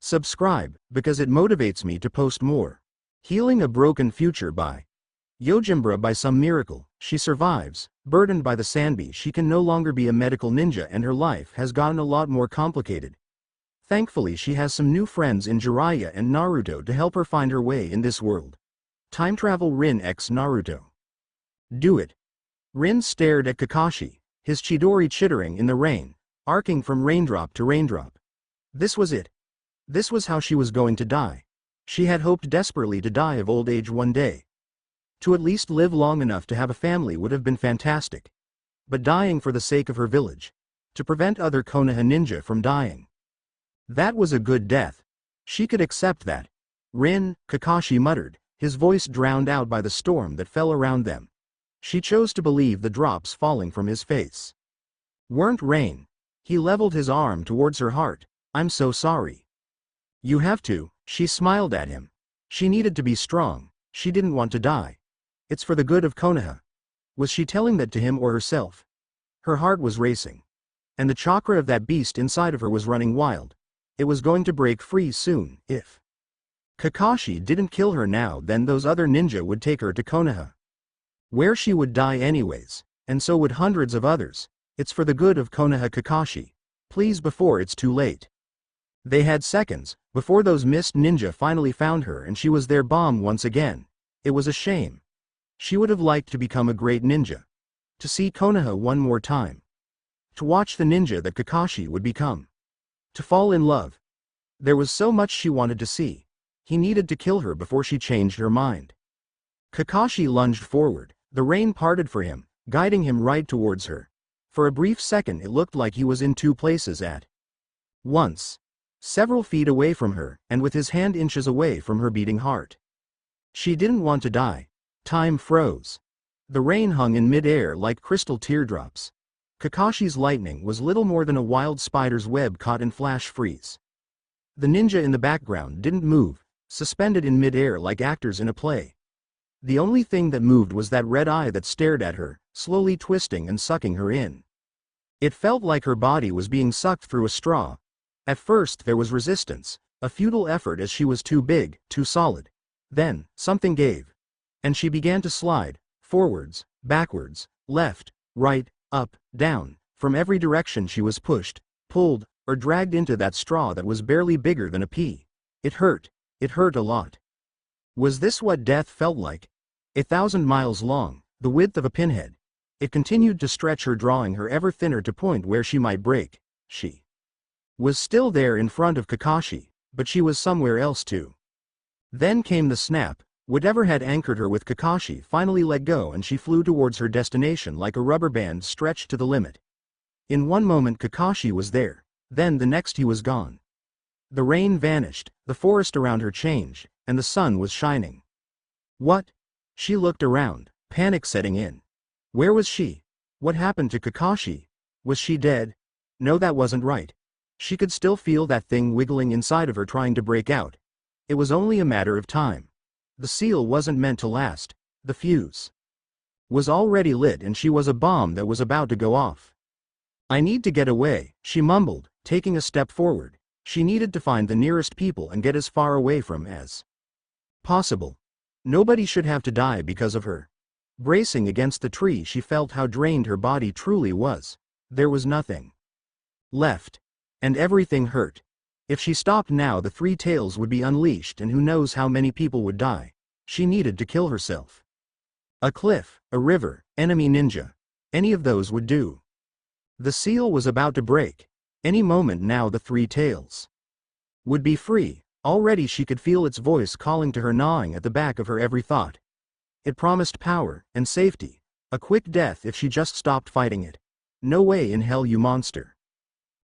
Subscribe, because it motivates me to post more. Healing a Broken Future by Yojimbra. By some miracle, she survives. Burdened by the Sanbi, she can no longer be a medical ninja and her life has gotten a lot more complicated. Thankfully, she has some new friends in Jiraiya and Naruto to help her find her way in this world. Time travel. Rin x Naruto. Do it. Rin stared at Kakashi, his Chidori chittering in the rain, arcing from raindrop to raindrop. This was it. This was how she was going to die. She had hoped desperately to die of old age one day. To at least live long enough to have a family would have been fantastic. But dying for the sake of her village. To prevent other Konoha ninja from dying. That was a good death. She could accept that. Rin, Kakashi muttered, his voice drowned out by the storm that fell around them. She chose to believe the drops falling from his face weren't rain. He leveled his arm towards her heart. I'm so sorry. You have to, she smiled at him. She needed to be strong. She didn't want to die. It's for the good of Konoha. Was she telling that to him or herself? Her heart was racing. And the chakra of that beast inside of her was running wild. It was going to break free soon. If Kakashi didn't kill her now, then those other ninja would take her to Konoha, where she would die anyways, and so would hundreds of others. It's for the good of Konoha. Kakashi, please, before it's too late. They had seconds before those mist ninja finally found her and she was their bomb once again. It was a shame. She would have liked to become a great ninja. To see Konoha one more time. To watch the ninja that Kakashi would become. To fall in love. There was so much she wanted to see. He needed to kill her before she changed her mind. Kakashi lunged forward. The rain parted for him, guiding him right towards her. For a brief second it looked like he was in two places at once. Several feet away from her, and with his hand inches away from her beating heart. She didn't want to die. Time froze. The rain hung in mid-air like crystal teardrops. Kakashi's lightning was little more than a wild spider's web caught in flash freeze. The ninja in the background didn't move, suspended in mid-air like actors in a play. The only thing that moved was that red eye that stared at her, slowly twisting and sucking her in. It felt like her body was being sucked through a straw. At first there was resistance, a futile effort as she was too big, too solid. Then, something gave. And she began to slide, forwards, backwards, left, right, up, down. From every direction she was pushed, pulled, or dragged into that straw that was barely bigger than a pea. It hurt a lot. Was this what death felt like? 1,000 miles long, the width of a pinhead. It continued to stretch her, drawing her ever thinner to point where she might break. She was still there in front of Kakashi, but she was somewhere else too. Then came the snap. Whatever had anchored her with Kakashi finally let go and she flew towards her destination like a rubber band stretched to the limit. In one moment Kakashi was there, then the next he was gone. The rain vanished, the forest around her changed, and the sun was shining. What? She looked around, panic setting in. Where was she? What happened to Kakashi? Was she dead? No, that wasn't right. She could still feel that thing wiggling inside of her trying to break out. It was only a matter of time. The seal wasn't meant to last. The fuse was already lit and she was a bomb that was about to go off. I need to get away, she mumbled, taking a step forward. She needed to find the nearest people and get as far away from as possible. Nobody should have to die because of her. Bracing against the tree, she felt how drained her body truly was. There was nothing left. And everything hurt. If she stopped now, the three tails would be unleashed and who knows how many people would die. She needed to kill herself. A cliff, a river, enemy ninja. Any of those would do. The seal was about to break. Any moment now the three tails would be free. Already she could feel its voice calling to her, gnawing at the back of her every thought. It promised power and safety. A quick death if she just stopped fighting it. No way in hell, you monster.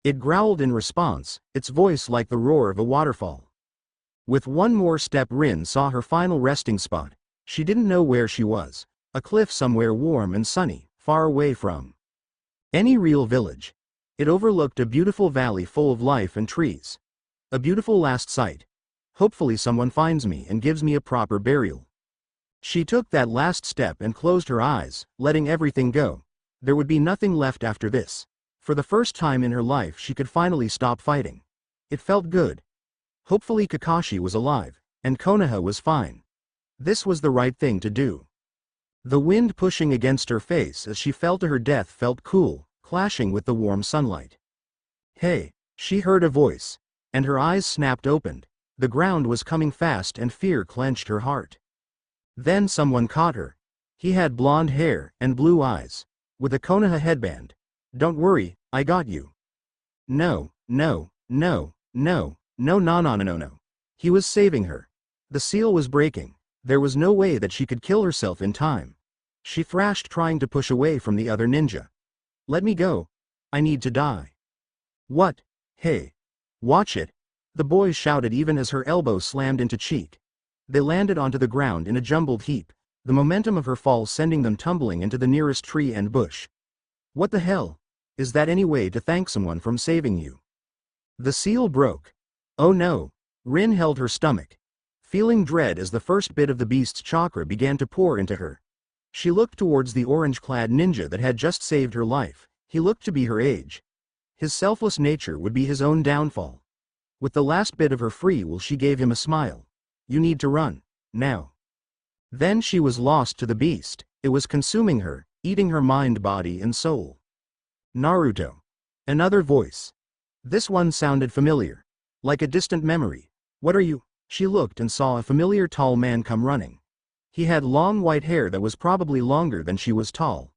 It growled in response, its voice like the roar of a waterfall. With one more step, Rin saw her final resting spot. She didn't know where she was. A cliff somewhere warm and sunny, far away from any real village. It overlooked a beautiful valley full of life and trees. A beautiful last sight. Hopefully someone finds me and gives me a proper burial. She took that last step and closed her eyes, letting everything go. There would be nothing left after this. For the first time in her life she could finally stop fighting. It felt good. Hopefully Kakashi was alive, and Konoha was fine. This was the right thing to do. The wind pushing against her face as she fell to her death felt cool, clashing with the warm sunlight. Hey, she heard a voice, and her eyes snapped open. The ground was coming fast and fear clenched her heart. Then someone caught her. He had blonde hair and blue eyes, with a Konoha headband. Don't worry, I got you. No, no, no, no, no, no, no, no, no, no. He was saving her. The seal was breaking. There was no way that she could kill herself in time. She thrashed, trying to push away from the other ninja. Let me go. I need to die. What? Hey. Watch it. The boy shouted even as her elbow slammed into cheek. They landed onto the ground in a jumbled heap, the momentum of her fall sending them tumbling into the nearest tree and bush. What the hell? Is that any way to thank someone from saving you? The seal broke. Oh no. Rin held her stomach, feeling dread as the first bit of the beast's chakra began to pour into her. She looked towards the orange-clad ninja that had just saved her life. He looked to be her age. His selfless nature would be his own downfall. With the last bit of her free will, she gave him a smile. You need to run, now. Then she was lost to the beast. It was consuming her, eating her mind, body, and soul. Naruto. Another voice. This one sounded familiar. Like a distant memory. What are you? She looked and saw a familiar tall man come running. He had long white hair that was probably longer than she was tall.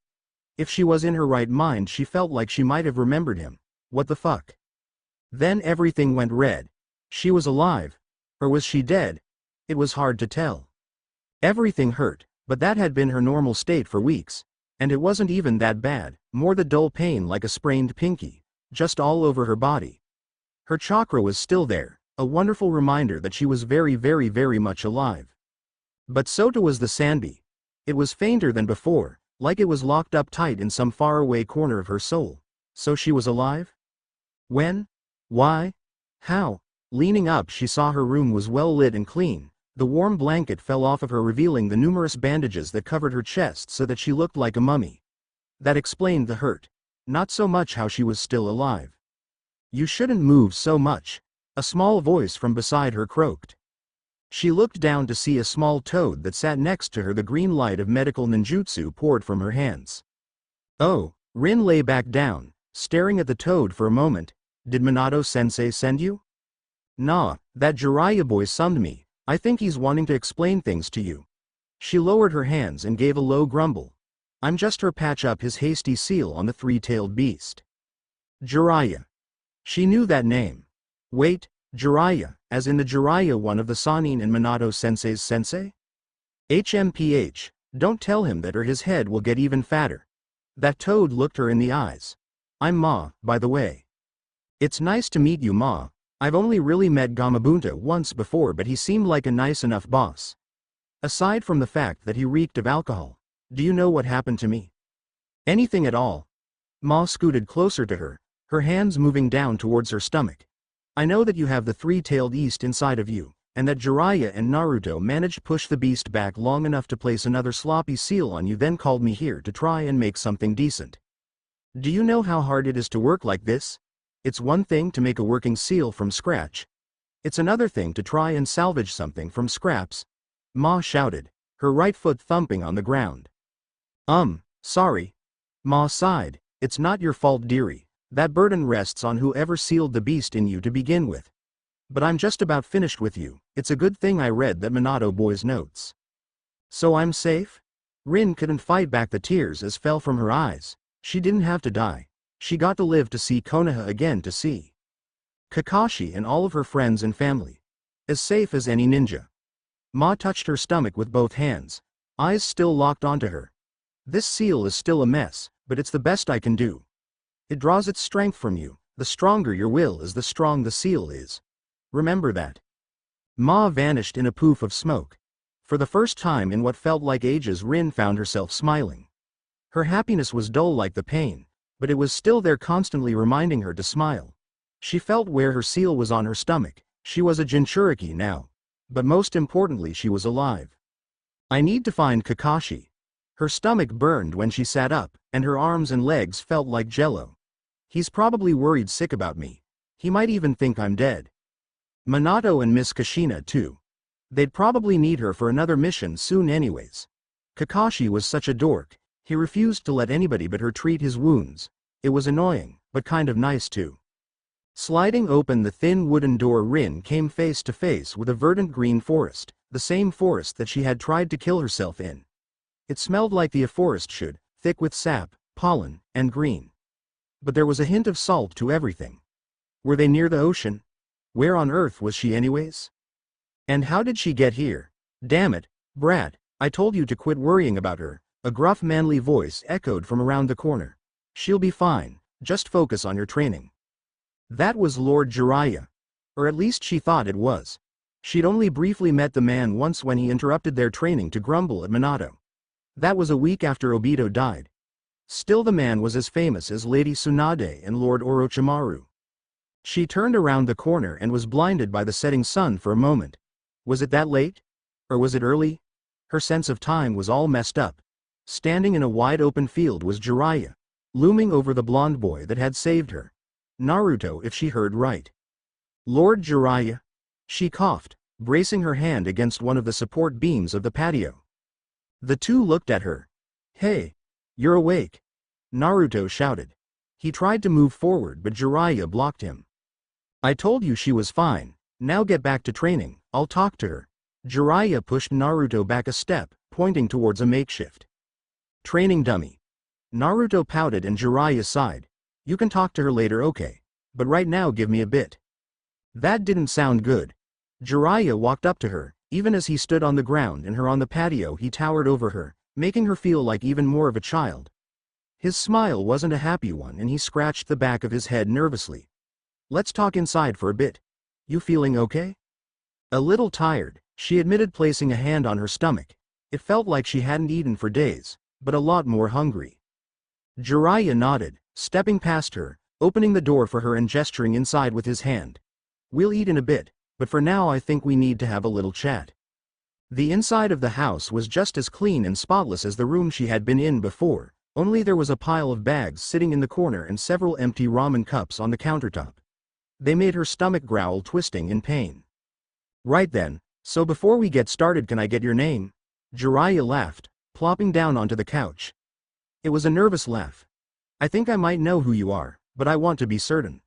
If she was in her right mind, she felt like she might have remembered him. What the fuck? Then everything went red. She was alive. Or was she dead? It was hard to tell. Everything hurt, but that had been her normal state for weeks. And it wasn't even that bad, more the dull pain like a sprained pinky, just all over her body. Her chakra was still there, a wonderful reminder that she was very, very, very much alive. But so too was the Sanbi. It was fainter than before, like it was locked up tight in some faraway corner of her soul. So she was alive? When? Why? How? Leaning up, she saw her room was well lit and clean. The warm blanket fell off of her, revealing the numerous bandages that covered her chest so that she looked like a mummy. That explained the hurt. Not so much how she was still alive. You shouldn't move so much. A small voice from beside her croaked. She looked down to see a small toad that sat next to her. The green light of medical ninjutsu poured from her hands. Oh, Rin lay back down, staring at the toad for a moment. Did Minato-sensei send you? Nah, that Jiraiya boy summoned me. I think he's wanting to explain things to you. She lowered her hands and gave a low grumble. I'm just her patch up his hasty seal on the three-tailed beast. Jiraiya. She knew that name. Wait, Jiraiya, as in the Jiraiya one of the Sannin and Minato-sensei's sensei? HMPH, don't tell him that or his head will get even fatter. That toad looked her in the eyes. I'm Ma, by the way. It's nice to meet you, Ma. I've only really met Gamabunta once before, but he seemed like a nice enough boss. Aside from the fact that he reeked of alcohol, do you know what happened to me? Anything at all? Ma scooted closer to her, her hands moving down towards her stomach. I know that you have the three-tailed beast inside of you, and that Jiraiya and Naruto managed to push the beast back long enough to place another sloppy seal on you, then called me here to try and make something decent. Do you know how hard it is to work like this? It's one thing to make a working seal from scratch. It's another thing to try and salvage something from scraps. Ma shouted, her right foot thumping on the ground. Sorry. Ma sighed. It's not your fault, dearie. That burden rests on whoever sealed the beast in you to begin with. But I'm just about finished with you. It's a good thing I read that Minato boy's notes. So I'm safe? Rin couldn't fight back the tears as fell from her eyes. She didn't have to die. She got to live to see Konoha again, to see Kakashi and all of her friends and family. As safe as any ninja. Ma touched her stomach with both hands, eyes still locked onto her. This seal is still a mess, but it's the best I can do. It draws its strength from you. The stronger your will is, the strong the seal is. Remember that. Ma vanished in a poof of smoke. For the first time in what felt like ages, Rin found herself smiling. Her happiness was dull like the pain, but it was still there, constantly reminding her to smile. She felt where her seal was on her stomach. She was a Jinchuriki now. But most importantly, she was alive. I need to find Kakashi. Her stomach burned when she sat up, and her arms and legs felt like jello. He's probably worried sick about me. He might even think I'm dead. Minato and Miss Kushina too. They'd probably need her for another mission soon anyways. Kakashi was such a dork, he refused to let anybody but her treat his wounds. It was annoying, but kind of nice too. Sliding open the thin wooden door, Rin came face to face with a verdant green forest, the same forest that she had tried to kill herself in. It smelled like the forest should, thick with sap, pollen, and green. But there was a hint of salt to everything. Were they near the ocean? Where on earth was she anyways? And how did she get here? Damn it, brat, I told you to quit worrying about her, a gruff manly voice echoed from around the corner. She'll be fine, just focus on your training. That was Lord Jiraiya. Or at least she thought it was. She'd only briefly met the man once when he interrupted their training to grumble at Minato. That was a week after Obito died. Still, the man was as famous as Lady Tsunade and Lord Orochimaru. She turned around the corner and was blinded by the setting sun for a moment. Was it that late? Or was it early? Her sense of time was all messed up. Standing in a wide open field was Jiraiya, looming over the blonde boy that had saved her. Naruto, if she heard right. Lord Jiraiya? She coughed, bracing her hand against one of the support beams of the patio. The two looked at her. Hey! You're awake! Naruto shouted. He tried to move forward but Jiraiya blocked him. I told you she was fine, now get back to training, I'll talk to her. Jiraiya pushed Naruto back a step, pointing towards a makeshift training dummy. Naruto pouted and Jiraiya sighed. You can talk to her later, okay? But right now give me a bit. That didn't sound good. Jiraiya walked up to her, even as he stood on the ground and her on the patio he towered over her, making her feel like even more of a child. His smile wasn't a happy one and he scratched the back of his head nervously. Let's talk inside for a bit. You feeling okay? A little tired, she admitted, placing a hand on her stomach. It felt like she hadn't eaten for days, but a lot more hungry. Jiraiya nodded, stepping past her, opening the door for her and gesturing inside with his hand. We'll eat in a bit, but for now I think we need to have a little chat. The inside of the house was just as clean and spotless as the room she had been in before, only there was a pile of bags sitting in the corner and several empty ramen cups on the countertop. They made her stomach growl, twisting in pain. Right then, so before we get started, can I get your name? Jiraiya laughed, plopping down onto the couch. It was a nervous laugh. I think I might know who you are, but I want to be certain.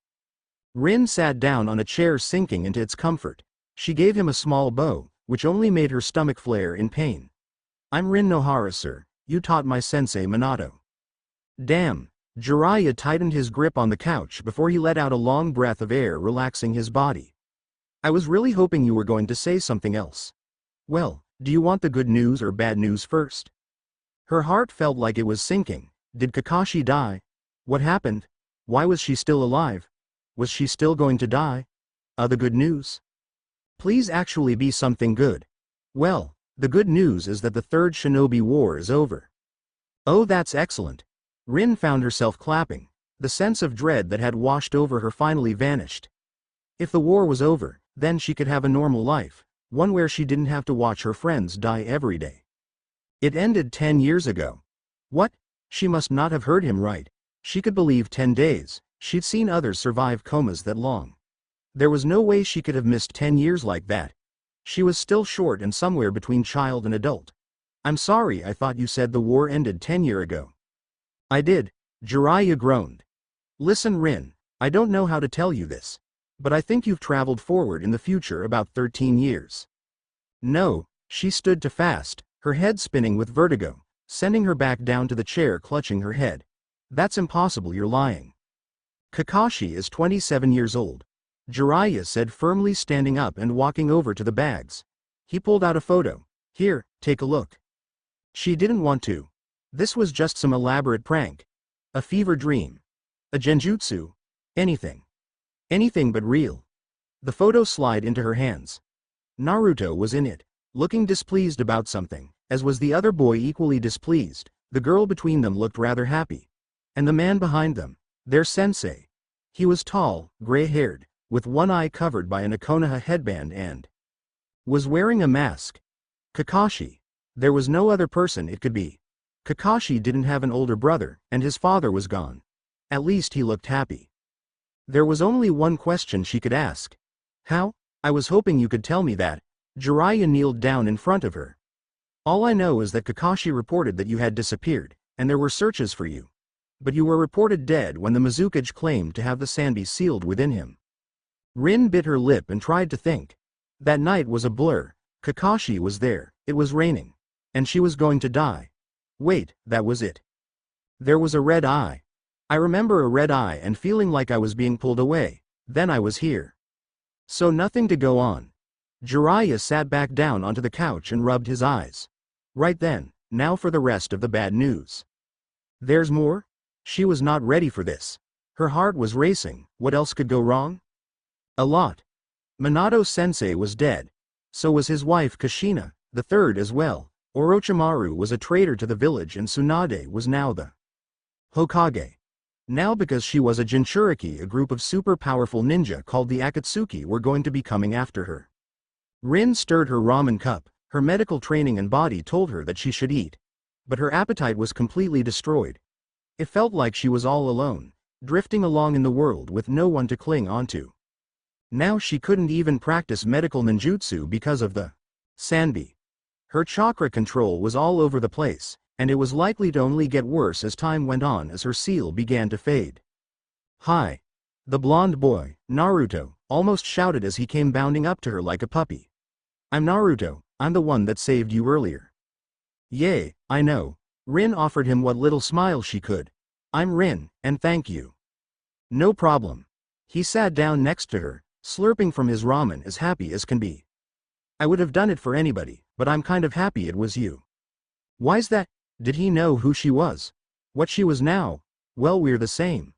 Rin sat down on a chair, sinking into its comfort. She gave him a small bow, which only made her stomach flare in pain. I'm Rin Nohara, sir. You taught my sensei Minato. Damn. Jiraiya tightened his grip on the couch before he let out a long breath of air, relaxing his body. I was really hoping you were going to say something else. Well, do you want the good news or bad news first? Her heart felt like it was sinking. Did Kakashi die? What happened? Why was she still alive? Was she still going to die? The good news? Please actually be something good. Well, the good news is that the Third Shinobi War is over. Oh, that's excellent. Rin found herself clapping. The sense of dread that had washed over her finally vanished. If the war was over, then she could have a normal life, one where she didn't have to watch her friends die every day. It ended 10 years ago. What? She must not have heard him right. She could believe 10 days. She'd seen others survive comas that long. There was no way she could have missed 10 years like that. She was still short and somewhere between child and adult. I'm sorry, I thought you said the war ended 10 years ago. I did, Jiraiya groaned. Listen, Rin, I don't know how to tell you this, but I think you've traveled forward in the future about 13 years. No, she stood too fast, her head spinning with vertigo, sending her back down to the chair, clutching her head. That's impossible, you're lying. Kakashi is 27 years old. Jiraiya said firmly, standing up and walking over to the bags. He pulled out a photo. Here, take a look. She didn't want to. This was just some elaborate prank. A fever dream. A genjutsu. Anything. Anything but real. The photo slid into her hands. Naruto was in it, looking displeased about something, as was the other boy, equally displeased. The girl between them looked rather happy. And the man behind them, their sensei. He was tall, gray-haired, with one eye covered by an Konoha headband and was wearing a mask. Kakashi. There was no other person it could be. Kakashi didn't have an older brother, and his father was gone. At least he looked happy. There was only one question she could ask. How? I was hoping you could tell me that. Jiraiya kneeled down in front of her. All I know is that Kakashi reported that you had disappeared, and there were searches for you. But you were reported dead when the Mizukage claimed to have the Sanbi sealed within him. Rin bit her lip and tried to think. That night was a blur. Kakashi was there, it was raining. And she was going to die. Wait, that was it. There was a red eye. I remember a red eye and feeling like I was being pulled away. Then I was here. So nothing to go on. Jiraiya sat back down onto the couch and rubbed his eyes. Right then, now for the rest of the bad news. There's more? She was not ready for this. Her heart was racing. What else could go wrong? A lot. Minato-sensei was dead. So was his wife Kushina, the third as well. Orochimaru was a traitor to the village and Tsunade was now the Hokage. Now because she was a Jinchuriki, a group of super powerful ninja called the Akatsuki were going to be coming after her. Rin stirred her ramen cup. Her medical training and body told her that she should eat. But her appetite was completely destroyed. It felt like she was all alone, drifting along in the world with no one to cling onto. Now she couldn't even practice medical ninjutsu because of the Sanbi. Her chakra control was all over the place, and it was likely to only get worse as time went on as her seal began to fade. Hi. The blonde boy, Naruto, almost shouted as he came bounding up to her like a puppy. I'm Naruto, I'm the one that saved you earlier. Yay, I know. Rin offered him what little smile she could. I'm Rin, and thank you. No problem. He sat down next to her, slurping from his ramen as happy as can be. I would have done it for anybody, but I'm kind of happy it was you. Why's that? Did he know who she was? What she was now? Well, we're the same.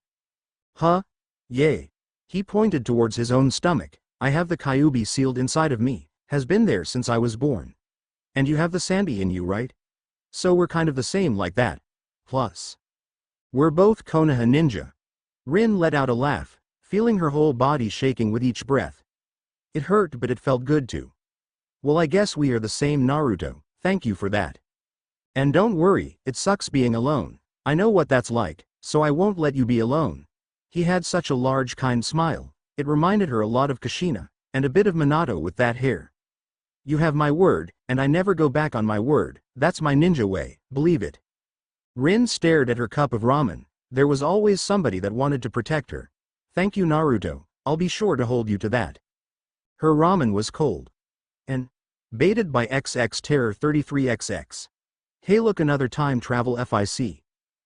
Huh? Yay. He pointed towards his own stomach. I have the Kyuubi sealed inside of me, has been there since I was born. And you have the Sanbi in you, right? So we're kind of the same like that. Plus, we're both Konoha ninja. Rin let out a laugh, feeling her whole body shaking with each breath. It hurt, but it felt good too. Well, I guess we are the same, Naruto, thank you for that. And don't worry, it sucks being alone. I know what that's like, so I won't let you be alone. He had such a large, kind smile. It reminded her a lot of Kushina, and a bit of Minato with that hair. You have my word, and I never go back on my word. That's my ninja way, believe it. Rin stared at her cup of ramen. There was always somebody that wanted to protect her. Thank you, Naruto, I'll be sure to hold you to that. Her ramen was cold. And baited by XX Terror 33XX. Hey, look, another time travel FIC.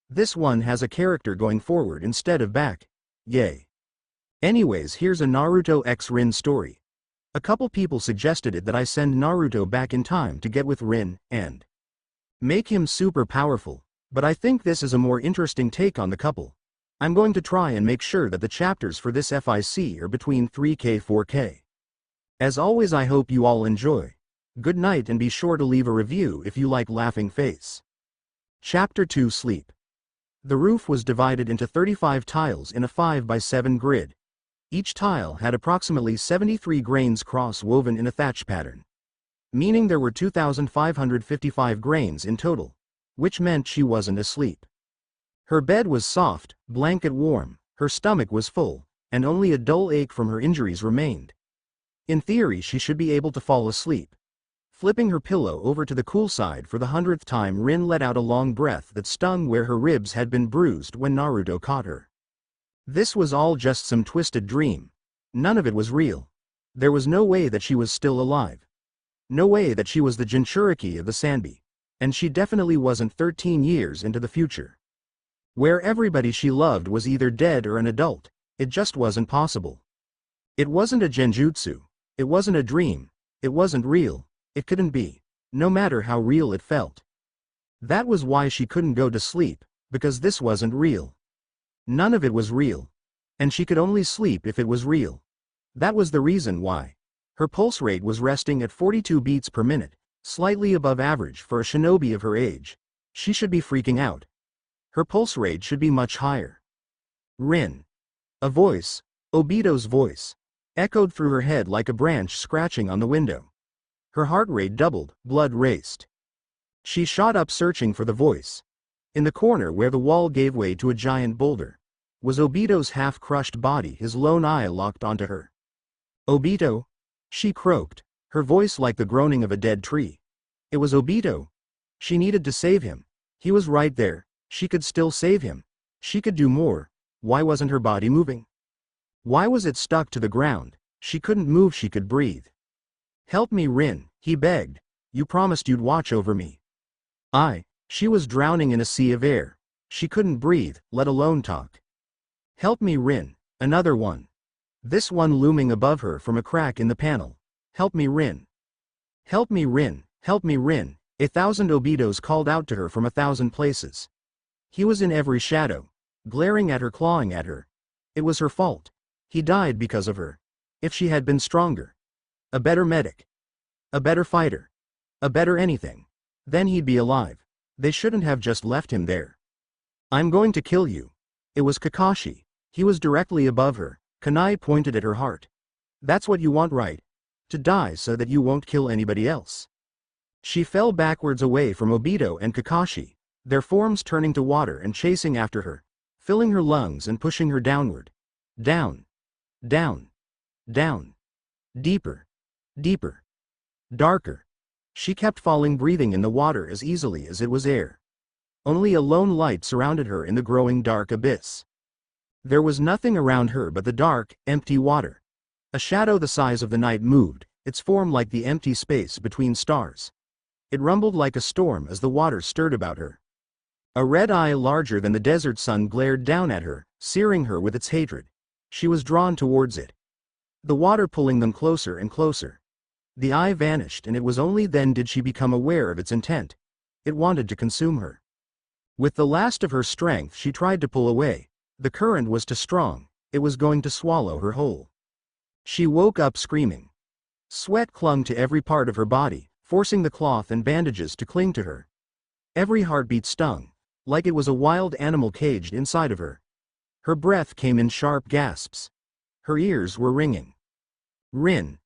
This one has a character going forward instead of back. Yay. Anyways, here's a Naruto x Rin story. A couple people suggested it that I send Naruto back in time to get with Rin, and make him super powerful, but I think this is a more interesting take on the couple. I'm going to try and make sure that the chapters for this FIC are between 3K-4K. As always, I hope you all enjoy. Good night, and be sure to leave a review if you like laughing face. Chapter 2: Sleep. The roof was divided into 35 tiles in a 5x7 grid. Each tile had approximately 73 grains cross-woven in a thatch pattern. Meaning there were 2,555 grains in total. Which meant she wasn't asleep. Her bed was soft, blanket warm, her stomach was full, and only a dull ache from her injuries remained. In theory, she should be able to fall asleep. Flipping her pillow over to the cool side for the 100th time, Rin let out a long breath that stung where her ribs had been bruised when Naruto caught her. This was all just some twisted dream. None of it was real. There was no way that she was still alive. No way that she was the Jinchuriki of the Sanbi. And she definitely wasn't 13 years into the future. Where everybody she loved was either dead or an adult. It just wasn't possible. It wasn't a genjutsu. It wasn't a dream. It wasn't real. It couldn't be. No matter how real it felt. That was why she couldn't go to sleep, because this wasn't real. None of it was real. And she could only sleep if it was real. That was the reason why. Her pulse rate was resting at 42 beats per minute, slightly above average for a shinobi of her age. She should be freaking out. Her pulse rate should be much higher. Rin. A voice, Obito's voice, echoed through her head like a branch scratching on the window. Her heart rate doubled, blood raced. She shot up searching for the voice. In the corner where the wall gave way to a giant boulder was Obito's half-crushed body, his lone eye locked onto her. Obito? She croaked, her voice like the groaning of a dead tree. It was Obito. She needed to save him. He was right there. She could still save him. She could do more. Why wasn't her body moving? Why was it stuck to the ground? She couldn't move, she could breathe. Help me, Rin, he begged. You promised you'd watch over me. She was drowning in a sea of air. She couldn't breathe, let alone talk. Help me, Rin, another one. This one looming above her from a crack in the panel. Help me, Rin. Help me, Rin, help me, Rin. 1,000 Obitos called out to her from 1,000 places. He was in every shadow, glaring at her, clawing at her. It was her fault. He died because of her. If she had been stronger, a better medic, a better fighter, a better anything, then he'd be alive. They shouldn't have just left him there. I'm going to kill you. It was Kakashi. He was directly above her. Kunai pointed at her heart. That's what you want, right? To die so that you won't kill anybody else. She fell backwards away from Obito and Kakashi, their forms turning to water and chasing after her, filling her lungs and pushing her downward. Down. Down. Down. Deeper. Deeper. Darker. She kept falling, breathing in the water as easily as it was air. Only a lone light surrounded her in the growing dark abyss. There was nothing around her but the dark, empty water. A shadow the size of the night moved, its form like the empty space between stars. It rumbled like a storm as the water stirred about her. A red eye larger than the desert sun glared down at her, searing her with its hatred. She was drawn towards it. The water pulling them closer and closer. The eye vanished, and it was only then did she become aware of its intent. It wanted to consume her. With the last of her strength she tried to pull away. The current was too strong. It was going to swallow her whole. She woke up screaming. Sweat clung to every part of her body, forcing the cloth and bandages to cling to her. Every heartbeat stung, like it was a wild animal caged inside of her. Her breath came in sharp gasps. Her ears were ringing. Rin.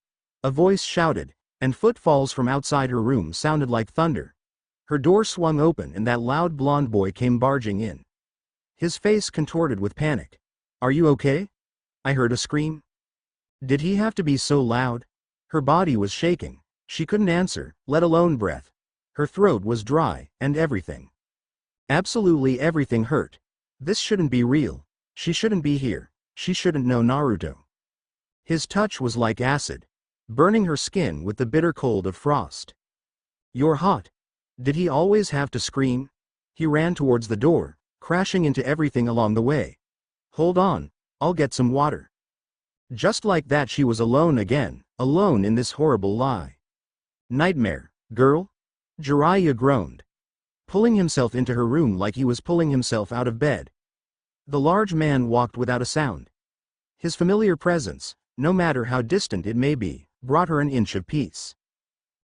A voice shouted, and footfalls from outside her room sounded like thunder. Her door swung open and that loud blonde boy came barging in. His face contorted with panic. Are you okay? I heard a scream. Did he have to be so loud? Her body was shaking. She couldn't answer, let alone breath. Her throat was dry, and everything. Absolutely everything hurt. This shouldn't be real. She shouldn't be here. She shouldn't know Naruto. His touch was like acid, burning her skin with the bitter cold of frost. You're hot. Did he always have to scream? He ran towards the door, crashing into everything along the way. Hold on, I'll get some water. Just like that she was alone again, alone in this horrible lie. Nightmare, girl? Jiraiya groaned, pulling himself into her room like he was pulling himself out of bed. The large man walked without a sound. His familiar presence, no matter how distant it may be, brought her an inch of peace.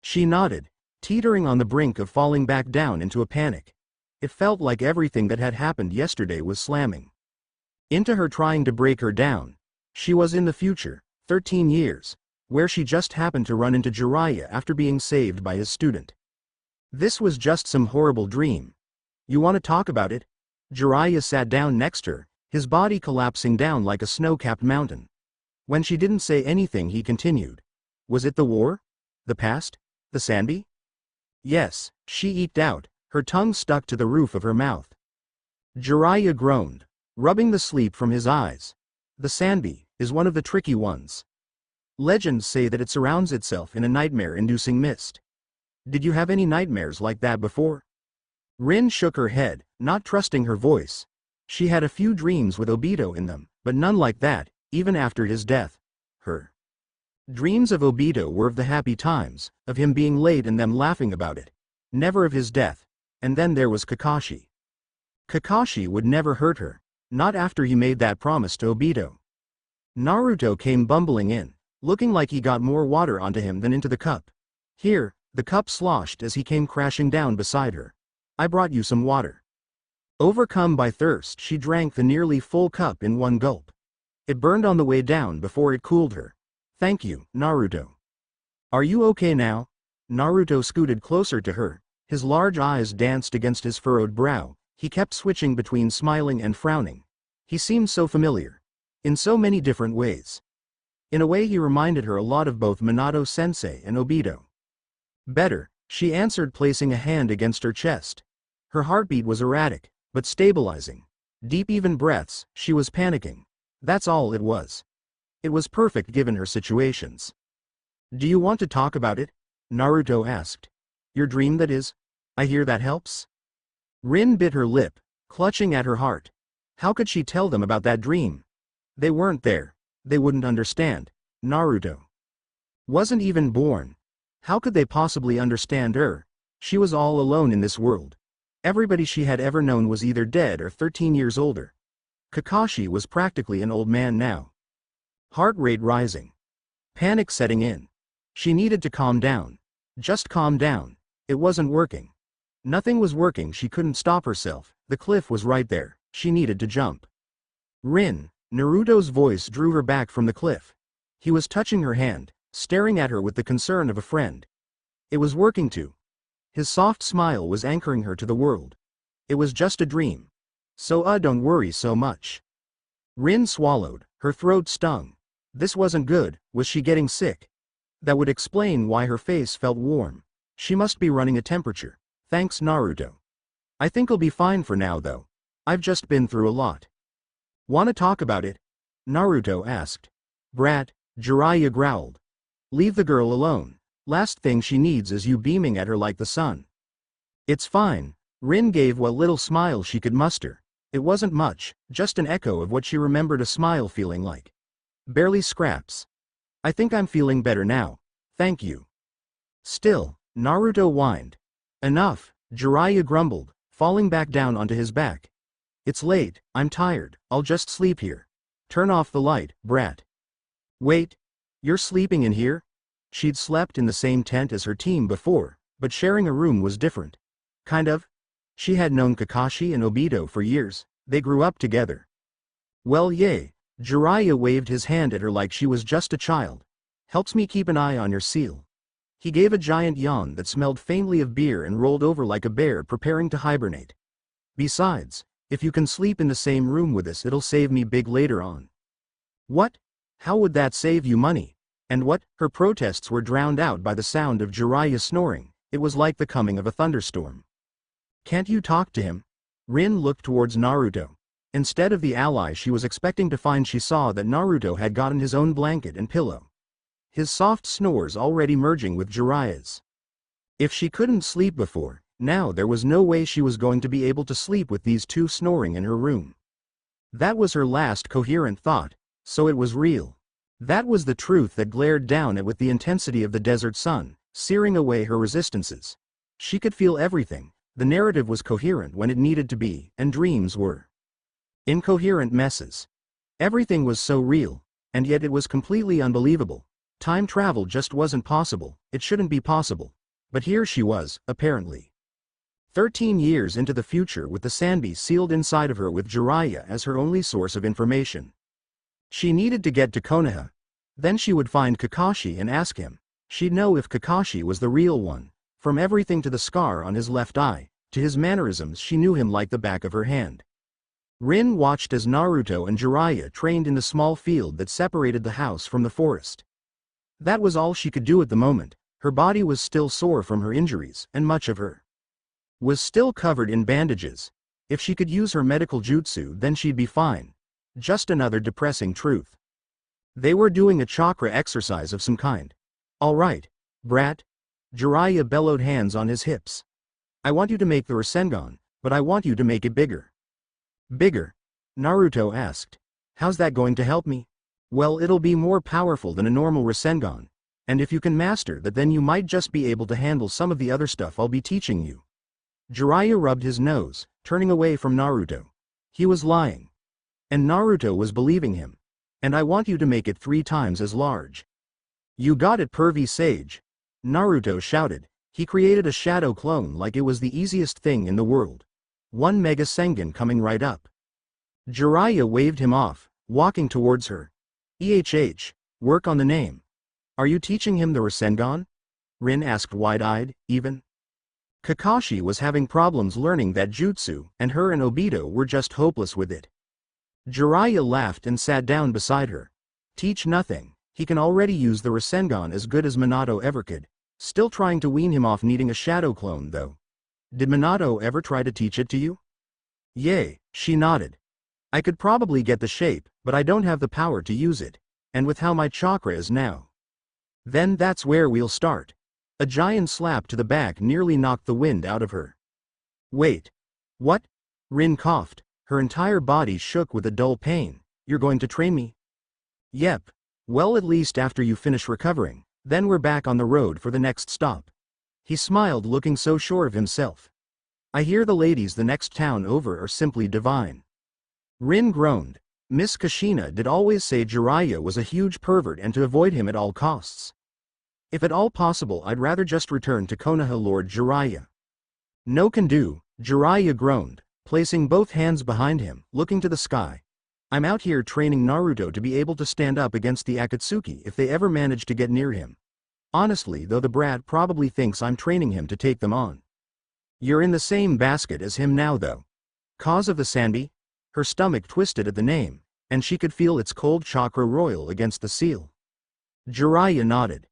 She nodded, teetering on the brink of falling back down into a panic. It felt like everything that had happened yesterday was slamming into her, trying to break her down. She was in the future, 13 years, where she just happened to run into Jiraiya after being saved by his student. This was just some horrible dream. You want to talk about it? Jiraiya sat down next to her, his body collapsing down like a snow-capped mountain. When she didn't say anything he continued. Was it the war? The past? The Sanbi? Yes, she eked out, her tongue stuck to the roof of her mouth. Jiraiya groaned, rubbing the sleep from his eyes. The Sanbi is one of the tricky ones. Legends say that it surrounds itself in a nightmare-inducing mist. Did you have any nightmares like that before? Rin shook her head, not trusting her voice. She had a few dreams with Obito in them, but none like that, even after his death. Her dreams of Obito were of the happy times, of him being late and them laughing about it. Never of his death. And then there was Kakashi. Kakashi would never hurt her, not after he made that promise to Obito. Naruto came bumbling in, looking like he got more water onto him than into the cup. Here, the cup sloshed as he came crashing down beside her. I brought you some water. Overcome by thirst, she drank the nearly full cup in one gulp. It burned on the way down before it cooled her. Thank you, Naruto. Are you okay now? Naruto scooted closer to her. His large eyes danced against his furrowed brow. He kept switching between smiling and frowning. He seemed so familiar. In so many different ways. In a way he reminded her a lot of both Minato-sensei and Obito. Better, she answered, placing a hand against her chest. Her heartbeat was erratic, but stabilizing. Deep even breaths, she was panicking. That's all it was. It was perfect given her situations. Do you want to talk about it? Naruto asked. Your dream, that is? I hear that helps? Rin bit her lip, clutching at her heart. How could she tell them about that dream? They weren't there. They wouldn't understand. Naruto wasn't even born. How could they possibly understand her? She was all alone in this world. Everybody she had ever known was either dead or 13 years older. Kakashi was practically an old man now. Heart rate rising. Panic setting in. She needed to calm down. Just calm down. It wasn't working. Nothing was working. She couldn't stop herself. The cliff was right there. She needed to jump. Rin, Naruto's voice drew her back from the cliff. He was touching her hand, staring at her with the concern of a friend. It was working too. His soft smile was anchoring her to the world. It was just a dream. So don't worry so much. Rin swallowed, her throat stung. This wasn't good. Was she getting sick? That would explain why her face felt warm. She must be running a temperature. Thanks, Naruto. I think I'll be fine for now though. I've just been through a lot. Wanna talk about it? Naruto asked. Brat, Jiraiya growled. Leave the girl alone. Last thing she needs is you beaming at her like the sun. It's fine. Rin gave what little smile she could muster. It wasn't much, just an echo of what she remembered a smile feeling like. Barely scraps. I think I'm feeling better now. Thank you. Still, Naruto whined. Enough, Jiraiya grumbled, falling back down onto his back. It's late, I'm tired, I'll just sleep here. Turn off the light, brat. Wait. You're sleeping in here? She'd slept in the same tent as her team before, but sharing a room was different. Kind of. She had known Kakashi and Obito for years, they grew up together. Well, yay. Jiraiya waved his hand at her like she was just a child. Helps me keep an eye on your seal. He gave a giant yawn that smelled faintly of beer and rolled over like a bear preparing to hibernate. Besides, if you can sleep in the same room with us, it'll save me big later on. What? How would that save you money? And what? Her protests were drowned out by the sound of Jiraiya snoring. It was like the coming of a thunderstorm. Can't you talk to him? Rin looked towards Naruto. Instead of the ally she was expecting to find, she saw that Naruto had gotten his own blanket and pillow. His soft snores already merging with Jiraiya's. If she couldn't sleep before, now there was no way she was going to be able to sleep with these two snoring in her room. That was her last coherent thought, so it was real. That was the truth that glared down at with the intensity of the desert sun, searing away her resistances. She could feel everything. The narrative was coherent when it needed to be, and dreams were incoherent messes. Everything was so real, and yet it was completely unbelievable. Time travel just wasn't possible. It shouldn't be possible. But here she was, apparently. 13 years into the future with the Sanbi sealed inside of her with Jiraiya as her only source of information. She needed to get to Konoha. Then she would find Kakashi and ask him. She'd know if Kakashi was the real one. From everything to the scar on his left eye, to his mannerisms, she knew him like the back of her hand. Rin watched as Naruto and Jiraiya trained in the small field that separated the house from the forest. That was all she could do at the moment. Her body was still sore from her injuries, and much of her was still covered in bandages. If she could use her medical jutsu, then she'd be fine. Just another depressing truth. They were doing a chakra exercise of some kind. All right, brat. Jiraiya bellowed, hands on his hips. I want you to make the Rasengan, but I want you to make it bigger. Bigger? Naruto asked. How's that going to help me? Well, it'll be more powerful than a normal Rasengan. And if you can master that, then you might just be able to handle some of the other stuff I'll be teaching you. Jiraiya rubbed his nose, turning away from Naruto. He was lying. And Naruto was believing him. And I want you to make it 3 times as large. You got it, pervy sage. Naruto shouted. He created a shadow clone like it was the easiest thing in the world. 1 Mega Sengen coming right up. Jiraiya waved him off, walking towards her. Work on the name. Are you teaching him the Rasengan? Rin asked, wide-eyed, even. Kakashi was having problems learning that jutsu, and her and Obito were just hopeless with it. Jiraiya laughed and sat down beside her. Teach nothing. He can already use the Rasengan as good as Minato ever could. Still trying to wean him off needing a shadow clone though. Did Minato ever try to teach it to you? Yay, she nodded. I could probably get the shape, but I don't have the power to use it. And with how my chakra is now. Then that's where we'll start. A giant slap to the back nearly knocked the wind out of her. Wait. What? Rin coughed. Her entire body shook with a dull pain. You're going to train me? Yep. Well, at least after you finish recovering. Then we're back on the road for the next stop. He smiled, looking so sure of himself. I hear the ladies the next town over are simply divine. Rin groaned. Miss Kushina did always say Jiraiya was a huge pervert and to avoid him at all costs. If at all possible, I'd rather just return to Konoha, Lord Jiraiya. No can do, Jiraiya groaned, placing both hands behind him, looking to the sky. I'm out here training Naruto to be able to stand up against the Akatsuki if they ever manage to get near him. Honestly though, the brat probably thinks I'm training him to take them on. You're in the same basket as him now though. Cause of the Sanbi? Her stomach twisted at the name, and she could feel its cold chakra roil against the seal. Jiraiya nodded.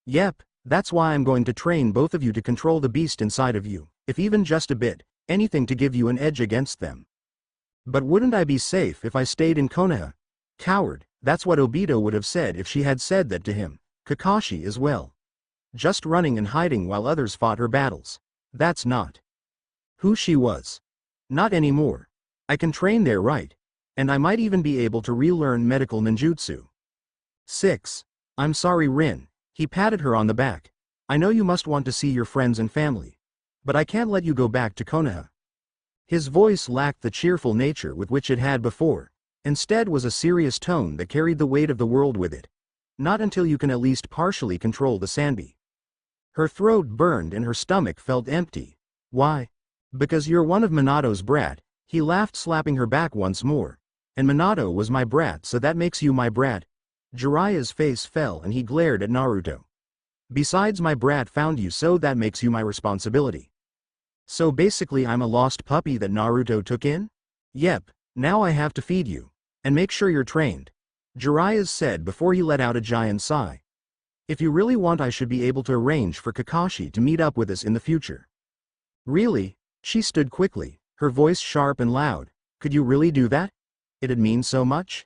Yep, that's why I'm going to train both of you to control the beast inside of you, if even just a bit, anything to give you an edge against them. But wouldn't I be safe if I stayed in Konoha? Coward, that's what Obito would have said if she had said that to him. Kakashi as well. Just running and hiding while others fought her battles. That's not who she was. Not anymore. I can train there, right? And I might even be able to relearn medical ninjutsu. 6. I'm sorry, Rin. He patted her on the back. I know you must want to see your friends and family. But I can't let you go back to Konoha. His voice lacked the cheerful nature with which it had before. Instead was a serious tone that carried the weight of the world with it. Not until you can at least partially control the Sanbi. Her throat burned and her stomach felt empty. Why? Because you're one of Minato's brat. He laughed, slapping her back once more. And Minato was my brat, so that makes you my brat. Jiraiya's face fell and he glared at Naruto. Besides, my brat found you, so that makes you my responsibility. So basically I'm a lost puppy that Naruto took in? Yep, now I have to feed you. And make sure you're trained. Jiraiya said before he let out a giant sigh. If you really want, I should be able to arrange for Kakashi to meet up with us in the future. Really? She stood quickly, her voice sharp and loud. Could you really do that? It'd mean so much.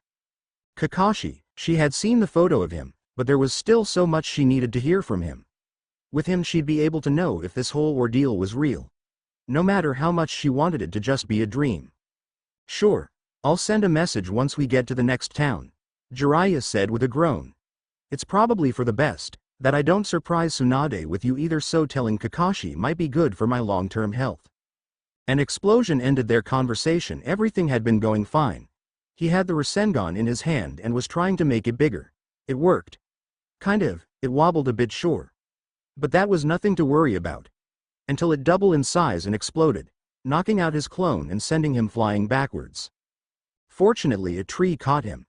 Kakashi, she had seen the photo of him, but there was still so much she needed to hear from him. With him she'd be able to know if this whole ordeal was real. No matter how much she wanted it to just be a dream. Sure, I'll send a message once we get to the next town, Jiraiya said with a groan. It's probably for the best that I don't surprise Tsunade with you either, so telling Kakashi might be good for my long-term health. An explosion ended their conversation. Everything had been going fine. He had the Rasengan in his hand and was trying to make it bigger. It worked. Kind of, it wobbled a bit, sure. But that was nothing to worry about. Until it doubled in size and exploded, knocking out his clone and sending him flying backwards. Fortunately, a tree caught him.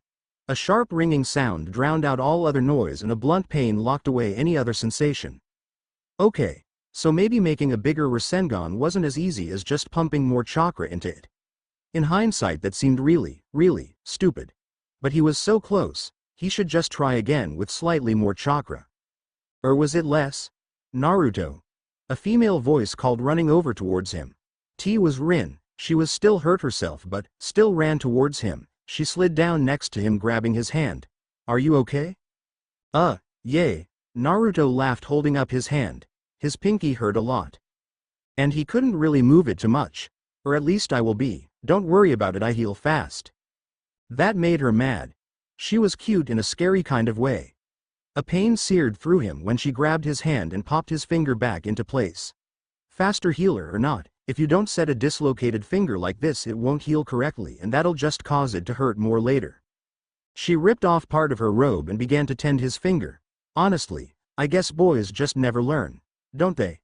A sharp ringing sound drowned out all other noise and a blunt pain locked away any other sensation. Okay, so maybe making a bigger Rasengan wasn't as easy as just pumping more chakra into it. In hindsight, that seemed really, really stupid. But he was so close, he should just try again with slightly more chakra. Or was it less? Naruto. A female voice called, running over towards him. T was Rin. She was still hurt herself but still ran towards him. She slid down next to him, grabbing his hand. Are you okay? Yay. Naruto laughed, holding up his hand. His pinky hurt a lot. And he couldn't really move it too much. Or at least I will be. Don't worry about it, I heal fast. That made her mad. She was cute in a scary kind of way. A pain seared through him when she grabbed his hand and popped his finger back into place. Faster healer or not, if you don't set a dislocated finger like this, it won't heal correctly and that'll just cause it to hurt more later. She ripped off part of her robe and began to tend his finger. Honestly, I guess boys just never learn, don't they?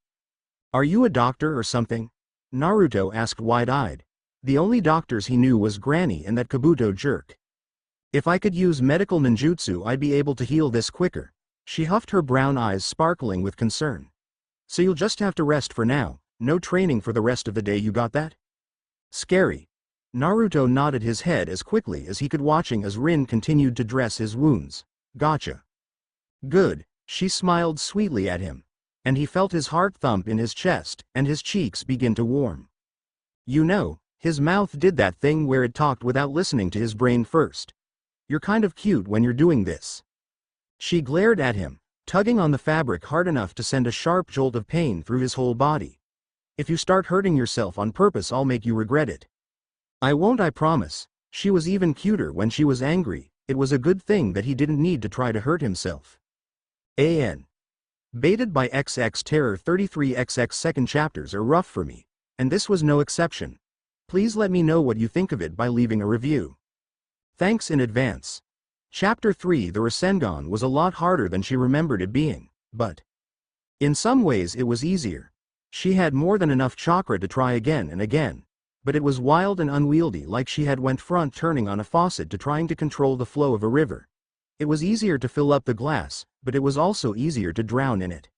Are you a doctor or something? Naruto asked, wide-eyed. The only doctors he knew was Granny and that Kabuto jerk. If I could use medical ninjutsu, I'd be able to heal this quicker. She huffed, her brown eyes sparkling with concern. So you'll just have to rest for now. No training for the rest of the day, you got that? Scary. Naruto nodded his head as quickly as he could, watching as Rin continued to dress his wounds. Gotcha. Good, she smiled sweetly at him. And he felt his heart thump in his chest, and his cheeks begin to warm. You know, his mouth did that thing where it talked without listening to his brain first. You're kind of cute when you're doing this. She glared at him, tugging on the fabric hard enough to send a sharp jolt of pain through his whole body. If you start hurting yourself on purpose, I'll make you regret it. I won't, I promise. She was even cuter when she was angry. It was a good thing that he didn't need to try to hurt himself. AN. Baited by XX Terror 33XX second chapters are rough for me, and this was no exception. Please let me know what you think of it by leaving a review. Thanks in advance. Chapter 3 The Rasengan was a lot harder than she remembered it being, but in some ways it was easier. She had more than enough chakra to try again and again, but it was wild and unwieldy, like she had went front turning on a faucet to trying to control the flow of a river. It was easier to fill up the glass, but it was also easier to drown in it.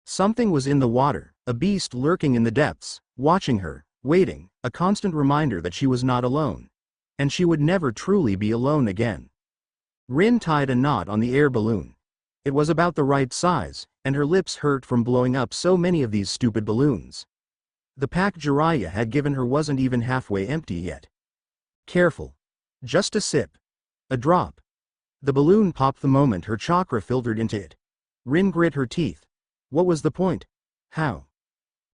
Something was in the water, a beast lurking in the depths, watching her, waiting, a constant reminder that she was not alone. And she would never truly be alone again. Rin tied a knot on the air balloon. It was about the right size, and her lips hurt from blowing up so many of these stupid balloons. The pack Jiraiya had given her wasn't even halfway empty yet. Careful. Just a sip. A drop. The balloon popped the moment her chakra filtered into it. Rin grit her teeth. What was the point? How?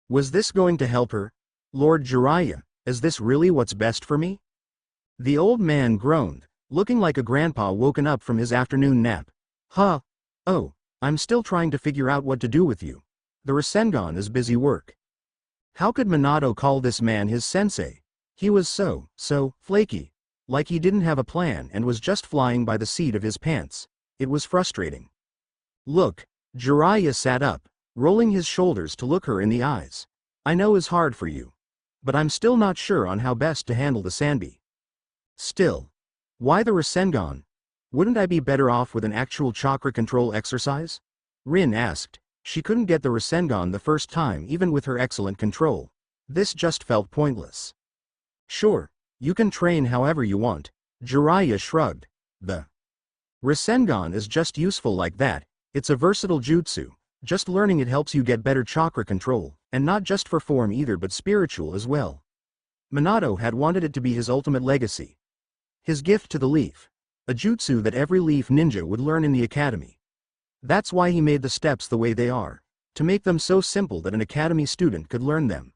Was this going to help her? Lord Jiraiya, is this really what's best for me? The old man groaned, looking like a grandpa woken up from his afternoon nap. Huh? Oh, I'm still trying to figure out what to do with you. The Rasengan is busy work. How could Minato call this man his sensei? He was so flaky. Like he didn't have a plan and was just flying by the seat of his pants. It was frustrating. Look, Jiraiya sat up, rolling his shoulders to look her in the eyes. I know it's hard for you. But I'm still not sure on how best to handle the Sanbi. Still. Why the Rasengan? Wouldn't I be better off with an actual chakra control exercise? Rin asked. She couldn't get the Rasengan the first time even with her excellent control. This just felt pointless. Sure, you can train however you want. Jiraiya shrugged. The Rasengan is just useful like that. It's a versatile jutsu. Just learning it helps you get better chakra control, and not just for form either but spiritual as well. Minato had wanted it to be his ultimate legacy. His gift to the leaf. A jutsu that every leaf ninja would learn in the academy. That's why he made the steps the way they are, to make them so simple that an academy student could learn them.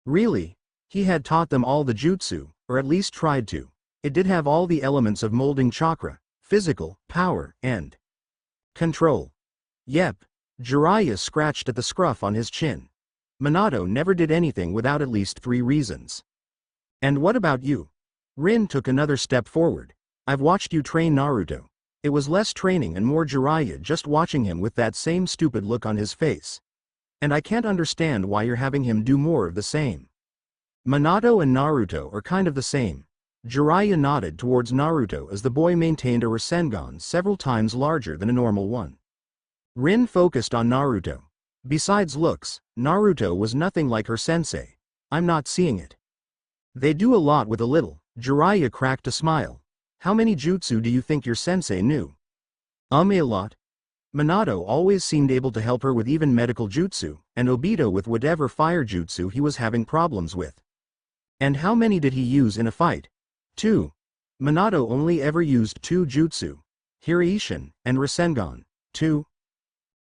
Really, he had taught them all the jutsu, or at least tried to. It did have all the elements of molding chakra, physical, power, and control. Yep. Jiraiya scratched at the scruff on his chin. Minato never did anything without at least 3 reasons. And what about you? Rin took another step forward. I've watched you train Naruto. It was less training and more Jiraiya just watching him with that same stupid look on his face. And I can't understand why you're having him do more of the same. Minato and Naruto are kind of the same. Jiraiya nodded towards Naruto as the boy maintained a Rasengan several times larger than a normal one. Rin focused on Naruto. Besides looks, Naruto was nothing like her sensei. I'm not seeing it. They do a lot with a little. Jiraiya cracked a smile. How many jutsu do you think your sensei knew? A lot. Minato always seemed able to help her with even medical jutsu, and Obito with whatever fire jutsu he was having problems with. And how many did he use in a fight? 2. Minato only ever used 2 jutsu. Hiraishin, and Rasengan. 2.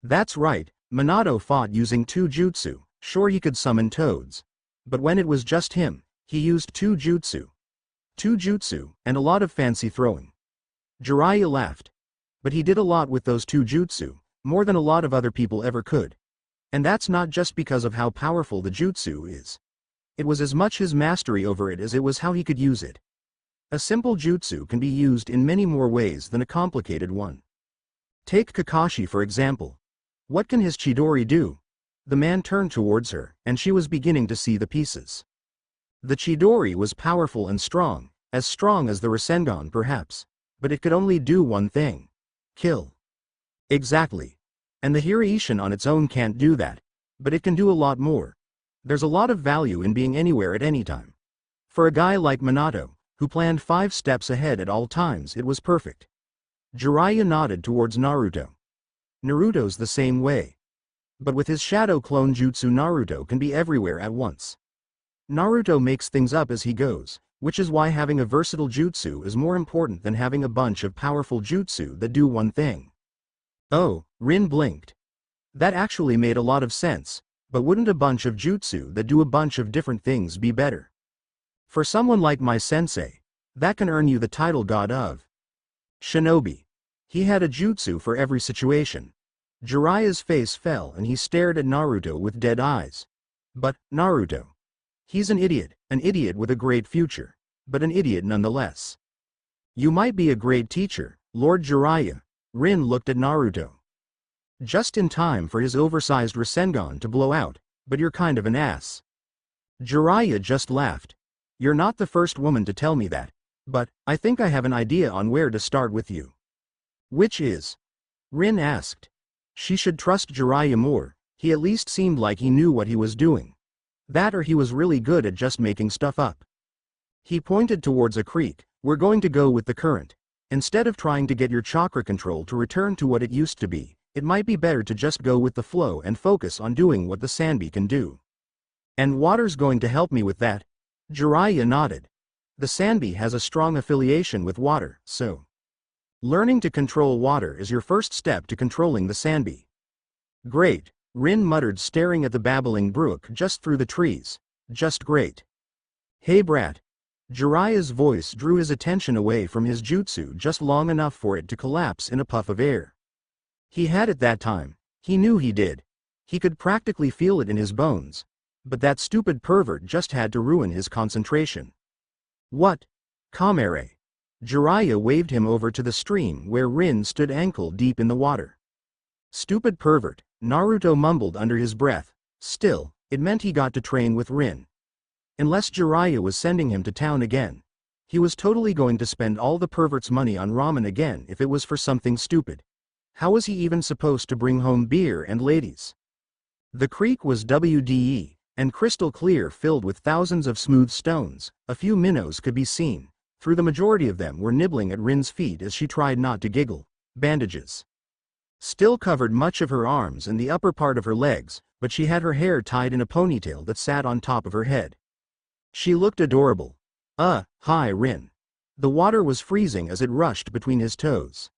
That's right, Minato fought using 2 jutsu. Sure, he could summon toads. But when it was just him, he used 2 jutsu. 2 jutsu, and a lot of fancy throwing. Jiraiya laughed. But he did a lot with those 2 jutsu, more than a lot of other people ever could. And that's not just because of how powerful the jutsu is. It was as much his mastery over it as it was how he could use it. A simple jutsu can be used in many more ways than a complicated one. Take Kakashi for example. What can his Chidori do? The man turned towards her, and she was beginning to see the pieces. The Chidori was powerful and strong as the Rasengan perhaps, but it could only do one thing. Kill. Exactly. And the Hiraishin on its own can't do that, but it can do a lot more. There's a lot of value in being anywhere at any time. For a guy like Minato, who planned 5 steps ahead at all times, it was perfect. Jiraiya nodded towards Naruto. Naruto's the same way. But with his shadow clone jutsu, Naruto can be everywhere at once. Naruto makes things up as he goes, which is why having a versatile jutsu is more important than having a bunch of powerful jutsu that do one thing. Oh, Rin blinked. That actually made a lot of sense, but wouldn't a bunch of jutsu that do a bunch of different things be better? For someone like my sensei, that can earn you the title God of Shinobi. He had a jutsu for every situation. Jiraiya's face fell and he stared at Naruto with dead eyes. But, Naruto. He's an idiot with a great future, but an idiot nonetheless. You might be a great teacher, Lord Jiraiya. Rin looked at Naruto. Just in time for his oversized Rasengan to blow out, but you're kind of an ass. Jiraiya just laughed. You're not the first woman to tell me that, but I think I have an idea on where to start with you. Which is? Rin asked. She should trust Jiraiya more, he at least seemed like he knew what he was doing. That or he was really good at just making stuff up. He pointed towards a creek. We're going to go with the current. Instead of trying to get your chakra control to return to what it used to be, it might be better to just go with the flow and focus on doing what the Sanbi can do. And water's going to help me with that? Jiraiya nodded. The Sanbi has a strong affiliation with water, so learning to control water is your first step to controlling the Sanbi. Great, Rin muttered, staring at the babbling brook just through the trees. Just great. Hey brat. Jiraiya's voice drew his attention away from his jutsu just long enough for it to collapse in a puff of air. He had it that time. He knew he did. He could practically feel it in his bones. But that stupid pervert just had to ruin his concentration. What? Kamere. Jiraiya waved him over to the stream where Rin stood ankle deep in the water. Stupid pervert, Naruto mumbled under his breath. Still, it meant he got to train with Rin. Unless Jiraiya was sending him to town again. He was totally going to spend all the pervert's money on ramen again if it was for something stupid. How was he even supposed to bring home beer and ladies? The creek was WDE, and crystal clear, filled with thousands of smooth stones. A few minnows could be seen. Through the majority of them were nibbling at Rin's feet as she tried not to giggle. Bandages still covered much of her arms and the upper part of her legs, but she had her hair tied in a ponytail that sat on top of her head. She looked adorable. Hi Rin. The water was freezing as it rushed between his toes.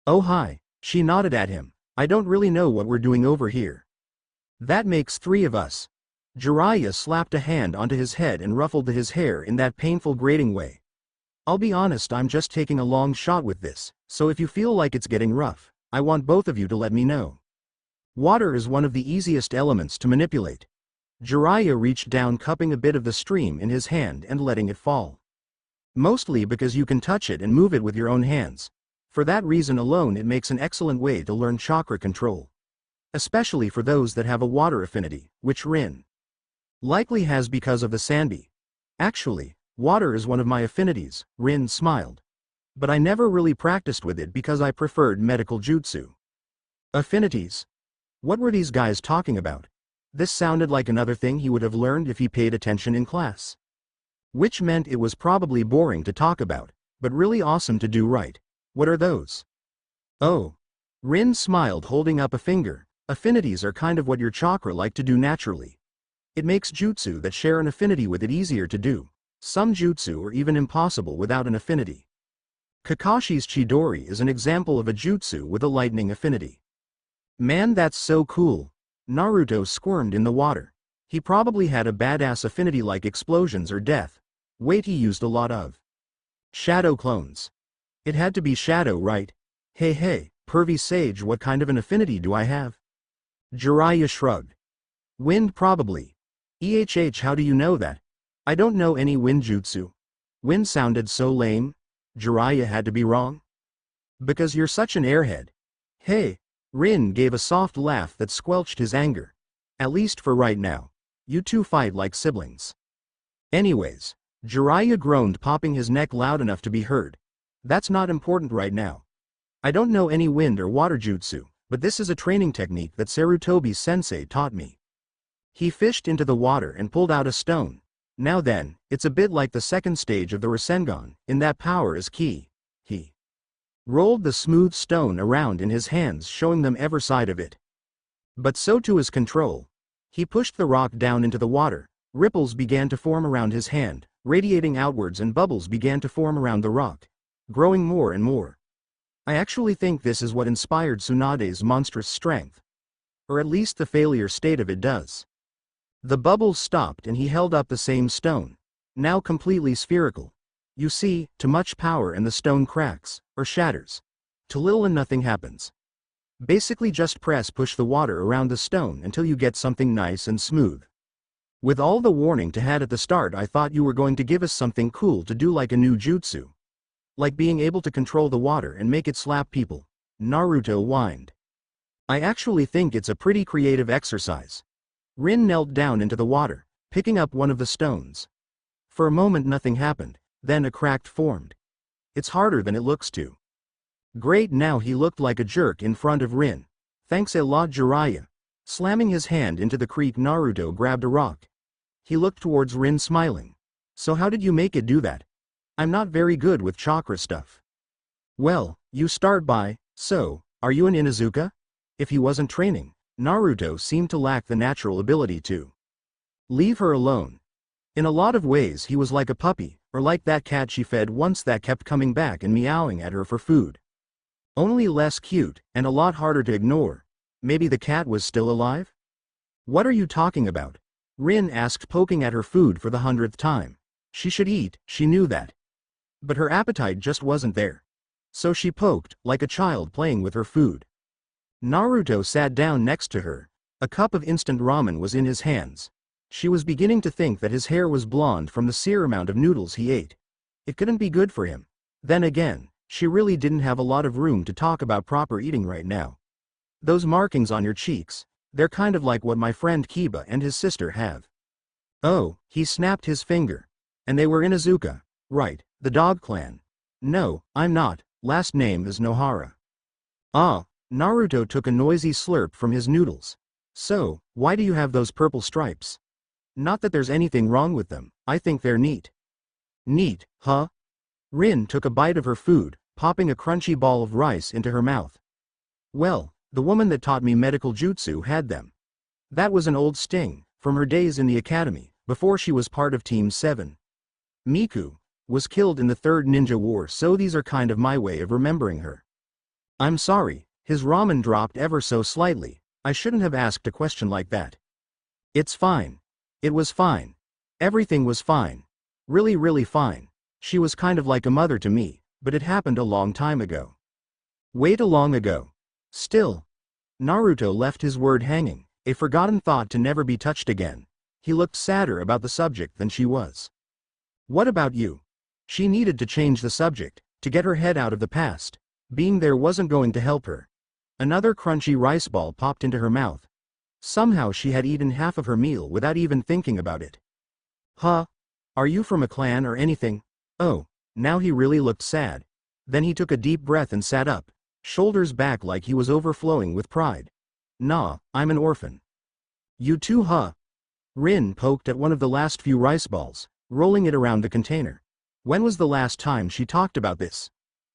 Oh hi, she nodded at him. I don't really know what we're doing over here. That makes 3 of us. Jiraiya slapped a hand onto his head and ruffled his hair in that painful grating way. I'll be honest, I'm just taking a long shot with this, so if you feel like it's getting rough, I want both of you to let me know. Water is one of the easiest elements to manipulate. Jiraiya reached down, cupping a bit of the stream in his hand and letting it fall. Mostly because you can touch it and move it with your own hands. For that reason alone it makes an excellent way to learn chakra control. Especially for those that have a water affinity, which Rin likely has because of the Sanbi. Actually, water is one of my affinities, Rin smiled. But I never really practiced with it because I preferred medical jutsu. Affinities? What were these guys talking about? This sounded like another thing he would have learned if he paid attention in class. Which meant it was probably boring to talk about, but really awesome to do right. What are those? Oh. Rin smiled, holding up a finger. Affinities are kind of what your chakra like to do naturally. It makes jutsu that share an affinity with it easier to do. Some jutsu are even impossible without an affinity. Kakashi's Chidori is an example of a jutsu with a lightning affinity. Man, that's so cool. Naruto squirmed in the water. He probably had a badass affinity like explosions or death. Wait, he used a lot of shadow clones. It had to be shadow, right? Hey, pervy sage, what kind of an affinity do I have? Jiraiya shrugged. Wind probably. How do you know that? I don't know any wind jutsu. Wind sounded so lame. Jiraiya had to be wrong? Because you're such an airhead. Hey. Rin gave a soft laugh that squelched his anger. At least for right now. You two fight like siblings. Anyways, Jiraiya groaned, popping his neck loud enough to be heard. That's not important right now. I don't know any wind or water jutsu, but this is a training technique that Sarutobi sensei taught me. He fished into the water and pulled out a stone. Now then, it's a bit like the second stage of the Rasengan, in that power is key. He rolled the smooth stone around in his hands, showing them every side of it. But so too his control. He pushed the rock down into the water. Ripples began to form around his hand, radiating outwards, and bubbles began to form around the rock, growing more and more. I actually think this is what inspired Tsunade's monstrous strength. Or at least the failure state of it does. The bubbles stopped and he held up the same stone, now completely spherical. You see, too much power and the stone cracks, or shatters. Too little and nothing happens. Basically just push the water around the stone until you get something nice and smooth. With all the warning to had at the start, I thought you were going to give us something cool to do, like a new jutsu. Like being able to control the water and make it slap people. Naruto whined. I actually think it's a pretty creative exercise. Rin knelt down into the water, picking up one of the stones. For a moment nothing happened, then a crack formed. It's harder than it looks to. Great, now he looked like a jerk in front of Rin. Thanks a lot, Jiraiya. Slamming his hand into the creek, Naruto grabbed a rock. He looked towards Rin smiling. So how did you make it do that? I'm not very good with chakra stuff. Well, you start by, so, are you an Inuzuka? If he wasn't training, Naruto seemed to lack the natural ability to leave her alone. In a lot of ways he was like a puppy, or like that cat she fed once that kept coming back and meowing at her for food. Only less cute, and a lot harder to ignore. Maybe the cat was still alive? What are you talking about? Rin asked, poking at her food for the 100th time. She should eat, she knew that. But her appetite just wasn't there. So she poked, like a child playing with her food. Naruto sat down next to her. A cup of instant ramen was in his hands. She was beginning to think that his hair was blonde from the sheer amount of noodles he ate. It couldn't be good for him. Then again, she really didn't have a lot of room to talk about proper eating right now. Those markings on your cheeks, they're kind of like what my friend Kiba and his sister have. Oh, he snapped his finger. And they were Inuzuka, right, the dog clan. No, I'm not, last name is Nohara. Ah, Naruto took a noisy slurp from his noodles. So, why do you have those purple stripes? Not that there's anything wrong with them, I think they're neat. Neat, huh? Rin took a bite of her food, popping a crunchy ball of rice into her mouth. Well, the woman that taught me medical jutsu had them. That was an old sting, from her days in the academy, before she was part of Team 7. Miku was killed in the Third Ninja War, so these are kind of my way of remembering her. I'm sorry, his ramen dropped ever so slightly. I shouldn't have asked a question like that. It's fine. It was fine. Everything was fine. Really, really fine. She was kind of like a mother to me, but it happened a long time ago. Wait, a long ago. Still. Naruto left his word hanging, a forgotten thought to never be touched again. He looked sadder about the subject than she was. What about you? She needed to change the subject, to get her head out of the past. Being there wasn't going to help her. Another crunchy rice ball popped into her mouth. Somehow she had eaten half of her meal without even thinking about it. Huh? Are you from a clan or anything? Oh, now he really looked sad. Then he took a deep breath and sat up, shoulders back like he was overflowing with pride. Nah, I'm an orphan. You too, huh? Rin poked at one of the last few rice balls, rolling it around the container. When was the last time she talked about this?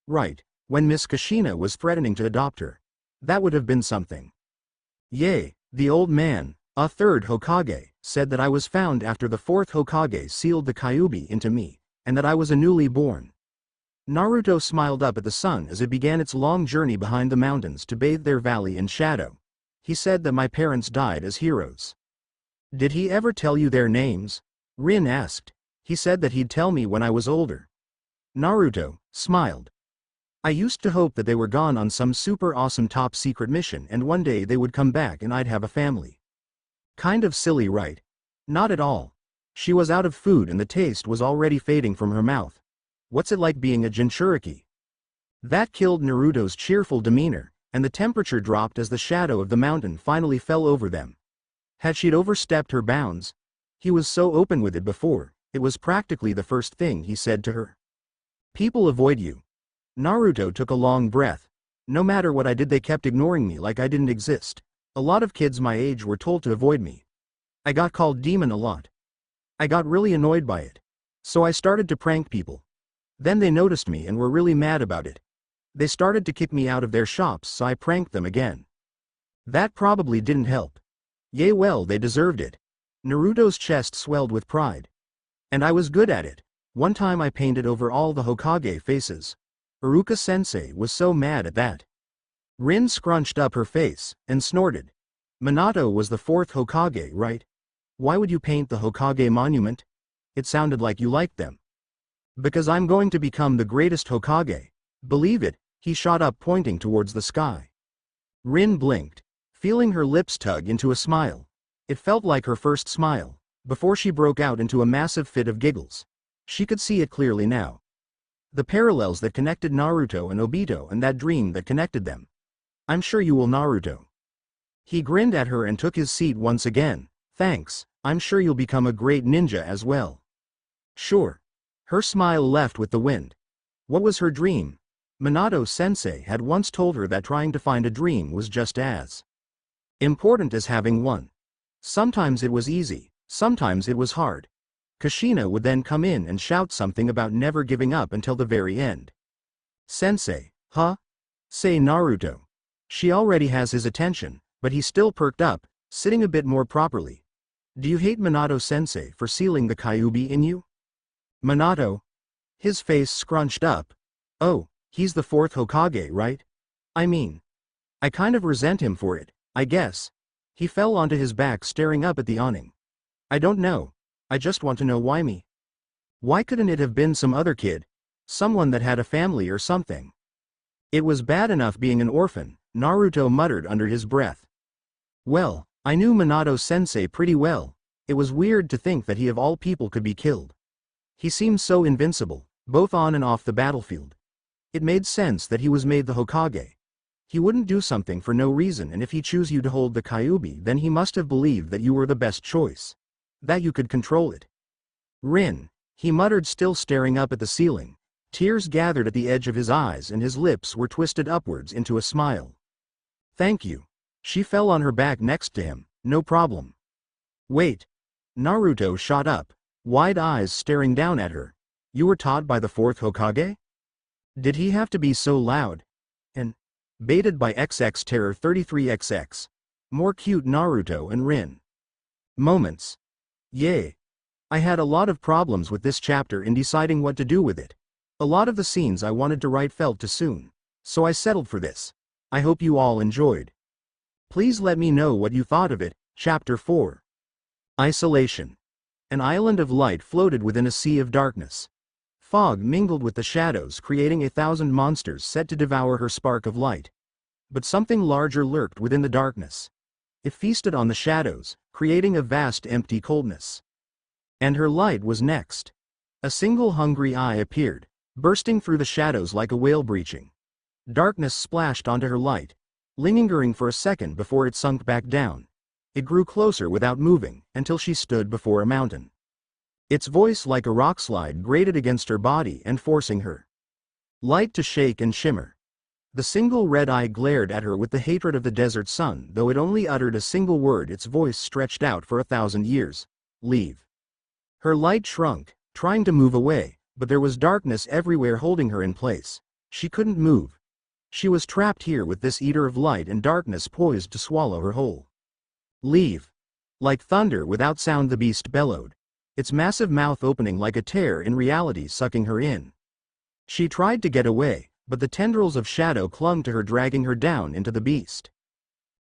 Right, when Miss Kushina was threatening to adopt her. That would have been something. Yay, the old man, a third Hokage, said that I was found after the fourth Hokage sealed the Kyuubi into me, and that I was a newly born. Naruto smiled up at the sun as it began its long journey behind the mountains to bathe their valley in shadow. He said that my parents died as heroes. Did he ever tell you their names? Rin asked. He said that he'd tell me when I was older. Naruto smiled. I used to hope that they were gone on some super awesome top secret mission and one day they would come back and I'd have a family. Kind of silly, right? Not at all. She was out of food and the taste was already fading from her mouth. What's it like being a Jinchuriki? That killed Naruto's cheerful demeanor, and the temperature dropped as the shadow of the mountain finally fell over them. Had she overstepped her bounds? He was so open with it before, it was practically the first thing he said to her. People avoid you. Naruto took a long breath. No matter what I did they kept ignoring me like I didn't exist. A lot of kids my age were told to avoid me. I got called demon a lot. I got really annoyed by it. So I started to prank people. Then they noticed me and were really mad about it. They started to kick me out of their shops, so I pranked them again. That probably didn't help. Yay, well, they deserved it. Naruto's chest swelled with pride. And I was good at it. One time I painted over all the Hokage faces. Iruka-sensei was so mad at that. Rin scrunched up her face and snorted. Minato was the 4th Hokage, right? Why would you paint the Hokage monument? It sounded like you liked them. Because I'm going to become the greatest Hokage. Believe it, he shot up, pointing towards the sky. Rin blinked, feeling her lips tug into a smile. It felt like her first smile, before she broke out into a massive fit of giggles. She could see it clearly now. The parallels that connected Naruto and Obito, and that dream that connected them. I'm sure you will, Naruto. He grinned at her and took his seat once again. Thanks, I'm sure you'll become a great ninja as well. Sure. Her smile left with the wind. What was her dream? Minato-sensei had once told her that trying to find a dream was just as important as having one. Sometimes it was easy, sometimes it was hard. Kushina would then come in and shout something about never giving up until the very end. Sensei, huh? Say Naruto. She already has his attention, but he still perked up, sitting a bit more properly. Do you hate Minato-sensei for sealing the Kyuubi in you? Minato? His face scrunched up. Oh, he's the 4th Hokage, right? I mean, I kind of resent him for it, I guess. He fell onto his back, staring up at the awning. I don't know. I just want to know why me. Why couldn't it have been some other kid? Someone that had a family or something. It was bad enough being an orphan, Naruto muttered under his breath. Well, I knew Minato-sensei pretty well. It was weird to think that he of all people could be killed. He seemed so invincible, both on and off the battlefield. It made sense that he was made the Hokage. He wouldn't do something for no reason, and if he chose you to hold the Kyuubi, then he must have believed that you were the best choice. That you could control it. Rin, he muttered, still staring up at the ceiling. Tears gathered at the edge of his eyes and his lips were twisted upwards into a smile. Thank you. She fell on her back next to him. No problem. Wait. Naruto shot up, wide eyes staring down at her. You were taught by the 4th Hokage? Did he have to be so loud? And baited by XX Terror 33XX. More cute Naruto and Rin. Moments. Yay. I had a lot of problems with this chapter in deciding what to do with it. A lot of the scenes I wanted to write felt too soon. So I settled for this. I hope you all enjoyed. Please let me know what you thought of it. Chapter 4. Isolation. An island of light floated within a sea of darkness. Fog mingled with the shadows, creating 1,000 monsters set to devour her spark of light. But something larger lurked within the darkness. It feasted on the shadows, creating a vast empty coldness. And her light was next. A single hungry eye appeared, bursting through the shadows like a whale breaching. Darkness splashed onto her light, lingering for a second before it sunk back down. It grew closer without moving, until she stood before a mountain. Its voice like a rockslide grated against her body and forcing her light to shake and shimmer. The single red eye glared at her with the hatred of the desert sun, though it only uttered a single word. Its voice stretched out for 1,000 years. Leave. Her light shrunk, trying to move away, but there was darkness everywhere holding her in place. She couldn't move. She was trapped here with this eater of light and darkness poised to swallow her whole. Leave. Like thunder without sound, the beast bellowed, its massive mouth opening like a tear, in reality sucking her in. She tried to get away, but the tendrils of shadow clung to her, dragging her down into the beast.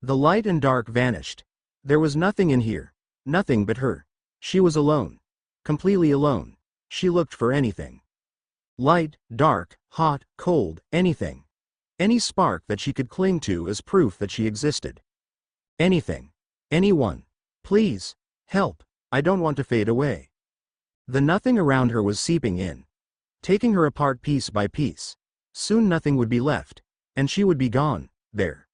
The light and dark vanished. There was nothing in here. Nothing but her. She was alone. Completely alone. She looked for anything. Light, dark, hot, cold, anything. Any spark that she could cling to as proof that she existed. Anything. Anyone. Please. Help. I don't want to fade away. The nothing around her was seeping in, taking her apart piece by piece. Soon nothing would be left, and she would be gone. There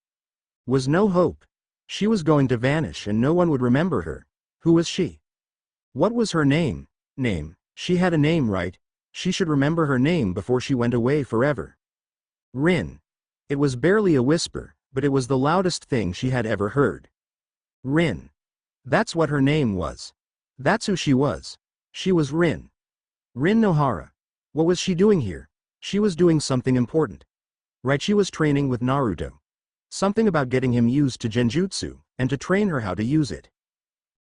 was no hope. She was going to vanish and no one would remember her. Who was she? What was her name? Name. She had a name, right? She should remember her name before she went away forever. Rin. It was barely a whisper, but it was the loudest thing she had ever heard. Rin. That's what her name was. That's who she was. She was Rin. Rin Nohara. What was she doing here? She was doing something important. Right, she was training with Naruto. Something about getting him used to genjutsu, and to train her how to use it.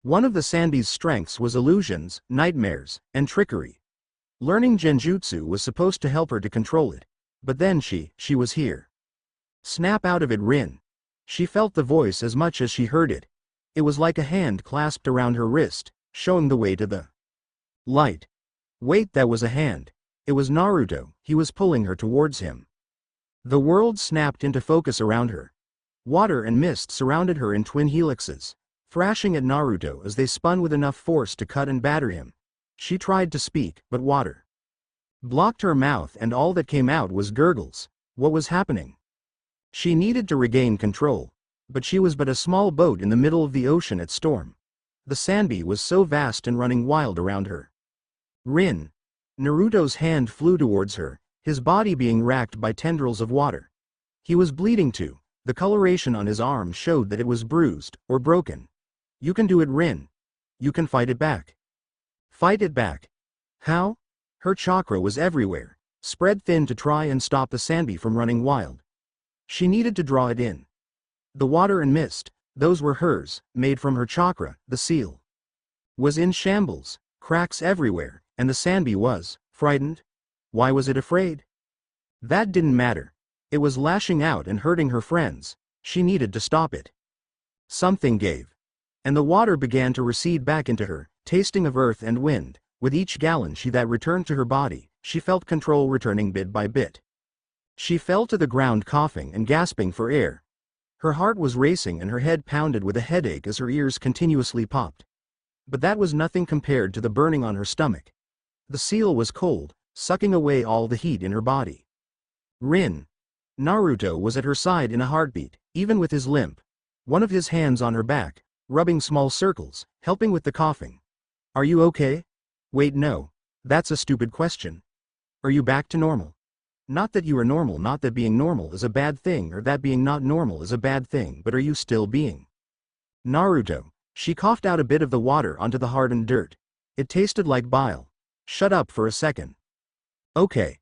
One of the Sanbi's strengths was illusions, nightmares, and trickery. Learning genjutsu was supposed to help her to control it. But then she was here. Snap out of it, Rin. She felt the voice as much as she heard it. It was like a hand clasped around her wrist, showing the way to the light. Wait, that was a hand. It was Naruto. He was pulling her towards him. The world snapped into focus around her. Water and mist surrounded her in twin helixes, thrashing at Naruto as they spun with enough force to cut and batter him. She tried to speak, but water blocked her mouth and all that came out was gurgles. What was happening? She needed to regain control, but she was but a small boat in the middle of the ocean at storm. The Sanbi was so vast and running wild around her. Rin. Naruto's hand flew towards her, his body being racked by tendrils of water. He was bleeding too. The coloration on his arm showed that it was bruised, or broken. You can do it, Rin. You can fight it back. Fight it back. How? Her chakra was everywhere, spread thin to try and stop the Sanbi from running wild. She needed to draw it in. The water and mist, those were hers, made from her chakra. The seal was in shambles, cracks everywhere, and the Sanbi was frightened. Why was it afraid? That didn't matter. It was lashing out and hurting her friends. She needed to stop it. Something gave. And the water began to recede back into her, tasting of earth and wind. With each gallon that returned to her body, she felt control returning bit by bit. She fell to the ground coughing and gasping for air. Her heart was racing and her head pounded with a headache as her ears continuously popped. But that was nothing compared to the burning on her stomach. The seal was cold, sucking away all the heat in her body. Rin. Naruto was at her side in a heartbeat, even with his limp. One of his hands on her back, rubbing small circles, helping with the coughing. Are you okay? Wait, no. That's a stupid question. Are you back to normal? Not that you are normal, not that being normal is a bad thing or that being not normal is a bad thing, but are you still being Naruto? She coughed out a bit of the water onto the hardened dirt. It tasted like bile. Shut up for a second. Okay.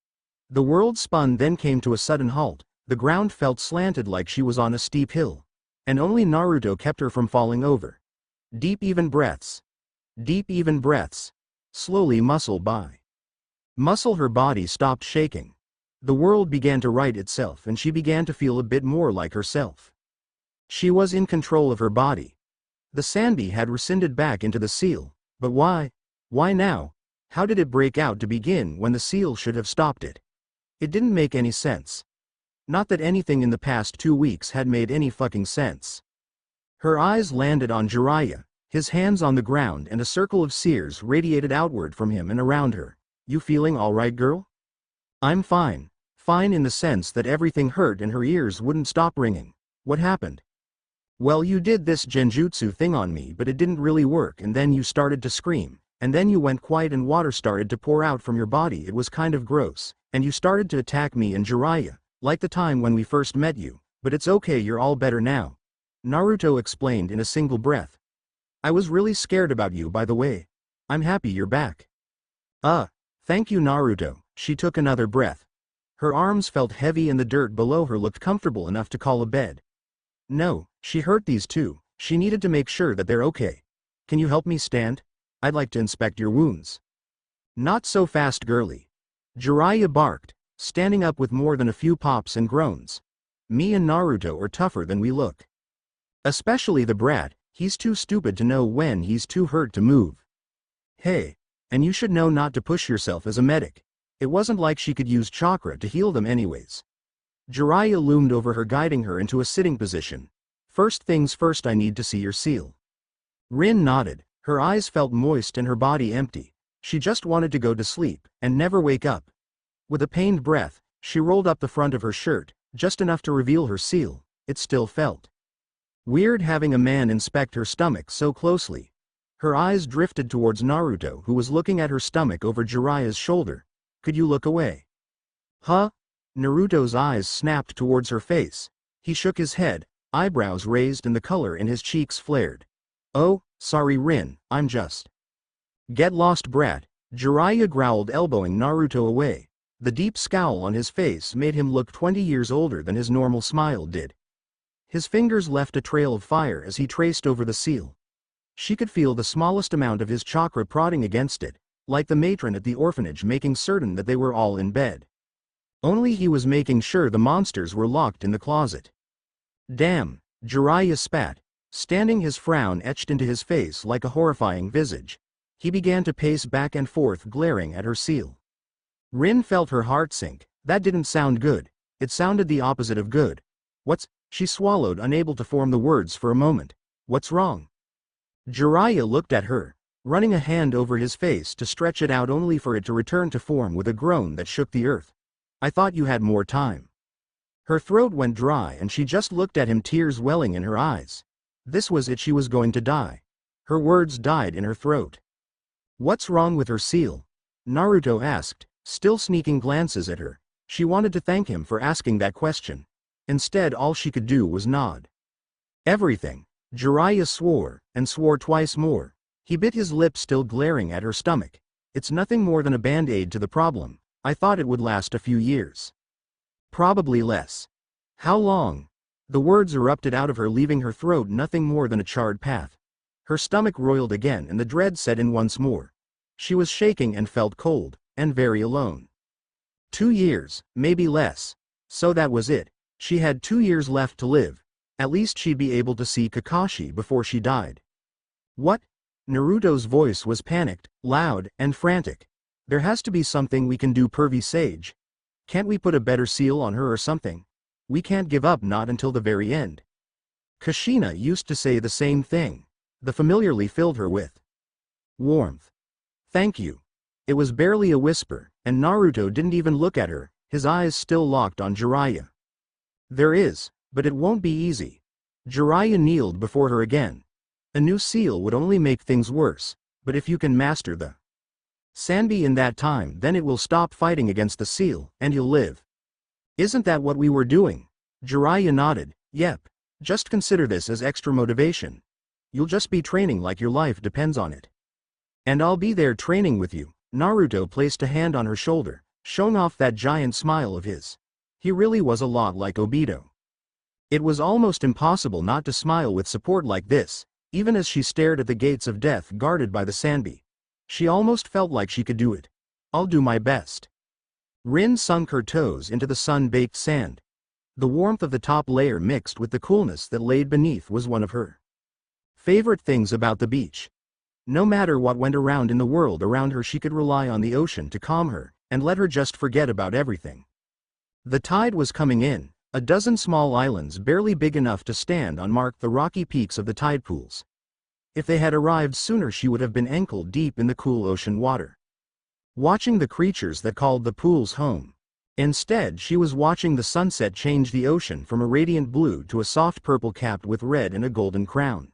The world spun, then came to a sudden halt. The ground felt slanted like she was on a steep hill. And only Naruto kept her from falling over. Deep even breaths. Deep even breaths. Slowly, muscle by muscle, her body stopped shaking. The world began to right itself and she began to feel a bit more like herself. She was in control of her body. The Sanbi had rescinded back into the seal. But why? Why now? How did it break out to begin when the seal should have stopped it? It didn't make any sense. Not that anything in the past 2 weeks had made any fucking sense. Her eyes landed on Jiraiya, his hands on the ground, and a circle of sears radiated outward from him and around her. You feeling all right, girl? I'm fine. Fine in the sense that everything hurt and her ears wouldn't stop ringing. What happened? Well, you did this genjutsu thing on me, but it didn't really work, and then you started to scream, and then you went quiet and water started to pour out from your body. It was kind of gross, and you started to attack me and Jiraiya, like the time when we first met you, but it's okay, you're all better now. Naruto explained in a single breath. I was really scared about you, by the way. I'm happy you're back. Thank you, Naruto. She took another breath. Her arms felt heavy and the dirt below her looked comfortable enough to call a bed. No, she hurt these too. She needed to make sure that they're okay. Can you help me stand? I'd like to inspect your wounds. Not so fast, girly. Jiraiya barked, standing up with more than a few pops and groans. Me and Naruto are tougher than we look. Especially the brat, he's too stupid to know when he's too hurt to move. Hey. And you should know not to push yourself as a medic. It wasn't like she could use chakra to heal them anyways. Jiraiya loomed over her, guiding her into a sitting position. First things first, I need to see your seal. Rin nodded. Her eyes felt moist and her body empty. She just wanted to go to sleep, and never wake up. With a pained breath, she rolled up the front of her shirt, just enough to reveal her seal. It still felt weird having a man inspect her stomach so closely. Her eyes drifted towards Naruto, who was looking at her stomach over Jiraiya's shoulder. Could you look away? Huh? Naruto's eyes snapped towards her face. He shook his head, eyebrows raised and the color in his cheeks flared. Oh, sorry Rin, I'm just. Get lost, brat. Jiraiya growled, elbowing Naruto away. The deep scowl on his face made him look 20 years older than his normal smile did. His fingers left a trail of fire as he traced over the seal. She could feel the smallest amount of his chakra prodding against it, like the matron at the orphanage making certain that they were all in bed. Only he was making sure the monsters were locked in the closet. Damn, Jiraiya spat, standing, his frown etched into his face like a horrifying visage. He began to pace back and forth, glaring at her seal. Rin felt her heart sink. That didn't sound good. It sounded the opposite of good. What's... She swallowed, unable to form the words for a moment. What's wrong? Jiraiya looked at her, running a hand over his face to stretch it out only for it to return to form with a groan that shook the earth. I thought you had more time. Her throat went dry and she just looked at him, tears welling in her eyes. This was it, she was going to die. Her words died in her throat. What's wrong with her seal? Naruto asked, still sneaking glances at her. She wanted to thank him for asking that question. Instead, all she could do was nod. Everything. Jiraiya swore, and swore twice more. He bit his lip, still glaring at her stomach. It's nothing more than a band-aid to the problem. I thought it would last a few years. Probably less. How long? The words erupted out of her, leaving her throat nothing more than a charred path. Her stomach roiled again and the dread set in once more. She was shaking and felt cold, and very alone. 2 years, maybe less. So that was it. She had 2 years left to live. At least she'd be able to see Kakashi before she died. What? Naruto's voice was panicked, loud, and frantic. There has to be something we can do, pervy sage. Can't we put a better seal on her or something? We can't give up, not until the very end. Kushina used to say the same thing. The familiarly filled her with warmth. Thank you. It was barely a whisper, and Naruto didn't even look at her, his eyes still locked on Jiraiya. There is, but it won't be easy. Jiraiya kneeled before her again. A new seal would only make things worse, but if you can master the Sanbi in that time, then it will stop fighting against the seal, and you'll live. Isn't that what we were doing? Jiraiya nodded. Yep. Just consider this as extra motivation. You'll just be training like your life depends on it. And I'll be there training with you. Naruto placed a hand on her shoulder, showing off that giant smile of his. He really was a lot like Obito. It was almost impossible not to smile with support like this, even as she stared at the gates of death guarded by the Sanbi. She almost felt like she could do it. I'll do my best. Rin sunk her toes into the sun-baked sand. The warmth of the top layer mixed with the coolness that laid beneath was one of her favorite things about the beach. No matter what went around in the world around her, she could rely on the ocean to calm her, and let her just forget about everything. The tide was coming in. A dozen small islands barely big enough to stand on marked the rocky peaks of the tide pools. If they had arrived sooner, she would have been ankle deep in the cool ocean water, watching the creatures that called the pools home. Instead, she was watching the sunset change the ocean from a radiant blue to a soft purple capped with red and a golden crown.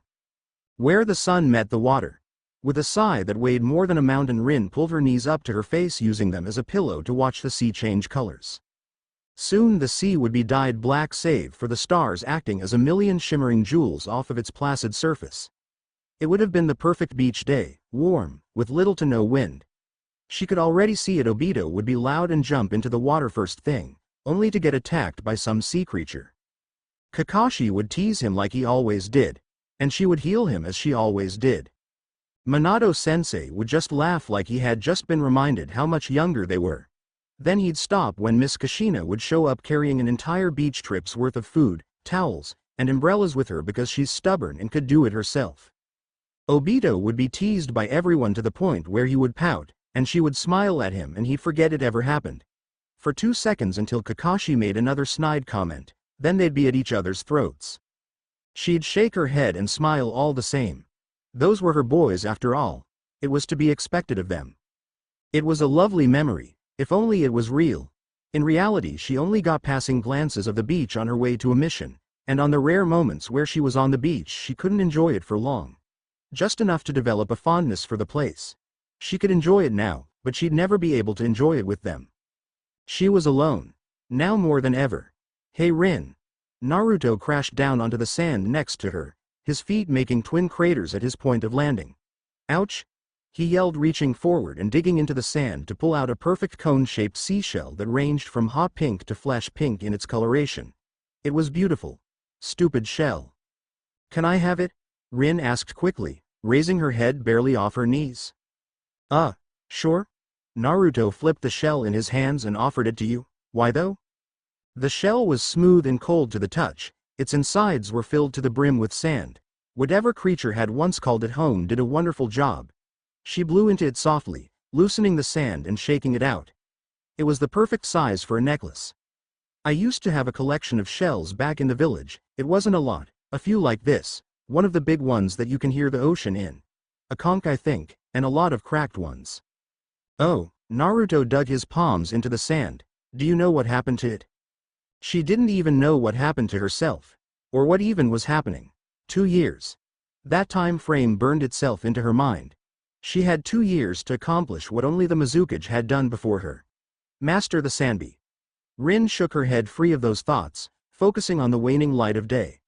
Where the sun met the water. With a sigh that weighed more than a mountain, Rin pulled her knees up to her face, using them as a pillow to watch the sea change colors. Soon the sea would be dyed black, save for the stars acting as a million shimmering jewels off of its placid surface. It would have been the perfect beach day, warm, with little to no wind. She could already see it. Obito would be loud and jump into the water first thing, only to get attacked by some sea creature. Kakashi would tease him like he always did, and she would heal him as she always did. Minato-sensei would just laugh like he had just been reminded how much younger they were. Then he'd stop when Miss Kushina would show up carrying an entire beach trip's worth of food, towels, and umbrellas with her because she's stubborn and could do it herself. Obito would be teased by everyone to the point where he would pout, and she would smile at him and he'd forget it ever happened. For 2 seconds until Kakashi made another snide comment, then they'd be at each other's throats. She'd shake her head and smile all the same. Those were her boys after all. It was to be expected of them. It was a lovely memory, if only it was real. In reality, she only got passing glances of the beach on her way to a mission, and on the rare moments where she was on the beach she couldn't enjoy it for long. Just enough to develop a fondness for the place. She could enjoy it now, but she'd never be able to enjoy it with them. She was alone. Now more than ever. Hey Rin. Naruto crashed down onto the sand next to her, his feet making twin craters at his point of landing. Ouch! he yelled, reaching forward and digging into the sand to pull out a perfect cone-shaped seashell that ranged from hot pink to flesh pink in its coloration. It was beautiful. Stupid shell. Can I have it? Rin asked quickly, raising her head barely off her knees. Sure? Naruto flipped the shell in his hands and offered it to you. Why though? The shell was smooth and cold to the touch, its insides were filled to the brim with sand. Whatever creature had once called it home did a wonderful job. She blew into it softly, loosening the sand and shaking it out. It was the perfect size for a necklace. I used to have a collection of shells back in the village. It wasn't a lot, a few like this, one of the big ones that you can hear the ocean in. A conch, I think, and a lot of cracked ones. Oh, Naruto dug his palms into the sand. Do you know what happened to it? She didn't even know what happened to herself. Or what even was happening. 2 years. That time frame burned itself into her mind. She had 2 years to accomplish what only the Mizukage had done before her. Master the Sanbi. Rin shook her head free of those thoughts, focusing on the waning light of day.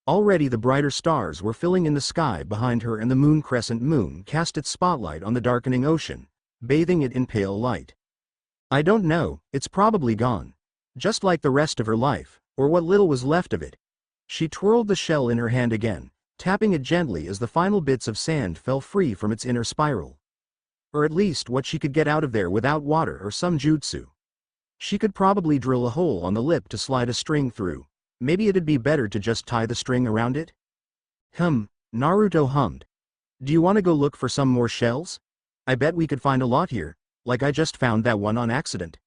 Already the brighter stars were filling in the sky behind her, and the moon crescent moon cast its spotlight on the darkening ocean, bathing it in pale light. I don't know, it's probably gone. Just like the rest of her life, or what little was left of it. She twirled the shell in her hand again, tapping it gently as the final bits of sand fell free from its inner spiral. Or at least what she could get out of there without water or some jutsu. She could probably drill a hole on the lip to slide a string through. Maybe it'd be better to just tie the string around it? Naruto hummed. Do you want to go look for some more shells? I bet we could find a lot here, like I just found that one on accident.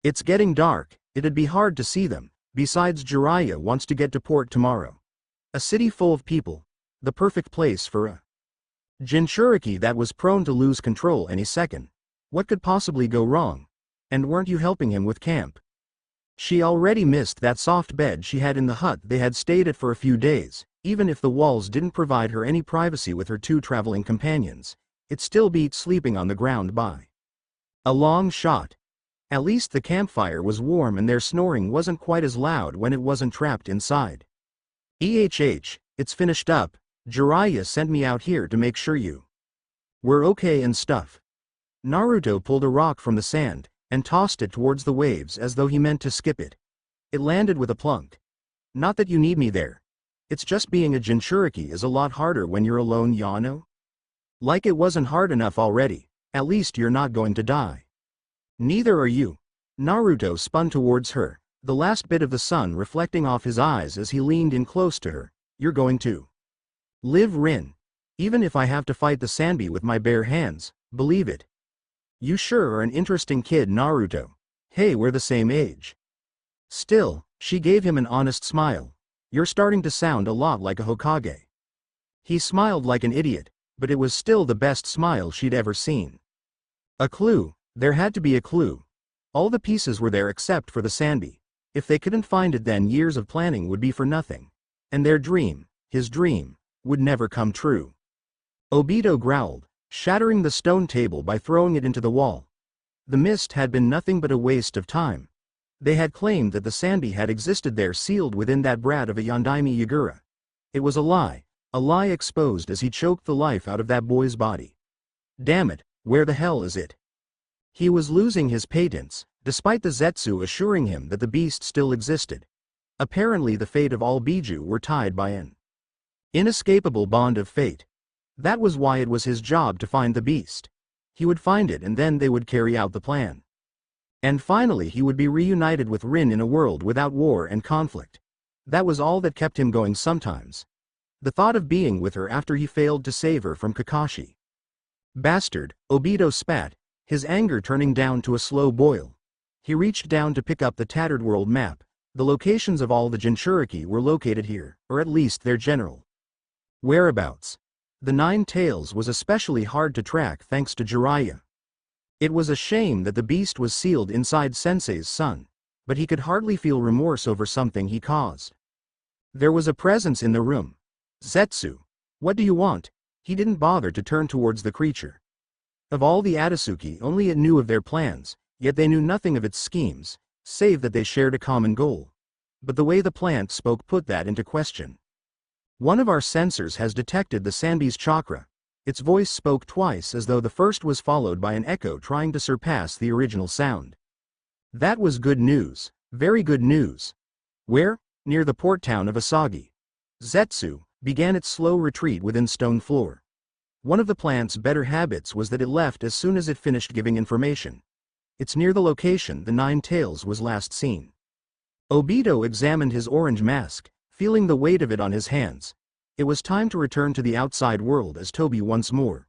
It's getting dark, it'd be hard to see them. Besides, Jiraiya wants to get to port tomorrow. A city full of people. The perfect place for a Jinchuriki that was prone to lose control any second. What could possibly go wrong? And weren't you helping him with camp? She already missed that soft bed she had in the hut they had stayed at for a few days. Even if the walls didn't provide her any privacy with her 2 traveling companions, it still beat sleeping on the ground by a long shot. At least the campfire was warm and their snoring wasn't quite as loud when it wasn't trapped inside. It's finished up. Jiraiya sent me out here to make sure you were okay and stuff. Naruto pulled a rock from the sand and tossed it towards the waves as though he meant to skip it. It landed with a plunk. Not that you need me there. It's just being a Jinchuriki is a lot harder when you're alone, Yano. Like it wasn't hard enough already. At least you're not going to die. Neither are you. Naruto spun towards her, the last bit of the sun reflecting off his eyes as he leaned in close to her. You're going to live, Rin. Even if I have to fight the Sanbi with my bare hands, believe it. You sure are an interesting kid, Naruto. Hey, we're the same age. Still, she gave him an honest smile. You're starting to sound a lot like a Hokage. He smiled like an idiot, but it was still the best smile she'd ever seen. A clue. There had to be a clue. All the pieces were there except for the Sanbi. If they couldn't find it, then years of planning would be for nothing. And their dream, his dream, would never come true. Obito growled, shattering the stone table by throwing it into the wall. The mist had been nothing but a waste of time. They had claimed that the Sanbi had existed there, sealed within that brat of a Yondaime Yagura. It was a lie exposed as he choked the life out of that boy's body. Damn it, where the hell is it? He was losing his patience, despite the Zetsu assuring him that the beast still existed. Apparently the fate of all Biju were tied by an inescapable bond of fate. That was why it was his job to find the beast. He would find it and then they would carry out the plan. And finally he would be reunited with Rin in a world without war and conflict. That was all that kept him going sometimes. The thought of being with her after he failed to save her from Kakashi. Bastard, Obito spat, his anger turning down to a slow boil. He reached down to pick up the tattered world map. The locations of all the Jinchuriki were located here, or at least their general whereabouts. The 9 Tails was especially hard to track thanks to Jiraiya. It was a shame that the beast was sealed inside Sensei's son, but he could hardly feel remorse over something he caused. There was a presence in the room. Zetsu. What do you want? He didn't bother to turn towards the creature. Of all the Atatsuki, only it knew of their plans, yet they knew nothing of its schemes, save that they shared a common goal. But the way the plant spoke put that into question. One of our sensors has detected the Sanbi's chakra. Its voice spoke twice as though the first was followed by an echo trying to surpass the original sound. That was good news, very good news. Where? Near the port town of Asagi. Zetsu began its slow retreat within stone floor. One of the plant's better habits was that it left as soon as it finished giving information. It's near the location the Nine Tails was last seen. Obito examined his orange mask, feeling the weight of it on his hands. It was time to return to the outside world as Toby once more.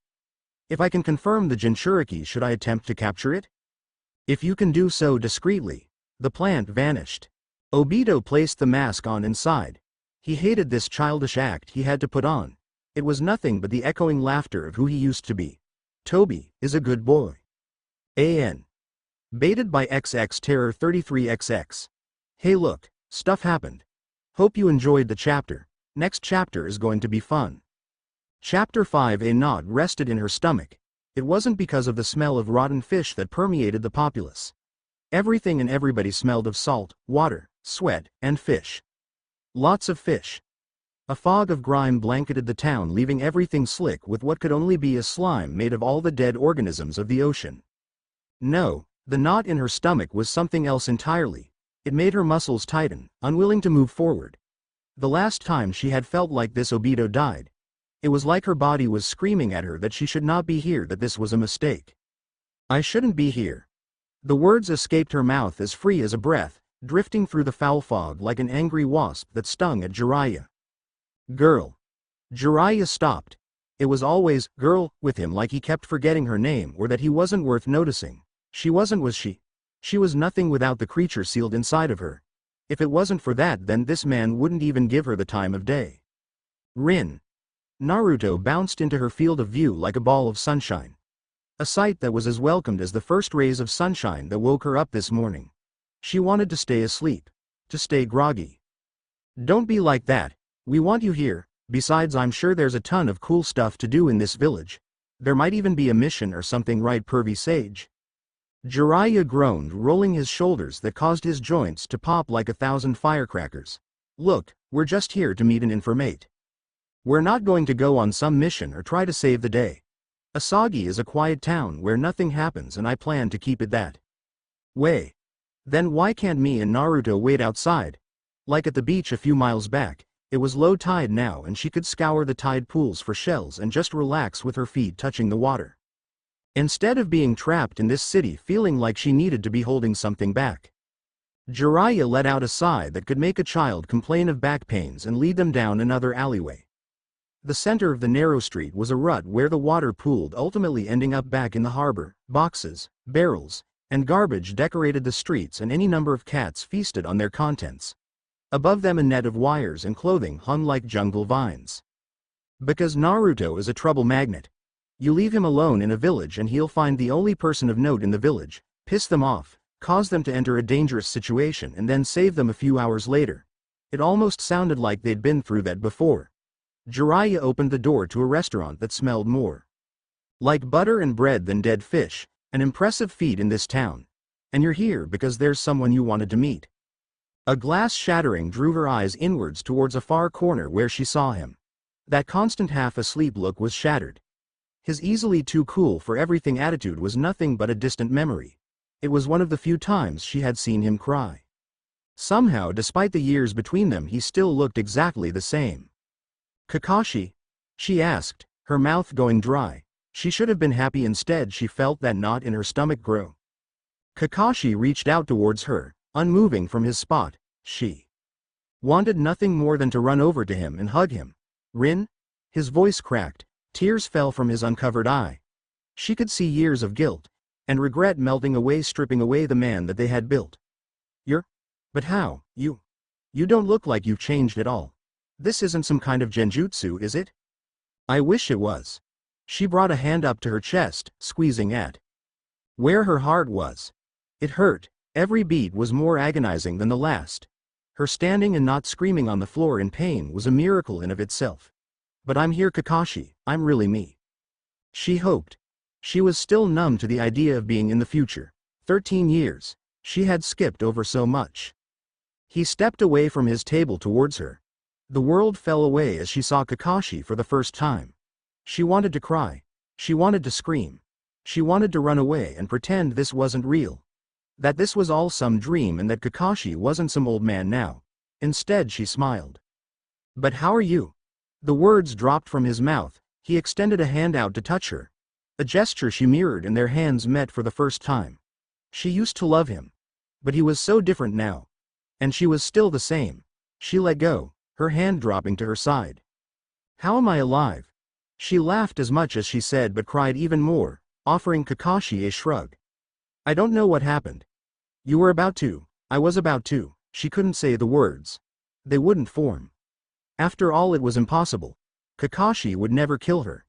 If I can confirm the Jinchuriki, should I attempt to capture it? If you can do so discreetly. The plant vanished. Obito placed the mask on inside. He hated this childish act he had to put on. It was nothing but the echoing laughter of who he used to be. Toby is a good boy. AN. Baited by XX Terror 33XX. Hey look, stuff happened. Hope you enjoyed the chapter. Next chapter is going to be fun. Chapter 5. A knot rested in her stomach. It wasn't because of the smell of rotten fish that permeated the populace. Everything and everybody smelled of salt, water, sweat, and fish. Lots of fish. A fog of grime blanketed the town, leaving everything slick with what could only be a slime made of all the dead organisms of the ocean. No, the knot in her stomach was something else entirely. It made her muscles tighten, unwilling to move forward. The last time she had felt like this, Obito died. It was like her body was screaming at her that she should not be here, that this was a mistake. I shouldn't be here. The words escaped her mouth as free as a breath, drifting through the foul fog like an angry wasp that stung at Jiraiya. Girl. Jiraiya stopped. It was always girl with him, like he kept forgetting her name or that he wasn't worth noticing. She wasn't, was she? She was nothing without the creature sealed inside of her. If it wasn't for that, then this man wouldn't even give her the time of day. RIN. Naruto bounced into her field of view like a ball of sunshine. A sight that was as welcomed as the first rays of sunshine that woke her up this morning. She wanted to stay asleep. To stay groggy. Don't be like that. We want you here. Besides, I'm sure there's a ton of cool stuff to do in this village. There might even be a mission or something, right, pervy sage? Jiraiya groaned, rolling his shoulders that caused his joints to pop like 1,000 firecrackers. Look, we're just here to meet and informate. We're not going to go on some mission or try to save the day. Asagi is a quiet town where nothing happens, and I plan to keep it that way. Then why can't me and Naruto wait outside? Like at the beach a few miles back. It was low tide now and she could scour the tide pools for shells and just relax with her feet touching the water. Instead of being trapped in this city feeling like she needed to be holding something back. Jiraiya let out a sigh that could make a child complain of back pains and lead them down another alleyway. The center of the narrow street was a rut where the water pooled, ultimately ending up back in the harbor. Boxes, barrels, and garbage decorated the streets, and any number of cats feasted on their contents. Above them a net of wires and clothing hung like jungle vines. Because Naruto is a trouble magnet. You leave him alone in a village and he'll find the only person of note in the village, piss them off, cause them to enter a dangerous situation, and then save them a few hours later. It almost sounded like they'd been through that before. Jiraiya opened the door to a restaurant that smelled more like butter and bread than dead fish, an impressive feat in this town. And you're here because there's someone you wanted to meet. A glass shattering drew her eyes inwards towards a far corner where she saw him. That constant half-asleep look was shattered. His easily too cool for everything attitude was nothing but a distant memory. It was one of the few times she had seen him cry. Somehow, despite the years between them, he still looked exactly the same. Kakashi? She asked, her mouth going dry. She should have been happy, instead she felt that knot in her stomach grow. Kakashi reached out towards her, unmoving from his spot. She wanted nothing more than to run over to him and hug him. RIN? His voice cracked. Tears fell from his uncovered eye. She could see years of guilt and regret melting away, stripping away the man that they had built. But how? You don't look like you've changed at all. This isn't some kind of genjutsu, is it? I wish it was. She brought a hand up to her chest, squeezing at where her heart was. It hurt. Every beat was more agonizing than the last. Her standing and not screaming on the floor in pain was a miracle in of itself. But I'm here, Kakashi, I'm really me. She hoped. She was still numb to the idea of being in the future. 13 years. She had skipped over so much. He stepped away from his table towards her. The world fell away as she saw Kakashi for the first time. She wanted to cry. She wanted to scream. She wanted to run away and pretend this wasn't real. That this was all some dream and that Kakashi wasn't some old man now. Instead she smiled. "But how are you?" The words dropped from his mouth. He extended a hand out to touch her. A gesture she mirrored and their hands met for the first time. She used to love him. But he was so different now. And she was still the same. She let go, her hand dropping to her side. "How am I alive?" She laughed as much as she said but cried even more, offering Kakashi a shrug. "I don't know what happened. You were about to, I was about to." She couldn't say the words. They wouldn't form. After all, it was impossible. Kakashi would never kill her.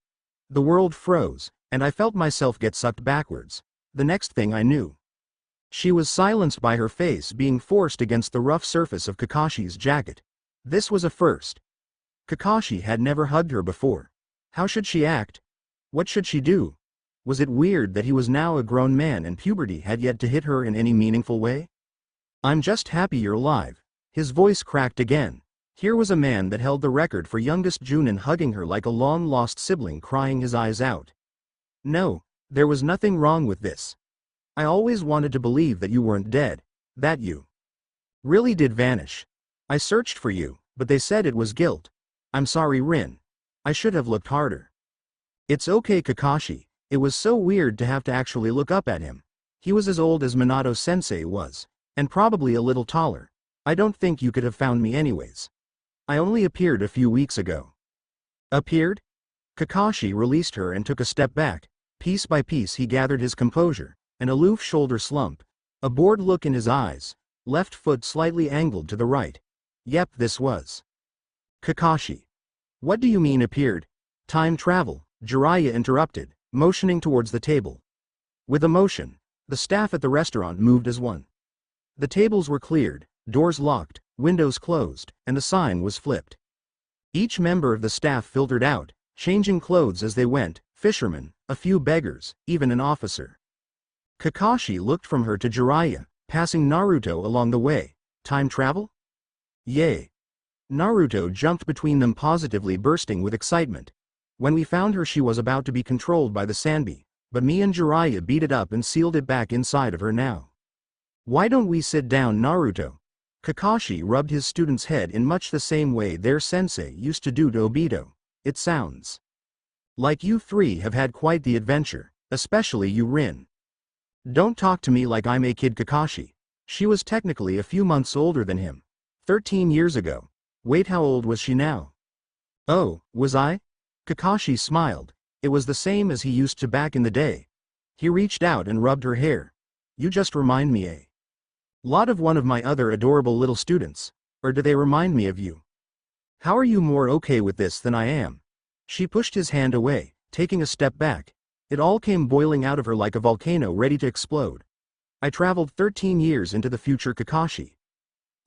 The world froze, and I felt myself get sucked backwards. The next thing I knew, she was silenced by her face being forced against the rough surface of Kakashi's jacket. This was a first. Kakashi had never hugged her before. How should she act? What should she do? Was it weird that he was now a grown man and puberty had yet to hit her in any meaningful way? "I'm just happy you're alive." His voice cracked again. Here was a man that held the record for youngest Junin hugging her like a long-lost sibling crying his eyes out. "No, there was nothing wrong with this. I always wanted to believe that you weren't dead, that you really did vanish. I searched for you, but they said it was guilt. I'm sorry, Rin. I should have looked harder." "It's okay, Kakashi." It was so weird to have to actually look up at him. He was as old as Minato-sensei was, and probably a little taller. "I don't think you could have found me anyways. I only appeared a few weeks ago." "Appeared?" Kakashi released her and took a step back. Piece by piece he gathered his composure, an aloof shoulder slump, a bored look in his eyes, left foot slightly angled to the right. Yep, this was Kakashi. "What do you mean appeared?" "Time travel," Jiraiya interrupted, motioning towards the table. With a motion, the staff at the restaurant moved as one. The tables were cleared, doors locked, windows closed, and the sign was flipped. Each member of the staff filtered out, changing clothes as they went, fishermen, a few beggars, even an officer. Kakashi looked from her to Jiraiya, passing Naruto along the way. "Time travel?" "Yay." Naruto jumped between them, positively bursting with excitement. "When we found her she was about to be controlled by the Sanbi, but me and Jiraiya beat it up and sealed it back inside of her now." "Why don't we sit down, Naruto?" Kakashi rubbed his student's head in much the same way their sensei used to do to Obito. "It sounds like you three have had quite the adventure, especially you, Rin." "Don't talk to me like I'm a kid, Kakashi." She was technically a few months older than him. 13 years ago. Wait, how old was she now? "Oh, was I?" Kakashi smiled. It was the same as he used to back in the day. He reached out and rubbed her hair. "You just remind me a lot of one of my other adorable little students. Or do they remind me of you? How are you more okay with this than I am?" She pushed his hand away, taking a step back. It all came boiling out of her like a volcano ready to explode. "I traveled 13 years into the future, Kakashi.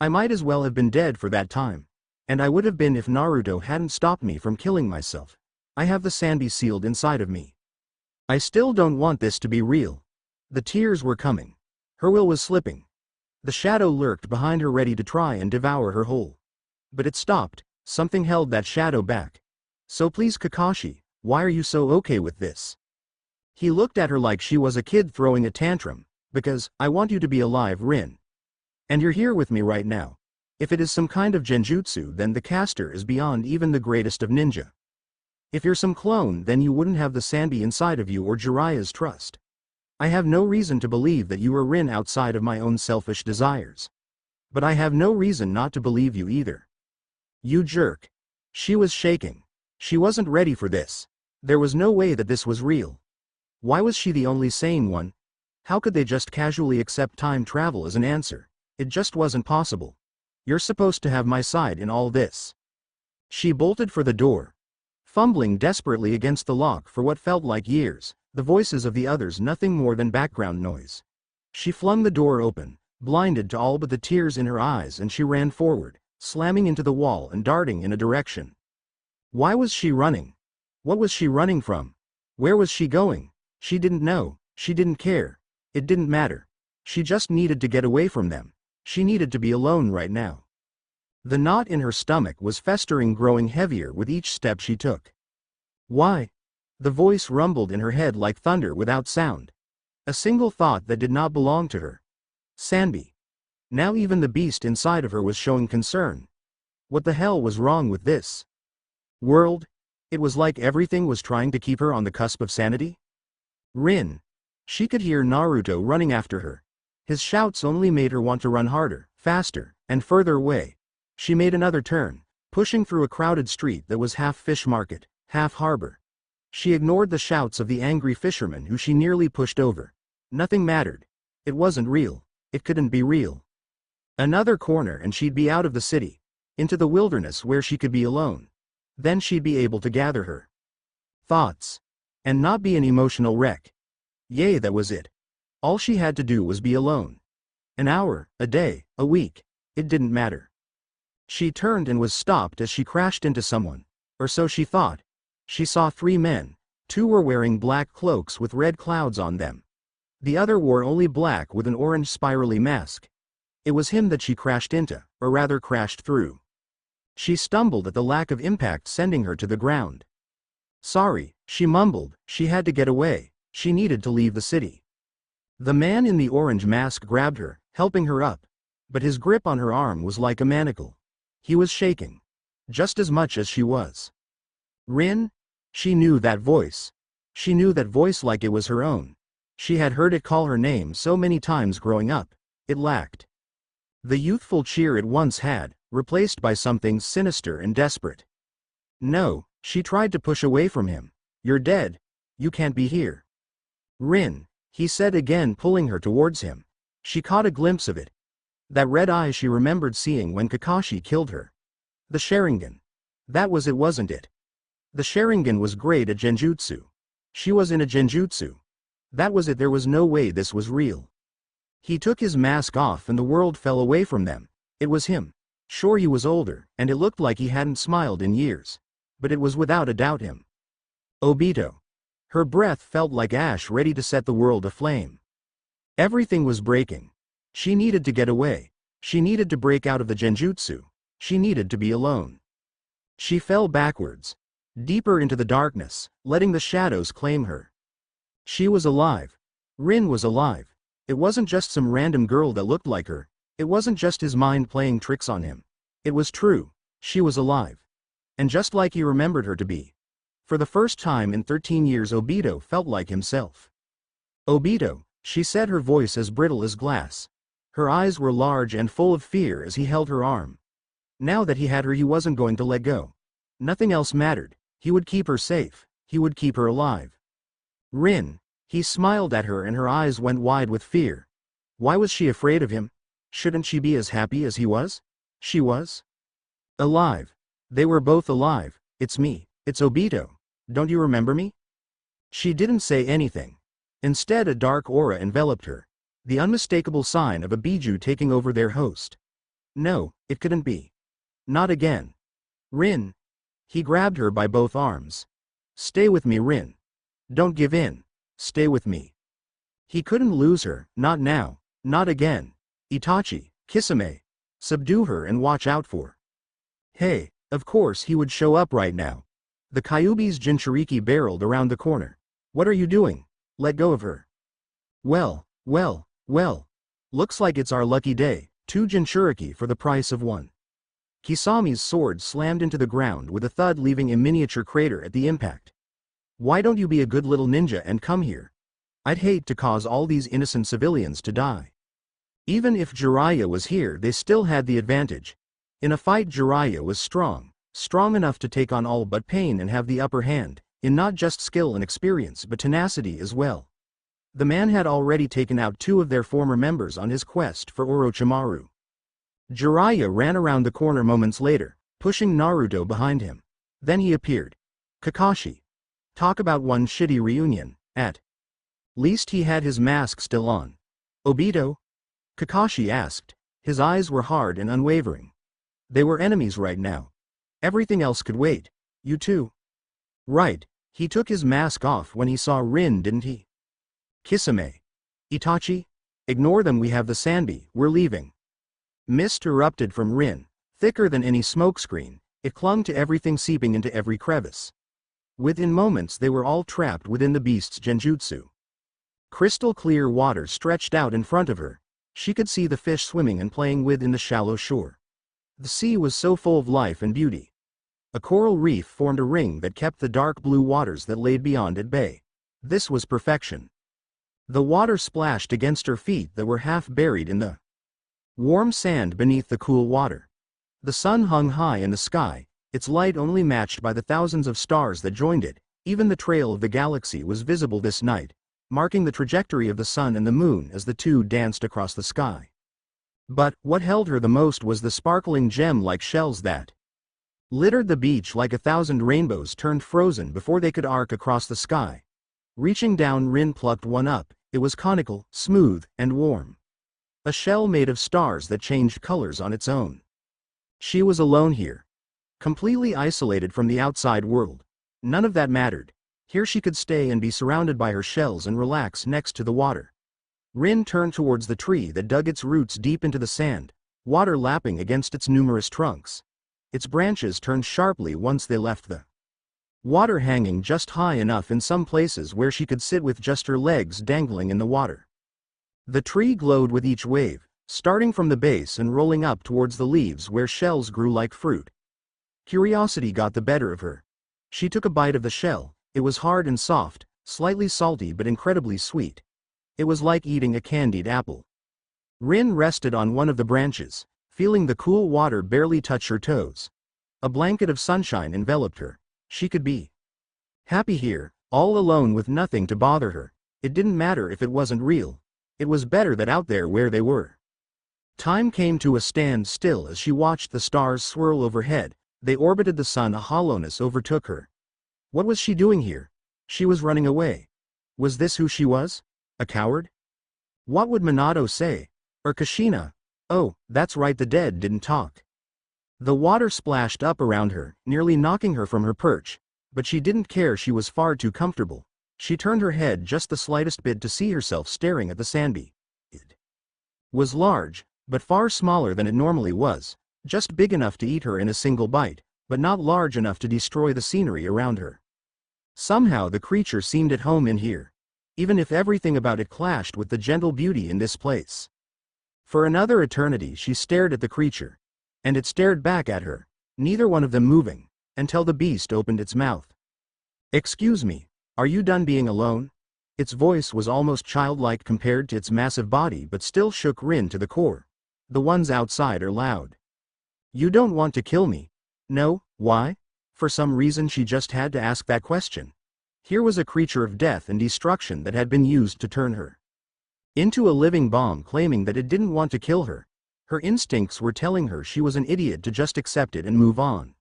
I might as well have been dead for that time. And I would have been if Naruto hadn't stopped me from killing myself. I have the Sanbi sealed inside of me. I still don't want this to be real." The tears were coming. Her will was slipping. The shadow lurked behind her, ready to try and devour her whole. But it stopped. Something held that shadow back. "So please, Kakashi, why are you so okay with this?" He looked at her like she was a kid throwing a tantrum. "Because I want you to be alive, Rin. And you're here with me right now. If it is some kind of genjutsu, then the caster is beyond even the greatest of ninja. If you're some clone, then you wouldn't have the Sanbi inside of you or Jiraiya's trust. I have no reason to believe that you are Rin outside of my own selfish desires. But I have no reason not to believe you either. You jerk." She was shaking. She wasn't ready for this. There was no way that this was real. Why was she the only sane one? How could they just casually accept time travel as an answer? It just wasn't possible. "You're supposed to have my side in all this." She bolted for the door, fumbling desperately against the lock for what felt like years, the voices of the others nothing more than background noise. She flung the door open, blinded to all but the tears in her eyes, and she ran forward, slamming into the wall and darting in a direction. Why was she running? What was she running from? Where was she going? She didn't know, she didn't care. It didn't matter. She just needed to get away from them. She needed to be alone right now. The knot in her stomach was festering, growing heavier with each step she took. Why? The voice rumbled in her head like thunder without sound. A single thought that did not belong to her. Sanbi. Now even the beast inside of her was showing concern. What the hell was wrong with this world? It was like everything was trying to keep her on the cusp of sanity. Rin. She could hear Naruto running after her. His shouts only made her want to run harder, faster, and further away. She made another turn, pushing through a crowded street that was half fish market, half harbor. She ignored the shouts of the angry fishermen who she nearly pushed over. Nothing mattered. It wasn't real. It couldn't be real. Another corner and she'd be out of the city, into the wilderness where she could be alone. Then she'd be able to gather her thoughts and not be an emotional wreck. Yay, that was it. All she had to do was be alone. An hour, a day, a week. It didn't matter. She turned and was stopped as she crashed into someone. Or so she thought. She saw 3 men. 2 were wearing black cloaks with red clouds on them. The other wore only black with an orange spirally mask. It was him that she crashed into, or rather crashed through. She stumbled at the lack of impact sending her to the ground. Sorry, she mumbled, she had to get away, she needed to leave the city. The man in the orange mask grabbed her, helping her up. But his grip on her arm was like a manacle. He was shaking. Just as much as she was. Rin? She knew that voice. She knew that voice like it was her own. She had heard it call her name so many times growing up. It lacked the youthful cheer it once had, replaced by something sinister and desperate. No, she tried to push away from him. You're dead. You can't be here. Rin, he said again, pulling her towards him. She caught a glimpse of it. That red eye she remembered seeing when Kakashi killed her. The Sharingan. That was it, wasn't it? The Sharingan was great at genjutsu. She was in a genjutsu. That was it, there was no way this was real. He took his mask off and the world fell away from them. It was him. Sure, he was older, and it looked like he hadn't smiled in years. But it was without a doubt him. Obito. Her breath felt like ash ready to set the world aflame. Everything was breaking. She needed to get away. She needed to break out of the genjutsu. She needed to be alone. She fell backwards. Deeper into the darkness, letting the shadows claim her. She was alive. Rin was alive. It wasn't just some random girl that looked like her. It wasn't just his mind playing tricks on him. It was true. She was alive. And just like he remembered her to be. For the first time in 13 years, Obito felt like himself. Obito, she said, her voice as brittle as glass. Her eyes were large and full of fear as he held her arm. Now that he had her, he wasn't going to let go. Nothing else mattered. He would keep her safe. He would keep her alive. Rin. He smiled at her and her eyes went wide with fear. Why was she afraid of him? Shouldn't she be as happy as he was? She was alive. They were both alive. It's me. It's Obito. Don't you remember me? She didn't say anything. Instead, a dark aura enveloped her. The unmistakable sign of a biju taking over their host. No, it couldn't be. Not again. Rin. He grabbed her by both arms. Stay with me, Rin. Don't give in. Stay with me. He couldn't lose her, not now, not again. Itachi, Kisame. Subdue her and watch out for. Hey, of course he would show up right now. The Kyuubi's Jinchuriki barreled around the corner. What are you doing? Let go of her. Well. Looks like it's our lucky day. 2 Jinchuriki for the price of 1. Kisami's sword slammed into the ground with a thud, leaving a miniature crater at the impact. Why don't you be a good little ninja and come here? I'd hate to cause all these innocent civilians to die. Even if Jiraiya was here, they still had the advantage. In a fight, Jiraiya was strong enough to take on all but pain and have the upper hand, in not just skill and experience but tenacity as well. The man had already taken out 2 of their former members on his quest for Orochimaru. Jiraiya ran around the corner moments later, pushing Naruto behind him. Then he appeared. Kakashi. Talk about one shitty reunion. At least he had his mask still on. Obito? Kakashi asked. His eyes were hard and unwavering. They were enemies right now. Everything else could wait. You too? Right. He took his mask off when he saw Rin, didn't he? Kisame. Itachi? Ignore them, we have the Sanbi, we're leaving. Mist erupted from Rin, thicker than any smokescreen. It clung to everything, seeping into every crevice. Within moments they were all trapped within the beast's genjutsu. Crystal clear water stretched out in front of her. She could see the fish swimming and playing within the shallow shore. The sea was so full of life and beauty. A coral reef formed a ring that kept the dark blue waters that laid beyond at bay. This was perfection. The water splashed against her feet that were half buried in the warm sand beneath the cool water. The sun hung high in the sky, its light only matched by the thousands of stars that joined it. Even the trail of the galaxy was visible this night, marking the trajectory of the sun and the moon as the two danced across the sky. But what held her the most was the sparkling gem-like shells that littered the beach like 1,000 rainbows turned frozen before they could arc across the sky. Reaching down, Rin plucked one up. It was conical, smooth, and warm. A shell made of stars that changed colors on its own. She was alone here. Completely isolated from the outside world. None of that mattered. Here she could stay and be surrounded by her shells and relax next to the water. Rin turned towards the tree that dug its roots deep into the sand, water lapping against its numerous trunks. Its branches turned sharply once they left the water, hanging just high enough in some places where she could sit with just her legs dangling in the water. The tree glowed with each wave, starting from the base and rolling up towards the leaves where shells grew like fruit. Curiosity got the better of her. She took a bite of the shell. It was hard and soft, slightly salty but incredibly sweet. It was like eating a candied apple. Rin rested on one of the branches, feeling the cool water barely touch her toes. A blanket of sunshine enveloped her. She could be happy here, all alone with nothing to bother her. It didn't matter if it wasn't real. It was better that out there where they were. Time came to a standstill as she watched the stars swirl overhead. They orbited the sun. A hollowness overtook her. What was she doing here? She was running away. Was this who she was? A coward? What would Minato say? Or Kushina? Oh, that's right, the dead didn't talk. The water splashed up around her, nearly knocking her from her perch. But she didn't care. She was far too comfortable. She turned her head just the slightest bit to see herself staring at the sandbee. It was large, but far smaller than it normally was. Just big enough to eat her in a single bite, but not large enough to destroy the scenery around her. Somehow the creature seemed at home in here, even if everything about it clashed with the gentle beauty in this place. For another eternity she stared at the creature, and it stared back at her, neither one of them moving, until the beast opened its mouth. "Excuse me, are you done being alone?" Its voice was almost childlike compared to its massive body, but still shook Rin to the core. The ones outside are loud. "You don't want to kill me?" "No, why?" For some reason she just had to ask that question. Here was a creature of death and destruction that had been used to turn her into a living bomb, claiming that it didn't want to kill her. Her instincts were telling her she was an idiot to just accept it and move on.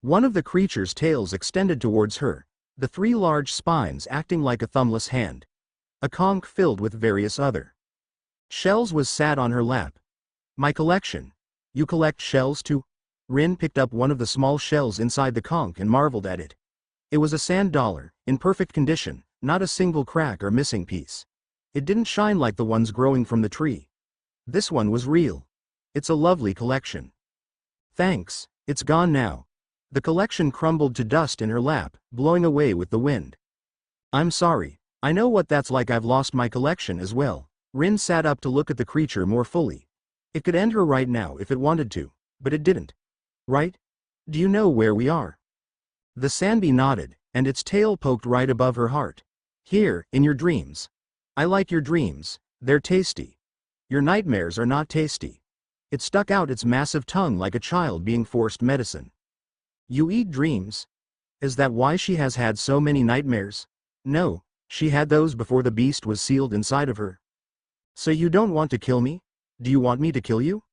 One of the creature's tails extended towards her, the three large spines acting like a thumbless hand. A conch filled with various other shells was sat on her lap. "My collection." "You collect shells too?" Rin picked up one of the small shells inside the conch and marveled at it. It was a sand dollar, in perfect condition, not a single crack or missing piece. It didn't shine like the ones growing from the tree. This one was real. "It's a lovely collection." "Thanks, it's gone now." The collection crumbled to dust in her lap, blowing away with the wind. "I'm sorry, I know what that's like. I've lost my collection as well." Rin sat up to look at the creature more fully. It could end her right now if it wanted to, but it didn't. "Right? Do you know where we are?" The sandbee nodded, and its tail poked right above her heart. "Here, in your dreams." "I like your dreams, they're tasty. Your nightmares are not tasty." It stuck out its massive tongue like a child being forced medicine. "You eat dreams? Is that why she has had so many nightmares?" "No, she had those before the beast was sealed inside of her." "So you don't want to kill me? Do you want me to kill you?"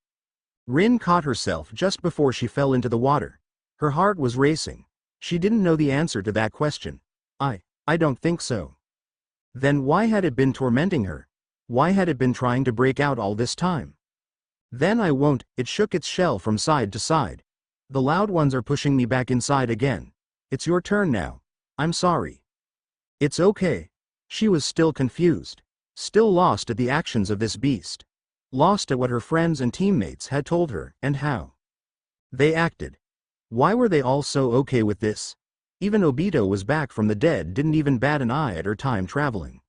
Rin caught herself just before she fell into the water. Her heart was racing. She didn't know the answer to that question. I don't think so." Then why had it been tormenting her? Why had it been trying to break out all this time? "Then I won't." It shook its shell from side to side. "The loud ones are pushing me back inside again. It's your turn now. I'm sorry." "It's okay." She was still confused. Still lost at the actions of this beast. Lost at what her friends and teammates had told her, and how they acted. Why were they all so okay with this? Even Obito was back from the dead didn't even bat an eye at her time traveling.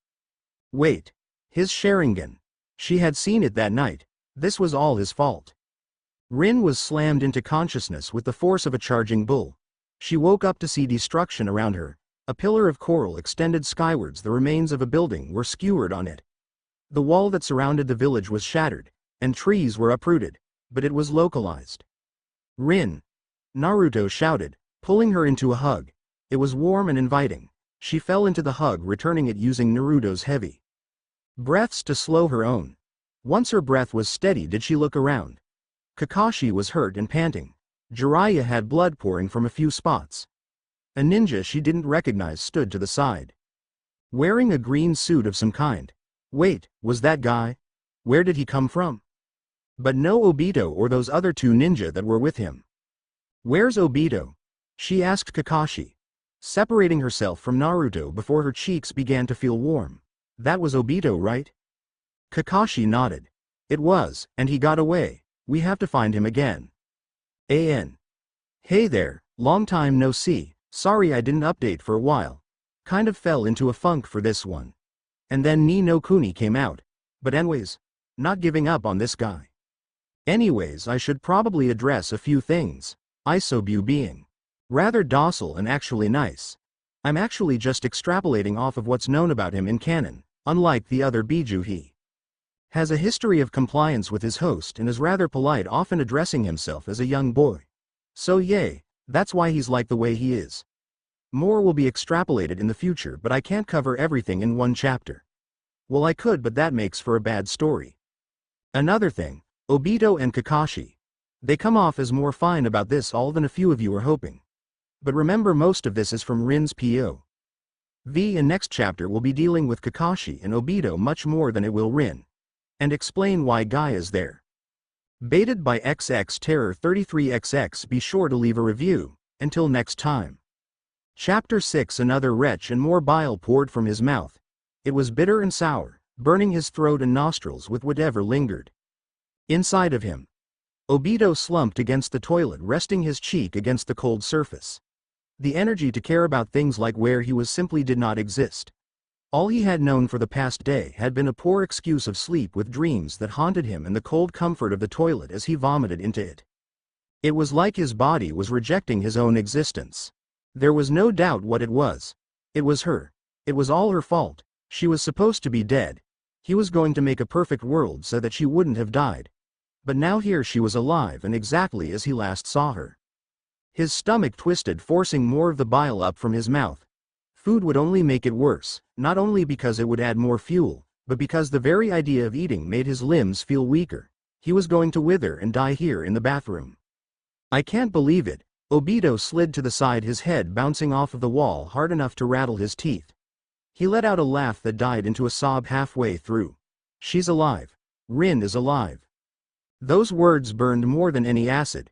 Wait. His Sharingan. She had seen it that night. This was all his fault. Rin was slammed into consciousness with the force of a charging bull. She woke up to see destruction around her. A pillar of coral extended skywards. The remains of a building were skewered on it. The wall that surrounded the village was shattered, and trees were uprooted, but it was localized. Rin! Naruto shouted, pulling her into a hug. It was warm and inviting. She fell into the hug, returning it using Naruto's heavy breaths to slow her own. Once her breath was steady, did she look around. Kakashi was hurt and panting. Jiraiya had blood pouring from a few spots. A ninja she didn't recognize stood to the side, wearing a green suit of some kind. Wait, was that guy? Where did he come from? But no Obito or those other two ninja that were with him. Where's Obito? She asked Kakashi, separating herself from Naruto before her cheeks began to feel warm. That was Obito, right? Kakashi nodded. It was, and he got away. We have to find him again. An. Hey there, long time no see. Sorry I didn't update for a while. Kind of fell into a funk for this one. And then Ni no Kuni came out. But anyways, not giving up on this guy. Anyways, I should probably address a few things. Isobu being rather docile and actually nice. I'm actually just extrapolating off of what's known about him in canon. Unlike the other Biju, he has a history of compliance with his host and is rather polite, often addressing himself as a young boy. So yay, that's why he's like the way he is. More will be extrapolated in the future, but I can't cover everything in one chapter. Well, I could, but that makes for a bad story. Another thing, Obito and Kakashi. They come off as more fine about this all than a few of you are hoping. But remember, most of this is from Rin's POV, and next chapter will be dealing with Kakashi and Obito much more than it will Rin. And explain why Guy is there. Baited by XX Terror 33XX. Be sure to leave a review. Until next time. Chapter 6. Another retch, and more bile poured from his mouth. It was bitter and sour, burning his throat and nostrils with whatever lingered inside of him. Obito slumped against the toilet, resting his cheek against the cold surface. The energy to care about things like where he was simply did not exist. All he had known for the past day had been a poor excuse of sleep with dreams that haunted him and the cold comfort of the toilet as he vomited into it. It was like his body was rejecting his own existence. There was no doubt what it was. It was her. It was all her fault. She was supposed to be dead. He was going to make a perfect world so that she wouldn't have died. But now here she was alive and exactly as he last saw her. His stomach twisted, forcing more of the bile up from his mouth. Food would only make it worse, not only because it would add more fuel, but because the very idea of eating made his limbs feel weaker. He was going to wither and die here in the bathroom. I can't believe it. Obito slid to the side, his head bouncing off of the wall hard enough to rattle his teeth. He let out a laugh that died into a sob halfway through. She's alive. Rin is alive. Those words burned more than any acid.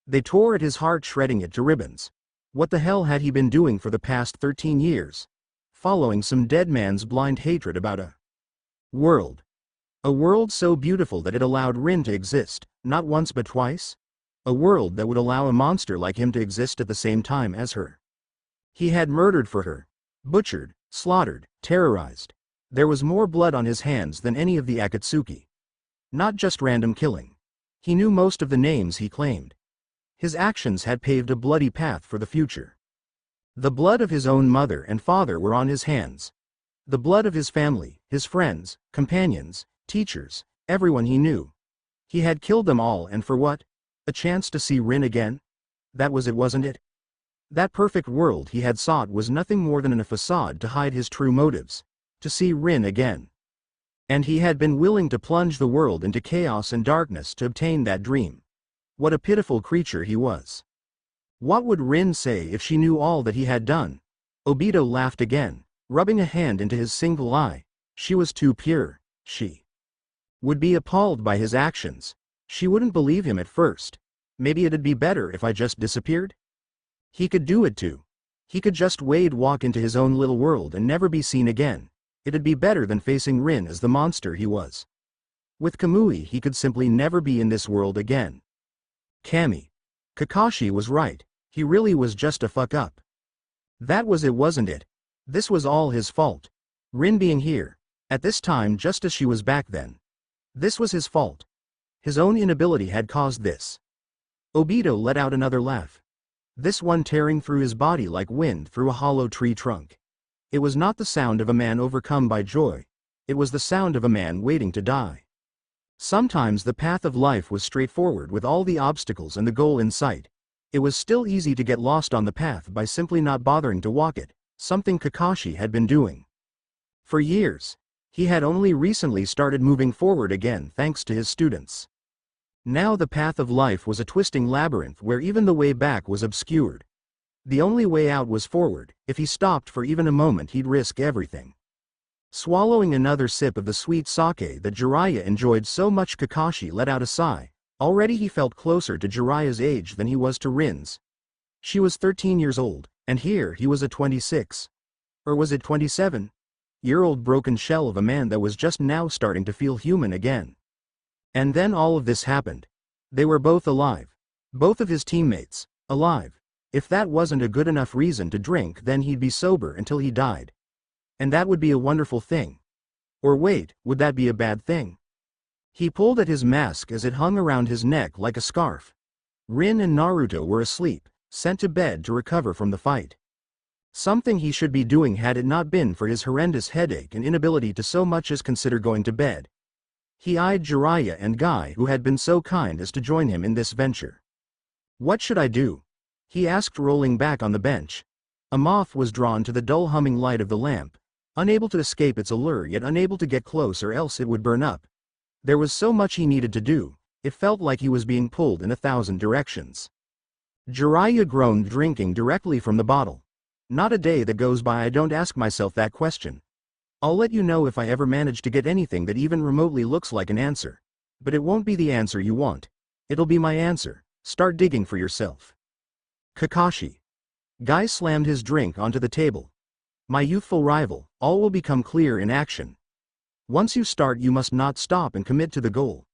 They tore at his heart, shredding it to ribbons. What the hell had he been doing for the past 13 years? Following some dead man's blind hatred about a world. A world so beautiful that it allowed Rin to exist, not once but twice? A world that would allow a monster like him to exist at the same time as her. He had murdered for her. Butchered, slaughtered, terrorized. There was more blood on his hands than any of the Akatsuki. Not just random killing. He knew most of the names he claimed. His actions had paved a bloody path for the future. The blood of his own mother and father were on his hands. The blood of his family, his friends, companions, teachers, everyone he knew. He had killed them all, and for what? A chance to see Rin again? That was it, wasn't it? That perfect world he had sought was nothing more than a facade to hide his true motives. To see Rin again. And he had been willing to plunge the world into chaos and darkness to obtain that dream. What a pitiful creature he was. What would Rin say if she knew all that he had done? Obito laughed again, rubbing a hand into his single eye. She was too pure. She would be appalled by his actions. She wouldn't believe him at first. Maybe it'd be better if I just disappeared? He could do it too. He could just walk into his own little world and never be seen again. It'd be better than facing Rin as the monster he was. With Kamui he could simply never be in this world again. Kami. Kakashi was right. He really was just a fuck up. That was it, wasn't it? This was all his fault. Rin being here. At this time, just as she was back then. This was his fault. His own inability had caused this. Obito let out another laugh. This one tearing through his body like wind through a hollow tree trunk. It was not the sound of a man overcome by joy. It was the sound of a man waiting to die. Sometimes the path of life was straightforward with all the obstacles and the goal in sight. It was still easy to get lost on the path by simply not bothering to walk it, something Kakashi had been doing. For years. He had only recently started moving forward again thanks to his students. Now the path of life was a twisting labyrinth where even the way back was obscured. The only way out was forward. If he stopped for even a moment he'd risk everything. Swallowing another sip of the sweet sake that Jiraiya enjoyed so much, Kakashi let out a sigh. Already he felt closer to Jiraiya's age than he was to Rin's. She was 13 years old, and here he was a 26. Or was it 27-year-old broken shell of a man that was just now starting to feel human again. And then all of this happened. They were both alive. Both of his teammates, alive. If that wasn't a good enough reason to drink, then he'd be sober until he died. And that would be a wonderful thing. Or wait, would that be a bad thing? He pulled at his mask as it hung around his neck like a scarf. Rin and Naruto were asleep, sent to bed to recover from the fight. Something he should be doing had it not been for his horrendous headache and inability to so much as consider going to bed. He eyed Jiraiya and Guy, who had been so kind as to join him in this venture. What should I do? He asked, rolling back on the bench. A moth was drawn to the dull humming light of the lamp, unable to escape its allure yet unable to get close or else it would burn up. There was so much he needed to do, it felt like he was being pulled in 1,000 directions. Jiraiya groaned, drinking directly from the bottle. Not a day that goes by I don't ask myself that question. I'll let you know if I ever manage to get anything that even remotely looks like an answer. But it won't be the answer you want. It'll be my answer. Start digging for yourself. Kakashi. Guy slammed his drink onto the table. My youthful rival, all will become clear in action. Once you start you must not stop and commit to the goal.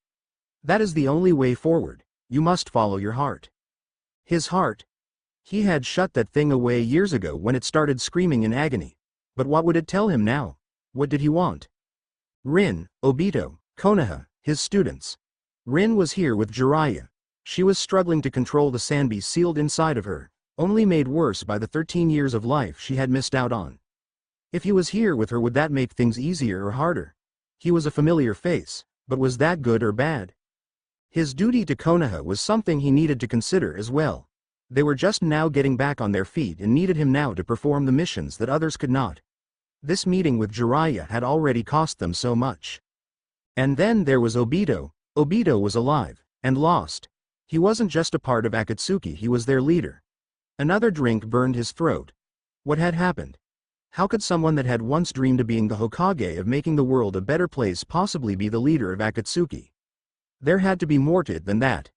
That is the only way forward. You must follow your heart. His heart? He had shut that thing away years ago when it started screaming in agony. But what would it tell him now? What did he want? Rin, Obito, Konoha, his students. Rin was here with Jiraiya. She was struggling to control the sandbeast sealed inside of her, only made worse by the 13 years of life she had missed out on. If he was here with her, would that make things easier or harder? He was a familiar face, but was that good or bad? His duty to Konoha was something he needed to consider as well. They were just now getting back on their feet and needed him now to perform the missions that others could not. This meeting with Jiraiya had already cost them so much. And then there was Obito. Obito was alive, and lost. He wasn't just a part of Akatsuki, he was their leader. Another drink burned his throat. What had happened? How could someone that had once dreamed of being the Hokage, of making the world a better place, possibly be the leader of Akatsuki? There had to be more to it than that.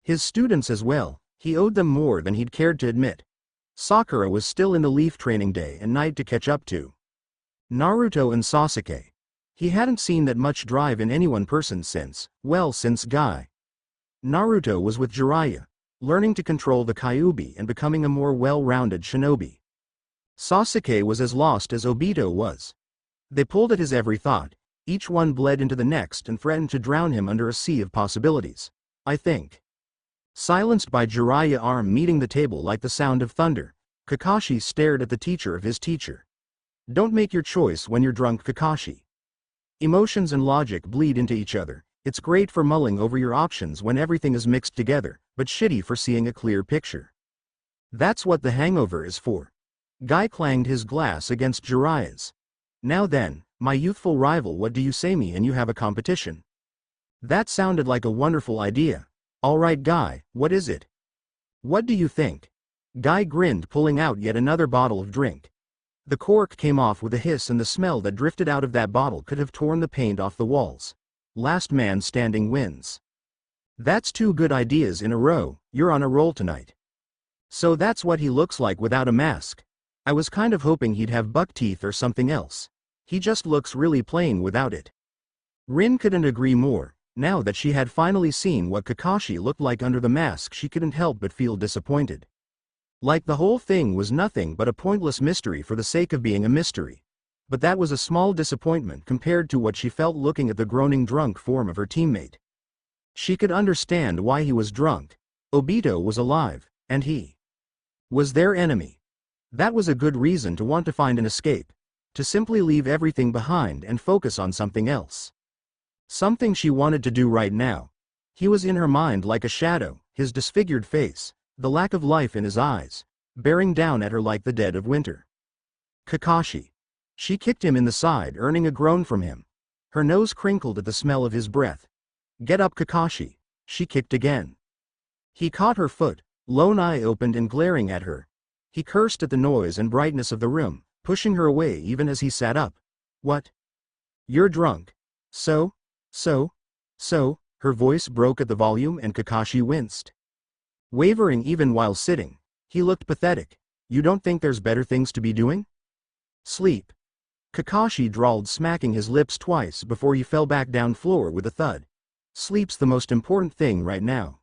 His students as well, he owed them more than he'd cared to admit. Sakura was still in the leaf training day and night to catch up to. Naruto and Sasuke. He hadn't seen that much drive in any one person since Guy. Naruto was with Jiraiya, learning to control the Kyuubi and becoming a more well-rounded shinobi. Sasuke was as lost as Obito was. They pulled at his every thought, each one bled into the next and threatened to drown him under a sea of possibilities. I think. Silenced by Jiraiya's arm meeting the table like the sound of thunder, Kakashi stared at the teacher of his teacher. Don't make your choice when you're drunk, Kakashi. Emotions and logic bleed into each other. It's great for mulling over your options when everything is mixed together, but shitty for seeing a clear picture. That's what the hangover is for. Guy clanged his glass against Jiraiya's. Now then, my youthful rival, what do you say me and you have a competition? That sounded like a wonderful idea. All right, Guy, what is it? What do you think? Guy grinned, pulling out yet another bottle of drink. The cork came off with a hiss and the smell that drifted out of that bottle could have torn the paint off the walls. Last man standing wins. That's 2 good ideas in a row. You're on a roll tonight. So that's what he looks like without a mask. I was kind of hoping he'd have buck teeth or something else. He just looks really plain without it. Rin couldn't agree more. Now that she had finally seen what Kakashi looked like under the mask, she couldn't help but feel disappointed. Like the whole thing was nothing but a pointless mystery for the sake of being a mystery. But that was a small disappointment compared to what she felt looking at the groaning drunk form of her teammate. She could understand why he was drunk. Obito was alive, and he was their enemy. That was a good reason to want to find an escape, to simply leave everything behind and focus on something else. Something she wanted to do right now. He was in her mind like a shadow, his disfigured face, the lack of life in his eyes, bearing down at her like the dead of winter. Kakashi. She kicked him in the side, earning a groan from him. Her nose crinkled at the smell of his breath. Get up, Kakashi. She kicked again. He caught her foot, lone eye opened and glaring at her. He cursed at the noise and brightness of the room, pushing her away even as he sat up. What? You're drunk. So? Her voice broke at the volume and Kakashi winced. Wavering even while sitting, he looked pathetic. You don't think there's better things to be doing? Sleep. Kakashi drawled, smacking his lips twice before he fell back down floor with a thud. Sleep's the most important thing right now.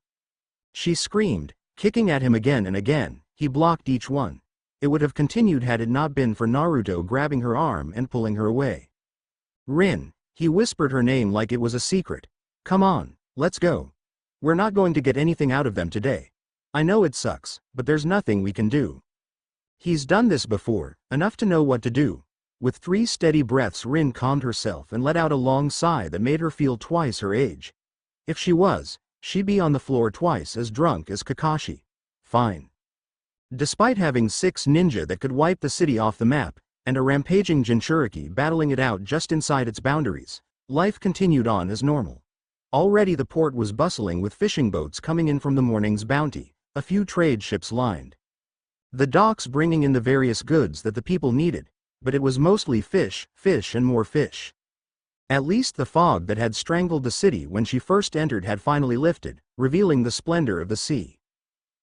She screamed, kicking at him again and again. He blocked each one. It would have continued had it not been for Naruto grabbing her arm and pulling her away. Rin. He whispered her name like it was a secret. Come on, let's go. We're not going to get anything out of them today. I know it sucks, but there's nothing we can do. He's done this before, enough to know what to do. With 3 steady breaths, Rin calmed herself and let out a long sigh that made her feel twice her age. If she was, she'd be on the floor twice as drunk as Kakashi. Fine. Despite having 6 ninja that could wipe the city off the map, and a rampaging Jinchuriki battling it out just inside its boundaries, life continued on as normal. Already the port was bustling with fishing boats coming in from the morning's bounty, a few trade ships lined the docks bringing in the various goods that the people needed, but it was mostly fish, and more fish. At least the fog that had strangled the city when she first entered had finally lifted, revealing the splendor of the sea.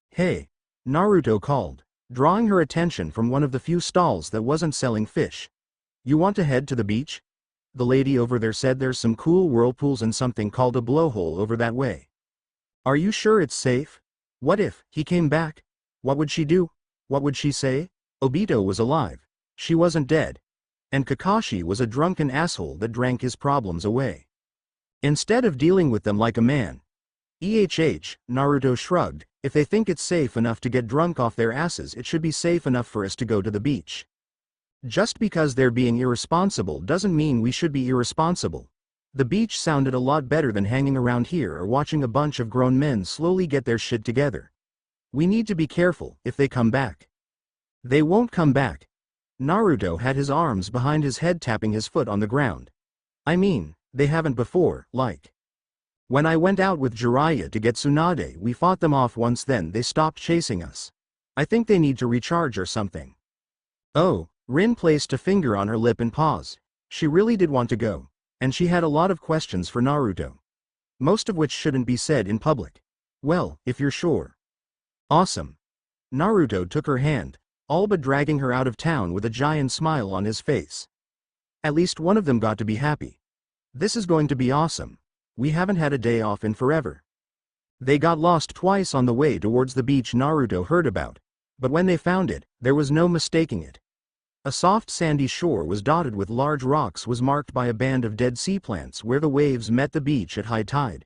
Hey! Naruto called, drawing her attention from one of the few stalls that wasn't selling fish. You want to head to the beach? The lady over there said there's some cool whirlpools and something called a blowhole over that way. Are you sure it's safe? What if he came back? What would she do? What would she say? Obito was alive. She wasn't dead. And Kakashi was a drunken asshole that drank his problems away. Instead of dealing with them like a man. Naruto shrugged, if they think it's safe enough to get drunk off their asses, it should be safe enough for us to go to the beach. Just because they're being irresponsible doesn't mean we should be irresponsible. The beach sounded a lot better than hanging around here or watching a bunch of grown men slowly get their shit together. We need to be careful if they come back. They won't come back. Naruto had his arms behind his head, tapping his foot on the ground. I mean, they haven't before, like. When I went out with Jiraiya to get Tsunade, we fought them off once, then they stopped chasing us. I think they need to recharge or something. Oh. Rin placed a finger on her lip and paused. She really did want to go, and she had a lot of questions for Naruto. Most of which shouldn't be said in public. Well, if you're sure. Awesome. Naruto took her hand, all but dragging her out of town with a giant smile on his face. At least one of them got to be happy. This is going to be awesome. We haven't had a day off in forever. They got lost twice on the way towards the beach Naruto heard about, but when they found it, there was no mistaking it. A soft sandy shore was dotted with large rocks, was marked by a band of dead sea plants where the waves met the beach at high tide.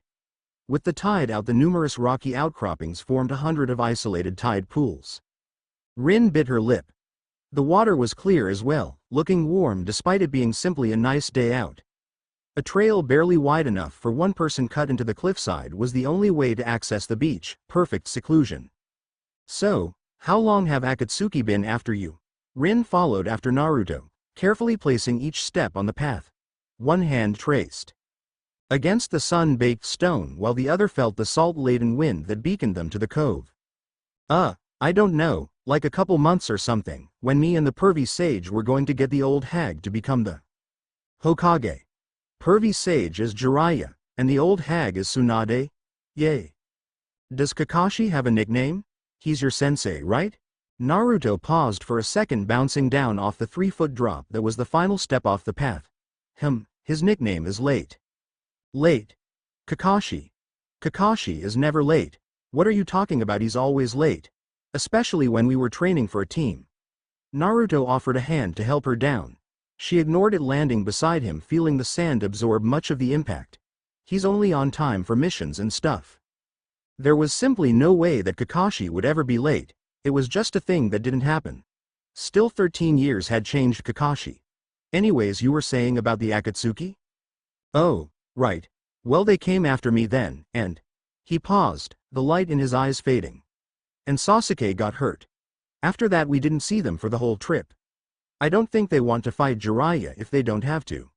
With the tide out, the numerous rocky outcroppings formed 100 of isolated tide pools. Rin bit her lip. The water was clear as well, looking warm despite it being simply a nice day out. A trail barely wide enough for one person cut into the cliffside was the only way to access the beach, perfect seclusion. So, how long have Akatsuki been after you? Rin followed after Naruto, carefully placing each step on the path. One hand traced against the sun-baked stone while the other felt the salt-laden wind that beaconed them to the cove. I don't know, like a couple months or something, when me and the pervy sage were going to get the old hag to become the Hokage. Pervy sage is Jiraiya, and the old hag is Tsunade? Yay. Does Kakashi have a nickname? He's your sensei, right? Naruto paused for a second, bouncing down off the 3-foot drop that was the final step off the path. His nickname is Late. Late? Kakashi. Kakashi is never late. What are you talking about? He's always late. especially when we were training for a team. Naruto offered a hand to help her down. She ignored it, landing beside him, feeling the sand absorb much of the impact. He's only on time for missions and stuff. There was simply no way that Kakashi would ever be late. It was just a thing that didn't happen. Still, 13 years had changed Kakashi. Anyways, you were saying about the Akatsuki? Oh, right. Well, they came after me then, and... He paused, the light in his eyes fading. And Sasuke got hurt. After that we didn't see them for the whole trip. I don't think they want to fight Jiraiya if they don't have to.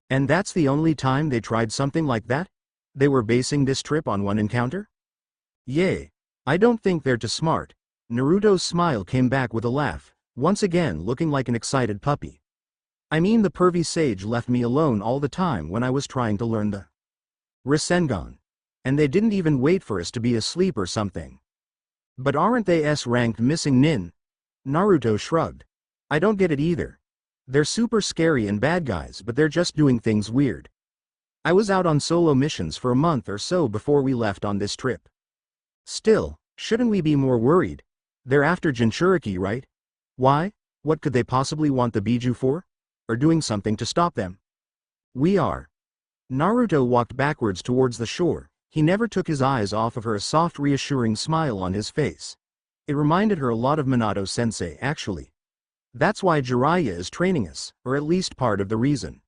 And that's the only time they tried something like that? They were basing this trip on one encounter? Yay. I don't think they're too smart. Naruto's smile came back with a laugh, once again looking like an excited puppy. I mean, the pervy sage left me alone all the time when I was trying to learn the Rasengan. And they didn't even wait for us to be asleep or something. But aren't they S-ranked missing nin? Naruto shrugged. I don't get it either. They're super scary and bad guys, but they're just doing things weird. I was out on solo missions for a month or so before we left on this trip. Still, shouldn't we be more worried? They're after Jinchuriki, right? Why? What could they possibly want the Biju for? Or doing something to stop them? We are. Naruto walked backwards towards the shore. He never took his eyes off of her, a soft, reassuring smile on his face. It reminded her a lot of Minato-sensei, actually. That's why Jiraiya is training us, or at least part of the reason.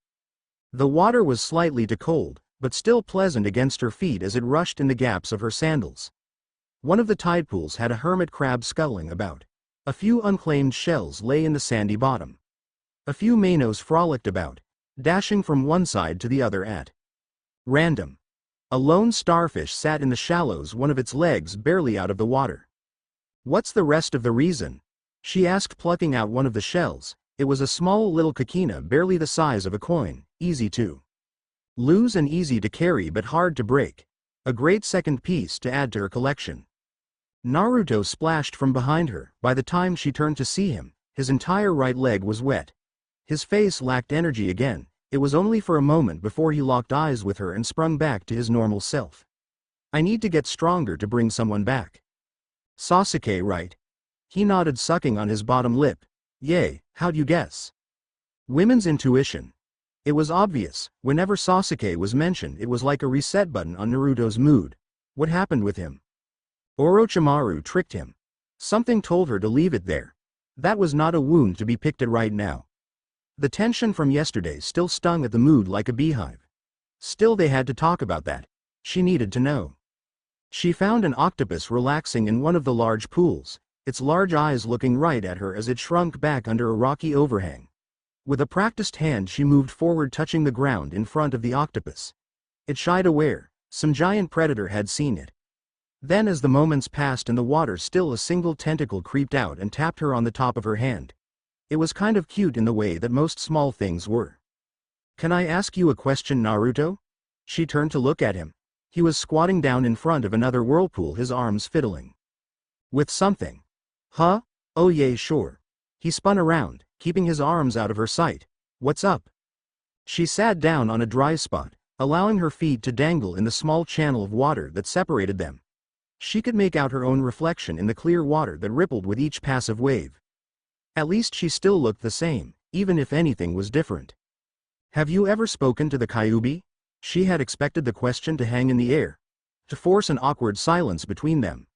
The water was slightly too cold, but still pleasant against her feet as it rushed in the gaps of her sandals. One of the tide pools had a hermit crab scuttling about. A few unclaimed shells lay in the sandy bottom. A few Mainos frolicked about, dashing from one side to the other at random. A lone starfish sat in the shallows, one of its legs barely out of the water. What's the rest of the reason? She asked, plucking out one of the shells. It was a small little kakina, barely the size of a coin, easy to lose and easy to carry but hard to break. A great second piece to add to her collection. Naruto splashed from behind her. By the time she turned to see him, his entire right leg was wet. His face lacked energy again. It was only for a moment before he locked eyes with her and sprung back to his normal self. I need to get stronger to bring someone back. Sasuke, right? He nodded, sucking on his bottom lip. Yay, how'd you guess? Women's intuition. It was obvious. Whenever Sasuke was mentioned, it was like a reset button on Naruto's mood. What happened with him? Orochimaru tricked him. Something told her to leave it there. That was not a wound to be picked at right now. The tension from yesterday still stung at the mood like a beehive. Still, they had to talk about that. She needed to know. She found an octopus relaxing in one of the large pools, its large eyes looking right at her as it shrunk back under a rocky overhang. With a practiced hand, she moved forward, touching the ground in front of the octopus. It shied away. Some giant predator had seen it. Then, as the moments passed in the water, still a single tentacle creeped out and tapped her on the top of her hand. It was kind of cute in the way that most small things were. Can I ask you a question, Naruto? She turned to look at him. He was squatting down in front of another whirlpool, his arms fiddling with something. Huh? Oh yeah, sure. He spun around, keeping his arms out of her sight. What's up? She sat down on a dry spot, allowing her feet to dangle in the small channel of water that separated them. She could make out her own reflection in the clear water that rippled with each passive wave. At least she still looked the same, even if anything was different. Have you ever spoken to the Kyuubi? She had expected the question to hang in the air, to force an awkward silence between them.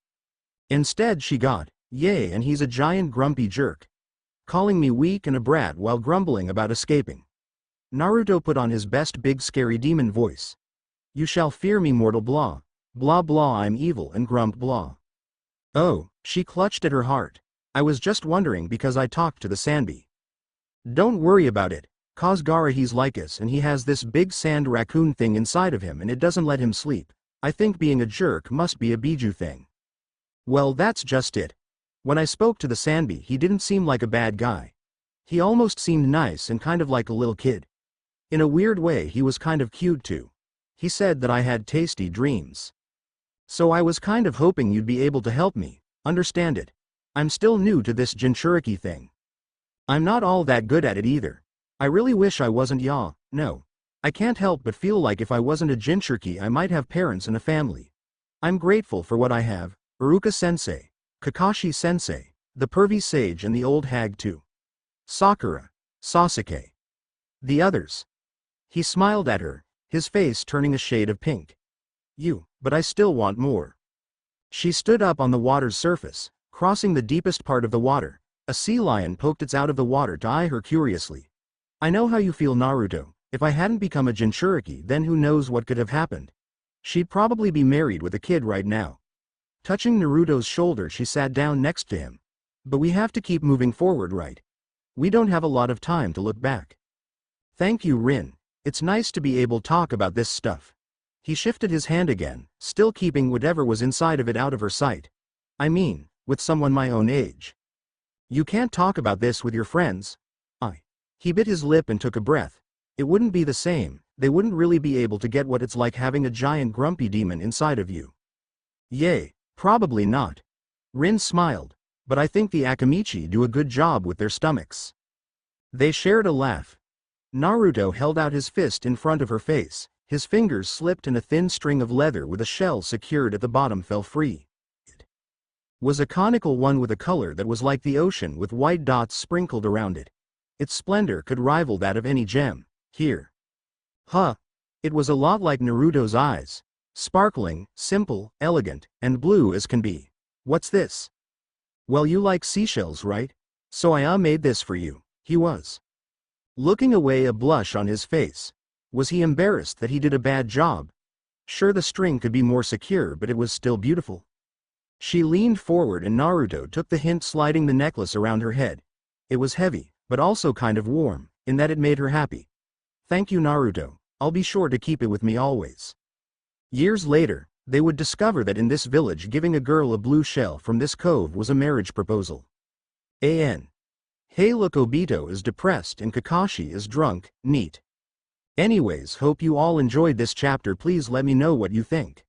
Instead she got, yay, and he's a giant grumpy jerk. Calling me weak and a brat while grumbling about escaping. Naruto put on his best big scary demon voice. You shall fear me, mortal, blah. Blah blah, I'm evil and grump blah. Oh, she clutched at her heart. I was just wondering because I talked to the Sanbi. Don't worry about it. Kazgara, he's like us and he has this big sand raccoon thing inside of him and it doesn't let him sleep. I think being a jerk must be a Biju thing. Well, that's just it. When I spoke to the Sanbi, he didn't seem like a bad guy. He almost seemed nice and kind of like a little kid. In a weird way, he was kind of cute too. He said that I had tasty dreams. So I was kind of hoping you'd be able to help me understand it. I'm still new to this Jinchuriki thing. I'm not all that good at it either. I really wish I wasn't no. I can't help but feel like if I wasn't a Jinchuriki I might have parents and a family. I'm grateful for what I have, Iruka-sensei. Kakashi-sensei, the pervy sage and the old hag too. Sakura, Sasuke. The others. He smiled at her, his face turning a shade of pink. But I still want more. She stood up on the water's surface, crossing the deepest part of the water. A sea lion poked its out of the water to eye her curiously. I know how you feel, Naruto. If I hadn't become a Jinchuriki, then who knows what could have happened. She'd probably be married with a kid right now. Touching Naruto's shoulder, she sat down next to him. But we have to keep moving forward, right? We don't have a lot of time to look back. Thank you, Rin. It's nice to be able to talk about this stuff. He shifted his hand again, still keeping whatever was inside of it out of her sight. I mean, with someone my own age. You can't talk about this with your friends. He bit his lip and took a breath. It wouldn't be the same. They wouldn't really be able to get what it's like having a giant grumpy demon inside of you. Yay, probably not. Rin smiled. But I think the Akamichi do a good job with their stomachs. They shared a laugh. Naruto held out his fist in front of her face. His fingers slipped and a thin string of leather with a shell secured at the bottom fell free. It was a conical one with a color that was like the ocean with white dots sprinkled around it. Its splendor could rival that of any gem. Here. It was a lot like Naruto's eyes. Sparkling, simple, elegant, and blue as can be. What's this? Well, you like seashells, right? So I made this for you. He was looking away, a blush on his face. Was he embarrassed that he did a bad job? Sure, the string could be more secure, but it was still beautiful. She leaned forward and Naruto took the hint, sliding the necklace around her head. It was heavy, but also kind of warm, in that it made her happy. Thank you, Naruto. I'll be sure to keep it with me always. Years later, they would discover that in this village giving a girl a blue shell from this cove was a marriage proposal. Hey, look, Obito is depressed and Kakashi is drunk. Neat. Anyways, hope you all enjoyed this chapter. Please let me know what you think.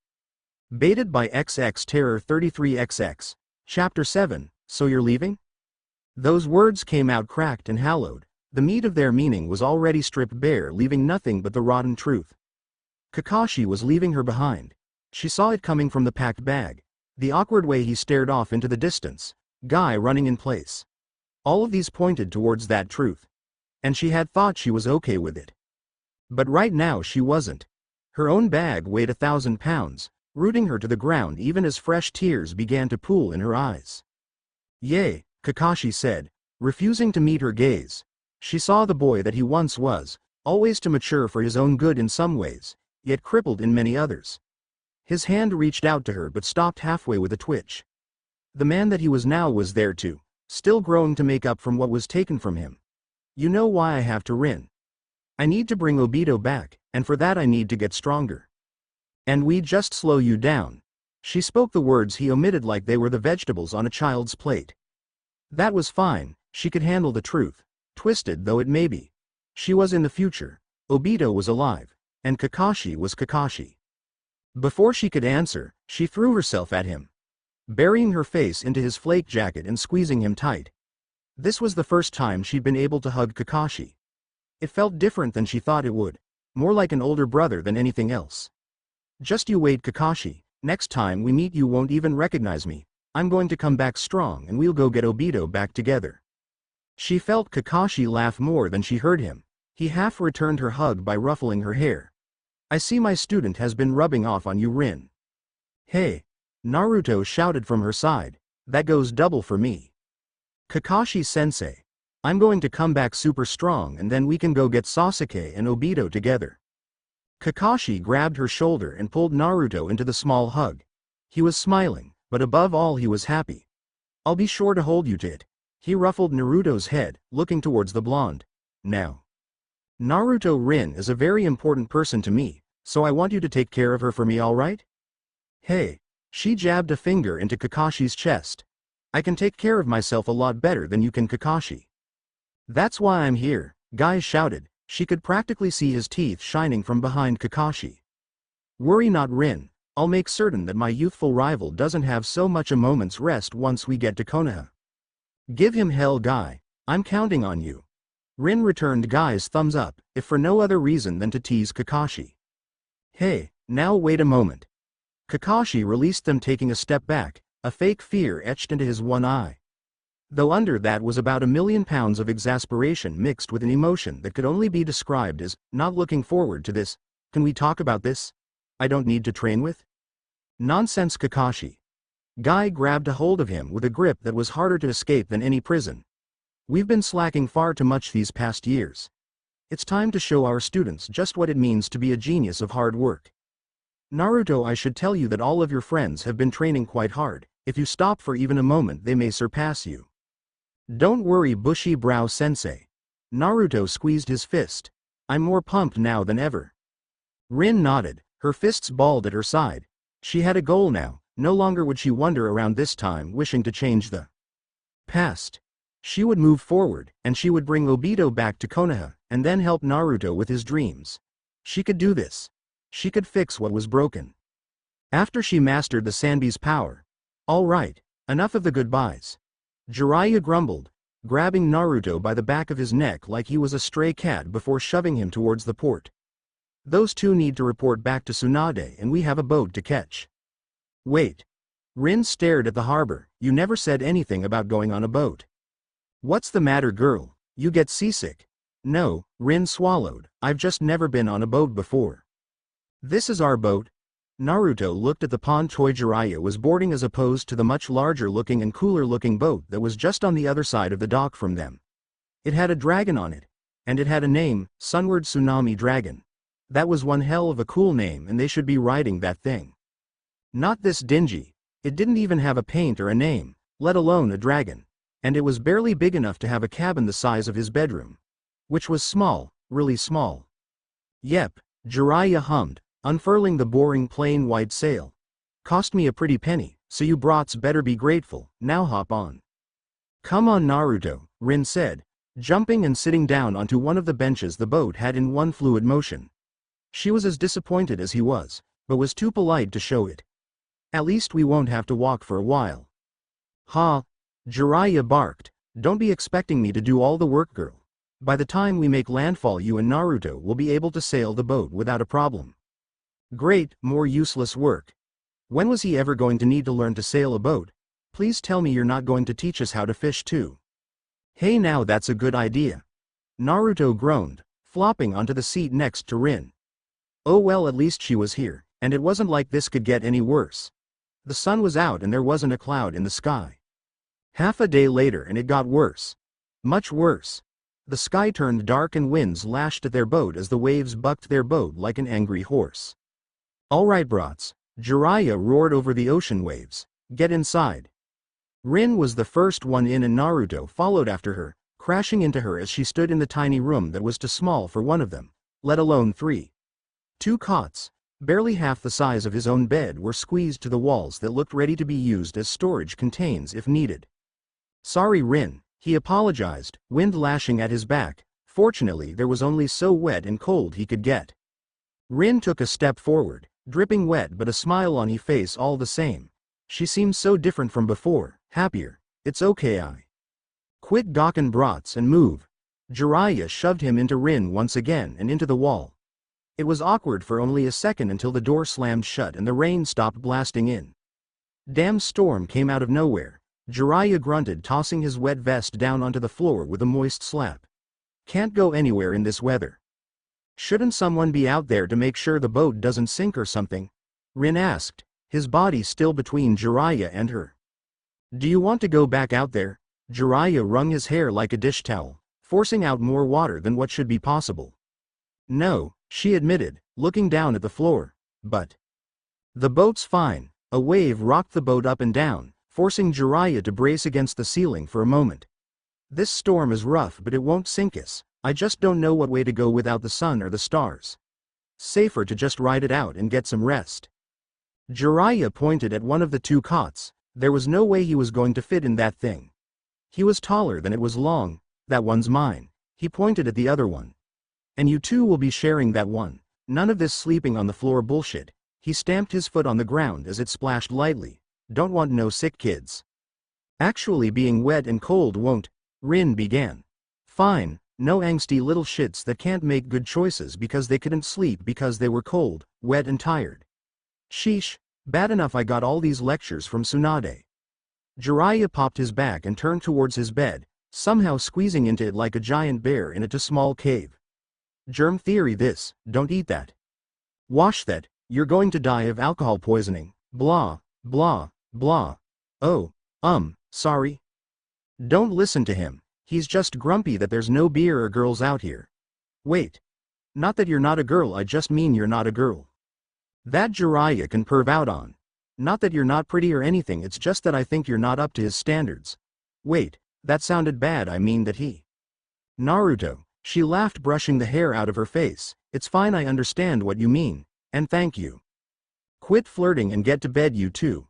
Baited by XX Terror 33XX. Chapter 7, So You're Leaving? Those words came out cracked and hallowed. The meat of their meaning was already stripped bare, leaving nothing but the rotten truth. Kakashi was leaving her behind. She saw it coming from the packed bag. The awkward way he stared off into the distance. Guy running in place. All of these pointed towards that truth. And she had thought she was okay with it. But right now she wasn't. Her own bag weighed 1,000 pounds, rooting her to the ground even as fresh tears began to pool in her eyes. Yay, Kakashi said, refusing to meet her gaze. She saw the boy that he once was, always too mature for his own good in some ways, yet crippled in many others. His hand reached out to her but stopped halfway with a twitch. The man that he was now was there too, still growing to make up from what was taken from him. You know why I have to Rin. I need to bring Obito back, and for that I need to get stronger. And we just slow you down. She spoke the words he omitted like they were the vegetables on a child's plate. That was fine, she could handle the truth, twisted though it may be. She was in the future, Obito was alive, and Kakashi was Kakashi. Before she could answer, she threw herself at him, burying her face into his flake jacket and squeezing him tight. This was the first time she'd been able to hug Kakashi. It felt different than she thought it would, more like an older brother than anything else. Just you wait, Kakashi, next time we meet you won't even recognize me. I'm going to come back strong and we'll go get Obito back together. She felt Kakashi laugh more than she heard him. He half returned her hug by ruffling her hair. I see my student has been rubbing off on you, Rin. Hey, Naruto shouted from her side. That goes double for me. Kakashi-sensei. I'm going to come back super strong and then we can go get Sasuke and Obito together. Kakashi grabbed her shoulder and pulled Naruto into the small hug. He was smiling, but above all he was happy. I'll be sure to hold you to it. He ruffled Naruto's head, looking towards the blonde. Now, Naruto, Rin is a very important person to me, so I want you to take care of her for me, alright? Hey. She jabbed a finger into Kakashi's chest. I can take care of myself a lot better than you can, Kakashi. That's why I'm here, Guy shouted. She could practically see his teeth shining from behind Kakashi. Worry not, Rin. I'll make certain that my youthful rival doesn't have so much a moment's rest once we get to Konoha. Give him hell, Guy. I'm counting on you. Rin returned Guy's thumbs up, if for no other reason than to tease Kakashi. Hey, now wait a moment. Kakashi released them, taking a step back, a fake fear etched into his one eye. Though under that was about 1,000,000 pounds of exasperation mixed with an emotion that could only be described as, not looking forward to this. Can we talk about this? I don't need to train with? Nonsense, Kakashi. Guy grabbed a hold of him with a grip that was harder to escape than any prison. We've been slacking far too much these past years. It's time to show our students just what it means to be a genius of hard work. Naruto, I should tell you that all of your friends have been training quite hard. If you stop for even a moment, they may surpass you. Don't worry, bushy brow sensei. Naruto squeezed his fist. I'm more pumped now than ever. Rin nodded, her fists balled at her side. She had a goal now. No longer would she wander around this time wishing to change the past. She would move forward, and she would bring Obito back to Konoha, and then help Naruto with his dreams. She could do this. She could fix what was broken. After she mastered the Sanbi's power. All right, enough of the goodbyes. Jiraiya grumbled, grabbing Naruto by the back of his neck like he was a stray cat before shoving him towards the port. Those two need to report back to Tsunade and we have a boat to catch. Wait. Rin stared at the harbor. You never said anything about going on a boat. What's the matter, girl? You get seasick? No, Rin swallowed. I've just never been on a boat before. This is our boat. Naruto looked at the pond toy Jiraiya was boarding as opposed to the much larger looking and cooler looking boat that was just on the other side of the dock from them. It had a dragon on it. And it had a name, Sunward Tsunami Dragon. That was one hell of a cool name, and they should be riding that thing. Not this dingy. It didn't even have a paint or a name, let alone a dragon. And it was barely big enough to have a cabin the size of his bedroom. Which was small, really small. Yep, Jiraiya hummed, unfurling the boring plain white sail. Cost me a pretty penny, so you brats better be grateful. Now hop on. Come on, Naruto, Rin said, jumping and sitting down onto one of the benches the boat had in one fluid motion. She was as disappointed as he was, but was too polite to show it. At least we won't have to walk for a while. Ha! Jiraiya barked, don't be expecting me to do all the work, girl. By the time we make landfall, you and Naruto will be able to sail the boat without a problem. Great, more useless work. When was he ever going to need to learn to sail a boat? Please tell me you're not going to teach us how to fish too. Hey, now that's a good idea. Naruto groaned, flopping onto the seat next to Rin. Oh well, at least she was here, and it wasn't like this could get any worse. The sun was out and there wasn't a cloud in the sky. Half a day later and it got worse. Much worse. The sky turned dark and winds lashed at their boat as the waves bucked their boat like an angry horse. All right, brats, Jiraiya roared over the ocean waves. Get inside. Rin was the first one in and Naruto followed after her, crashing into her as she stood in the tiny room that was too small for one of them, let alone three. Two cots, barely half the size of his own bed, were squeezed to the walls that looked ready to be used as storage containers if needed. Sorry, Rin, he apologized, wind lashing at his back. Fortunately, there was only so wet and cold he could get. Rin took a step forward, dripping wet but a smile on his face all the same. She seemed so different from before, happier. It's okay, I. Quit gawkin' brats and move. Jiraiya shoved him into Rin once again and into the wall. It was awkward for only a second until the door slammed shut and the rain stopped blasting in. Damn storm came out of nowhere. Jiraiya grunted, tossing his wet vest down onto the floor with a moist slap. Can't go anywhere in this weather. Shouldn't someone be out there to make sure the boat doesn't sink or something? Rin asked, his body still between Jiraiya and her. Do you want to go back out there? Jiraiya wrung his hair like a dish towel, forcing out more water than what should be possible. No, she admitted, looking down at the floor. But the boat's fine. A wave rocked the boat up and down, forcing Jiraiya to brace against the ceiling for a moment. This storm is rough, but it won't sink us. I just don't know what way to go without the sun or the stars. Safer to just ride it out and get some rest. Jiraiya pointed at one of the two cots. There was no way he was going to fit in that thing. He was taller than it was long. That one's mine. He pointed at the other one. And you two will be sharing that one. None of this sleeping on the floor bullshit. He stamped his foot on the ground as it splashed lightly. Don't want no sick kids. Actually, being wet and cold won't. Rin began. Fine, no angsty little shits that can't make good choices because they couldn't sleep because they were cold, wet and tired. Sheesh, bad enough I got all these lectures from Tsunade. Jiraiya popped his back and turned towards his bed, somehow squeezing into it like a giant bear in a too small cave. Germ theory this, don't eat that. Wash that, you're going to die of alcohol poisoning, blah, blah, blah. Oh, sorry. Don't listen to him, he's just grumpy that there's no beer or girls out here. Wait. Not that you're not a girl, I just mean you're not a girl. That Jiraiya can perv out on. Not that you're not pretty or anything, it's just that I think you're not up to his standards. Wait, that sounded bad, I mean that he. Naruto, she laughed, brushing the hair out of her face. It's fine, I understand what you mean, and thank you. Quit flirting and get to bed, you two.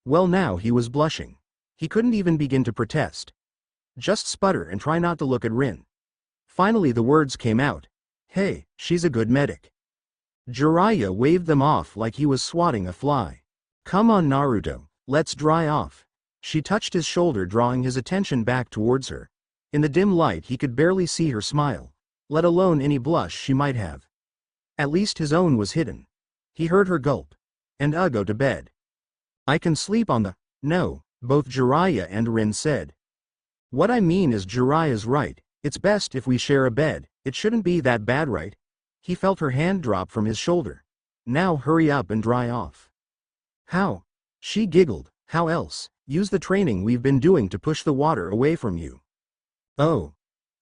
Well, now he was blushing. He couldn't even begin to protest. Just sputter and try not to look at Rin. Finally the words came out. Hey, she's a good medic. Jiraiya waved them off like he was swatting a fly. Come on Naruto, let's dry off. She touched his shoulder, drawing his attention back towards her. In the dim light he could barely see her smile, let alone any blush she might have. At least his own was hidden. He heard her gulp. And go to bed. I can sleep on the. No, both Jiraiya and Rin said. What I mean is Jiraiya's right, it's best if we share a bed, it shouldn't be that bad, right? He felt her hand drop from his shoulder. Now hurry up and dry off. How? She giggled, how else? Use the training we've been doing to push the water away from you. Oh.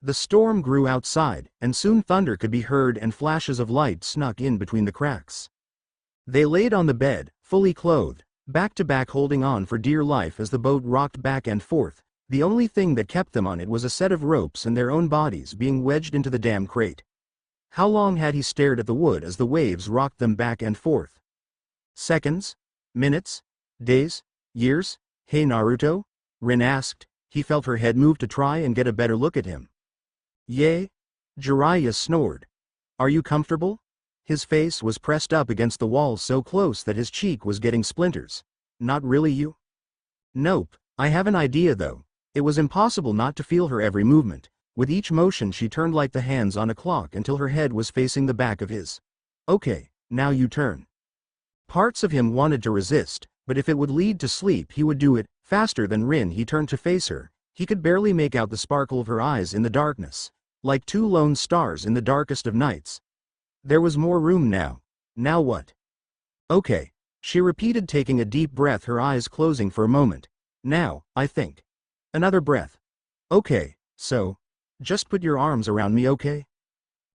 The storm grew outside, and soon thunder could be heard and flashes of light snuck in between the cracks. They laid on the bed, fully clothed, back to back, holding on for dear life as the boat rocked back and forth. The only thing that kept them on it was a set of ropes and their own bodies being wedged into the damn crate. How long had he stared at the wood as the waves rocked them back and forth? Seconds? Minutes? Days? Years? Hey Naruto? Rin asked. He felt her head move to try and get a better look at him. Yay? Jiraiya snored. Are you comfortable? His face was pressed up against the wall so close that his cheek was getting splinters. Not really, you? Nope, I have an idea though. It was impossible not to feel her every movement. With each motion she turned like the hands on a clock until her head was facing the back of his. Okay, now you turn. Parts of him wanted to resist, but if it would lead to sleep he would do it. Faster than Rin he turned to face her. He could barely make out the sparkle of her eyes in the darkness, like two lone stars in the darkest of nights. There was more room now. Now what? Okay, she repeated, taking a deep breath, her eyes closing for a moment. Now, I think. Another breath. Okay, so. Just put your arms around me, okay?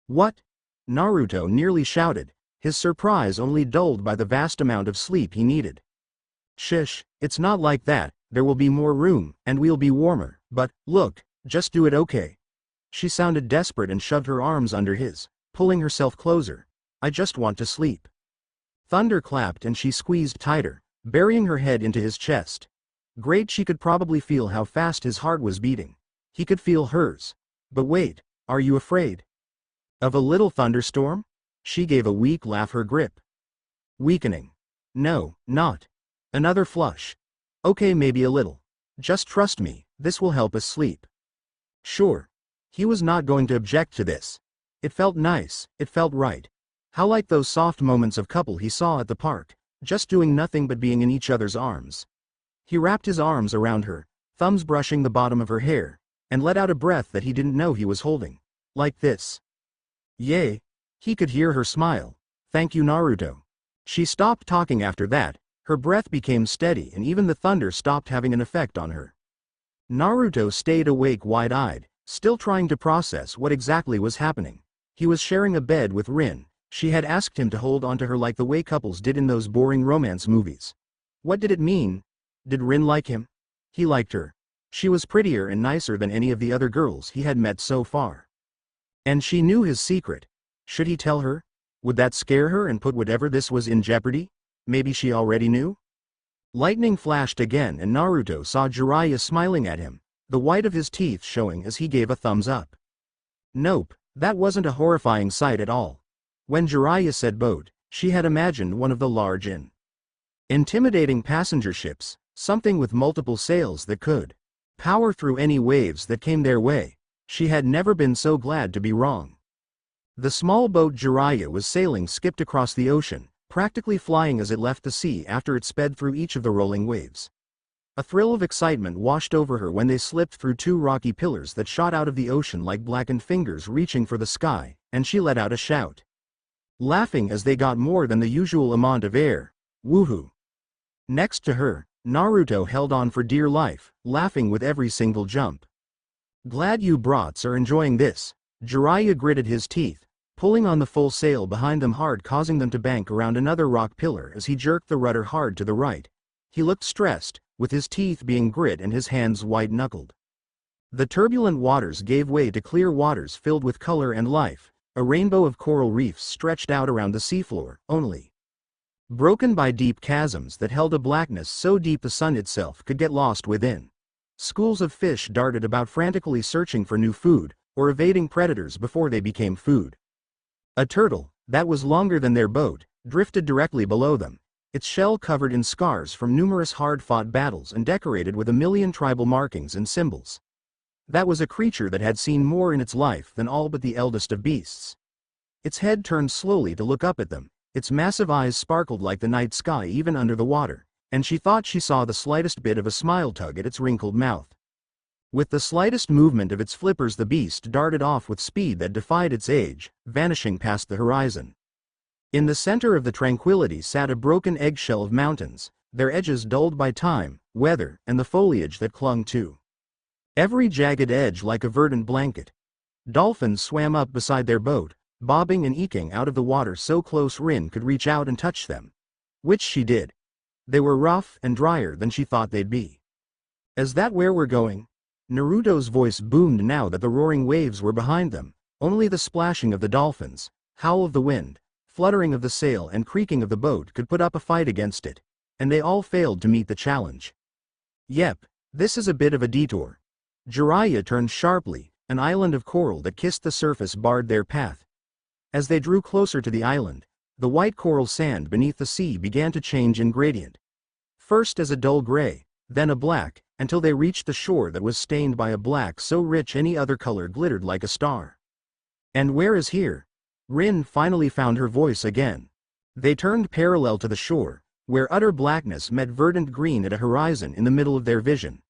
What? Naruto nearly shouted, his surprise only dulled by the vast amount of sleep he needed. Shish, it's not like that, there will be more room, and we'll be warmer, but, look, just do it, okay? She sounded desperate and shoved her arms under his, pulling herself closer. I just want to sleep. Thunder clapped and she squeezed tighter, burying her head into his chest. Great, she could probably feel how fast his heart was beating. He could feel hers. But wait, are you afraid? Of a little thunderstorm? She gave a weak laugh, her grip weakening. No, not. Another flush. Okay, maybe a little. Just trust me, this will help us sleep. Sure. He was not going to object to this. It felt nice, it felt right. How like those soft moments of couple he saw at the park, just doing nothing but being in each other's arms. He wrapped his arms around her, thumbs brushing the bottom of her hair, and let out a breath that he didn't know he was holding. Like this. Yay. He could hear her smile. Thank you, Naruto. She stopped talking after that, her breath became steady and even the thunder stopped having an effect on her. Naruto stayed awake, wide-eyed, still trying to process what exactly was happening. He was sharing a bed with Rin. She had asked him to hold onto her like the way couples did in those boring romance movies. What did it mean? Did Rin like him? He liked her. She was prettier and nicer than any of the other girls he had met so far. And she knew his secret. Should he tell her? Would that scare her and put whatever this was in jeopardy? Maybe she already knew? Lightning flashed again and Naruto saw Jiraiya smiling at him, the white of his teeth showing as he gave a thumbs up. Nope, that wasn't a horrifying sight at all. When Jiraiya said boat, she had imagined one of the large intimidating passenger ships, something with multiple sails that could power through any waves that came their way. She had never been so glad to be wrong. The small boat Jiraiya was sailing skipped across the ocean, practically flying as it left the sea after it sped through each of the rolling waves. A thrill of excitement washed over her when they slipped through two rocky pillars that shot out of the ocean like blackened fingers reaching for the sky, and she let out a shout. Laughing as they got more than the usual amount of air. Woohoo! Next to her, Naruto held on for dear life, laughing with every single jump. Glad you brats are enjoying this. Jiraiya gritted his teeth, pulling on the full sail behind them hard, causing them to bank around another rock pillar as he jerked the rudder hard to the right. He looked stressed, with his teeth being grit and his hands white-knuckled. The turbulent waters gave way to clear waters filled with color and life. A rainbow of coral reefs stretched out around the seafloor, only broken by deep chasms that held a blackness so deep the sun itself could get lost within. Schools of fish darted about frantically searching for new food, or evading predators before they became food. A turtle, that was longer than their boat, drifted directly below them, its shell covered in scars from numerous hard-fought battles and decorated with a million tribal markings and symbols. That was a creature that had seen more in its life than all but the eldest of beasts. Its head turned slowly to look up at them, its massive eyes sparkled like the night sky even under the water, and she thought she saw the slightest bit of a smile tug at its wrinkled mouth. With the slightest movement of its flippers the beast darted off with speed that defied its age, vanishing past the horizon. In the center of the tranquility sat a broken eggshell of mountains, their edges dulled by time, weather, and the foliage that clung to every jagged edge like a verdant blanket. Dolphins swam up beside their boat, bobbing and eking out of the water so close Rin could reach out and touch them. Which she did. They were rough and drier than she thought they'd be. Is that where we're going? Naruto's voice boomed now that the roaring waves were behind them. Only the splashing of the dolphins, howl of the wind, fluttering of the sail and creaking of the boat could put up a fight against it, and they all failed to meet the challenge. Yep, this is a bit of a detour. Jiraiya turned sharply, an island of coral that kissed the surface barred their path. As they drew closer to the island, the white coral sand beneath the sea began to change in gradient. First as a dull gray, then a black, until they reached the shore that was stained by a black so rich any other color glittered like a star. And where is here? Rin finally found her voice again. They turned parallel to the shore, where utter blackness met verdant green at a horizon in the middle of their vision.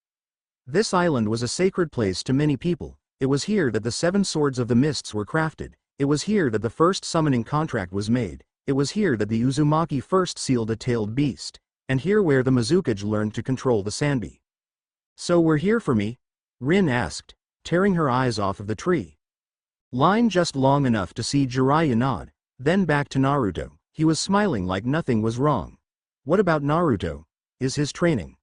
This island was a sacred place to many people. It was here that the 7 swords of the mists were crafted. It was here that the first summoning contract was made. It was here that the Uzumaki first sealed a tailed beast. And here where the Mizukage learned to control the Sanbi. So we're here for me? Rin asked, tearing her eyes off of the tree. Line just long enough to see Jiraiya nod, then back to Naruto. He was smiling like nothing was wrong. What about Naruto? Is his training?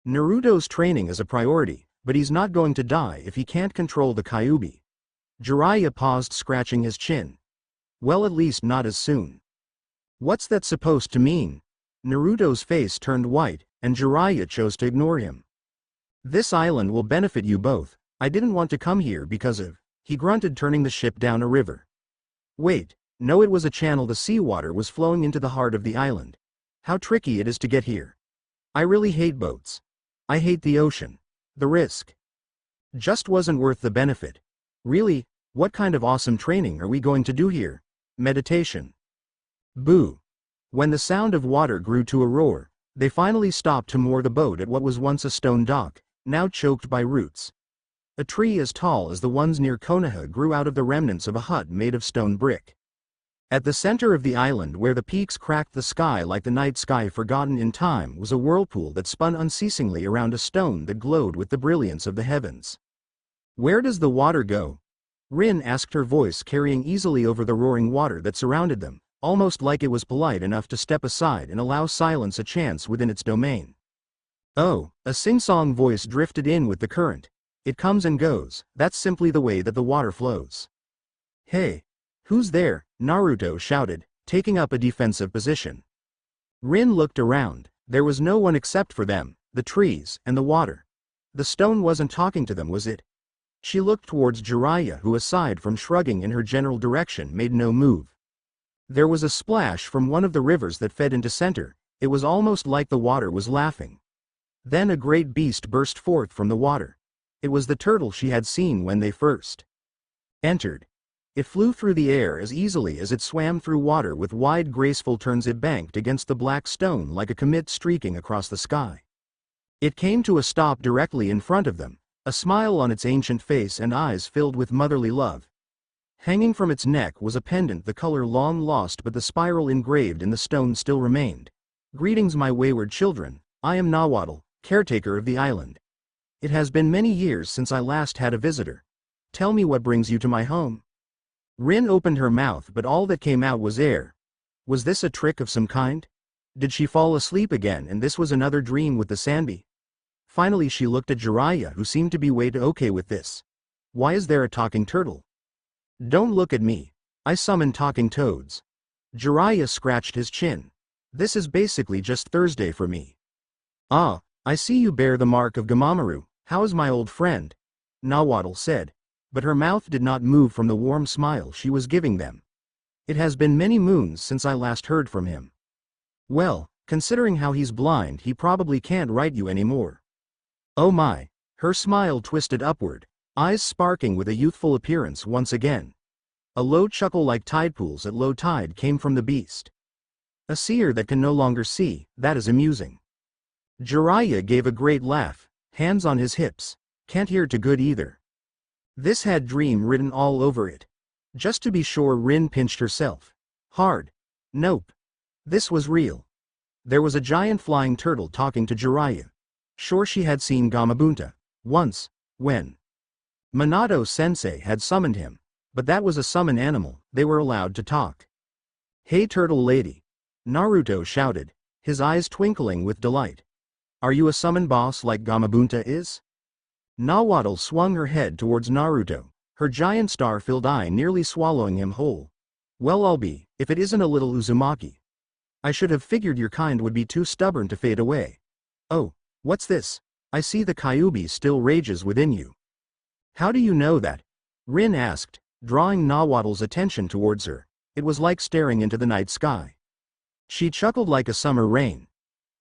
Naruto's training is a priority, but he's not going to die if he can't control the Kyuubi. Jiraiya paused, scratching his chin. Well, at least not as soon. What's that supposed to mean? Naruto's face turned white, and Jiraiya chose to ignore him. This island will benefit you both. I didn't want to come here because of, he grunted, turning the ship down a river. Wait, no, it was a channel. The seawater was flowing into the heart of the island. How tricky it is to get here. I really hate boats. I hate the ocean. The risk just wasn't worth the benefit. Really, what kind of awesome training are we going to do here? Meditation. Boo. When the sound of water grew to a roar, they finally stopped to moor the boat at what was once a stone dock, now choked by roots. A tree as tall as the ones near Konoha grew out of the remnants of a hut made of stone brick. At the center of the island, where the peaks cracked the sky like the night sky forgotten in time, was a whirlpool that spun unceasingly around a stone that glowed with the brilliance of the heavens. Where does the water go? Rin asked, her voice carrying easily over the roaring water that surrounded them, almost like it was polite enough to step aside and allow silence a chance within its domain. Oh, a sing-song voice drifted in with the current. It comes and goes, that's simply the way that the water flows. Hey! Who's there? Naruto shouted, taking up a defensive position. Rin looked around. There was no one except for them, the trees, and the water. The stone wasn't talking to them, was it? She looked towards Jiraiya, who, aside from shrugging in her general direction, made no move. There was a splash from one of the rivers that fed into center. It was almost like the water was laughing. Then a great beast burst forth from the water. It was the turtle she had seen when they first entered. It flew through the air as easily as it swam through water. With wide graceful turns it banked against the black stone like a comet streaking across the sky. It came to a stop directly in front of them, a smile on its ancient face and eyes filled with motherly love. Hanging from its neck was a pendant, the color long lost, but the spiral engraved in the stone still remained. "Greetings, my wayward children. I am Nahuatl, caretaker of the island. It has been many years since I last had a visitor. Tell me what brings you to my home." Rin opened her mouth, but all that came out was air. Was this a trick of some kind? Did she fall asleep again and this was another dream with the Sanbi? Finally she looked at Jiraiya, who seemed to be way okay with this. "Why is there a talking turtle?" "Don't look at me. I summon talking toads." Jiraiya scratched his chin. "This is basically just Thursday for me." "Ah, I see you bear the mark of Gamamaru. How is my old friend?" Nahuatl said. But her mouth did not move from the warm smile she was giving them. "It has been many moons since I last heard from him." "Well, considering how he's blind, he probably can't write you anymore." "Oh my." Her smile twisted upward, eyes sparking with a youthful appearance once again. A low chuckle like tide pools at low tide came from the beast. "A seer that can no longer see, that is amusing." Jiraiya gave a great laugh, hands on his hips. "Can't hear too good either." This had dream written all over it. Just to be sure, Rin pinched herself hard. Nope. This was real. There was a giant flying turtle talking to Jiraiya. Sure, she had seen Gamabunta once, when Minato-sensei had summoned him, but that was a summon animal, they were allowed to talk. "Hey turtle lady," Naruto shouted, his eyes twinkling with delight. "Are you a summon boss like Gamabunta is?" Nahuatl swung her head towards Naruto, her giant star-filled eye nearly swallowing him whole. "Well, I'll be, if it isn't a little Uzumaki. I should have figured your kind would be too stubborn to fade away. Oh, what's this? I see the Kyuubi still rages within you." "How do you know that?" Rin asked, drawing Nahuatl's attention towards her. It was like staring into the night sky. She chuckled like a summer rain.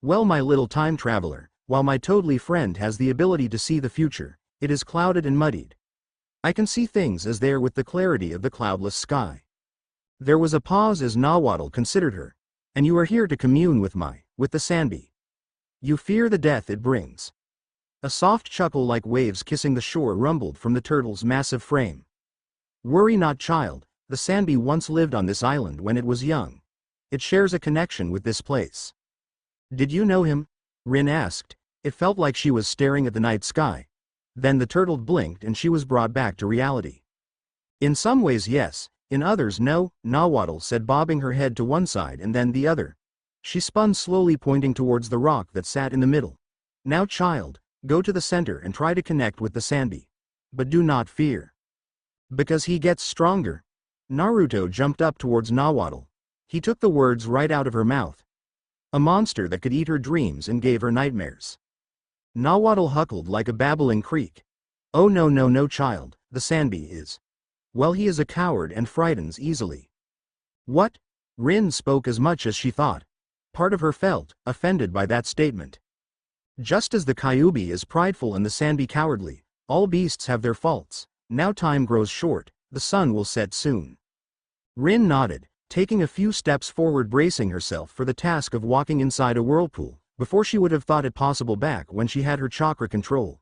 "Well, my little time traveler, while my toadly friend has the ability to see the future, it is clouded and muddied. I can see things as they are with the clarity of the cloudless sky." There was a pause as Nahuatl considered her. "And you are here to commune with the Sanbi. You fear the death it brings." A soft chuckle like waves kissing the shore rumbled from the turtle's massive frame. "Worry not, child, the Sanbi once lived on this island when it was young. It shares a connection with this place." "Did you know him?" Rin asked. It felt like she was staring at the night sky. Then the turtle blinked and she was brought back to reality. "In some ways yes, in others no," Nahuatl said, bobbing her head to one side and then the other. She spun slowly, pointing towards the rock that sat in the middle. "Now child, go to the center and try to connect with the Sanbi. But do not fear. Because he gets stronger." Naruto jumped up towards Nahuatl. He took the words right out of her mouth. "A monster that could eat her dreams and gave her nightmares." Nahuatl huckled like a babbling creek. "Oh no child, the Sanbi is. Well, he is a coward and frightens easily." "What?" Rin spoke as much as she thought. Part of her felt offended by that statement. "Just as the Kyuubi is prideful and the Sanbi cowardly, all beasts have their faults. Now time grows short, the sun will set soon." Rin nodded, taking a few steps forward, bracing herself for the task of walking inside a whirlpool, before she would have thought it possible back when she had her chakra control.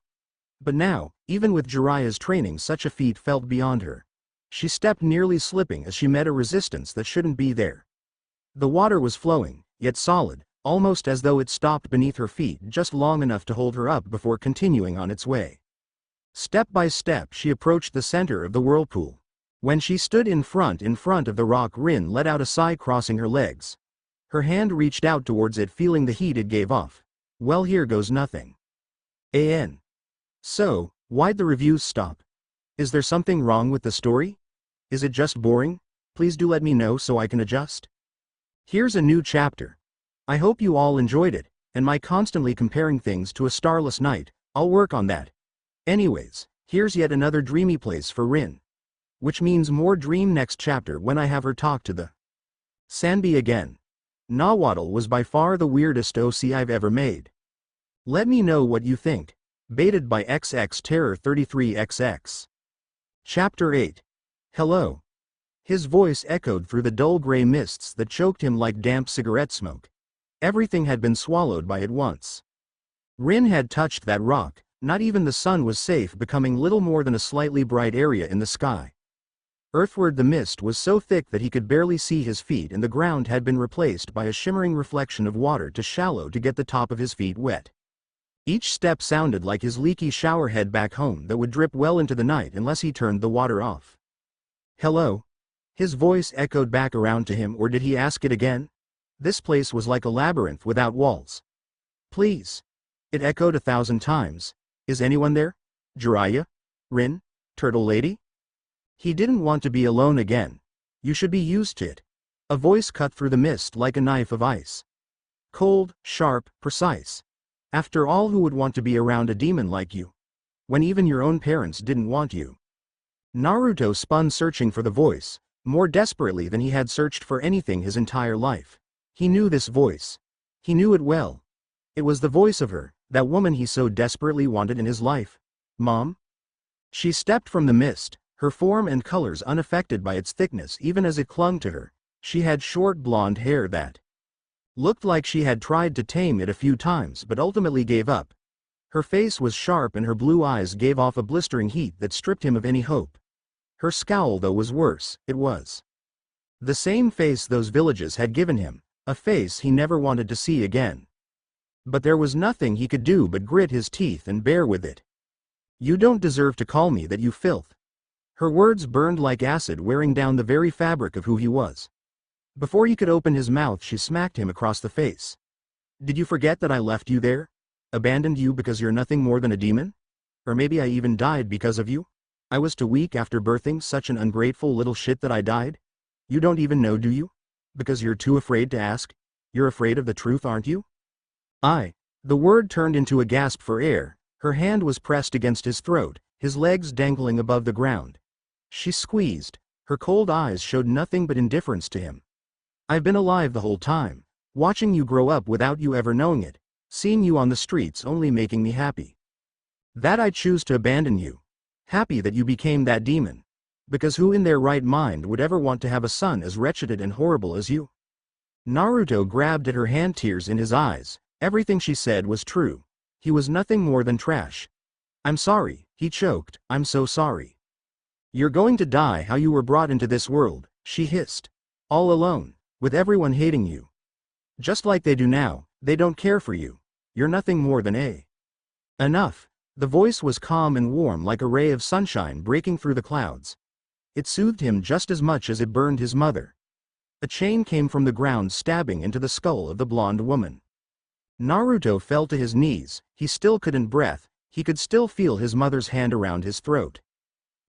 But now, even with Jiraiya's training, such a feat felt beyond her. She stepped, nearly slipping as she met a resistance that shouldn't be there. The water was flowing, yet solid, almost as though it stopped beneath her feet just long enough to hold her up before continuing on its way. Step by step she approached the center of the whirlpool. When she stood in front of the rock, Rin let out a sigh, crossing her legs. Her hand reached out towards it, feeling the heat it gave off. "Well, here goes nothing." So, why'd the reviews stop? Is there something wrong with the story? Is it just boring? Please do let me know so I can adjust. Here's a new chapter. I hope you all enjoyed it, and my constantly comparing things to a starless night, I'll work on that. Anyways, here's yet another dreamy place for Rin. Which means more dream next chapter when I have her talk to the Sanbi again. Nahuatl was by far the weirdest OC I've ever made. Let me know what you think. Baited by XX Terror 33XX. Chapter 8. Hello. His voice echoed through the dull gray mists that choked him like damp cigarette smoke. Everything had been swallowed by it once. Rin had touched that rock, not even the sun was safe, becoming little more than a slightly bright area in the sky. Earthward the mist was so thick that he could barely see his feet, and the ground had been replaced by a shimmering reflection of water too shallow to get the top of his feet wet. Each step sounded like his leaky showerhead back home that would drip well into the night unless he turned the water off. "Hello?" His voice echoed back around to him, or did he ask it again? This place was like a labyrinth without walls. "Please." It echoed 1,000 times. "Is anyone there? Jiraiya? Rin? Turtle Lady?" He didn't want to be alone again. "You should be used to it." A voice cut through the mist like a knife of ice. Cold, sharp, precise. "After all, who would want to be around a demon like you? When even your own parents didn't want you?" Naruto spun, searching for the voice, more desperately than he had searched for anything his entire life. He knew this voice. He knew it well. It was the voice of her, that woman he so desperately wanted in his life. "Mom?" She stepped from the mist, her form and colors unaffected by its thickness even as it clung to her. She had short blonde hair that looked like she had tried to tame it a few times but ultimately gave up. Her face was sharp and her blue eyes gave off a blistering heat that stripped him of any hope. Her scowl, though, was worse. It was the same face those villages had given him, a face he never wanted to see again. But there was nothing he could do but grit his teeth and bear with it. "You don't deserve to call me that, you filth." Her words burned like acid, wearing down the very fabric of who he was. Before he could open his mouth, she smacked him across the face. "Did you forget that I left you there? Abandoned you because you're nothing more than a demon? Or maybe I even died because of you? I was too weak after birthing such an ungrateful little shit that I died? You don't even know, do you? Because you're too afraid to ask? You're afraid of the truth, aren't you?" The word turned into a gasp for air. Her hand was pressed against his throat, his legs dangling above the ground. She squeezed. Her cold eyes showed nothing but indifference to him. "I've been alive the whole time, watching you grow up without you ever knowing it, seeing you on the streets only making me happy. That I choose to abandon you. Happy that you became that demon. Because who in their right mind would ever want to have a son as wretched and horrible as you?" Naruto grabbed at her hand, tears in his eyes. Everything she said was true. He was nothing more than trash. "I'm sorry," he choked. "I'm so sorry. You're going to die how you were brought into this world," she hissed. "All alone, with everyone hating you. Just like they do now. They don't care for you. You're nothing more than a..." "Enough." The voice was calm and warm, like a ray of sunshine breaking through the clouds. It soothed him just as much as it burned his mother. A chain came from the ground, stabbing into the skull of the blonde woman. Naruto fell to his knees. He still couldn't breathe. He could still feel his mother's hand around his throat.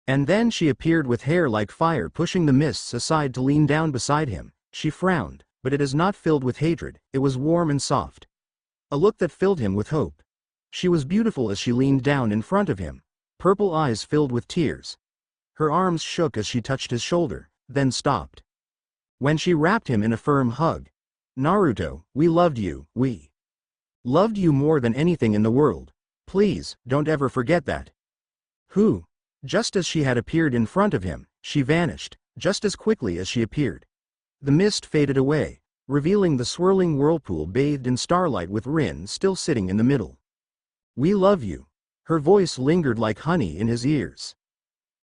And then she appeared with hair like fire, pushing the mists aside to lean down beside him. She frowned, but it is not filled with hatred. It was warm and soft. A look that filled him with hope. She was beautiful as she leaned down in front of him, purple eyes filled with tears. Her arms shook as she touched his shoulder, then stopped. When she wrapped him in a firm hug. "Naruto, we loved you, we loved you more than anything in the world. Please, don't ever forget that." Who? Just as she had appeared in front of him, she vanished, just as quickly as she appeared. The mist faded away, revealing the swirling whirlpool bathed in starlight with Rin still sitting in the middle. "We love you." Her voice lingered like honey in his ears.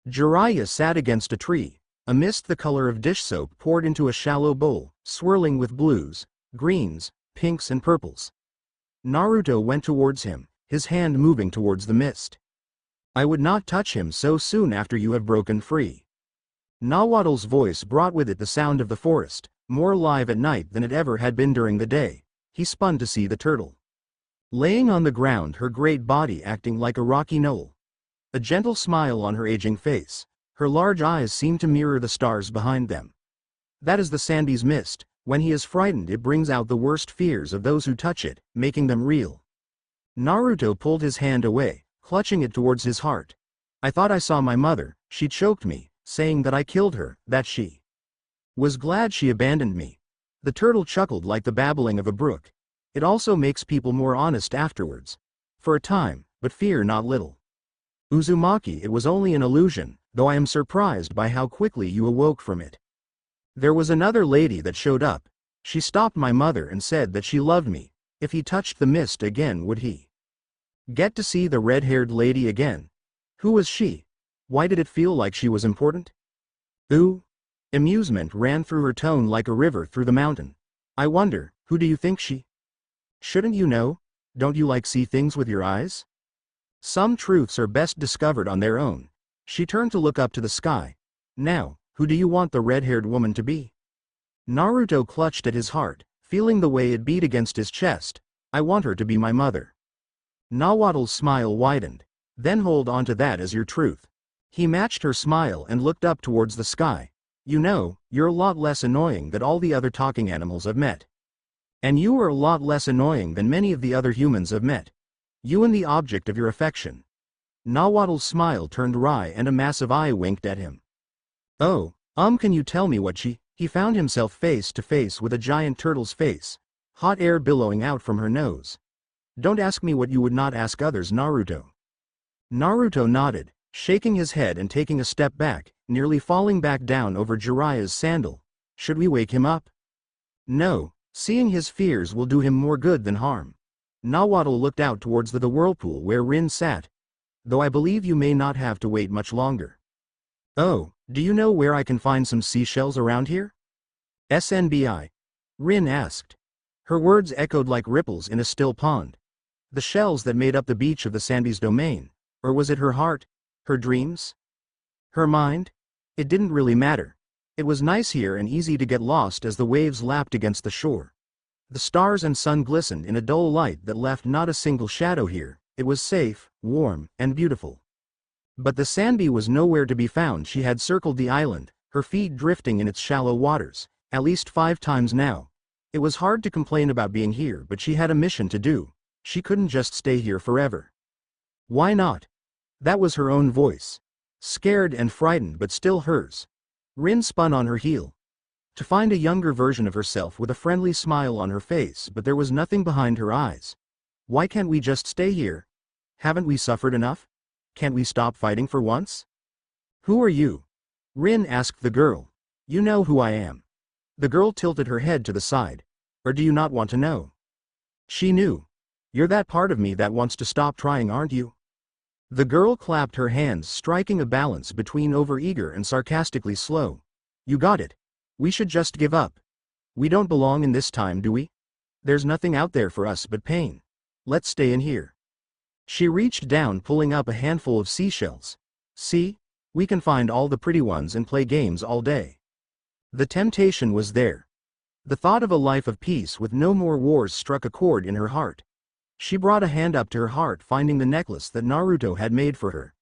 Jiraiya sat against a tree. A mist the color of dish soap poured into a shallow bowl, swirling with blues, greens, pinks and purples. Naruto went towards him, his hand moving towards the mist. "I would not touch him so soon after you have broken free." Nahuatl's voice brought with it the sound of the forest, more alive at night than it ever had been during the day. He spun to see the turtle laying on the ground, her great body acting like a rocky knoll. A gentle smile on her aging face. Her large eyes seemed to mirror the stars behind them. That is the Sandy's mist. When he is frightened, it brings out the worst fears of those who touch it, making them real. Naruto pulled his hand away, clutching it towards his heart. "I thought I saw my mother. She choked me, saying that I killed her, that she was glad she abandoned me." The turtle chuckled like the babbling of a brook. "It also makes people more honest afterwards. For a time, but fear not little. Uzumaki, it was only an illusion, though I am surprised by how quickly you awoke from it. There was another lady that showed up. She stopped my mother and said that she loved me. If he touched the mist again, would he Get to see the red-haired lady again. Who was she? Why did it feel like she was important? Ooh. Amusement ran through her tone like a river through the mountain. I wonder, who do you think she? Shouldn't you know? Don't you like see things with your eyes? Some truths are best discovered on their own. She turned to look up to the sky. Now, who do you want the red-haired woman to be? Naruto clutched at his heart, feeling the way it beat against his chest. I want her to be my mother. Nahuatl's smile widened. Then hold on to that as your truth. He matched her smile and looked up towards the sky. You know, you're a lot less annoying than all the other talking animals I've met. And you are a lot less annoying than many of the other humans I've met. You and the object of your affection. Nahuatl's smile turned wry and a massive eye winked at him. Oh, can you tell me what she? He found himself face to face with a giant turtle's face, hot air billowing out from her nose. Don't ask me what you would not ask others, Naruto. Naruto nodded, shaking his head and taking a step back, nearly falling back down over Jiraiya's sandal. Should we wake him up? No, seeing his fears will do him more good than harm. Nahuatl looked out towards the whirlpool where Rin sat. Though I believe you may not have to wait much longer. Oh, do you know where I can find some seashells around here? SNBI. Rin asked. Her words echoed like ripples in a still pond. The shells that made up the beach of the Sandy's domain. Or was it her heart? Her dreams? Her mind? It didn't really matter. It was nice here and easy to get lost as the waves lapped against the shore. The stars and sun glistened in a dull light that left not a single shadow here. It was safe, warm, and beautiful. But the Sandy was nowhere to be found. She had circled the island, her feet drifting in its shallow waters, at least 5 times now. It was hard to complain about being here, but she had a mission to do. She couldn't just stay here forever. Why not? That was her own voice. Scared and frightened but still hers. Rin spun on her heel. To find a younger version of herself with a friendly smile on her face, but there was nothing behind her eyes. Why can't we just stay here? Haven't we suffered enough? Can't we stop fighting for once? Who are you? Rin asked the girl. You know who I am. The girl tilted her head to the side. Or do you not want to know? She knew. You're that part of me that wants to stop trying, aren't you? The girl clapped her hands, striking a balance between overeager and sarcastically slow. You got it. We should just give up. We don't belong in this time, do we? There's nothing out there for us but pain. Let's stay in here. She reached down, pulling up a handful of seashells. See? We can find all the pretty ones and play games all day. The temptation was there. The thought of a life of peace with no more wars struck a chord in her heart. She brought a hand up to her heart, finding the necklace that Naruto had made for her.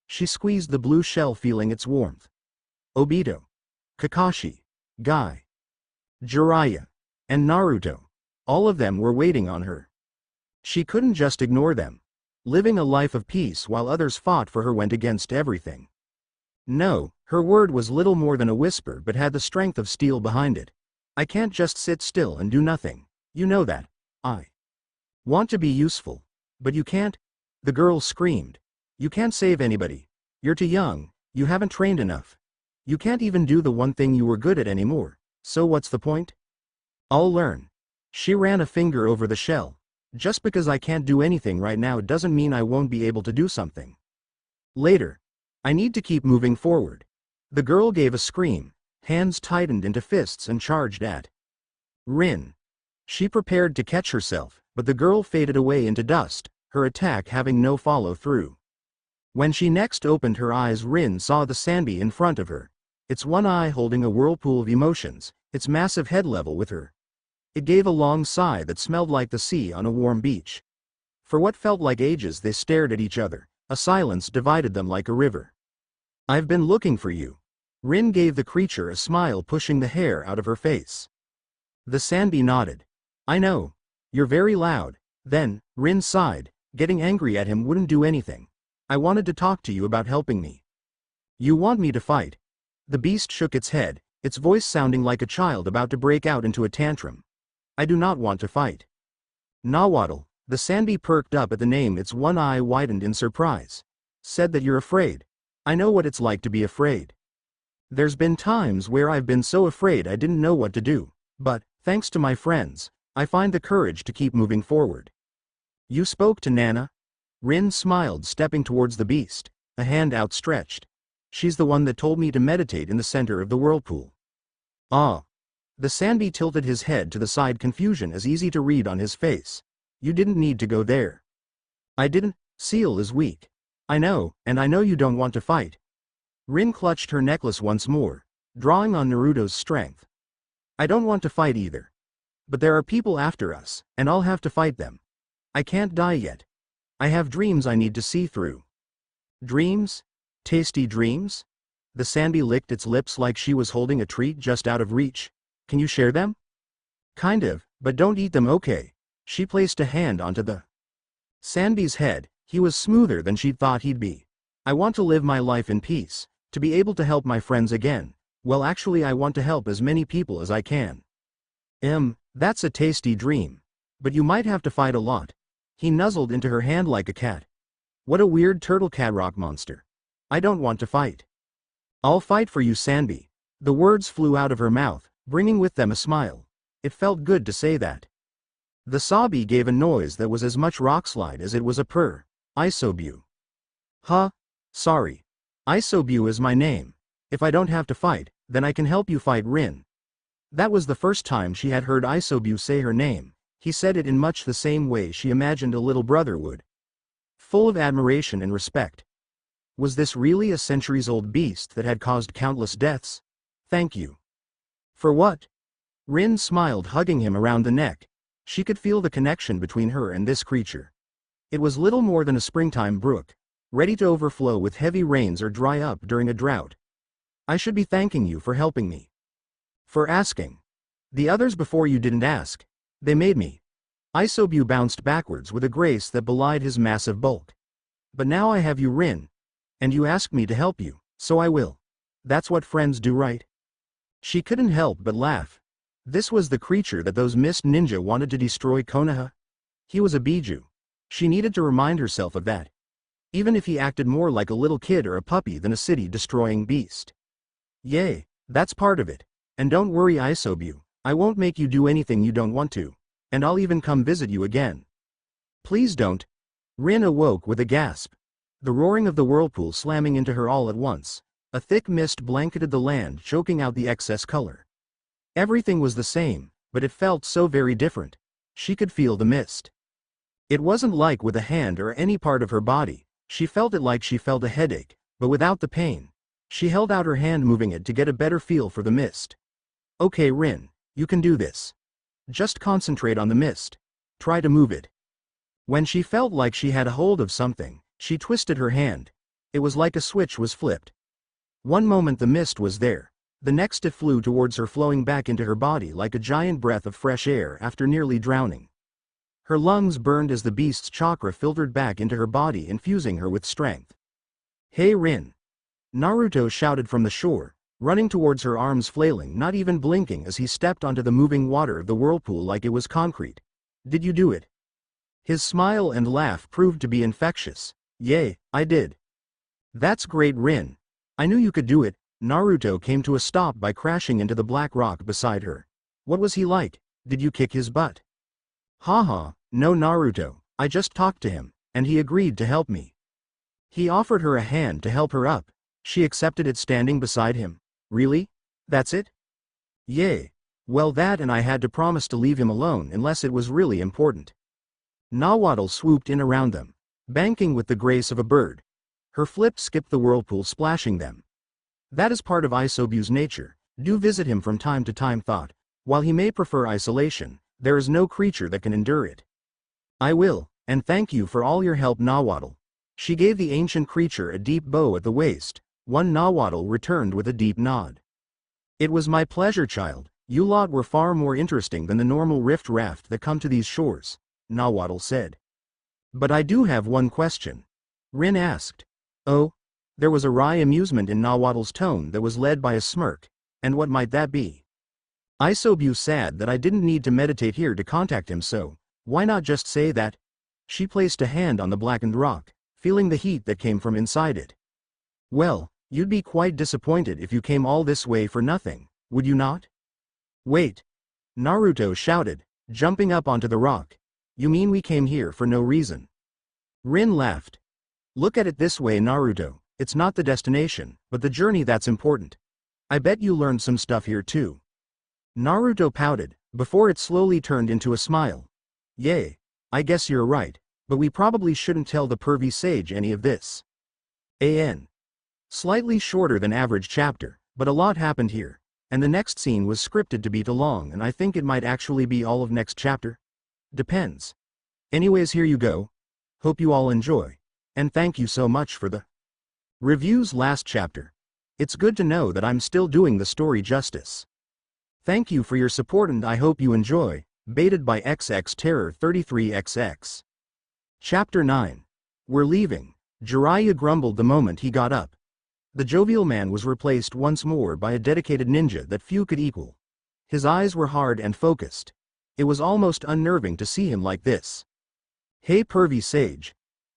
She squeezed the blue shell, feeling its warmth. Obito, Kakashi, Guy, Jiraiya, and Naruto. All of them were waiting on her. She couldn't just ignore them. Living a life of peace while others fought for her went against everything. No, her word was little more than a whisper but had the strength of steel behind it. I can't just sit still and do nothing. You know that. I want to be useful. But you can't? The girl screamed. You can't save anybody. You're too young, you haven't trained enough. You can't even do the one thing you were good at anymore. So what's the point? I'll learn. She ran a finger over the shell. Just because I can't do anything right now doesn't mean I won't be able to do something later. I need to keep moving forward. The girl gave a scream, hands tightened into fists and charged at Rin. She prepared to catch herself, but the girl faded away into dust, her attack having no follow-through. When she next opened her eyes, Rin saw the Sandy in front of her, its one eye holding a whirlpool of emotions, its massive head level with her. It gave a long sigh that smelled like the sea on a warm beach. For what felt like ages they stared at each other, a silence divided them like a river. I've been looking for you. Rin gave the creature a smile, pushing the hair out of her face. The Sandy nodded. I know. You're very loud. Then, Rin sighed, getting angry at him wouldn't do anything. I wanted to talk to you about helping me. You want me to fight? The beast shook its head, its voice sounding like a child about to break out into a tantrum. I do not want to fight. Nahuatl, the Sandy perked up at the name, its one eye widened in surprise. Said that you're afraid. I know what it's like to be afraid. There's been times where I've been so afraid I didn't know what to do, but, thanks to my friends, I find the courage to keep moving forward. You spoke to Nana? Rin smiled, stepping towards the beast, a hand outstretched. She's the one that told me to meditate in the center of the whirlpool. Ah. The Sanbi tilted his head to the side, confusion as easy to read on his face. You didn't need to go there. I didn't. Seal is weak. I know, and I know you don't want to fight. Rin clutched her necklace once more, drawing on Naruto's strength. I don't want to fight either. But there are people after us, and I'll have to fight them. I can't die yet. I have dreams I need to see through. Dreams? Tasty dreams? The Sanbi licked its lips like she was holding a treat just out of reach. Can you share them? Kind of, but don't eat them, okay? She placed a hand onto the Sanbi's head. He was smoother than she'd thought he'd be. I want to live my life in peace, to be able to help my friends again. Well, actually, I want to help as many people as I can. That's a tasty dream. But you might have to fight a lot. He nuzzled into her hand like a cat. What a weird turtle cat rock monster. I don't want to fight. I'll fight for you, Sanbi. The words flew out of her mouth, bringing with them a smile. It felt good to say that. The Sabi gave a noise that was as much rockslide as it was a purr. Isobu. Huh? Sorry. Isobu is my name. If I don't have to fight, then I can help you fight Rin. That was the first time she had heard Isobu say her name. He said it in much the same way she imagined a little brother would. Full of admiration and respect. Was this really a centuries-old beast that had caused countless deaths? Thank you. For what? Rin smiled, hugging him around the neck. She could feel the connection between her and this creature. It was little more than a springtime brook, ready to overflow with heavy rains or dry up during a drought. I should be thanking you for helping me. For asking. The others before you didn't ask. They made me. Isobu bounced backwards with a grace that belied his massive bulk. But now I have you, Rin. And you asked me to help you, so I will. That's what friends do, right? She couldn't help but laugh. This was the creature that those mist ninja wanted to destroy Konoha. He was a Biju. She needed to remind herself of that. Even if he acted more like a little kid or a puppy than a city-destroying beast. Yay, that's part of it. And don't worry, Isobu, I won't make you do anything you don't want to. And I'll even come visit you again. Please don't. Rin awoke with a gasp. The roaring of the whirlpool slamming into her all at once. A thick mist blanketed the land, choking out the excess color. Everything was the same, but it felt so very different. She could feel the mist. It wasn't like with a hand or any part of her body. She felt it like she felt a headache, but without the pain. She held out her hand, moving it to get a better feel for the mist. Okay, Rin, you can do this. Just concentrate on the mist. Try to move it. When she felt like she had a hold of something, she twisted her hand. It was like a switch was flipped. One moment the mist was there. The next it flew towards her, flowing back into her body like a giant breath of fresh air after nearly drowning. Her lungs burned as the beast's chakra filtered back into her body, infusing her with strength. Hey, Rin! Naruto shouted from the shore, running towards her, arms flailing, not even blinking as he stepped onto the moving water of the whirlpool like it was concrete. Did you do it? His smile and laugh proved to be infectious. Yay, I did. That's great, Rin. I knew you could do it. Naruto came to a stop by crashing into the black rock beside her. What was he like? Did you kick his butt? Haha, no, Naruto, I just talked to him, and he agreed to help me. He offered her a hand to help her up. She accepted it, standing beside him. Really? That's it? Yay. Well, that, and I had to promise to leave him alone unless it was really important. Nahuatl swooped in around them, banking with the grace of a bird. Her flip skipped the whirlpool, splashing them. That is part of Isobu's nature. Do visit him from time to time, thought. While he may prefer isolation, there is no creature that can endure it. I will, and thank you for all your help, Nahuatl. She gave the ancient creature a deep bow at the waist. One Nahuatl returned with a deep nod. It was my pleasure, child. You lot were far more interesting than the normal rift raft that come to these shores, Nahuatl said. But I do have one question. Rin asked. Oh? There was a wry amusement in Nahuatl's tone that was led by a smirk. And what might that be? Isobu said that I didn't need to meditate here to contact him, so why not just say that? She placed a hand on the blackened rock, feeling the heat that came from inside it. Well, you'd be quite disappointed if you came all this way for nothing, would you not? Wait! Naruto shouted, jumping up onto the rock. You mean we came here for no reason? Rin laughed. Look at it this way, Naruto, it's not the destination, but the journey that's important. I bet you learned some stuff here too. Naruto pouted, before it slowly turned into a smile. Yay. I guess you're right, but we probably shouldn't tell the pervy sage any of this. Slightly shorter than average chapter, but a lot happened here, and the next scene was scripted to be too long, and I think it might actually be all of next chapter. Depends. Anyways, here you go. Hope you all enjoy, and thank you so much for the reviews last chapter. It's good to know that I'm still doing the story justice. Thank you for your support and I hope you enjoy. Baited by XX Terror 33XX. Chapter 9. We're leaving. Jiraiya grumbled the moment he got up. The jovial man was replaced once more by a dedicated ninja that few could equal. His eyes were hard and focused. It was almost unnerving to see him like this. Hey pervy sage.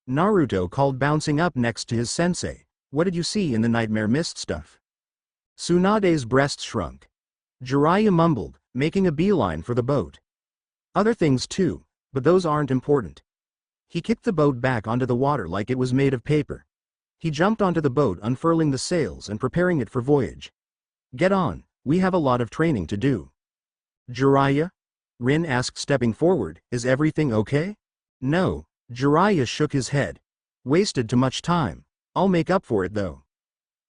Naruto called, bouncing up next to his sensei. What did you see in the nightmare mist stuff? Tsunade's breasts shrunk. Jiraiya mumbled, making a beeline for the boat. Other things too, but those aren't important. He kicked the boat back onto the water like it was made of paper. He jumped onto the boat, unfurling the sails and preparing it for voyage. Get on, we have a lot of training to do. Jiraiya? Rin asked, stepping forward, is everything okay? No, Jiraiya shook his head. Wasted too much time. I'll make up for it though.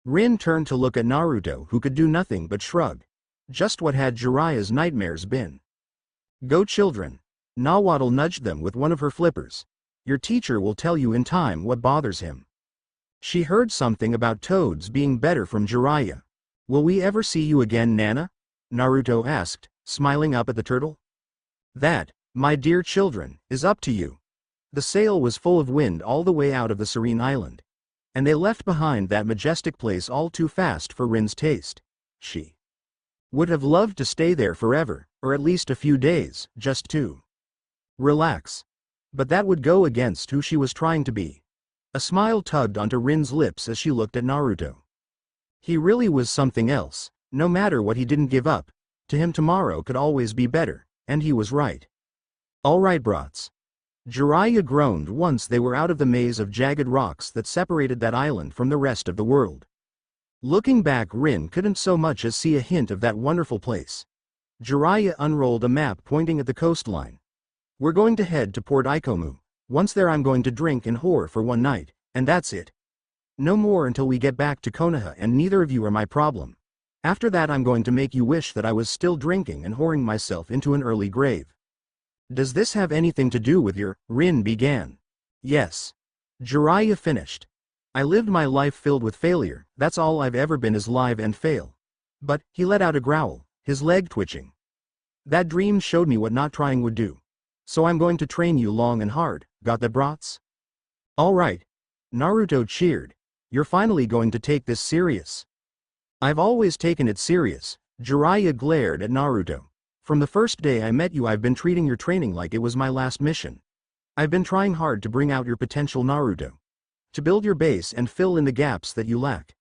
Rin turned to look at Naruto, who could do nothing but shrug. Just what had Jiraiya's nightmares been? Go children. Nahuatl nudged them with one of her flippers. Your teacher will tell you in time what bothers him. She heard something about toads being better from Jiraiya. Will we ever see you again, Nana? Naruto asked, smiling up at the turtle. That, my dear children, is up to you. The sail was full of wind all the way out of the serene island. And they left behind that majestic place all too fast for Rin's taste. She would have loved to stay there forever, or at least a few days, just to relax. But that would go against who she was trying to be. A smile tugged onto Rin's lips as she looked at Naruto. He really was something else. No matter what, he didn't give up. To him, tomorrow could always be better, and he was right. All right, brats. Jiraiya groaned once they were out of the maze of jagged rocks that separated that island from the rest of the world. Looking back, Rin couldn't so much as see a hint of that wonderful place. Jiraiya unrolled a map pointing at the coastline. We're going to head to Port Ikomu. Once there, I'm going to drink and whore for one night, and that's it. No more until we get back to Konoha, and neither of you are my problem. After that, I'm going to make you wish that I was still drinking and whoring myself into an early grave. Does this have anything to do with your, Rin began. Yes. Jiraiya finished. I lived my life filled with failure, that's all I've ever been, is live and fail. But, he let out a growl, his leg twitching. That dream showed me what not trying would do. So I'm going to train you long and hard, got that, brats? Alright. Naruto cheered. You're finally going to take this serious. I've always taken it serious. Jiraiya glared at Naruto. From the first day I met you, I've been treating your training like it was my last mission. I've been trying hard to bring out your potential, Naruto. To build your base and fill in the gaps that you lack.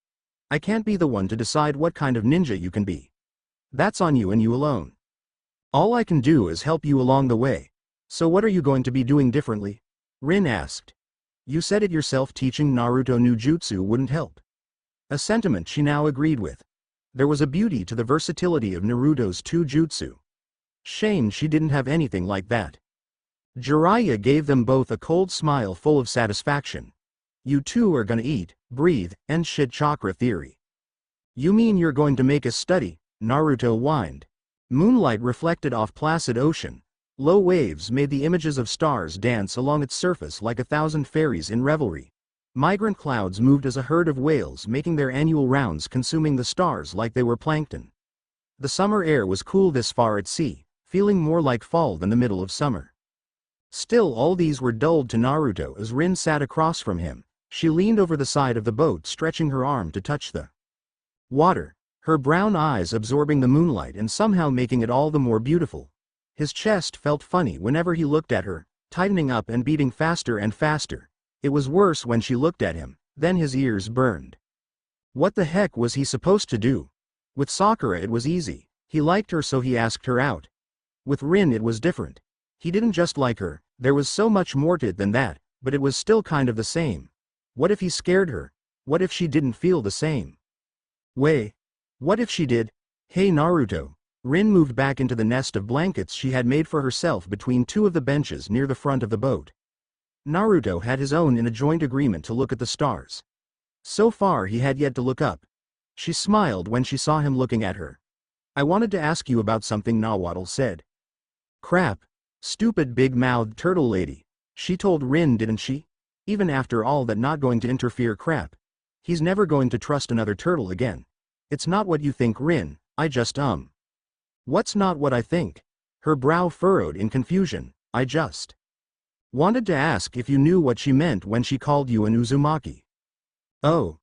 I can't be the one to decide what kind of ninja you can be. That's on you and you alone. All I can do is help you along the way. So what are you going to be doing differently? Rin asked. You said it yourself, teaching Naruto new jutsu wouldn't help. A sentiment she now agreed with. There was a beauty to the versatility of Naruto's two jutsu. Shame she didn't have anything like that. Jiraiya gave them both a cold smile full of satisfaction. You two are gonna eat, breathe, and shit chakra theory. You mean you're going to make us study? Naruto whined. Moonlight reflected off placid ocean. Low waves made the images of stars dance along its surface like 1,000 fairies in revelry. Migrant clouds moved as a herd of whales making their annual rounds, consuming the stars like they were plankton. The summer air was cool this far at sea, feeling more like fall than the middle of summer. Still, all these were dulled to Naruto as Rin sat across from him. She leaned over the side of the boat, stretching her arm to touch the water, her brown eyes absorbing the moonlight and somehow making it all the more beautiful. His chest felt funny whenever he looked at her, tightening up and beating faster and faster. It was worse when she looked at him, then his ears burned. What the heck was he supposed to do? With Sakura it was easy. He liked her, so he asked her out. With Rin it was different. He didn't just like her, there was so much more to it than that. But it was still kind of the same. What if he scared her? What if she didn't feel the same? Wait. What if she did? Hey Naruto. Rin moved back into the nest of blankets she had made for herself between two of the benches near the front of the boat. Naruto had his own in a joint agreement to look at the stars. So far he had yet to look up. She smiled when she saw him looking at her. I wanted to ask you about something, Nahuatl said. Crap. Stupid big-mouthed turtle lady. She told Rin, didn't she? Even after all that not going to interfere crap. He's never going to trust another turtle again. It's not what you think, Rin, I just What's not what I think? Her brow furrowed in confusion. I just wanted to ask if you knew what she meant when she called you an Uzumaki. Oh,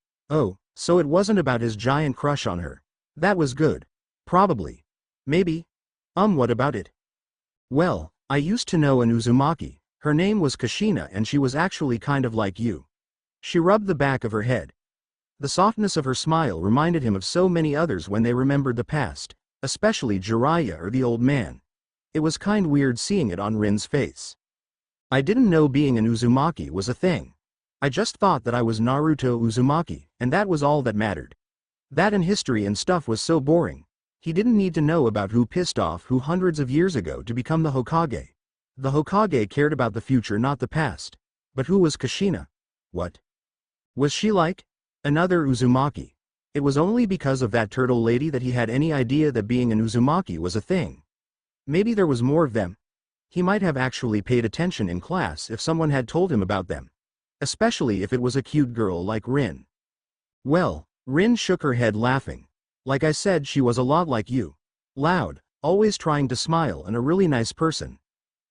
so it wasn't about his giant crush on her. That was good. Probably. Maybe. What about it? Well, I used to know an Uzumaki. Her name was Kushina and she was actually kind of like you. She rubbed the back of her head. The softness of her smile reminded him of so many others when they remembered the past, especially Jiraiya or the old man. It was kind weird seeing it on Rin's face. I didn't know being an Uzumaki was a thing. I just thought that I was Naruto Uzumaki, and that was all that mattered. That and history and stuff was so boring. He didn't need to know about who pissed off who hundreds of years ago to become the Hokage. The Hokage cared about the future, not the past. But who was Kushina? What was she like? Another Uzumaki. It was only because of that turtle lady that he had any idea that being an Uzumaki was a thing. Maybe there was more of them. He might have actually paid attention in class if someone had told him about them. Especially if it was a cute girl like Rin. Well, Rin shook her head laughing. Like I said, she was a lot like you. Loud, always trying to smile, and a really nice person.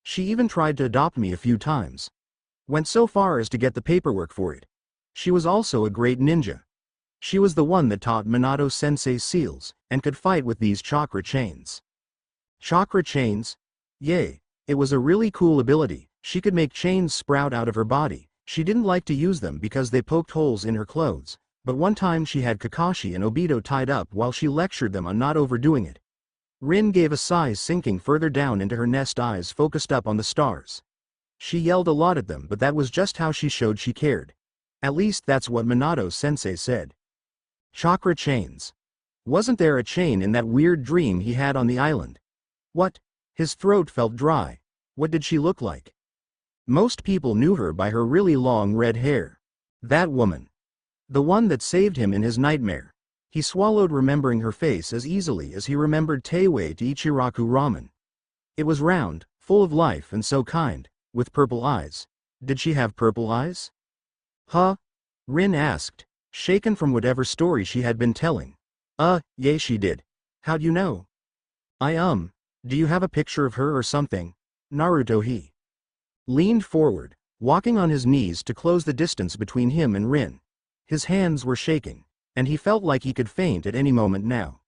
She even tried to adopt me a few times. Went so far as to get the paperwork for it. She was also a great ninja. She was the one that taught Minato-sensei seals, and could fight with these chakra chains. Chakra chains? Yay. It was a really cool ability. She could make chains sprout out of her body. She didn't like to use them because they poked holes in her clothes, but one time she had Kakashi and Obito tied up while she lectured them on not overdoing it. Rin gave a sigh, sinking further down into her nest, eyes focused up on the stars. She yelled a lot at them, but that was just how she showed she cared. At least that's what Minato-sensei said. Chakra chains. Wasn't there a chain in that weird dream he had on the island? What? His throat felt dry. What did she look like? Most people knew her by her really long red hair. That woman. The one that saved him in his nightmare. He swallowed, remembering her face as easily as he remembered Teiwei to Ichiraku ramen. It was round, full of life and so kind, with purple eyes. Did she have purple eyes? Huh? Rin asked, shaken from whatever story she had been telling. Yeah, she did. How'd you know? Do you have a picture of her or something? Naruto, he leaned forward, walking on his knees to close the distance between him and Rin. His hands were shaking, and he felt like he could faint at any moment now.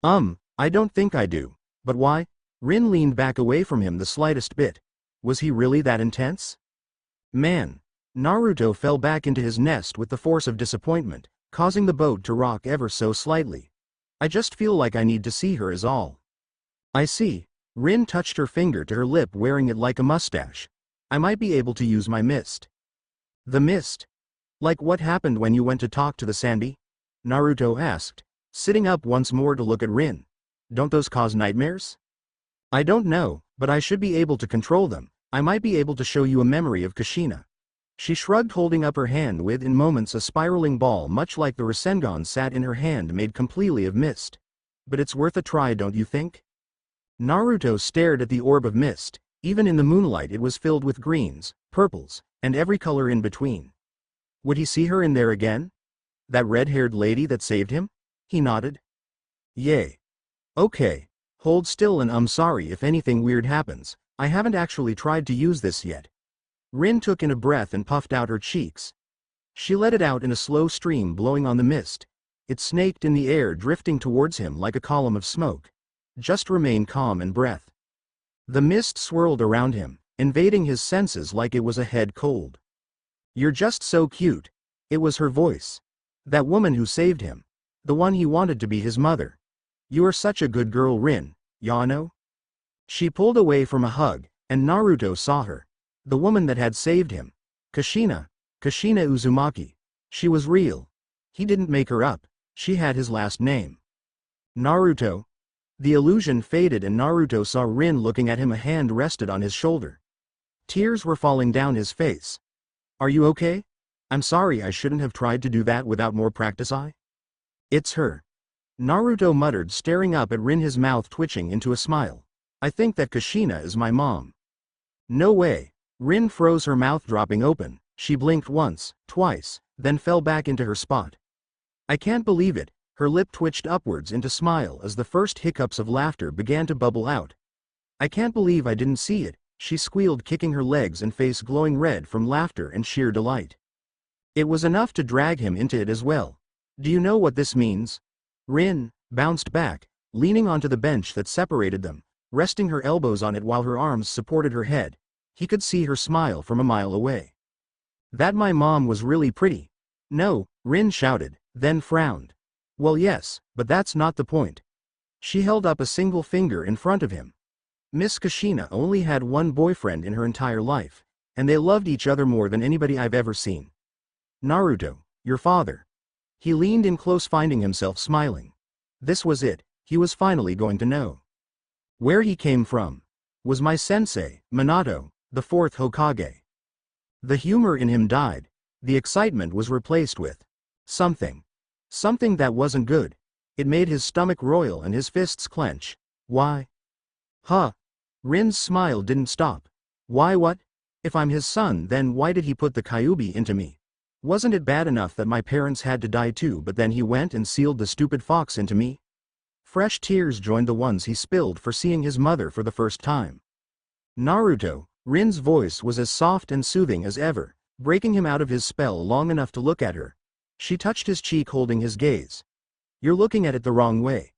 I don't think I do. But why? Rin leaned back away from him the slightest bit. Was he really that intense? Man. Naruto fell back into his nest with the force of disappointment, causing the boat to rock ever so slightly. I just feel like I need to see her is all. I see. Rin touched her finger to her lip, wearing it like a mustache. I might be able to use my mist. The mist? Like what happened when you went to talk to the Sandy? Naruto asked, sitting up once more to look at Rin. Don't those cause nightmares? I don't know, but I should be able to control them. I might be able to show you a memory of Kushina. She shrugged, holding up her hand with in moments a spiraling ball much like the Rasengan sat in her hand, made completely of mist. But it's worth a try, don't you think? Naruto stared at the orb of mist. Even in the moonlight it was filled with greens, purples, and every color in between. Would he see her in there again? That red-haired lady that saved him? He nodded. Yay. Okay. Hold still and I'm sorry if anything weird happens. I haven't actually tried to use this yet. Rin took in a breath and puffed out her cheeks. She let it out in a slow stream, blowing on the mist. It snaked in the air, drifting towards him like a column of smoke. Just remain calm and breath. The mist swirled around him, invading his senses like it was a head cold. You're just so cute. It was her voice. That woman who saved him. The one he wanted to be his mother. You are such a good girl, Rin, Yano. She pulled away from a hug, and Naruto saw her. The woman that had saved him. Kushina. Kushina Uzumaki. She was real. He didn't make her up. She had his last name. Naruto. The illusion faded and Naruto saw Rin looking at him. A hand rested on his shoulder. Tears were falling down his face. Are you okay? I'm sorry, I shouldn't have tried to do that without more practice. It's her. Naruto muttered, staring up at Rin, his mouth twitching into a smile. I think that Kushina is my mom. No way. Rin froze, her mouth dropping open. She blinked once, twice, then fell back into her spot. I can't believe it. Her lip twitched upwards into smile as the first hiccups of laughter began to bubble out. I can't believe I didn't see it, she squealed, kicking her legs and face glowing red from laughter and sheer delight. It was enough to drag him into it as well. Do you know what this means? Rin bounced back, leaning onto the bench that separated them, resting her elbows on it while her arms supported her head. He could see her smile from a mile away. That my mom was really pretty. No, Rin shouted, then frowned. Well, yes, but that's not the point. She held up a single finger in front of him. Miss Kushina only had one boyfriend in her entire life, and they loved each other more than anybody I've ever seen. Naruto, your father. He leaned in close, finding himself smiling. This was it, he was finally going to know. Where he came from. Was my sensei, Minato, the fourth Hokage. The humor in him died. The excitement was replaced with something. Something that wasn't good. It made his stomach roil and his fists clench. Why? Huh? Rin's smile didn't stop. Why what? If I'm his son, then why did he put the Kyuubi into me? Wasn't it bad enough that my parents had to die too, but then he went and sealed the stupid fox into me? Fresh tears joined the ones he spilled for seeing his mother for the first time. Naruto, Rin's voice was as soft and soothing as ever, breaking him out of his spell long enough to look at her. She touched his cheek, holding his gaze. You're looking at it the wrong way.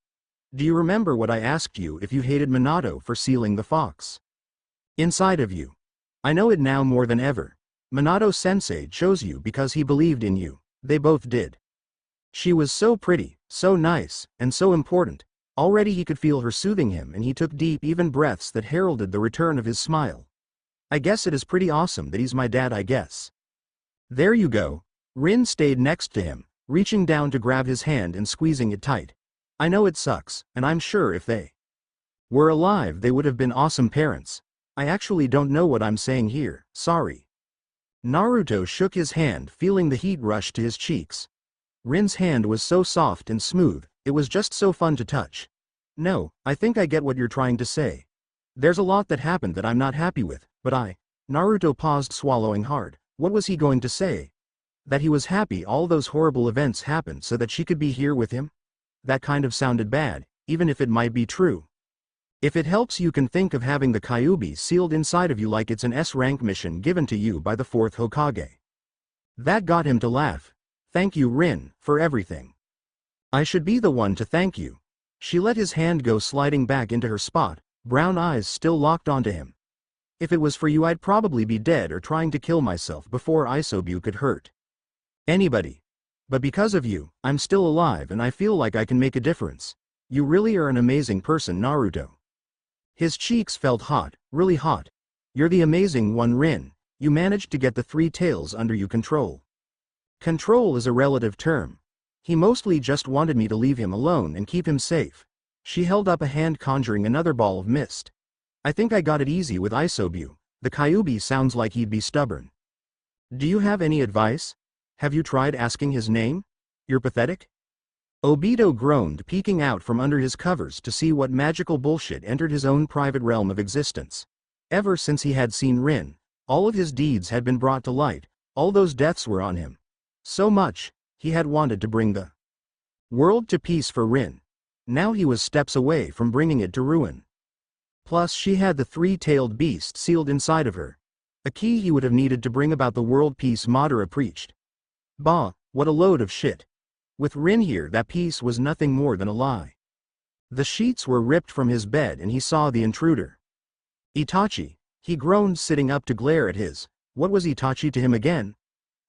Do you remember what I asked you if you hated Minato for sealing the fox inside of you? I know it now more than ever. Minato-sensei chose you because he believed in you. They both did. She was so pretty, so nice, and so important. Already he could feel her soothing him, and he took deep, even breaths that heralded the return of his smile. I guess it is pretty awesome that he's my dad, I guess. There you go. Rin stayed next to him, reaching down to grab his hand and squeezing it tight. I know it sucks, and I'm sure if they were alive they would have been awesome parents. I actually don't know what I'm saying here, sorry. Naruto shook his hand, feeling the heat rush to his cheeks. Rin's hand was so soft and smooth, it was just so fun to touch. No, I think I get what you're trying to say. There's a lot that happened that I'm not happy with, but Naruto paused, swallowing hard. What was he going to say? That he was happy all those horrible events happened so that she could be here with him? That kind of sounded bad, even if it might be true. If it helps, you can think of having the Kyuubi sealed inside of you like it's an S-rank mission given to you by the fourth Hokage. That got him to laugh. Thank you, Rin, for everything. I should be the one to thank you. She let his hand go, sliding back into her spot, brown eyes still locked onto him. If it was for you, I'd probably be dead or trying to kill myself before Isobu could hurt anybody. But because of you, I'm still alive and I feel like I can make a difference. You really are an amazing person, Naruto. His cheeks felt hot, really hot. You're the amazing one, Rin. You managed to get the three tails under you. Control. Control is a relative term. He mostly just wanted me to leave him alone and keep him safe. She held up a hand, conjuring another ball of mist. I think I got it easy with Isobu. The Kyuubi sounds like he'd be stubborn. Do you have any advice? Have you tried asking his name? You're pathetic? Obito groaned, peeking out from under his covers to see what magical bullshit entered his own private realm of existence. Ever since he had seen Rin, all of his deeds had been brought to light, all those deaths were on him. So much, he had wanted to bring the world to peace for Rin. Now he was steps away from bringing it to ruin. Plus she had the three-tailed beast sealed inside of her. A key he would have needed to bring about the world peace, Madara preached. Bah, what a load of shit. With Rin here, that peace was nothing more than a lie. The sheets were ripped from his bed and he saw the intruder. Itachi, he groaned, sitting up to glare at his. What was Itachi to him again?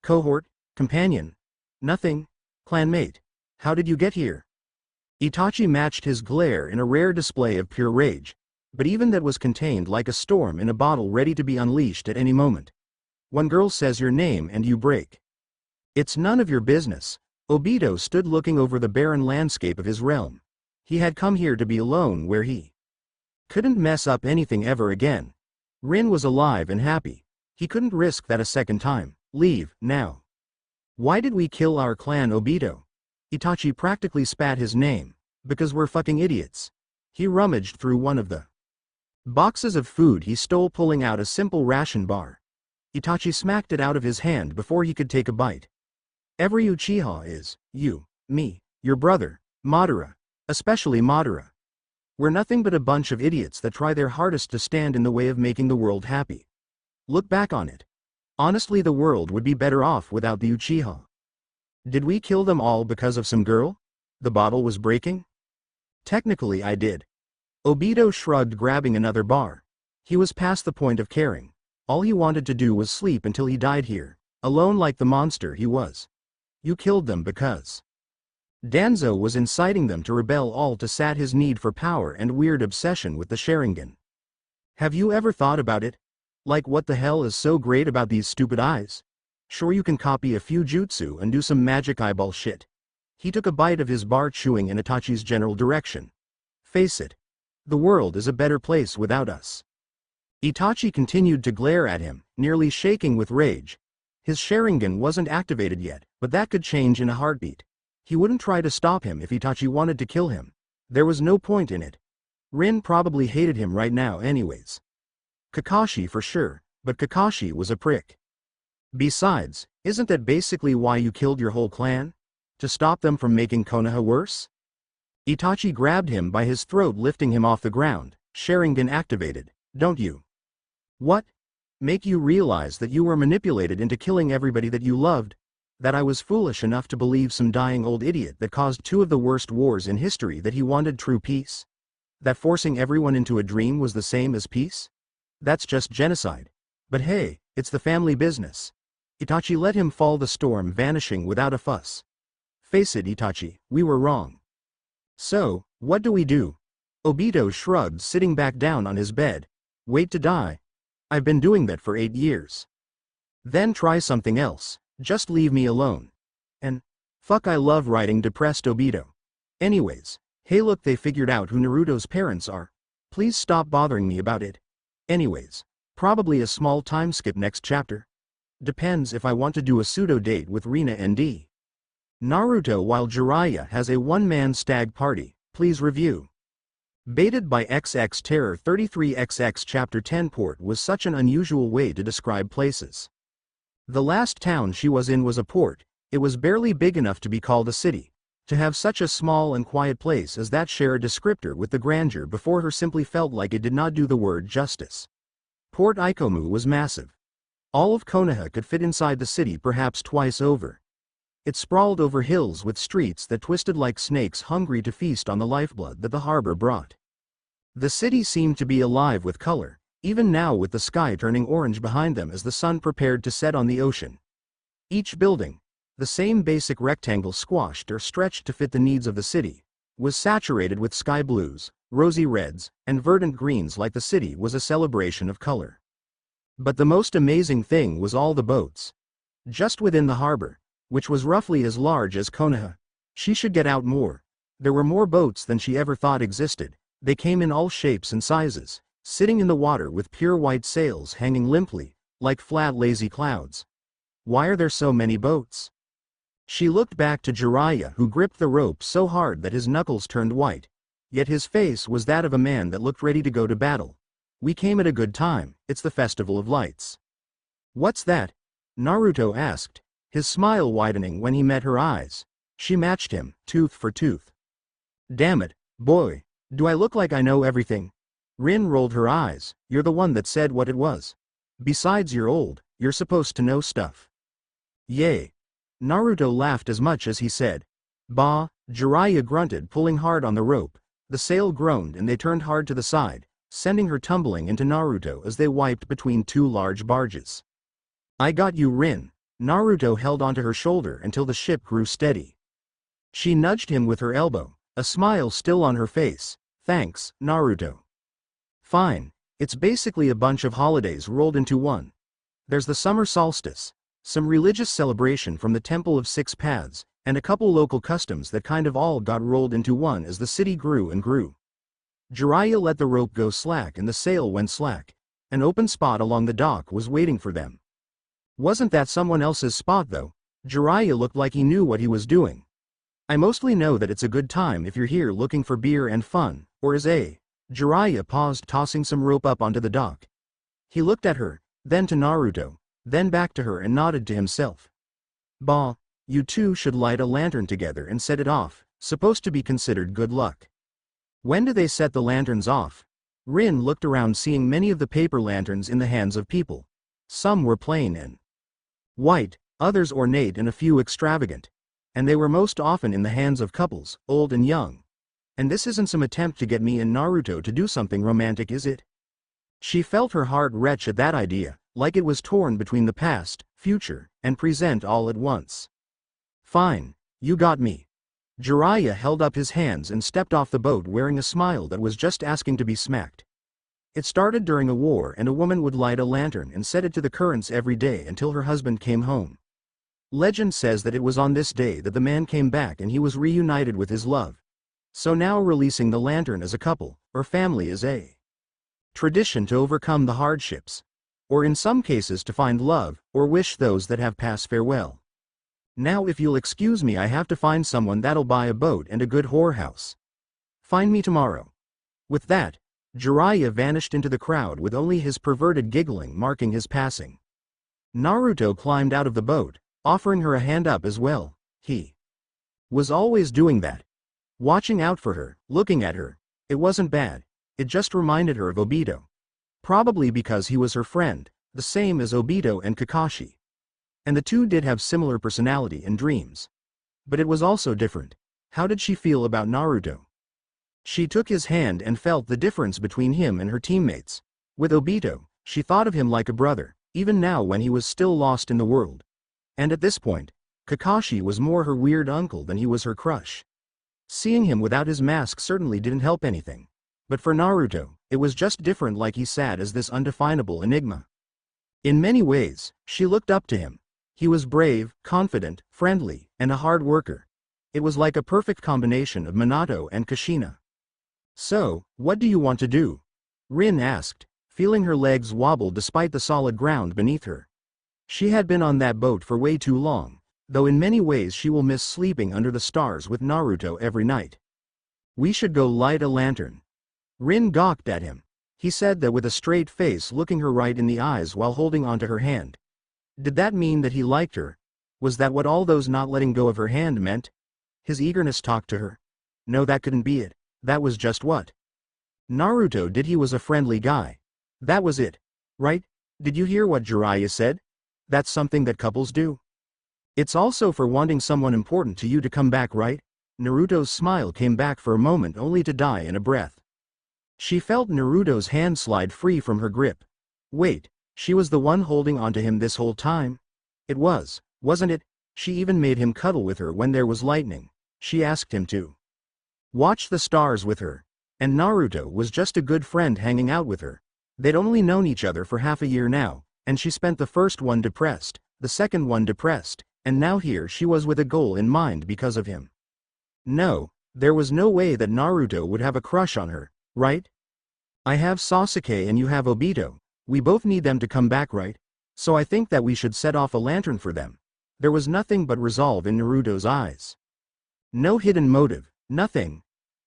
Cohort? Companion? Nothing? Clanmate? How did you get here? Itachi matched his glare in a rare display of pure rage, but even that was contained like a storm in a bottle, ready to be unleashed at any moment. One girl says your name and you break. It's none of your business. Obito stood looking over the barren landscape of his realm. He had come here to be alone where he couldn't mess up anything ever again. Rin was alive and happy. He couldn't risk that a second time. Leave, now. Why did we kill our clan Obito? Itachi practically spat his name. Because we're fucking idiots. He rummaged through one of the boxes of food he stole, pulling out a simple ration bar. Itachi smacked it out of his hand before he could take a bite. Every Uchiha is, you, me, your brother, Madara, especially Madara. We're nothing but a bunch of idiots that try their hardest to stand in the way of making the world happy. Look back on it. Honestly, the world would be better off without the Uchiha. Did we kill them all because of some girl? The bottle was breaking? Technically I did. Obito shrugged, grabbing another bar. He was past the point of caring. All he wanted to do was sleep until he died here, alone like the monster he was. You killed them because Danzo was inciting them to rebel, all to sat his need for power and weird obsession with the Sharingan. Have you ever thought about it? Like, what the hell is so great about these stupid eyes? Sure, you can copy a few jutsu and do some magic eyeball shit. He took a bite of his bar, chewing in Itachi's general direction. Face it. The world is a better place without us. Itachi continued to glare at him, nearly shaking with rage. His Sharingan wasn't activated yet, but that could change in a heartbeat. He wouldn't try to stop him if Itachi wanted to kill him. There was no point in it. Rin probably hated him right now anyways. Kakashi for sure, but Kakashi was a prick. Besides, isn't that basically why you killed your whole clan? To stop them from making Konoha worse? Itachi grabbed him by his throat, lifting him off the ground. Sharingan activated, don't you? What? Make you realize that you were manipulated into killing everybody that you loved? That I was foolish enough to believe some dying old idiot that caused two of the worst wars in history that he wanted true peace? That forcing everyone into a dream was the same as peace? That's just genocide. But hey, it's the family business. Itachi let him fall, the storm vanishing without a fuss. Face it, Itachi, we were wrong. So, what do we do? Obito shrugged, sitting back down on his bed. Wait to die? I've been doing that for 8 years. Then try something else. Just leave me alone. And fuck, I love writing depressed Obito. Anyways, hey look, they figured out who Naruto's parents are. Please stop bothering me about it. Anyways, probably a small time skip next chapter. Depends if I want to do a pseudo date with Rina ND. Naruto while Jiraiya has a one-man stag party. Please review. Baited by XX Terror 33XX Chapter 10. Port was such an unusual way to describe places. The last town she was in was a port. It was barely big enough to be called a city. To have such a small and quiet place as that share a descriptor with the grandeur before her simply felt like it did not do the word justice. Port Ikomu was massive. All of Konoha could fit inside the city, perhaps twice over. It sprawled over hills with streets that twisted like snakes, hungry to feast on the lifeblood that the harbor brought. The city seemed to be alive with color, even now, with the sky turning orange behind them as the sun prepared to set on the ocean. Each building, the same basic rectangle squashed or stretched to fit the needs of the city, was saturated with sky blues, rosy reds, and verdant greens, like the city was a celebration of color. But the most amazing thing was all the boats. Just within the harbor, which was roughly as large as Konoha. She should get out more. There were more boats than she ever thought existed. They came in all shapes and sizes, sitting in the water with pure white sails hanging limply, like flat lazy clouds. Why are there so many boats? She looked back to Jiraiya, who gripped the rope so hard that his knuckles turned white. Yet his face was that of a man that looked ready to go to battle. We came at a good time, it's the Festival of Lights. What's that? Naruto asked, his smile widening when he met her eyes. She matched him, tooth for tooth. Damn it, boy, do I look like I know everything? Rin rolled her eyes. You're the one that said what it was. Besides, you're old, you're supposed to know stuff. Yay. Naruto laughed as much as he said. Bah, Jiraiya grunted, pulling hard on the rope. The sail groaned and they turned hard to the side, sending her tumbling into Naruto as they wiped between two large barges. I got you, Rin. Naruto held onto her shoulder until the ship grew steady. She nudged him with her elbow, a smile still on her face. Thanks, Naruto. Fine, it's basically a bunch of holidays rolled into one. There's the summer solstice, some religious celebration from the Temple of Six Paths, and a couple local customs that kind of all got rolled into one as the city grew and grew. Jiraiya let the rope go slack and the sail went slack. An open spot along the dock was waiting for them. Wasn't that someone else's spot though? Jiraiya looked like he knew what he was doing. I mostly know that it's a good time if you're here looking for beer and fun, or is a... Jiraiya paused, tossing some rope up onto the dock. He looked at her, then to Naruto, then back to her and nodded to himself. Bah, you two should light a lantern together and set it off, supposed to be considered good luck. When do they set the lanterns off? Rin looked around, seeing many of the paper lanterns in the hands of people. Some were plain and white, others ornate and a few extravagant. And they were most often in the hands of couples, old and young. And this isn't some attempt to get me and Naruto to do something romantic, is it? She felt her heart retch at that idea, like it was torn between the past, future, and present all at once. Fine, you got me. Jiraiya held up his hands and stepped off the boat wearing a smile that was just asking to be smacked. It started during a war, and a woman would light a lantern and set it to the currents every day until her husband came home. Legend says that it was on this day that the man came back and he was reunited with his love. So now releasing the lantern as a couple, or family, is a tradition to overcome the hardships. Or in some cases to find love, or wish those that have passed farewell. Now if you'll excuse me, I have to find someone that'll buy a boat and a good whorehouse. Find me tomorrow. With that, Jiraiya vanished into the crowd with only his perverted giggling marking his passing. Naruto climbed out of the boat, offering her a hand up as well. He was always doing that. Watching out for her, looking at her. It wasn't bad. It just reminded her of Obito. Probably because he was her friend, the same as Obito and Kakashi. And the two did have similar personality and dreams. But it was also different. How did she feel about Naruto? She took his hand and felt the difference between him and her teammates. With Obito, she thought of him like a brother, even now when he was still lost in the world. And at this point, Kakashi was more her weird uncle than he was her crush. Seeing him without his mask certainly didn't help anything. But for Naruto, it was just different, like he sat as this undefinable enigma. In many ways, she looked up to him. He was brave, confident, friendly, and a hard worker. It was like a perfect combination of Minato and Kushina. So, what do you want to do? Rin asked, feeling her legs wobble despite the solid ground beneath her. She had been on that boat for way too long, though in many ways she will miss sleeping under the stars with Naruto every night. We should go light a lantern. Rin gawked at him. He said that with a straight face, looking her right in the eyes while holding onto her hand. Did that mean that he liked her? Was that what all those not letting go of her hand meant? His eagerness talked to her? No, that couldn't be it. That was just what Naruto did. He was a friendly guy. That was it. Right? Did you hear what Jiraiya said? That's something that couples do. It's also for wanting someone important to you to come back, right? Naruto's smile came back for a moment only to die in a breath. She felt Naruto's hand slide free from her grip. Wait, she was the one holding onto him this whole time? It was, wasn't it? She even made him cuddle with her when there was lightning. She asked him to watch the stars with her. And Naruto was just a good friend hanging out with her. They'd only known each other for half a year now, and she spent the first one depressed, the second one depressed, and now here she was with a goal in mind because of him. No, there was no way that Naruto would have a crush on her, right? I have Sasuke and you have Obito. We both need them to come back, right? So I think that we should set off a lantern for them. There was nothing but resolve in Naruto's eyes. No hidden motive, nothing.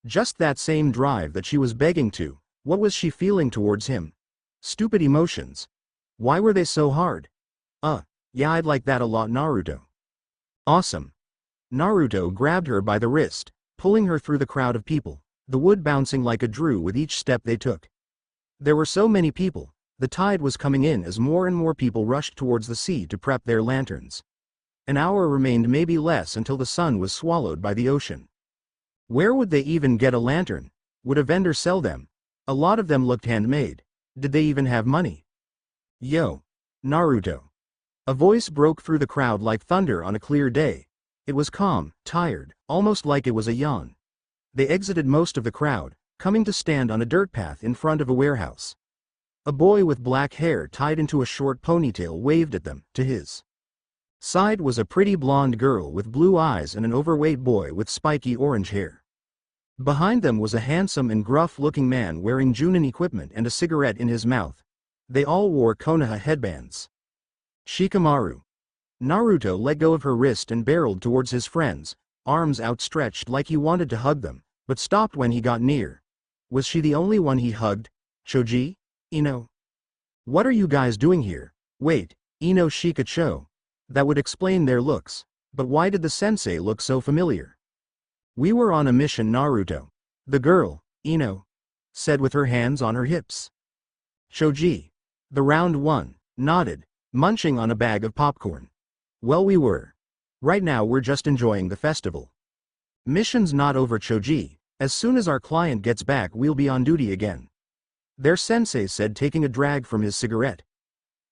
Just that same drive that she was begging to. What was she feeling towards him? Stupid emotions. Why were they so hard? Yeah, I'd like that a lot, Naruto. Awesome. Naruto grabbed her by the wrist, pulling her through the crowd of people, the wood bouncing like a drum with each step they took. There were so many people. The tide was coming in as more and more people rushed towards the sea to prep their lanterns. An hour remained, maybe less, until the sun was swallowed by the ocean. Where would they even get a lantern? Would a vendor sell them? A lot of them looked handmade. Did they even have money? Yo, Naruto. A voice broke through the crowd like thunder on a clear day. It was calm, tired, almost like it was a yawn. They exited most of the crowd, coming to stand on a dirt path in front of a warehouse. A boy with black hair tied into a short ponytail waved at them. To his side was a pretty blonde girl with blue eyes and an overweight boy with spiky orange hair. Behind them was a handsome and gruff-looking man wearing Junin equipment and a cigarette in his mouth. They all wore Konoha headbands. Shikamaru. Naruto let go of her wrist and barreled towards his friends, arms outstretched like he wanted to hug them, but stopped when he got near. Was she the only one he hugged? Choji? Ino? What are you guys doing here? Wait, Ino Shikacho. That would explain their looks. But why did the sensei look so familiar? We were on a mission, Naruto. The girl, Ino, said with her hands on her hips. Choji, the round one, nodded, munching on a bag of popcorn. Well, we were. Right now we're just enjoying the festival. Mission's not over, Choji. As soon as our client gets back we'll be on duty again. Their sensei said, taking a drag from his cigarette.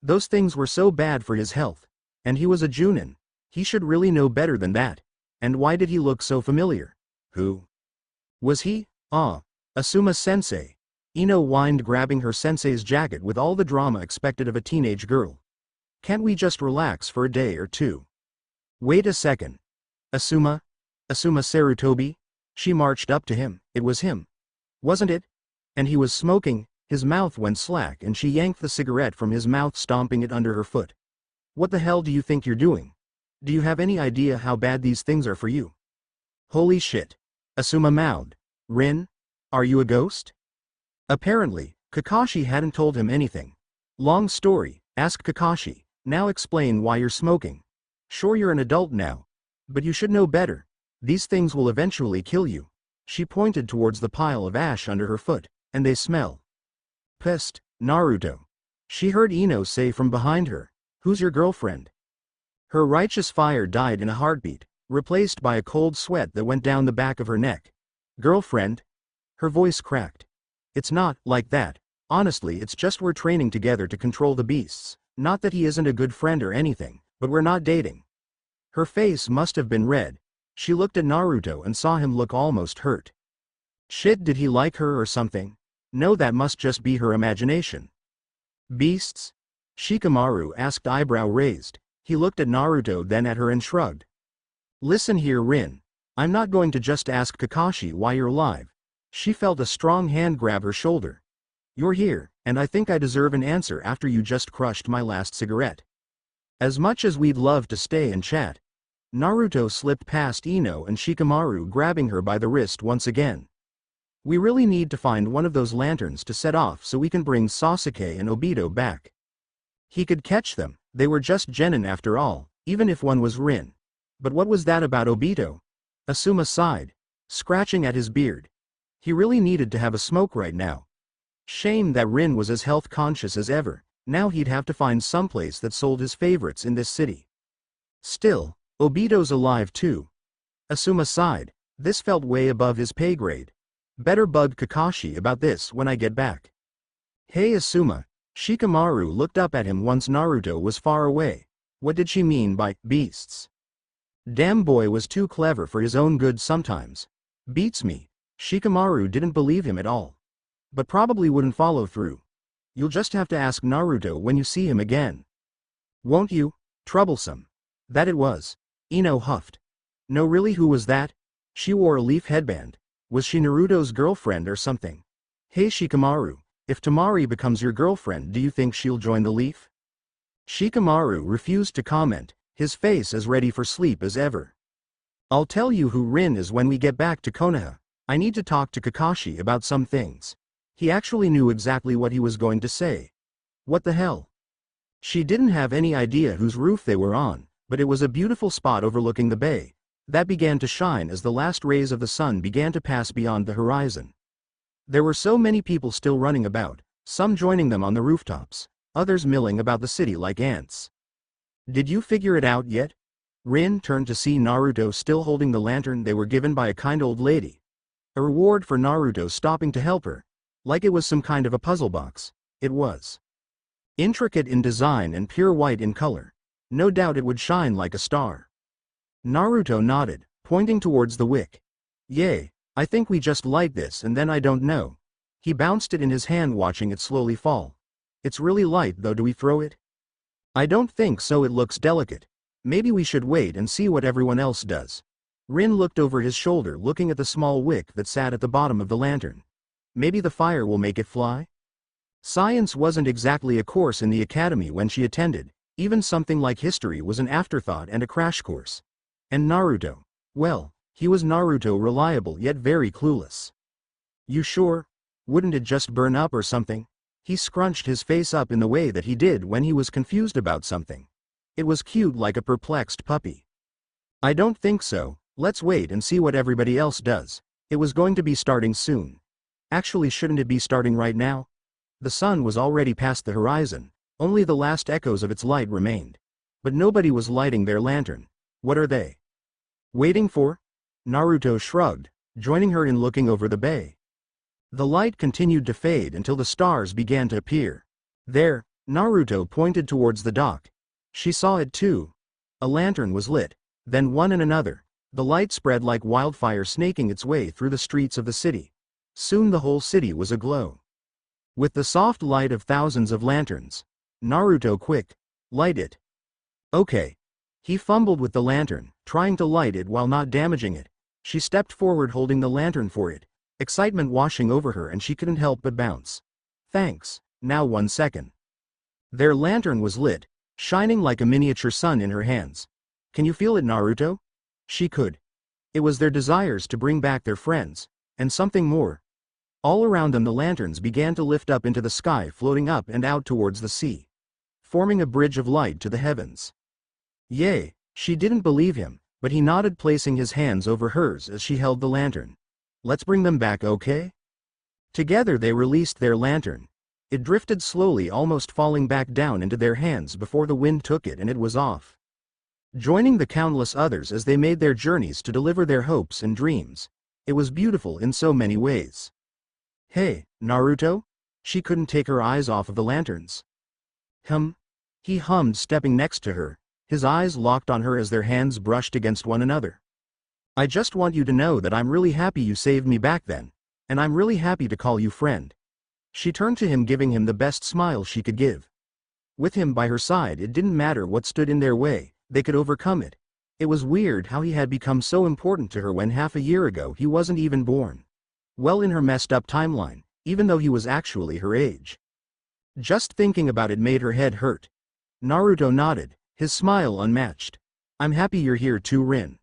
Those things were so bad for his health. And he was a Junin. He should really know better than that. And why did he look so familiar? Who was he? Ah, Asuma sensei. Ino whined, grabbing her sensei's jacket with all the drama expected of a teenage girl. Can't we just relax for a day or two? Wait a second. Asuma? Asuma Sarutobi? She marched up to him. It was him. Wasn't it? And he was smoking. His mouth went slack and she yanked the cigarette from his mouth, stomping it under her foot. What the hell do you think you're doing? Do you have any idea how bad these things are for you? Holy shit. Asuma mouthed. Rin? Are you a ghost? Apparently, Kakashi hadn't told him anything. Long story, asked Kakashi. Now explain why you're smoking. Sure, you're an adult now. But you should know better. These things will eventually kill you. She pointed towards the pile of ash under her foot. And they smell. Pissed, Naruto. She heard Ino say from behind her. Who's your girlfriend? Her righteous fire died in a heartbeat, replaced by a cold sweat that went down the back of her neck. Girlfriend? Her voice cracked. It's not like that. Honestly, it's just we're training together to control the beasts. Not that he isn't a good friend or anything, but we're not dating. Her face must have been red. She looked at Naruto and saw him look almost hurt. Shit, did he like her or something? No, that must just be her imagination. Beasts? Shikamaru asked, eyebrow raised. He looked at Naruto, then at her, and shrugged. Listen here, Rin. I'm not going to just ask Kakashi why you're alive. She felt a strong hand grab her shoulder. You're here, and I think I deserve an answer after you just crushed my last cigarette. As much as we'd love to stay and chat. Naruto slipped past Ino and Shikamaru, grabbing her by the wrist once again. We really need to find one of those lanterns to set off so we can bring Sasuke and Obito back. He could catch them. They were just genin after all, even if one was Rin. But what was that about Obito? Asuma sighed, scratching at his beard. He really needed to have a smoke right now. Shame that Rin was as health conscious as ever. Now he'd have to find someplace that sold his favorites in this city. Still, Obito's alive too. Asuma sighed. This felt way above his pay grade. Better bug Kakashi about this when I get back. Hey Asuma. Shikamaru looked up at him once Naruto was far away. What did she mean by beasts? Damn, boy was too clever for his own good sometimes. Beats me. Shikamaru didn't believe him at all. But probably wouldn't follow through. You'll just have to ask Naruto when you see him again. Won't you? Troublesome. That it was. Ino huffed. No, really, who was that? She wore a leaf headband. Was she Naruto's girlfriend or something? Hey Shikamaru, if Temari becomes your girlfriend, do you think she'll join the leaf? Shikamaru refused to comment, his face as ready for sleep as ever. I'll tell you who Rin is when we get back to Konoha. I need to talk to Kakashi about some things. He actually knew exactly what he was going to say. What the hell? She didn't have any idea whose roof they were on, but it was a beautiful spot overlooking the bay. That began to shine as the last rays of the sun began to pass beyond the horizon. There were so many people still running about, some joining them on the rooftops, others milling about the city like ants. Did you figure it out yet? Rin turned to see Naruto still holding the lantern they were given by a kind old lady. A reward for Naruto stopping to help her. Like it was some kind of a puzzle box. It was. Intricate in design and pure white in color. No doubt it would shine like a star. Naruto nodded, pointing towards the wick. Yay, I think we just light this and then I don't know. He bounced it in his hand, watching it slowly fall. It's really light though, do we throw it? I don't think so, it looks delicate. Maybe we should wait and see what everyone else does. Rin looked over his shoulder looking at the small wick that sat at the bottom of the lantern. Maybe the fire will make it fly? Science wasn't exactly a course in the academy when she attended, even something like history was an afterthought and a crash course. And Naruto. Well, he was Naruto, reliable yet very clueless. You sure? Wouldn't it just burn up or something? He scrunched his face up in the way that he did when he was confused about something. It was cute like a perplexed puppy. I don't think so, let's wait and see what everybody else does. It was going to be starting soon. Actually, shouldn't it be starting right now? The sun was already past the horizon, only the last echoes of its light remained. But nobody was lighting their lantern. What are they waiting for? Naruto shrugged, joining her in looking over the bay. The light continued to fade until the stars began to appear. There, Naruto pointed towards the dock. She saw it too. A lantern was lit, then one and another. The light spread like wildfire, snaking its way through the streets of the city. Soon the whole city was aglow with the soft light of thousands of lanterns. Naruto, quick, light it. Okay. He fumbled with the lantern, trying to light it while not damaging it. She stepped forward holding the lantern for it, excitement washing over her, and she couldn't help but bounce. Thanks, now 1 second. Their lantern was lit, shining like a miniature sun in her hands. Can you feel it, Naruto? She could. It was their desires to bring back their friends, and something more. All around them the lanterns began to lift up into the sky, floating up and out towards the sea, forming a bridge of light to the heavens. Yay, she didn't believe him, but he nodded, placing his hands over hers as she held the lantern. Let's bring them back, okay? Together they released their lantern. It drifted slowly, almost falling back down into their hands before the wind took it and it was off, joining the countless others as they made their journeys to deliver their hopes and dreams. It was beautiful in so many ways. Hey, Naruto? She couldn't take her eyes off of the lanterns. He hummed, stepping next to her, his eyes locked on her as their hands brushed against one another. I just want you to know that I'm really happy you saved me back then, and I'm really happy to call you friend. She turned to him, giving him the best smile she could give. With him by her side, it didn't matter what stood in their way, they could overcome it. It was weird how he had become so important to her when half a year ago he wasn't even born. Well, in her messed up timeline, even though he was actually her age. Just thinking about it made her head hurt. Naruto nodded, his smile unmatched. I'm happy you're here too, Rin.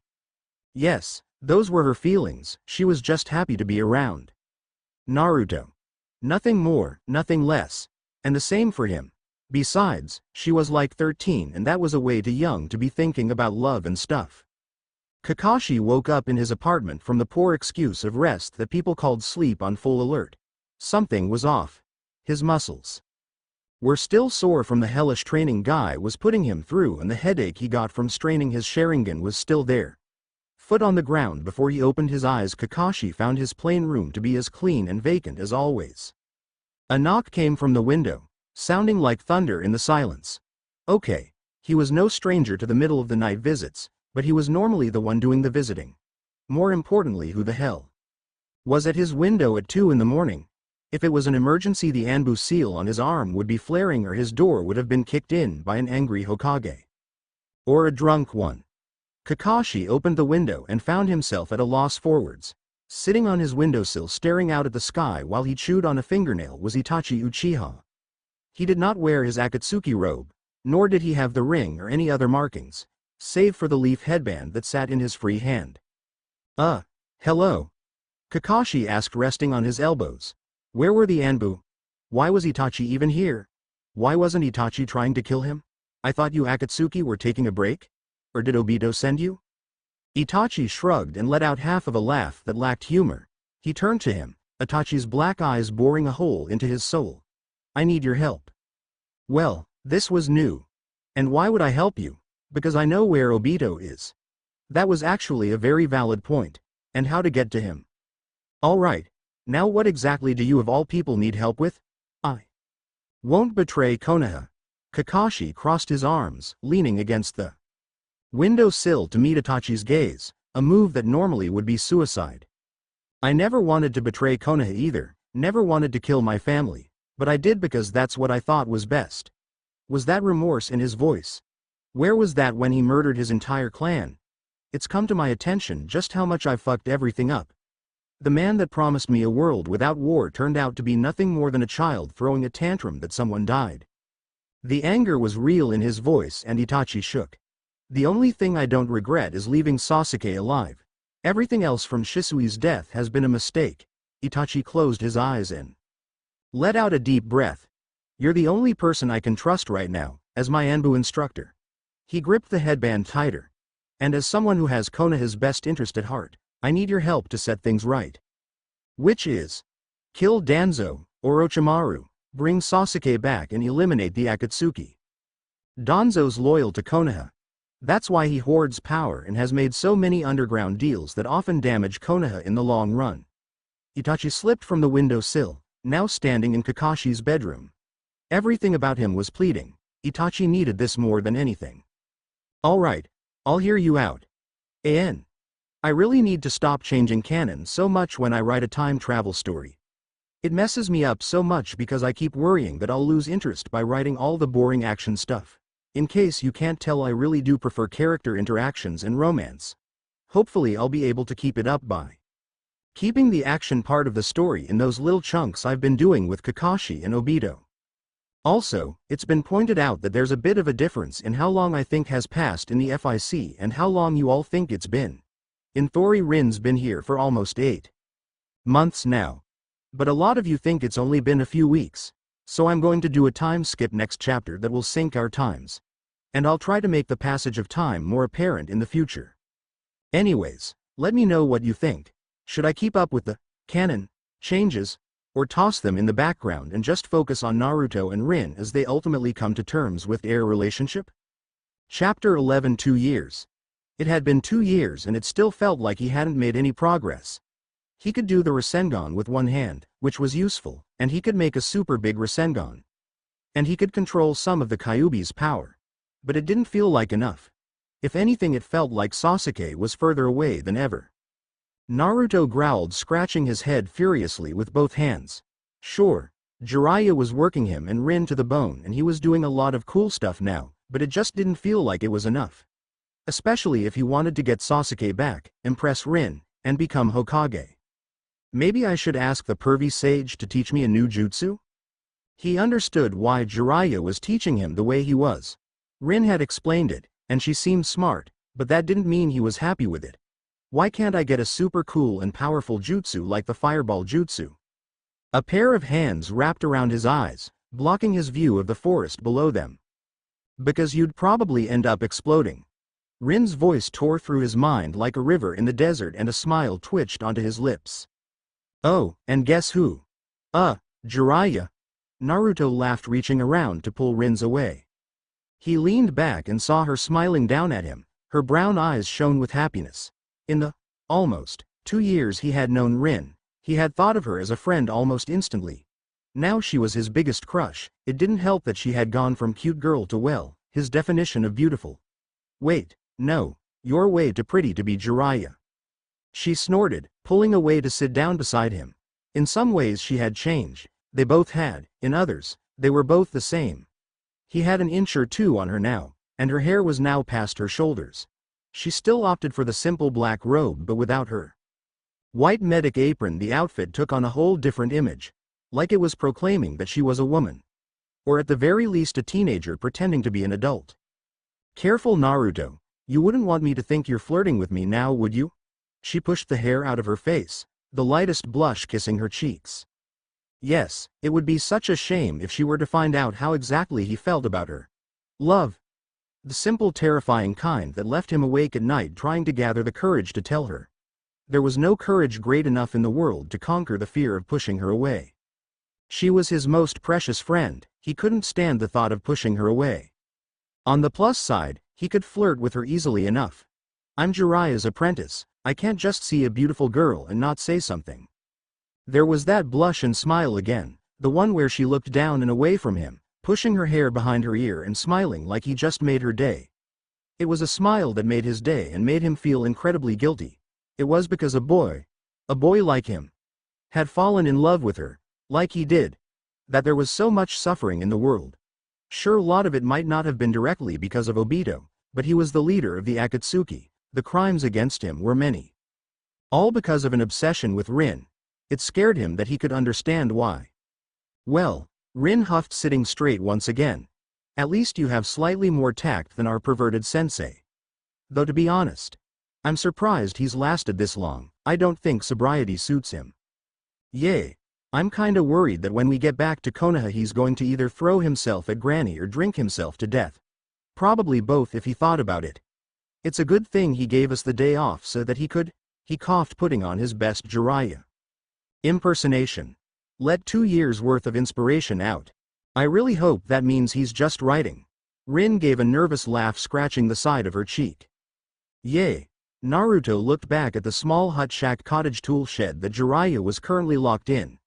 Yes, those were her feelings, she was just happy to be around Naruto. Nothing more, nothing less. And the same for him. Besides, she was like 13 and that was a way too young to be thinking about love and stuff. Kakashi woke up in his apartment from the poor excuse of rest that people called sleep on full alert. Something was off. His muscles were still sore from the hellish training Guy was putting him through, and the headache he got from straining his Sharingan was still there. Foot on the ground before he opened his eyes, Kakashi found his plain room to be as clean and vacant as always. A knock came from the window, sounding like thunder in the silence. Okay, he was no stranger to the middle of the night visits, but he was normally the one doing the visiting. More importantly, who the hell was at his window at 2 in the morning? If it was an emergency, the Anbu seal on his arm would be flaring, or his door would have been kicked in by an angry Hokage. Or a drunk one. Kakashi opened the window and found himself at a loss for words. Sitting on his windowsill staring out at the sky while he chewed on a fingernail was Itachi Uchiha. He did not wear his Akatsuki robe, nor did he have the ring or any other markings, save for the leaf headband that sat in his free hand. Hello? Kakashi asked, resting on his elbows. Where were the Anbu? Why was Itachi even here? Why wasn't Itachi trying to kill him? I thought you Akatsuki were taking a break? Or did Obito send you? Itachi shrugged and let out half of a laugh that lacked humor. He turned to him, Itachi's black eyes boring a hole into his soul. I need your help. Well, this was new. And why would I help you? Because I know where Obito is. That was actually a very valid point. And how to get to him. All right. Now what exactly do you of all people need help with? I won't betray Konoha. Kakashi crossed his arms, leaning against the window sill to meet Itachi's gaze, a move that normally would be suicide. I never wanted to betray Konoha either, never wanted to kill my family. But I did because that's what I thought was best. Was that remorse in his voice? Where was that when he murdered his entire clan? It's come to my attention just how much I've fucked everything up. The man that promised me a world without war turned out to be nothing more than a child throwing a tantrum that someone died. The anger was real in his voice and Itachi shook. The only thing I don't regret is leaving Sasuke alive. Everything else from Shisui's death has been a mistake. Itachi closed his eyes and let out a deep breath. You're the only person I can trust right now, as my Anbu instructor. He gripped the headband tighter. And as someone who has Konoha's best interest at heart, I need your help to set things right. Which is, kill Danzo, Orochimaru, bring Sasuke back and eliminate the Akatsuki. Danzo's loyal to Konoha. That's why he hoards power and has made so many underground deals that often damage Konoha in the long run. Itachi slipped from the windowsill, now standing in Kakashi's bedroom. Everything about him was pleading. Itachi needed this more than anything. Alright, I'll hear you out. An. I really need to stop changing canon so much when I write a time travel story. It messes me up so much because I keep worrying that I'll lose interest by writing all the boring action stuff. In case you can't tell, I really do prefer character interactions and romance. Hopefully I'll be able to keep it up by keeping the action part of the story in those little chunks I've been doing with Kakashi and Obito. Also, it's been pointed out that there's a bit of a difference in how long I think has passed in the FIC and how long you all think it's been. In theory, RIN's been here for almost 8 months now. But a lot of you think it's only been a few weeks. So I'm going to do a time skip next chapter that will sync our times. And I'll try to make the passage of time more apparent in the future. Anyways, let me know what you think. Should I keep up with the canon changes, or toss them in the background and just focus on Naruto and RIN as they ultimately come to terms with their relationship? Chapter 11. 2 years. It had been 2 years and it still felt like he hadn't made any progress. He could do the Rasengan with one hand, which was useful, and he could make a super big Rasengan. And he could control some of the Kyuubi's power. But it didn't feel like enough. If anything, it felt like Sasuke was further away than ever. Naruto growled, scratching his head furiously with both hands. Sure, Jiraiya was working him and RIN to the bone and he was doing a lot of cool stuff now, but it just didn't feel like it was enough. Especially if he wanted to get Sasuke back, impress RIN, and become Hokage. Maybe I should ask the pervy sage to teach me a new jutsu? He understood why Jiraiya was teaching him the way he was. RIN had explained it, and she seemed smart, but that didn't mean he was happy with it. Why can't I get a super cool and powerful jutsu like the fireball jutsu? A pair of hands wrapped around his eyes, blocking his view of the forest below them. Because you'd probably end up exploding. RIN's voice tore through his mind like a river in the desert and a smile twitched onto his lips. Oh, and guess who? Jiraiya. Naruto laughed, reaching around to pull RIN's away. He leaned back and saw her smiling down at him. Her brown eyes shone with happiness. In the almost 2 years he had known RIN, he had thought of her as a friend almost instantly. Now she was his biggest crush. It didn't help that she had gone from cute girl to, well, his definition of beautiful. Wait, no, you're way too pretty to be Jiraiya. She snorted, pulling away to sit down beside him. In some ways she had changed, they both had, in others, they were both the same. He had an inch or two on her now, and her hair was now past her shoulders. She still opted for the simple black robe, but without her white medic apron the outfit took on a whole different image, like it was proclaiming that she was a woman. Or at the very least a teenager pretending to be an adult. Careful, Naruto, you wouldn't want me to think you're flirting with me now, would you? She pushed the hair out of her face, the lightest blush kissing her cheeks. Yes, it would be such a shame if she were to find out how exactly he felt about her. Love. The simple, terrifying kind that left him awake at night trying to gather the courage to tell her. There was no courage great enough in the world to conquer the fear of pushing her away. She was his most precious friend, he couldn't stand the thought of pushing her away. On the plus side, he could flirt with her easily enough. I'm Jiraiya's apprentice, I can't just see a beautiful girl and not say something. There was that blush and smile again, the one where she looked down and away from him, pushing her hair behind her ear and smiling like he just made her day. It was a smile that made his day and made him feel incredibly guilty. It was because a boy like him, had fallen in love with her, like he did. That there was so much suffering in the world. Sure, a lot of it might not have been directly because of Obito, but he was the leader of the Akatsuki. The crimes against him were many. All because of an obsession with Rin. It scared him that he could understand why. Well, Rin huffed, sitting straight once again. At least you have slightly more tact than our perverted sensei. Though to be honest, I'm surprised he's lasted this long. I don't think sobriety suits him. Yay. I'm kinda worried that when we get back to Konoha he's going to either throw himself at Granny or drink himself to death. Probably both if he thought about it. It's a good thing he gave us the day off so that he could. He coughed, putting on his best Jiraiya impersonation. Let 2 years worth of inspiration out. I really hope that means he's just writing. Rin gave a nervous laugh, scratching the side of her cheek. Yay. Naruto looked back at the small hut shack cottage tool shed that Jiraiya was currently locked in.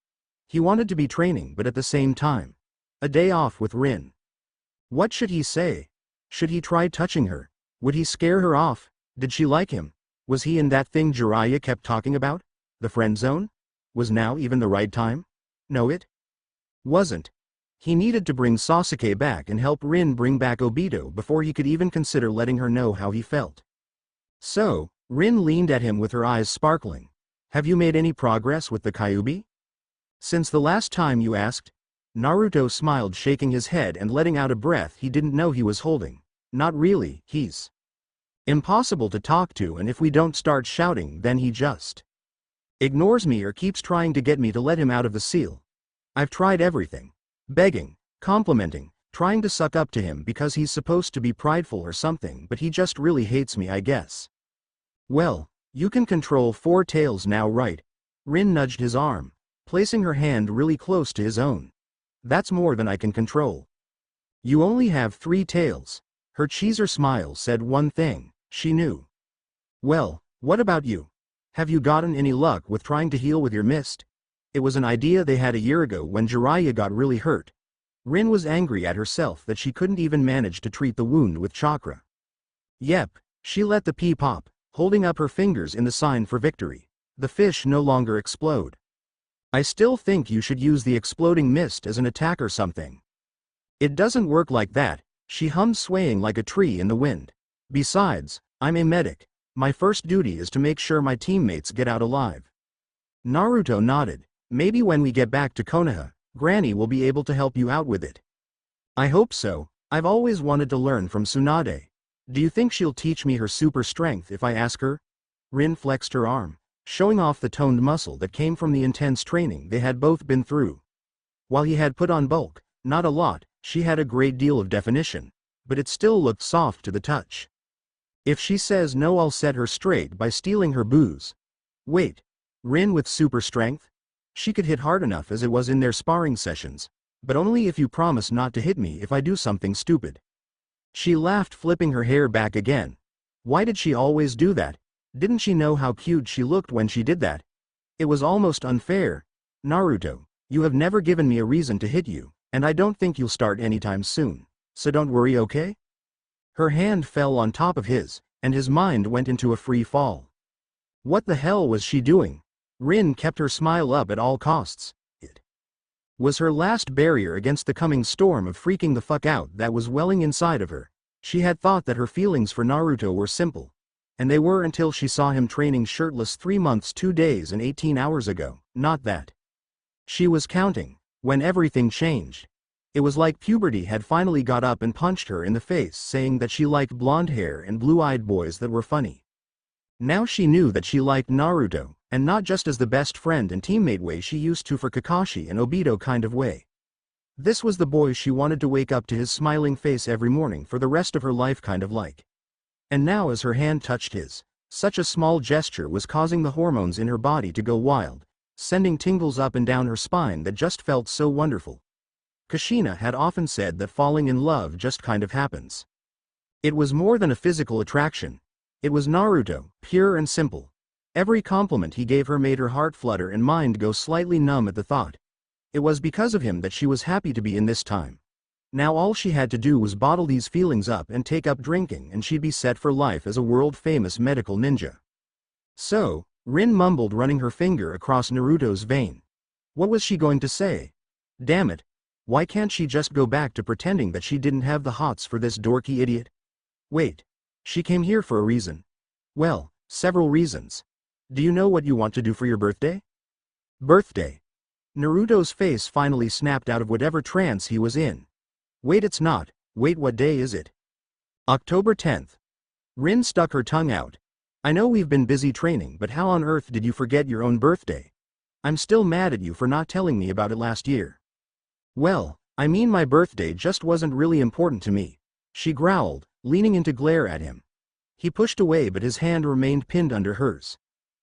He wanted to be training, but at the same time, a day off with Rin. What should he say? Should he try touching her? Would he scare her off? Did she like him? Was he in that thing Jiraiya kept talking about? The friend zone? Was now even the right time? No, it wasn't. He needed to bring Sasuke back and help Rin bring back Obito before he could even consider letting her know how he felt. So, Rin leaned at him with her eyes sparkling. Have you made any progress with the Kyuubi? Since the last time you asked? Naruto smiled, shaking his head and letting out a breath he didn't know he was holding. Not really, he's impossible to talk to, and if we don't start shouting then he just ignores me or keeps trying to get me to let him out of the seal. I've tried everything. Begging, complimenting, trying to suck up to him because he's supposed to be prideful or something, but he just really hates me, I guess. Well, you can control 4 tails now, right? Rin nudged his arm, placing her hand really close to his own. That's more than I can control. You only have 3 tails. Her cheeser smile said one thing, she knew. Well, what about you? Have you gotten any luck with trying to heal with your mist? It was an idea they had a year ago when Jiraiya got really hurt. Rin was angry at herself that she couldn't even manage to treat the wound with chakra. Yep, she let the pea pop, holding up her fingers in the sign for victory. The fish no longer explode. I still think you should use the exploding mist as an attack or something. It doesn't work like that, she hummed, swaying like a tree in the wind. Besides, I'm a medic. My first duty is to make sure my teammates get out alive. Naruto nodded. Maybe when we get back to Konoha, Granny will be able to help you out with it. I hope so. I've always wanted to learn from Tsunade. Do you think she'll teach me her super strength if I ask her? Rin flexed her arm, showing off the toned muscle that came from the intense training they had both been through. While he had put on bulk, not a lot, she had a great deal of definition, but it still looked soft to the touch. If she says no, I'll set her straight by stealing her booze. Wait, Rin with super strength? She could hit hard enough as it was in their sparring sessions, but only if you promise not to hit me if I do something stupid. She laughed, flipping her hair back again. Why did she always do that? Didn't she know how cute she looked when she did that? It was almost unfair. Naruto, you have never given me a reason to hit you, and I don't think you'll start anytime soon, so don't worry, okay? Her hand fell on top of his, and his mind went into a free fall. What the hell was she doing? Rin kept her smile up at all costs. It was her last barrier against the coming storm of freaking the fuck out that was welling inside of her. She had thought that her feelings for Naruto were simple. And they were until she saw him training shirtless 3 months 2 days and 18 hours ago. Not that she was counting, when everything changed. It was like puberty had finally got up and punched her in the face, saying that she liked blonde hair and blue-eyed boys that were funny. Now she knew that she liked Naruto, and not just as the best friend and teammate way she used to for Kakashi and Obito kind of way. This was the boy she wanted to wake up to his smiling face every morning for the rest of her life, kind of like. And now as her hand touched his, such a small gesture was causing the hormones in her body to go wild, sending tingles up and down her spine that just felt so wonderful. Kushina had often said that falling in love just kind of happens. It was more than a physical attraction. It was Naruto, pure and simple. Every compliment he gave her made her heart flutter and mind go slightly numb at the thought. It was because of him that she was happy to be in this time. Now all she had to do was bottle these feelings up and take up drinking, and she'd be set for life as a world-famous medical ninja. So, Rin mumbled, running her finger across Naruto's vein. What was she going to say? Damn it. Why can't she just go back to pretending that she didn't have the hots for this dorky idiot? Wait. She came here for a reason. Well, several reasons. Do you know what you want to do for your birthday? Birthday. Naruto's face finally snapped out of whatever trance he was in. Wait, it's not. Wait, what day is it? October 10th. Rin stuck her tongue out. I know we've been busy training, but how on earth did you forget your own birthday? I'm still mad at you for not telling me about it last year. Well, I mean, my birthday just wasn't really important to me, she growled, leaning in to glare at him. He pushed away, but his hand remained pinned under hers.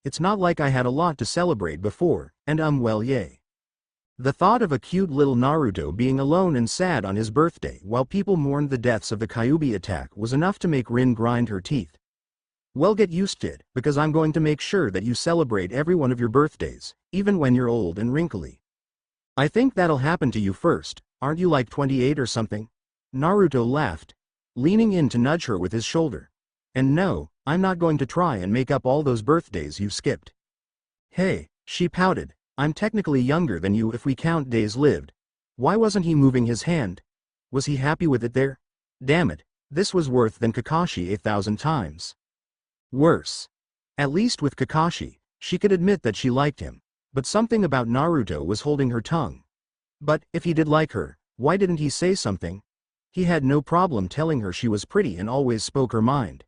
It's not like I had a lot to celebrate before, and well, yay. The thought of a cute little Naruto being alone and sad on his birthday while people mourned the deaths of the Kyuubi attack was enough to make Rin grind her teeth. Well, get used to it, because I'm going to make sure that you celebrate every one of your birthdays, even when you're old and wrinkly. I think that'll happen to you first, aren't you like 28 or something? Naruto laughed, leaning in to nudge her with his shoulder. And no, I'm not going to try and make up all those birthdays you've skipped. Hey, she pouted, I'm technically younger than you if we count days lived. Why wasn't he moving his hand? Was he happy with it there? Damn it, this was worse than Kakashi 1,000 times. Worse. At least with Kakashi, she could admit that she liked him, but something about Naruto was holding her tongue. But, if he did like her, why didn't he say something? He had no problem telling her she was pretty and always spoke her mind.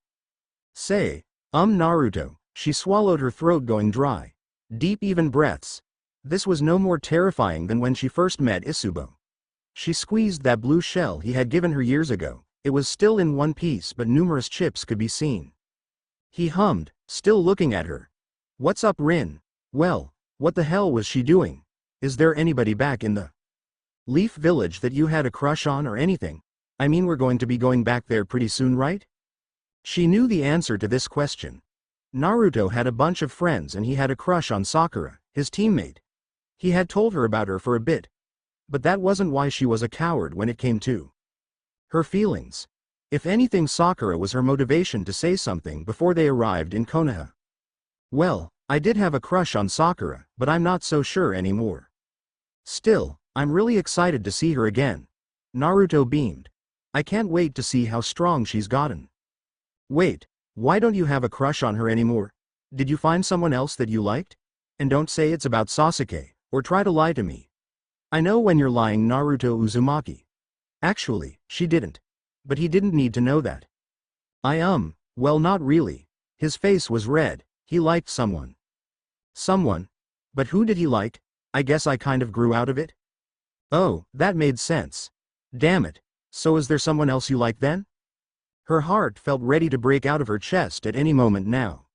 Say, Naruto, she swallowed, her throat going dry. Deep even breaths. This was no more terrifying than when she first met Isobu. She squeezed that blue shell he had given her years ago. It was still in one piece, but numerous chips could be seen. He hummed, still looking at her. What's up, Rin? Well, what the hell was she doing? Is there anybody back in the Leaf Village that you had a crush on or anything? I mean, we're going to be going back there pretty soon, right? She knew the answer to this question. Naruto had a bunch of friends and he had a crush on Sakura, his teammate. He had told her about her for a bit. But that wasn't why she was a coward when it came to her feelings. If anything, Sakura was her motivation to say something before they arrived in Konoha. Well, I did have a crush on Sakura, but I'm not so sure anymore. Still, I'm really excited to see her again. Naruto beamed. I can't wait to see how strong she's gotten. Wait, why don't you have a crush on her anymore? Did you find someone else that you liked? And don't say it's about Sasuke, or try to lie to me. I know when you're lying, Naruto Uzumaki. Actually, she didn't. But he didn't need to know that. Well, not really. His face was red. He liked someone. Someone? But who did he like? I guess I kind of grew out of it. Oh, that made sense. Damn it. So is there someone else you like then? Her heart felt ready to break out of her chest at any moment now.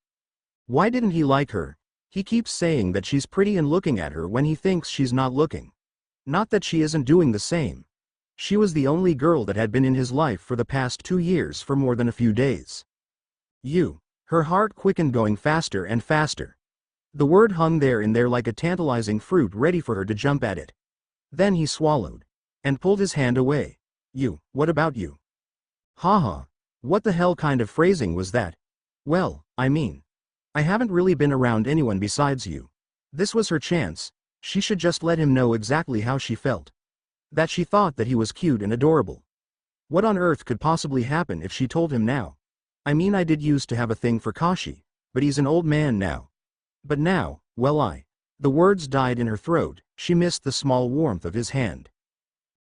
Why didn't he like her? He keeps saying that she's pretty and looking at her when he thinks she's not looking. Not that she isn't doing the same. She was the only girl that had been in his life for the past 2 years for more than a few days. Her heart quickened, going faster and faster. The word hung there in there like a tantalizing fruit ready for her to jump at it. Then he swallowed. And pulled his hand away. What about you? Haha. What the hell kind of phrasing was that? Well, I mean, I haven't really been around anyone besides you. This was her chance. She should just let him know exactly how she felt. That she thought that he was cute and adorable. What on earth could possibly happen if she told him now? I mean, I did used to have a thing for Kashi, but he's an old man now. But now, well, the words died in her throat. She missed the small warmth of his hand.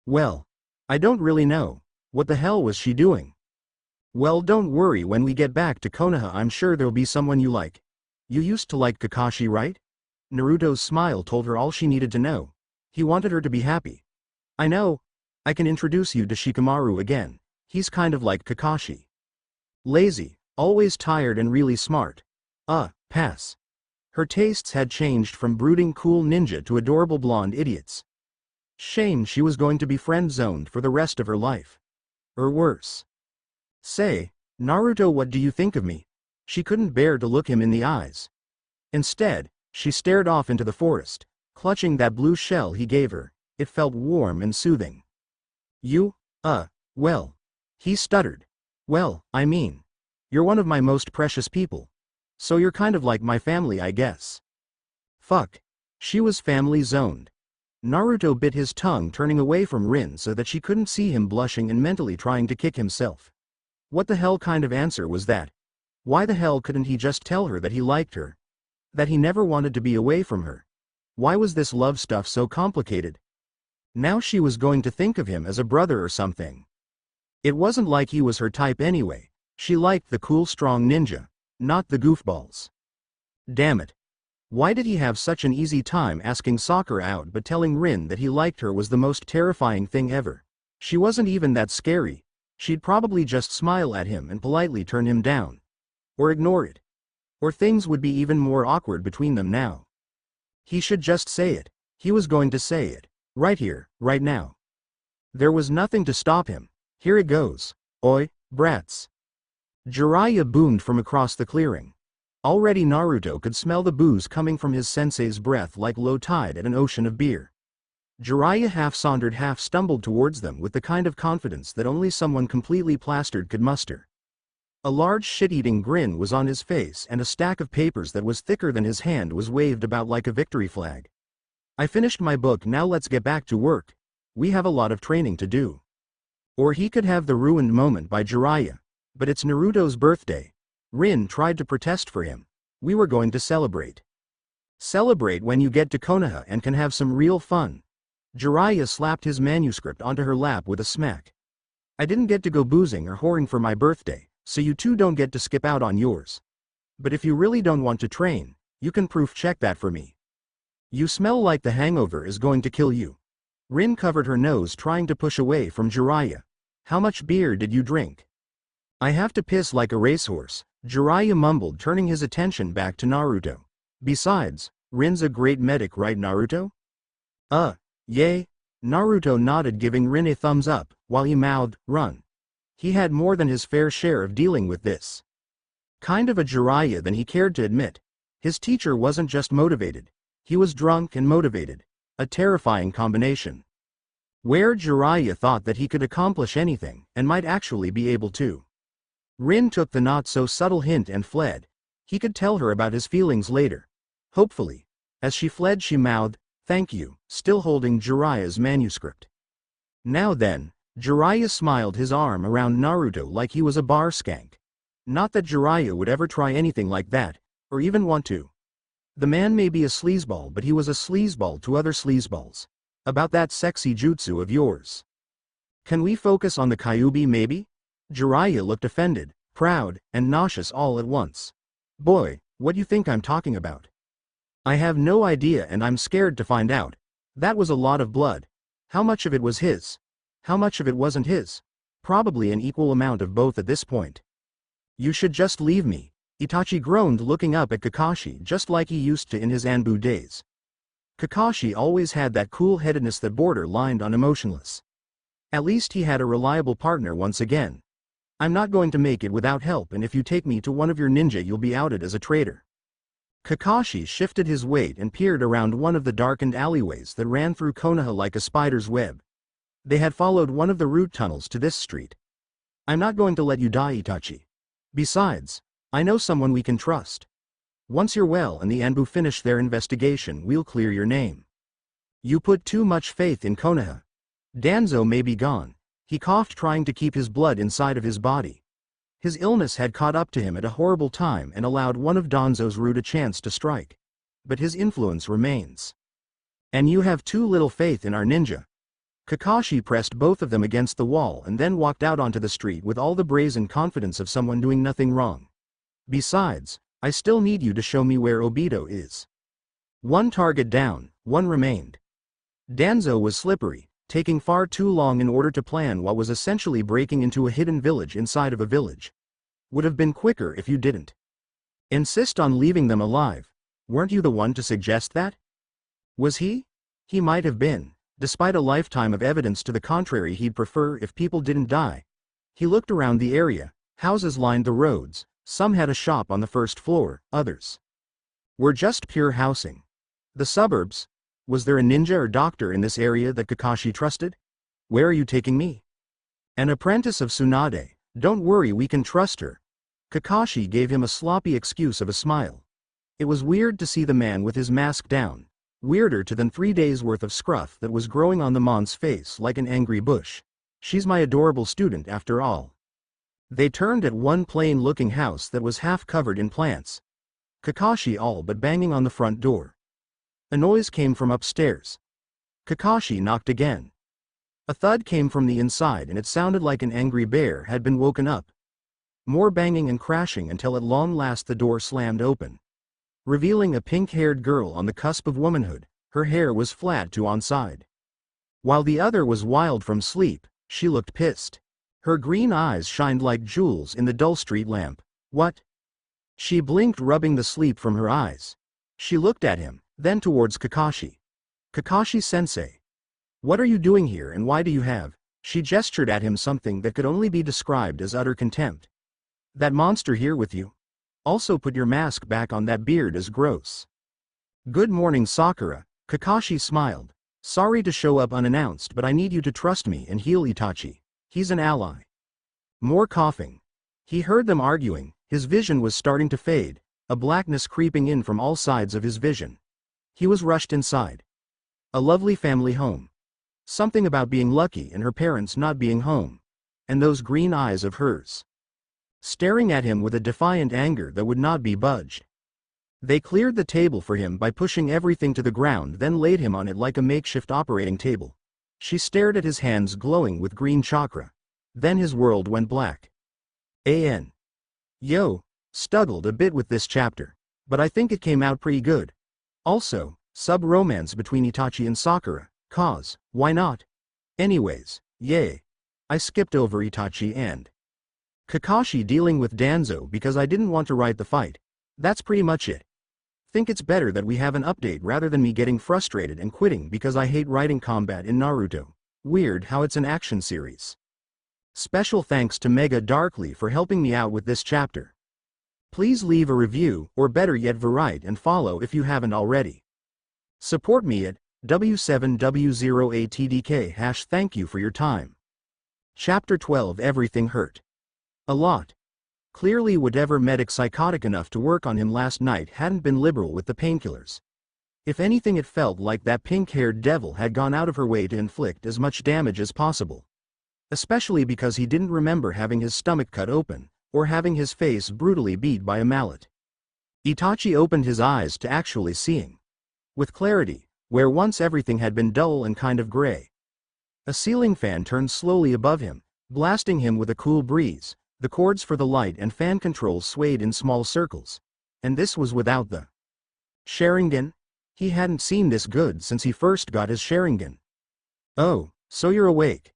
Well, I don't really know. What the hell was she doing? Well, don't worry, when we get back to Konoha I'm sure there'll be someone you like. You used to like Kakashi, right? Naruto's smile told her all she needed to know. He wanted her to be happy. I know. I can introduce you to Shikamaru again. He's kind of like Kakashi. Lazy, always tired and really smart. Pass. Her tastes had changed from brooding cool ninja to adorable blonde idiots. Shame she was going to be friend-zoned for the rest of her life. Or worse. Say, Naruto, what do you think of me? She couldn't bear to look him in the eyes. Instead, she stared off into the forest, clutching that blue shell he gave her. It felt warm and soothing. Well. He stuttered. Well, I mean, you're one of my most precious people. So you're kind of like my family, I guess. Fuck. She was family zoned. Naruto bit his tongue, turning away from Rin so that she couldn't see him blushing and mentally trying to kick himself. What the hell kind of answer was that? Why the hell couldn't he just tell her that he liked her? That he never wanted to be away from her? Why was this love stuff so complicated? Now she was going to think of him as a brother or something. It wasn't like he was her type anyway. She liked the cool strong ninja, not the goofballs. Damn it. Why did he have such an easy time asking Sakura out, but telling Rin that he liked her was the most terrifying thing ever? She wasn't even that scary. She'd probably just smile at him and politely turn him down. Or ignore it. Or things would be even more awkward between them now. He should just say it. He was going to say it. Right here, right now. There was nothing to stop him. Here it goes. Oi, brats. Jiraiya boomed from across the clearing. Already Naruto could smell the booze coming from his sensei's breath like low tide at an ocean of beer. Jiraiya half sauntered, half stumbled towards them with the kind of confidence that only someone completely plastered could muster. A large shit-eating grin was on his face, and a stack of papers that was thicker than his hand was waved about like a victory flag. I finished my book, now let's get back to work. We have a lot of training to do. Or he could have the ruined moment by Jiraiya. But it's Naruto's birthday. Rin tried to protest for him. We were going to celebrate. Celebrate when you get to Konoha and can have some real fun. Jiraiya slapped his manuscript onto her lap with a smack. I didn't get to go boozing or whoring for my birthday, so you two don't get to skip out on yours. But if you really don't want to train, you can proof check that for me. You smell like the hangover is going to kill you. Rin covered her nose, trying to push away from Jiraiya. How much beer did you drink? I have to piss like a racehorse, Jiraiya mumbled, turning his attention back to Naruto. Besides, Rin's a great medic, right Naruto? Yay. Naruto nodded, giving Rin a thumbs up, while he mouthed, run. He had more than his fair share of dealing with this kind of a Jiraiya than he cared to admit. His teacher wasn't just motivated. He was drunk and motivated. A terrifying combination. Where Jiraiya thought that he could accomplish anything, and might actually be able to. Rin took the not-so-subtle hint and fled. He could tell her about his feelings later. Hopefully. As she fled she mouthed, thank you, still holding Jiraiya's manuscript. Now then, Jiraiya smiled, his arm around Naruto like he was a bar skank. Not that Jiraiya would ever try anything like that, or even want to. The man may be a sleazeball, but he was a sleazeball to other sleazeballs. About that sexy jutsu of yours. Can we focus on the Kyuubi maybe? Jiraiya looked offended, proud, and nauseous all at once. Boy, what do you think I'm talking about? I have no idea, and I'm scared to find out. That was a lot of blood. How much of it was his? How much of it wasn't his? Probably an equal amount of both at this point. You should just leave me, Itachi groaned, looking up at Kakashi just like he used to in his Anbu days. Kakashi always had that cool-headedness that borderlined on emotionless. At least he had a reliable partner once again. I'm not going to make it without help, and if you take me to one of your ninja you'll be outed as a traitor. Kakashi shifted his weight and peered around one of the darkened alleyways that ran through Konoha like a spider's web. They had followed one of the root tunnels to this street. I'm not going to let you die, Itachi. Besides, I know someone we can trust. Once you're well and the Anbu finish their investigation, we'll clear your name. You put too much faith in Konoha. Danzo may be gone. He coughed, trying to keep his blood inside of his body. His illness had caught up to him at a horrible time and allowed one of Danzo's root a chance to strike. But his influence remains. And you have too little faith in our ninja. Kakashi pressed both of them against the wall and then walked out onto the street with all the brazen confidence of someone doing nothing wrong. Besides, I still need you to show me where Obito is. One target down, one remained. Danzo was slippery, taking far too long in order to plan what was essentially breaking into a hidden village inside of a village. Would have been quicker if you didn't insist on leaving them alive. Weren't you the one to suggest that? Was he? He might have been. Despite a lifetime of evidence to the contrary, he'd prefer if people didn't die. He looked around the area. Houses lined the roads. Some had a shop on the first floor, others were just pure housing. The suburbs. Was there a ninja or doctor in this area that Kakashi trusted? Where are you taking me? An apprentice of Tsunade. Don't worry, we can trust her. Kakashi gave him a sloppy excuse of a smile. It was weird to see the man with his mask down. Weirder than 3 days worth of scruff that was growing on the mon's face like an angry bush. She's my adorable student after all. They turned at one plain-looking house that was half covered in plants. Kakashi all but banging on the front door. A noise came from upstairs. Kakashi knocked again. A thud came from the inside and it sounded like an angry bear had been woken up. More banging and crashing until at long last the door slammed open, revealing a pink-haired girl on the cusp of womanhood. Her hair was flat to one side, while the other was wild from sleep. She looked pissed. Her green eyes shined like jewels in the dull street lamp. What? She blinked, rubbing the sleep from her eyes. She looked at him, then towards Kakashi. Kakashi-sensei. What are you doing here and why do you have? She gestured at him something that could only be described as utter contempt. That monster here with you? Also put your mask back on, that beard is gross. Good morning, Sakura. Kakashi smiled. Sorry to show up unannounced, but I need you to trust me and heal Itachi. He's an ally. More coughing. He heard them arguing. His vision was starting to fade, a blackness creeping in from all sides of his vision. He was rushed inside. A lovely family home. Something about being lucky and her parents not being home. And those green eyes of hers, staring at him with a defiant anger that would not be budged. They cleared the table for him by pushing everything to the ground, then laid him on it like a makeshift operating table. She stared at his hands glowing with green chakra. Then his world went black. Yo, struggled a bit with this chapter, but I think it came out pretty good. Also, sub-romance between Itachi and Sakura, cause, why not? Anyways, yay. I skipped over Itachi and Kakashi dealing with Danzo because I didn't want to write the fight. That's pretty much it. Think it's better that we have an update rather than me getting frustrated and quitting because I hate writing combat in Naruto. Weird how it's an action series. Special thanks to Mega Darkly for helping me out with this chapter. Please leave a review, or better yet write and follow if you haven't already. Support me at W7W0ATDK # thank you for your time. Chapter 12. Everything hurt. A lot. Clearly whatever medic psychotic enough to work on him last night hadn't been liberal with the painkillers. If anything, it felt like that pink-haired devil had gone out of her way to inflict as much damage as possible. Especially because he didn't remember having his stomach cut open, or having his face brutally beat by a mallet. Itachi opened his eyes to actually seeing. With clarity, where once everything had been dull and kind of gray. A ceiling fan turned slowly above him, blasting him with a cool breeze. The cords for the light and fan controls swayed in small circles. And this was without the Sharingan? He hadn't seen this good since he first got his Sharingan. Oh, so you're awake.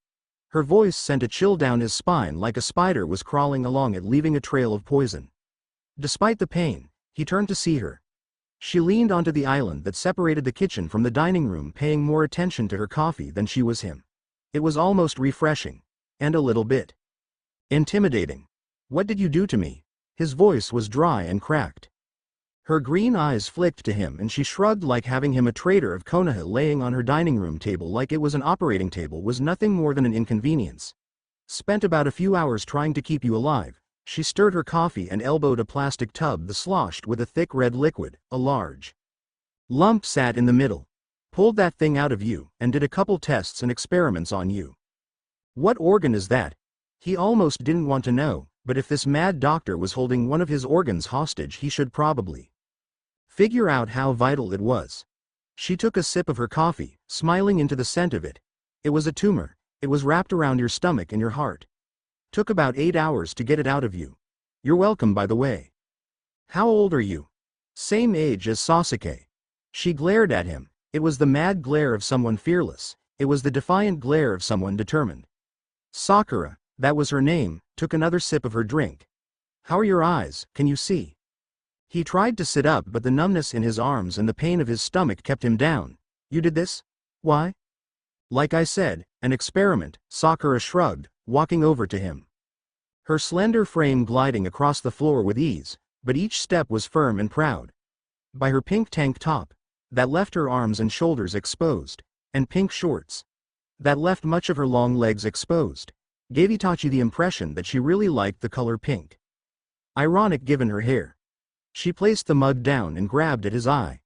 Her voice sent a chill down his spine like a spider was crawling along it, leaving a trail of poison. Despite the pain, he turned to see her. She leaned onto the island that separated the kitchen from the dining room, paying more attention to her coffee than she was him. It was almost refreshing. And a little bit intimidating. What did you do to me? His voice was dry and cracked. Her green eyes flicked to him and she shrugged, like having him a traitor of Konoha laying on her dining room table like it was an operating table was nothing more than an inconvenience. Spent about a few hours trying to keep you alive. She stirred her coffee and elbowed a plastic tub that sloshed with a thick red liquid. A large lump sat in the middle. Pulled that thing out of you and did a couple tests and experiments on you. What organ is that? He almost didn't want to know, but if this mad doctor was holding one of his organs hostage, he should probably figure out how vital it was. She took a sip of her coffee, smiling into the scent of it. It was a tumor. It was wrapped around your stomach and your heart. Took about 8 hours to get it out of you. You're welcome, by the way. How old are you? Same age as Sasuke. She glared at him. It was the mad glare of someone fearless. It was the defiant glare of someone determined. Sakura, that was her name, took another sip of her drink. How are your eyes, can you see? He tried to sit up, but the numbness in his arms and the pain of his stomach kept him down. You did this? Why? Like I said, an experiment, Sakura shrugged, walking over to him. Her slender frame gliding across the floor with ease, but each step was firm and proud. By her pink tank top, that left her arms and shoulders exposed, and pink shorts, that left much of her long legs exposed, gave Itachi the impression that she really liked the color pink. Ironic given her hair. She placed the mug down and grabbed at his eye.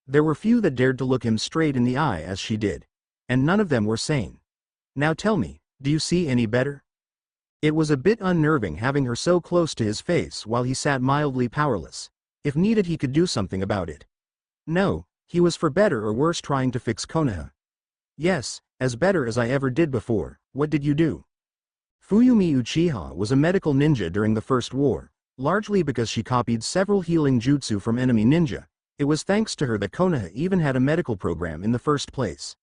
There were few that dared to look him straight in the eye as she did. And none of them were sane. Now tell me, do you see any better? It was a bit unnerving having her so close to his face while he sat mildly powerless. If needed he could do something about it. No, he was for better or worse trying to fix Konoha. Yes, as better as I ever did before. What did you do? Fuyumi Uchiha was a medical ninja during the First War, largely because she copied several healing jutsu from enemy ninja. It was thanks to her that Konoha even had a medical program in the first place.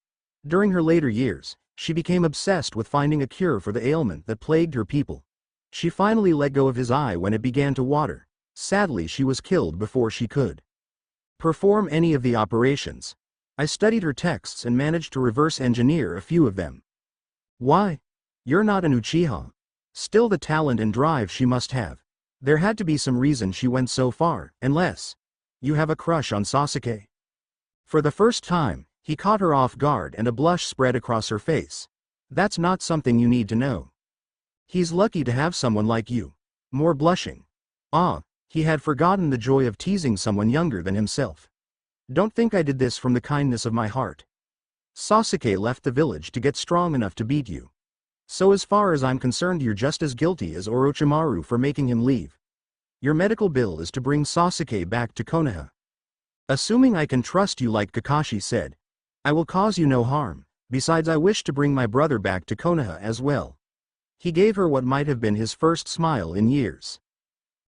During her later years, she became obsessed with finding a cure for the ailment that plagued her people. She finally let go of his eye when it began to water. Sadly, she was killed before she could perform any of the operations. I studied her texts and managed to reverse engineer a few of them. Why? You're not an Uchiha. Still, the talent and drive she must have. There had to be some reason she went so far, unless you have a crush on Sasuke. For the first time, he caught her off guard and a blush spread across her face. That's not something you need to know. He's lucky to have someone like you. More blushing. Ah, he had forgotten the joy of teasing someone younger than himself. Don't think I did this from the kindness of my heart. Sasuke left the village to get strong enough to beat you. So as far as I'm concerned, you're just as guilty as Orochimaru for making him leave. Your medical bill is to bring Sasuke back to Konoha. Assuming I can trust you like Kakashi said, I will cause you no harm. Besides, I wish to bring my brother back to Konoha as well. He gave her what might have been his first smile in years.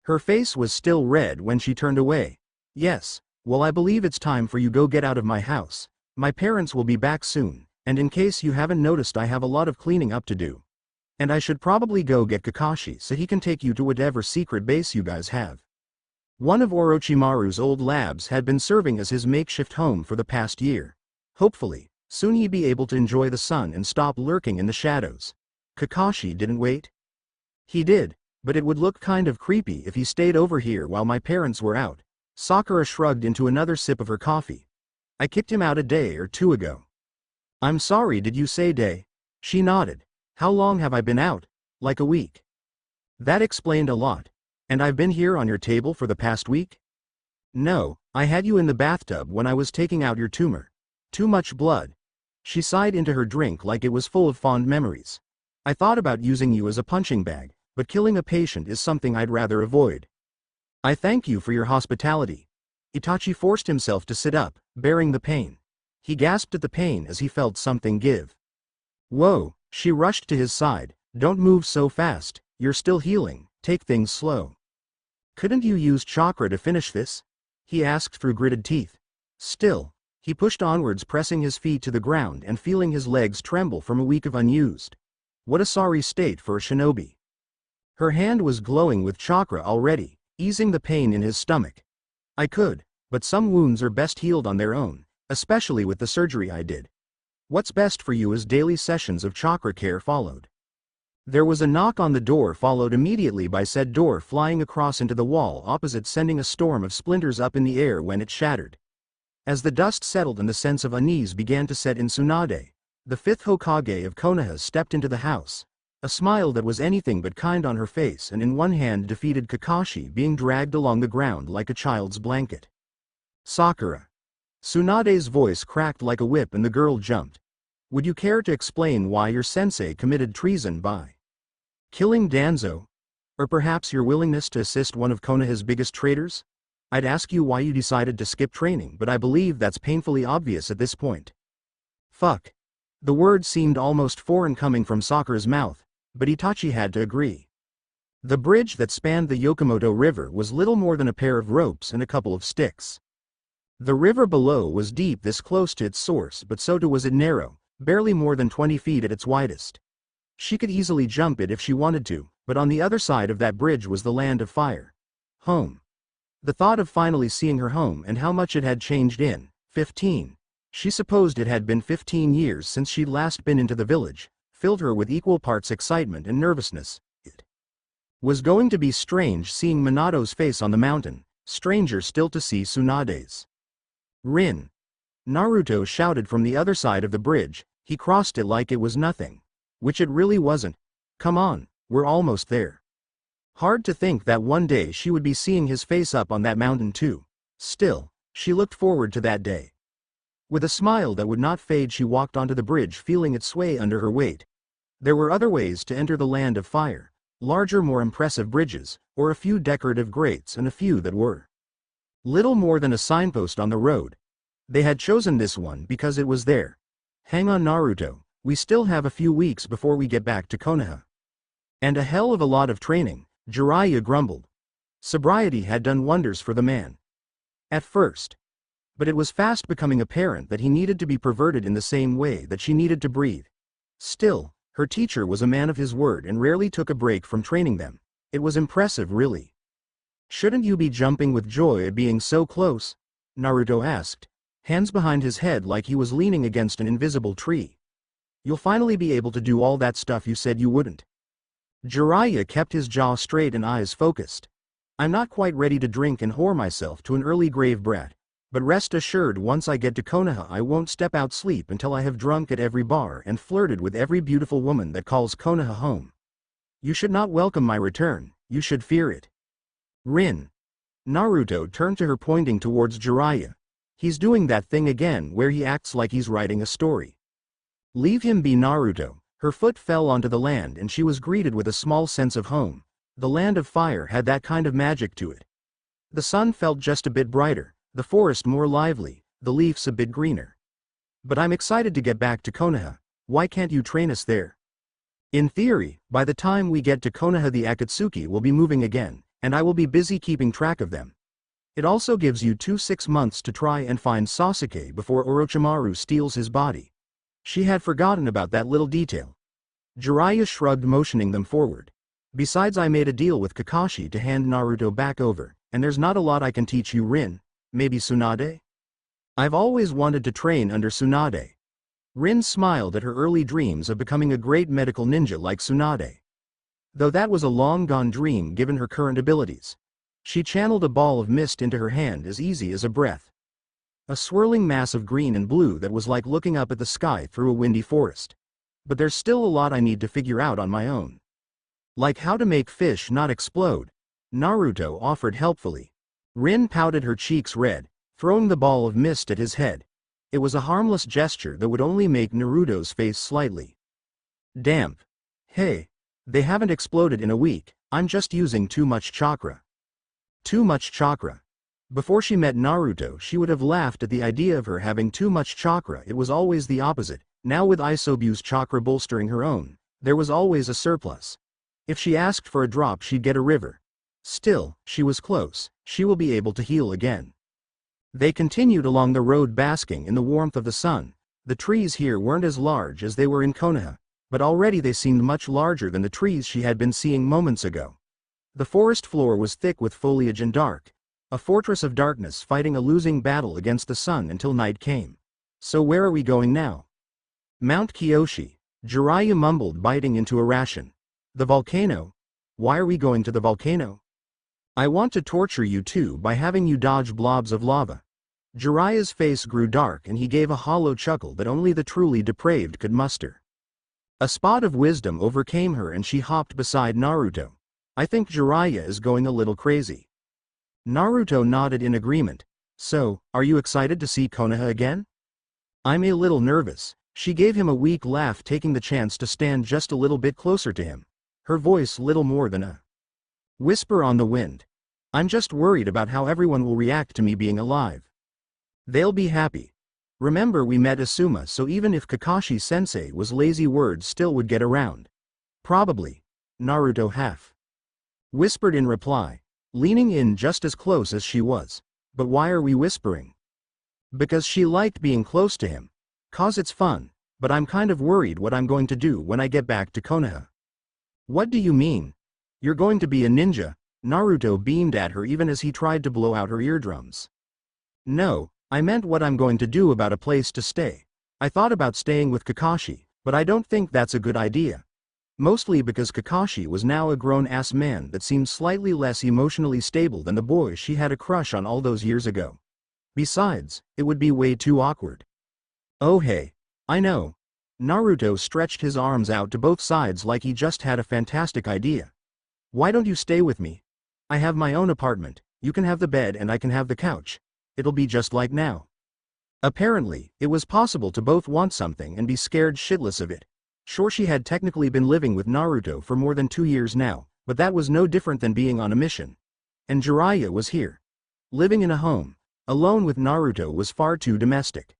Her face was still red when she turned away. Yes, well, I believe it's time for you go get out of my house. My parents will be back soon, and in case you haven't noticed, I have a lot of cleaning up to do. And I should probably go get Kakashi so he can take you to whatever secret base you guys have. One of Orochimaru's old labs had been serving as his makeshift home for the past year. Hopefully, soon he'd be able to enjoy the sun and stop lurking in the shadows. Kakashi didn't wait. He did, but it would look kind of creepy if he stayed over here while my parents were out. Sakura shrugged into another sip of her coffee. I kicked him out a day or two ago. I'm sorry, did you say day? She nodded. How long have I been out? Like a week. That explained a lot. And I've been here on your table for the past week? No, I had you in the bathtub when I was taking out your tumor. Too much blood. She sighed into her drink like it was full of fond memories. I thought about using you as a punching bag, but killing a patient is something I'd rather avoid. I thank you for your hospitality. Itachi forced himself to sit up, bearing the pain. He gasped at the pain as he felt something give. Whoa, she rushed to his side. Don't move so fast, you're still healing, take things slow. Couldn't you use chakra to finish this? He asked through gritted teeth. Still, he pushed onwards, pressing his feet to the ground and feeling his legs tremble from a week of unused. What a sorry state for a shinobi. Her hand was glowing with chakra already, easing the pain in his stomach. I could, but some wounds are best healed on their own, especially with the surgery I did. What's best for you is daily sessions of chakra care followed. There was a knock on the door, followed immediately by said door flying across into the wall opposite, sending a storm of splinters up in the air when it shattered. As the dust settled and the sense of unease began to set in, Tsunade, the fifth Hokage of Konoha, stepped into the house. A smile that was anything but kind on her face, and in one hand defeated Kakashi being dragged along the ground like a child's blanket. Sakura. Tsunade's voice cracked like a whip and the girl jumped. Would you care to explain why your sensei committed treason by killing Danzo? Or perhaps your willingness to assist one of Konoha's biggest traitors? I'd ask you why you decided to skip training, but I believe that's painfully obvious at this point. Fuck. The word seemed almost foreign coming from Sakura's mouth, but Itachi had to agree. The bridge that spanned the Yokomoto River was little more than a pair of ropes and a couple of sticks. The river below was deep this close to its source, but so too was it narrow, barely more than 20 feet at its widest. She could easily jump it if she wanted to, but on the other side of that bridge was the land of fire. Home. The thought of finally seeing her home and how much it had changed in 15. She supposed it had been 15 years since she'd last been into the village, filled her with equal parts excitement and nervousness. It was going to be strange seeing Minato's face on the mountain, stranger still to see Tsunade's. Rin. Naruto shouted from the other side of the bridge. He crossed it like it was nothing. Which it really wasn't. Come on, we're almost there. Hard to think that one day she would be seeing his face up on that mountain too. Still, She looked forward to that day. With a smile that would not fade, she walked onto the bridge, feeling it sway under her weight. There were other ways to enter the land of fire, larger, more impressive bridges, or a few decorative grates and a few that were little more than a signpost on the road. They had chosen this one because it was there. Hang on, Naruto, we still have a few weeks before we get back to Konoha. And a hell of a lot of training, Jiraiya grumbled. Sobriety had done wonders for the man. At first. But it was fast becoming apparent that he needed to be perverted in the same way that she needed to breathe. Still, her teacher was a man of his word and rarely took a break from training them. It was impressive, really. Shouldn't you be jumping with joy at being so close? Naruto asked, hands behind his head like he was leaning against an invisible tree. You'll finally be able to do all that stuff you said you wouldn't. Jiraiya kept his jaw straight and eyes focused. I'm not quite ready to drink and whore myself to an early grave, brat. But rest assured, once I get to Konoha I won't step out sleep until I have drunk at every bar and flirted with every beautiful woman that calls Konoha home. You should not welcome my return, you should fear it. Rin. Naruto turned to her, pointing towards Jiraiya. He's doing that thing again where he acts like he's writing a story. Leave him be, Naruto. Her foot fell onto the land and she was greeted with a small sense of home. The land of fire had that kind of magic to it. The sun felt just a bit brighter. The forest more lively, the leaves a bit greener. But I'm excited to get back to Konoha. Why can't you train us there? In theory, by the time we get to Konoha the Akatsuki will be moving again, and I will be busy keeping track of them. It also gives you 6 months to try and find Sasuke before Orochimaru steals his body. She had forgotten about that little detail. Jiraiya shrugged, motioning them forward. Besides, I made a deal with Kakashi to hand Naruto back over, and there's not a lot I can teach you, Rin. Maybe Tsunade? I've always wanted to train under Tsunade. Rin smiled at her early dreams of becoming a great medical ninja like Tsunade. Though that was a long-gone dream given her current abilities. She channeled a ball of mist into her hand as easy as a breath. A swirling mass of green and blue that was like looking up at the sky through a windy forest. But there's still a lot I need to figure out on my own. Like how to make fish not explode. Naruto offered helpfully. Rin pouted, her cheeks red, throwing the ball of mist at his head. It was a harmless gesture that would only make Naruto's face slightly damp. Hey, they haven't exploded in a week, I'm just using too much chakra. Too much chakra. Before she met Naruto she would have laughed at the idea of her having too much chakra. It was always the opposite. Now with Isobu's chakra bolstering her own, there was always a surplus. If she asked for a drop she'd get a river. Still, she was close, she will be able to heal again. They continued along the road, basking in the warmth of the sun. The trees here weren't as large as they were in Konoha, but already they seemed much larger than the trees she had been seeing moments ago. The forest floor was thick with foliage and dark, a fortress of darkness fighting a losing battle against the sun until night came. So where are we going now? Mount Kyoshi, Jiraiya mumbled, biting into a ration. The volcano? Why are we going to the volcano? I want to torture you too by having you dodge blobs of lava. Jiraiya's face grew dark and he gave a hollow chuckle that only the truly depraved could muster. A spot of wisdom overcame her and she hopped beside Naruto. I think Jiraiya is going a little crazy. Naruto nodded in agreement. So, are you excited to see Konoha again? I'm a little nervous. She gave him a weak laugh, taking the chance to stand just a little bit closer to him. Her voice little more than a whisper on the wind. I'm just worried about how everyone will react to me being alive. They'll be happy. Remember, we met Asuma, so even if Kakashi-sensei was lazy, words still would get around. Probably. Naruto half whispered in reply, leaning in just as close as she was. But why are we whispering? Because she liked being close to him. 'Cause it's fun, but I'm kind of worried what I'm going to do when I get back to Konoha. What do you mean? You're going to be a ninja? Naruto beamed at her even as he tried to blow out her eardrums. No, I meant what I'm going to do about a place to stay. I thought about staying with Kakashi, but I don't think that's a good idea. Mostly because Kakashi was now a grown-ass man that seemed slightly less emotionally stable than the boy she had a crush on all those years ago. Besides, it would be way too awkward. Oh hey, I know. Naruto stretched his arms out to both sides like he just had a fantastic idea. Why don't you stay with me? I have my own apartment, you can have the bed and I can have the couch. it'll be just like now. Apparently, it was possible to both want something and be scared shitless of it. Sure, she had technically been living with Naruto for more than 2 years now, but that was no different than being on a mission. And Jiraiya was here. Living in a home, alone with Naruto was far too domestic.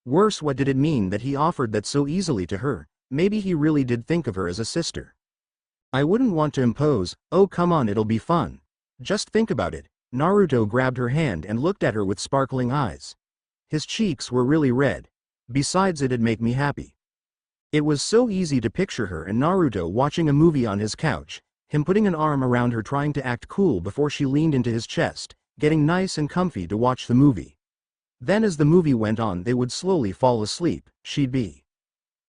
Worse, what did it mean that he offered that so easily to her? Maybe he really did think of her as a sister. I wouldn't want to impose, oh come on, it'll be fun. Just think about it. Naruto grabbed her hand and looked at her with sparkling eyes. His cheeks were really red. Besides, it'd make me happy. It was so easy to picture her and Naruto watching a movie on his couch, him putting an arm around her trying to act cool before she leaned into his chest, getting nice and comfy to watch the movie. Then as the movie went on they would slowly fall asleep, she'd be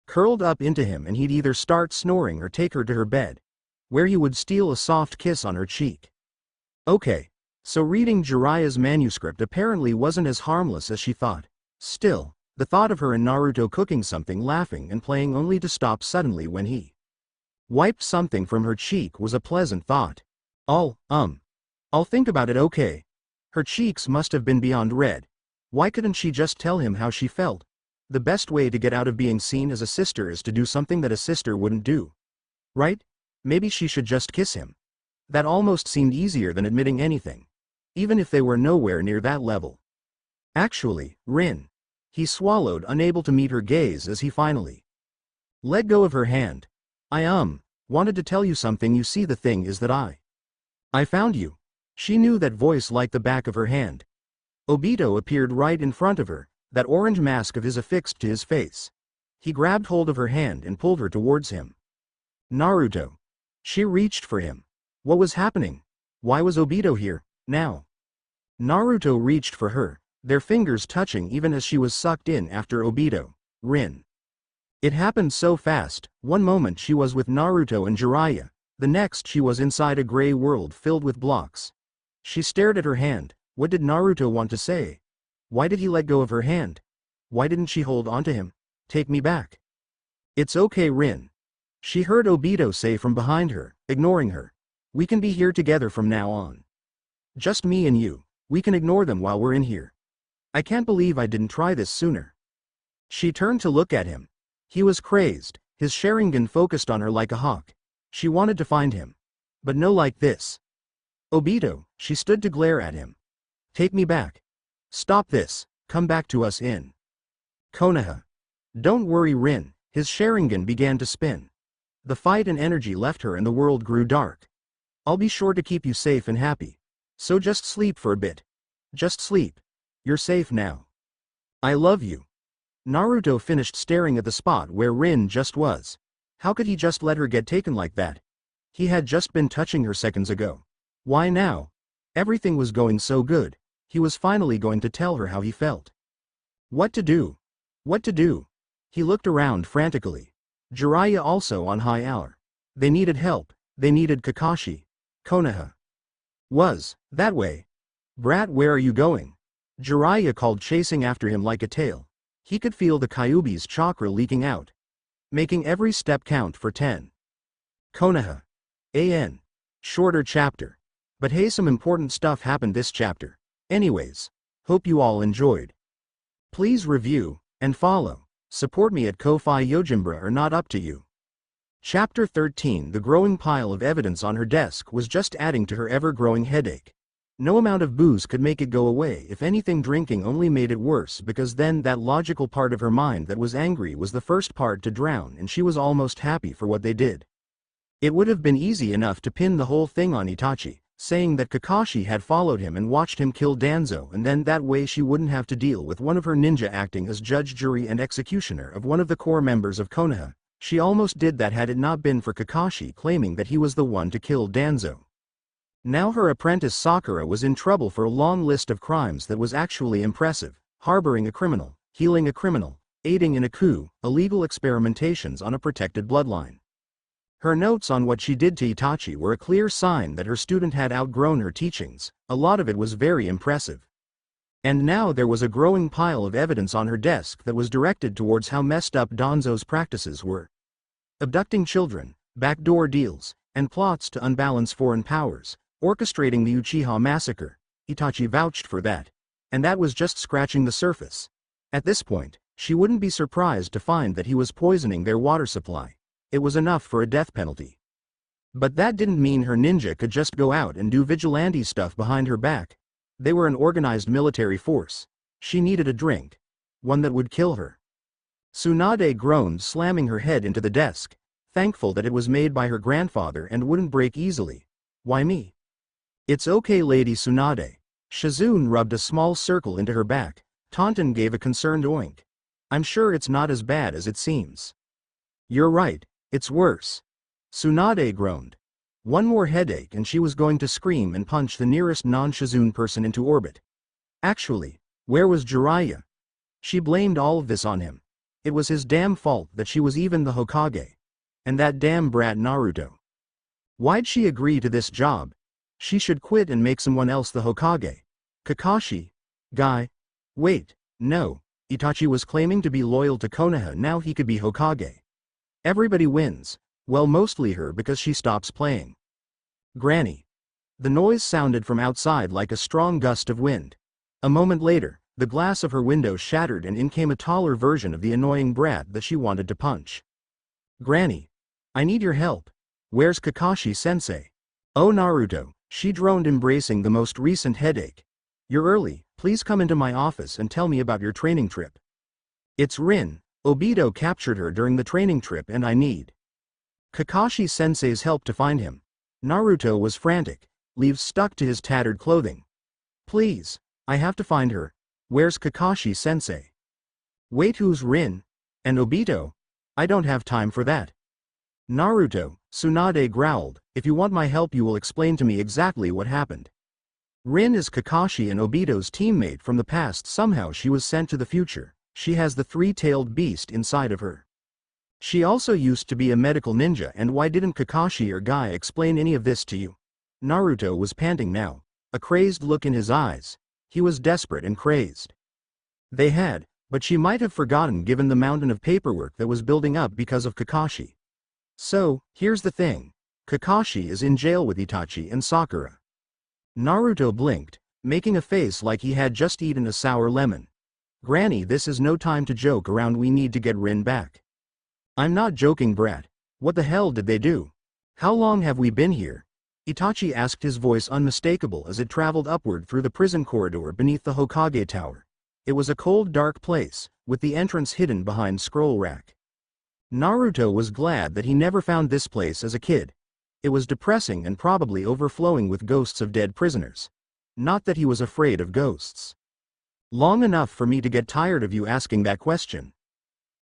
curled up into him and he'd either start snoring or take her to her bed, where he would steal a soft kiss on her cheek. Okay, so reading Jiraiya's manuscript apparently wasn't as harmless as she thought. Still, the thought of her and Naruto cooking something, laughing and playing only to stop suddenly when he wiped something from her cheek was a pleasant thought. I'll think about it, okay. Her cheeks must have been beyond red. Why couldn't she just tell him how she felt? The best way to get out of being seen as a sister is to do something that a sister wouldn't do. Right? Maybe she should just kiss him. That almost seemed easier than admitting anything. Even if they were nowhere near that level. Actually, Rin. He swallowed, unable to meet her gaze as he finally let go of her hand. I wanted to tell you something. You see, the thing is that I found you. She knew that voice like the back of her hand. Obito appeared right in front of her, that orange mask of his affixed to his face. He grabbed hold of her hand and pulled her towards him. Naruto. She reached for him. What was happening? Why was Obito here, now? Naruto reached for her, their fingers touching even as she was sucked in after Obito, Rin. It happened so fast. One moment she was with Naruto and Jiraiya, the next she was inside a gray world filled with blocks. She stared at her hand. What did Naruto want to say? Why did he let go of her hand? Why didn't she hold onto him? Take me back. It's okay, Rin. She heard Obito say from behind her, ignoring her. We can be here together from now on. Just me and you. We can ignore them while we're in here. I can't believe I didn't try this sooner. She turned to look at him. He was crazed, his Sharingan focused on her like a hawk. She wanted to find him. But no, like this. Obito, she stood to glare at him. Take me back. Stop this, come back to us in Konoha. Don't worry, Rin. His Sharingan began to spin. The fight and energy left her and the world grew dark. I'll be sure to keep you safe and happy. So just sleep for a bit. Just sleep. You're safe now. I love you. Naruto finished staring at the spot where Rin just was. How could he just let her get taken like that? He had just been touching her seconds ago. Why now? Everything was going so good. He was finally going to tell her how he felt. What to do? What to do? He looked around frantically. Jiraiya also on high alert. They needed help. They needed Kakashi. Konoha was that way. Brat, where are you going? Jiraiya called, chasing after him like a tail. He could feel the Kyuubi's chakra leaking out, making every step count for 10. Konoha. An. Shorter chapter. But hey, some important stuff happened this chapter. Anyways, hope you all enjoyed. Please review and follow. Support me at Ko-Fi. Yojimbra or not up to you. Chapter 13. The growing pile of evidence on her desk was just adding to her ever-growing headache. No amount of booze could make it go away. If anything, drinking only made it worse, because then that logical part of her mind that was angry was the first part to drown, and she was almost happy for what they did. It would have been easy enough to pin the whole thing on Itachi, saying that Kakashi had followed him and watched him kill Danzo, and then that way she wouldn't have to deal with one of her ninja acting as judge, jury and executioner of one of the core members of Konoha. She almost did that had it not been for Kakashi claiming that he was the one to kill Danzo. Now her apprentice Sakura was in trouble for a long list of crimes that was actually impressive: harboring a criminal, healing a criminal, aiding in a coup, illegal experimentations on a protected bloodline. Her notes on what she did to Itachi were a clear sign that her student had outgrown her teachings. A lot of it was very impressive. And now there was a growing pile of evidence on her desk that was directed towards how messed up Danzo's practices were. Abducting children, backdoor deals, and plots to unbalance foreign powers, orchestrating the Uchiha massacre. Itachi vouched for that. And that was just scratching the surface. At this point, she wouldn't be surprised to find that he was poisoning their water supply. It was enough for a death penalty. But that didn't mean her ninja could just go out and do vigilante stuff behind her back. They were an organized military force. She needed a drink. One that would kill her. Tsunade groaned, slamming her head into the desk, thankful that it was made by her grandfather and wouldn't break easily. Why me? It's okay, Lady Tsunade. Shizune rubbed a small circle into her back. Taunton gave a concerned oink. I'm sure it's not as bad as it seems. You're right, it's worse. Tsunade groaned. One more headache and she was going to scream and punch the nearest non-Shizune person into orbit. Actually, where was Jiraiya? She blamed all of this on him. It was his damn fault that she was even the Hokage. And that damn brat Naruto. Why'd she agree to this job? She should quit and make someone else the Hokage. Kakashi? Guy? Wait, no. Itachi was claiming to be loyal to Konoha, now he could be Hokage. Everybody wins. Well, mostly her because she stops playing. Granny. The noise sounded from outside like a strong gust of wind. A moment later, the glass of her window shattered and in came a taller version of the annoying brat that she wanted to punch. Granny. I need your help. Where's Kakashi-sensei? Oh, Naruto, she droned, embracing the most recent headache. You're early, please come into my office and tell me about your training trip. It's Rin. Obito captured her during the training trip and I need Kakashi-sensei's help to find him. Naruto was frantic, leaves stuck to his tattered clothing. Please, I have to find her. Where's Kakashi-sensei? Wait, who's Rin? And Obito? I don't have time for that. Naruto, Tsunade growled, if you want my help you will explain to me exactly what happened. Rin is Kakashi and Obito's teammate from the past. Somehow she was sent to the future. She has the three-tailed beast inside of her. She also used to be a medical ninja, and why didn't Kakashi or Guy explain any of this to you? Naruto was panting now, a crazed look in his eyes. He was desperate and crazed. They had, but she might have forgotten given the mountain of paperwork that was building up because of Kakashi. So, here's the thing. Kakashi is in jail with Itachi and Sakura. Naruto blinked, making a face like he had just eaten a sour lemon. Granny, this is no time to joke around, we need to get Rin back. I'm not joking, brat. What the hell did they do? How long have we been here? Itachi asked, his voice unmistakable as it traveled upward through the prison corridor beneath the Hokage Tower. It was a cold, dark place, with the entrance hidden behind scroll rack. Naruto was glad that he never found this place as a kid. It was depressing and probably overflowing with ghosts of dead prisoners. Not that he was afraid of ghosts. Long enough for me to get tired of you asking that question.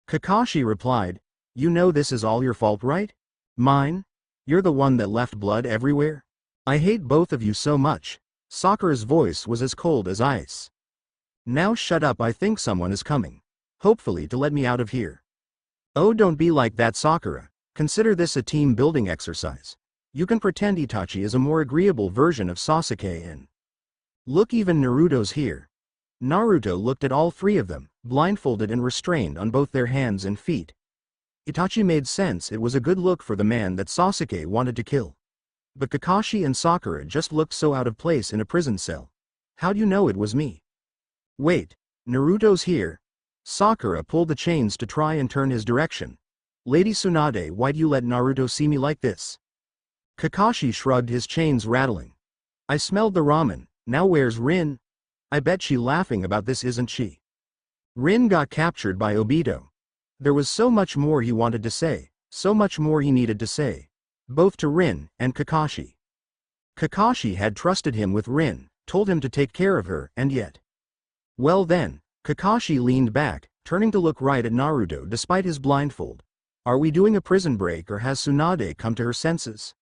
Kakashi replied, you know this is all your fault, right? Mine? You're the one that left blood everywhere? I hate both of you so much. Sakura's voice was as cold as ice. Now shut up, I think someone is coming. Hopefully to let me out of here. Oh, don't be like that, Sakura. Consider this a team building exercise. You can pretend Itachi is a more agreeable version of Sasuke and look, even Naruto's here. Naruto looked at all three of them, blindfolded and restrained on both their hands and feet. Itachi made sense, it was a good look for the man that Sasuke wanted to kill. But Kakashi and Sakura just looked so out of place in a prison cell. How'd you know it was me? Wait, Naruto's here. Sakura pulled the chains to try and turn his direction. Lady Tsunade, why'd you let Naruto see me like this? Kakashi shrugged, his chains rattling. I smelled the ramen. Now where's Rin? I bet she laughing about this, isn't she? Rin got captured by Obito. There was so much more he wanted to say, so much more he needed to say. Both to Rin and Kakashi. Kakashi had trusted him with Rin, told him to take care of her, and yet. Well then, Kakashi leaned back, turning to look right at Naruto despite his blindfold. Are we doing a prison break or has Tsunade come to her senses?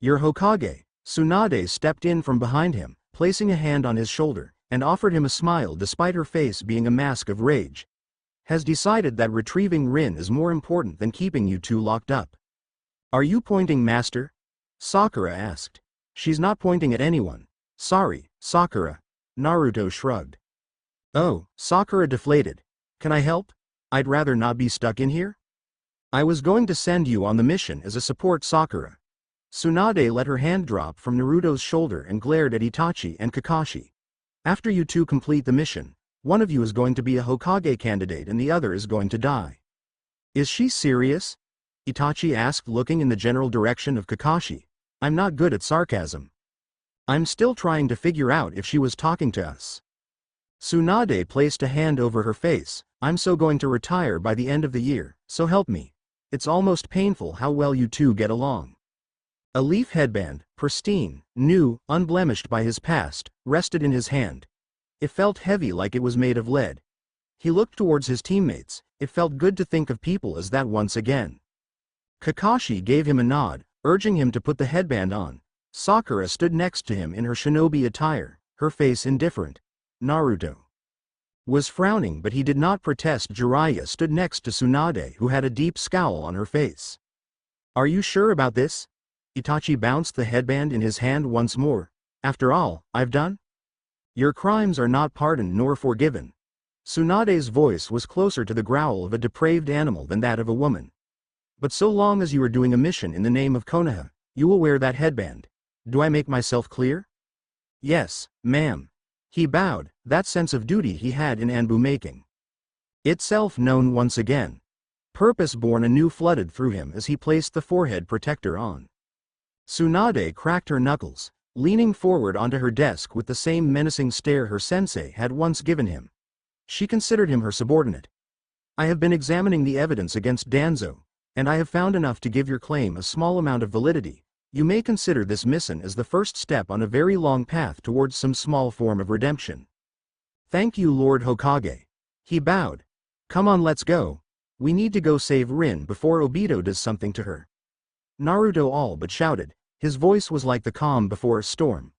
Your Hokage. Tsunade stepped in from behind him, placing a hand on his shoulder, and offered him a smile despite her face being a mask of rage. Has decided that retrieving Rin is more important than keeping you two locked up. Are you pointing, master? Sakura asked. She's not pointing at anyone. Sorry, Sakura. Naruto shrugged. Oh, Sakura deflated. Can I help? I'd rather not be stuck in here. I was going to send you on the mission as a support, Sakura. Tsunade let her hand drop from Naruto's shoulder and glared at Itachi and Kakashi. After you two complete the mission, one of you is going to be a Hokage candidate and the other is going to die. Is she serious? Itachi asked, looking in the general direction of Kakashi. I'm not good at sarcasm. I'm still trying to figure out if she was talking to us. Tsunade placed a hand over her face. I'm so going to retire by the end of the year, so help me. It's almost painful how well you two get along. A leaf headband, pristine, new, unblemished by his past, rested in his hand. It felt heavy like it was made of lead. He looked towards his teammates. It felt good to think of people as that once again. Kakashi gave him a nod, urging him to put the headband on. Sakura stood next to him in her shinobi attire, her face indifferent. Naruto was frowning, but he did not protest. Jiraiya stood next to Tsunade, who had a deep scowl on her face. Are you sure about this? Itachi bounced the headband in his hand once more. After all I've done? Your crimes are not pardoned nor forgiven. Tsunade's voice was closer to the growl of a depraved animal than that of a woman. But so long as you are doing a mission in the name of Konoha, you will wear that headband. Do I make myself clear? Yes, ma'am. He bowed, that sense of duty he had in Anbu making itself known once again. Purpose born anew flooded through him as he placed the forehead protector on. Tsunade cracked her knuckles, leaning forward onto her desk with the same menacing stare her sensei had once given him. She considered him her subordinate. I have been examining the evidence against Danzo, and I have found enough to give your claim a small amount of validity. You may consider this mission as the first step on a very long path towards some small form of redemption. Thank you, Lord Hokage. He bowed. Come on, let's go. We need to go save Rin before Obito does something to her. Naruto all but shouted. His voice was like the calm before a storm.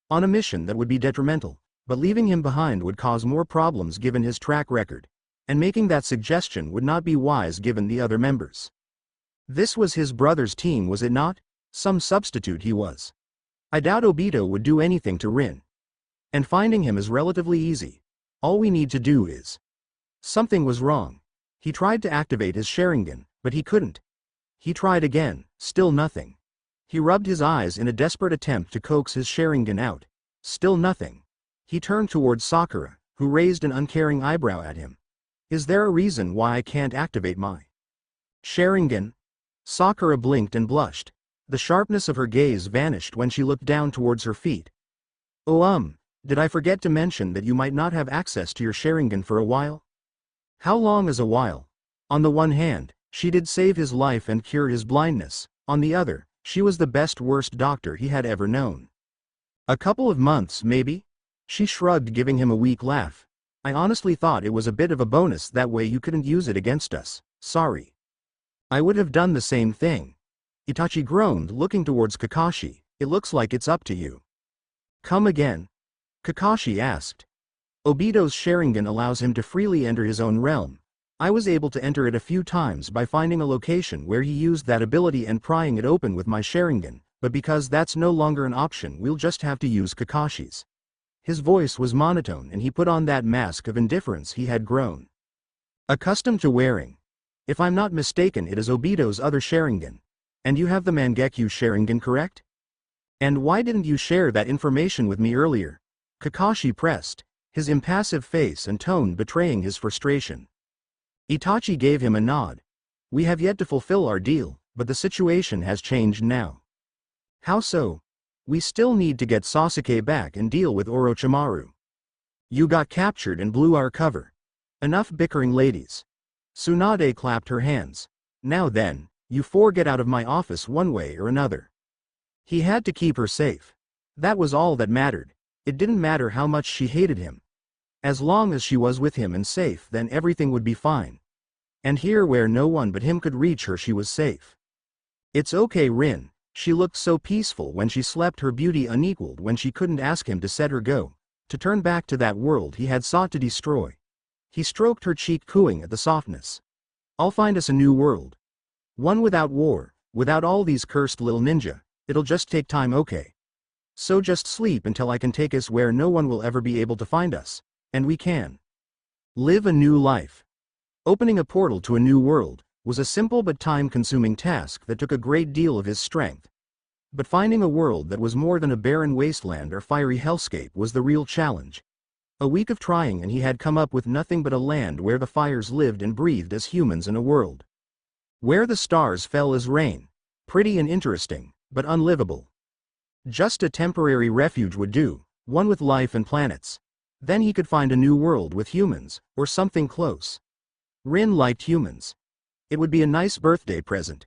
On a mission that would be detrimental, but leaving him behind would cause more problems given his track record, and making that suggestion would not be wise given the other members. This was his brother's team, was it not? Some substitute he was. I doubt Obito would do anything to Rin. And finding him is relatively easy. All we need to do is. Something was wrong. He tried to activate his Sharingan, but he couldn't. He tried again, still nothing. He rubbed his eyes in a desperate attempt to coax his Sharingan out. Still nothing. He turned towards Sakura, who raised an uncaring eyebrow at him. Is there a reason why I can't activate my Sharingan? Sakura blinked and blushed. The sharpness of her gaze vanished when she looked down towards her feet. Oh did I forget to mention that you might not have access to your Sharingan for a while? How long is a while? On the one hand, she did save his life and cure his blindness. On the other, she was the worst doctor he had ever known. A couple of months, maybe? She shrugged, giving him a weak laugh. I honestly thought it was a bit of a bonus, that way you couldn't use it against us. Sorry. I would have done the same thing. Itachi groaned, looking towards Kakashi. It looks like it's up to you. Come again? Kakashi asked. Obito's Sharingan allows him to freely enter his own realm. I was able to enter it a few times by finding a location where he used that ability and prying it open with my Sharingan, but because that's no longer an option, we'll just have to use Kakashi's. His voice was monotone and he put on that mask of indifference he had grown accustomed to wearing. If I'm not mistaken, it is Obito's other Sharingan. And you have the Mangekyo Sharingan, correct? And why didn't you share that information with me earlier? Kakashi pressed, his impassive face and tone betraying his frustration. Itachi gave him a nod. We have yet to fulfill our deal, but the situation has changed now. How so? We still need to get Sasuke back and deal with Orochimaru. You got captured and blew our cover. Enough bickering, ladies. Tsunade clapped her hands. Now then, you four get out of my office one way or another. He had to keep her safe. That was all that mattered. It didn't matter how much she hated him. As long as she was with him and safe, then everything would be fine. And here, where no one but him could reach her, she was safe. It's okay, Rin. She looked so peaceful when she slept, her beauty unequaled when she couldn't ask him to set her go, to turn back to that world he had sought to destroy. He stroked her cheek, cooing at the softness. I'll find us a new world. One without war, without all these cursed little ninja. It'll just take time, okay? So just sleep until I can take us where no one will ever be able to find us, and we can live a new life. Opening a portal to a new world was a simple but time-consuming task that took a great deal of his strength. But finding a world that was more than a barren wasteland or fiery hellscape was the real challenge. A week of trying and he had come up with nothing but a land where the fires lived and breathed as humans in a world where the stars fell as rain. Pretty and interesting, but unlivable. Just a temporary refuge would do, one with life and planets. Then he could find a new world with humans, or something close. Rin liked humans. It would be a nice birthday present.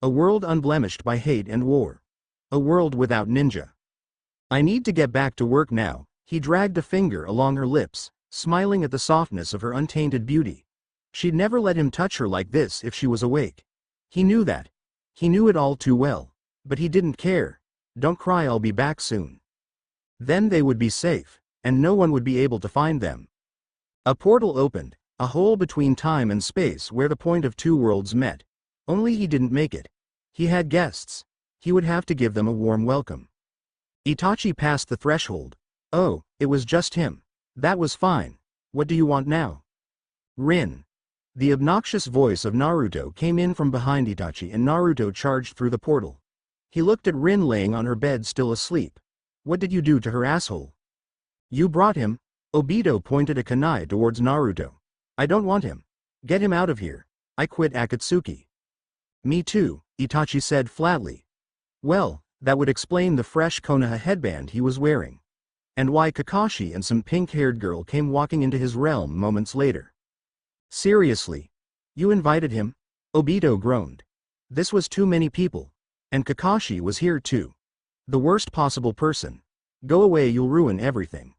A world unblemished by hate and war. A world without ninja. I need to get back to work now. He dragged a finger along her lips, smiling at the softness of her untainted beauty. She'd never let him touch her like this if she was awake. He knew that. He knew it all too well. But he didn't care. Don't cry, I'll be back soon. Then they would be safe, and no one would be able to find them. A portal opened, a hole between time and space where the point of two worlds met. Only he didn't make it. He had guests. He would have to give them a warm welcome. Itachi passed the threshold. Oh, it was just him. That was fine. What do you want now? Rin. The obnoxious voice of Naruto came in from behind Itachi and Naruto charged through the portal. He looked at Rin laying on her bed still asleep. What did you do to her asshole? You brought him? Obito pointed a kunai towards Naruto. I don't want him. Get him out of here. I quit Akatsuki. Me too, Itachi said flatly. Well, that would explain the fresh Konoha headband he was wearing. And why Kakashi and some pink-haired girl came walking into his realm moments later. Seriously? You invited him? Obito groaned. This was too many people. And Kakashi was here too. The worst possible person. Go away, you'll ruin everything.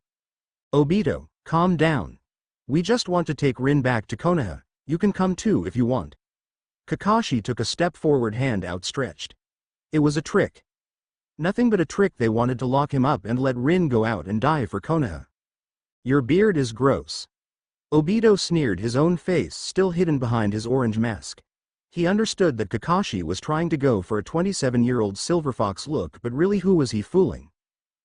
Obito, calm down. We just want to take Rin back to Konoha. You can come too if you want. Kakashi took a step forward, hand outstretched. It was a trick. Nothing but a trick. They wanted to lock him up and let Rin go out and die for Konoha. Your beard is gross. Obito sneered, his own face still hidden behind his orange mask. He understood that Kakashi was trying to go for a 27-year-old silver fox look, but really who was he fooling?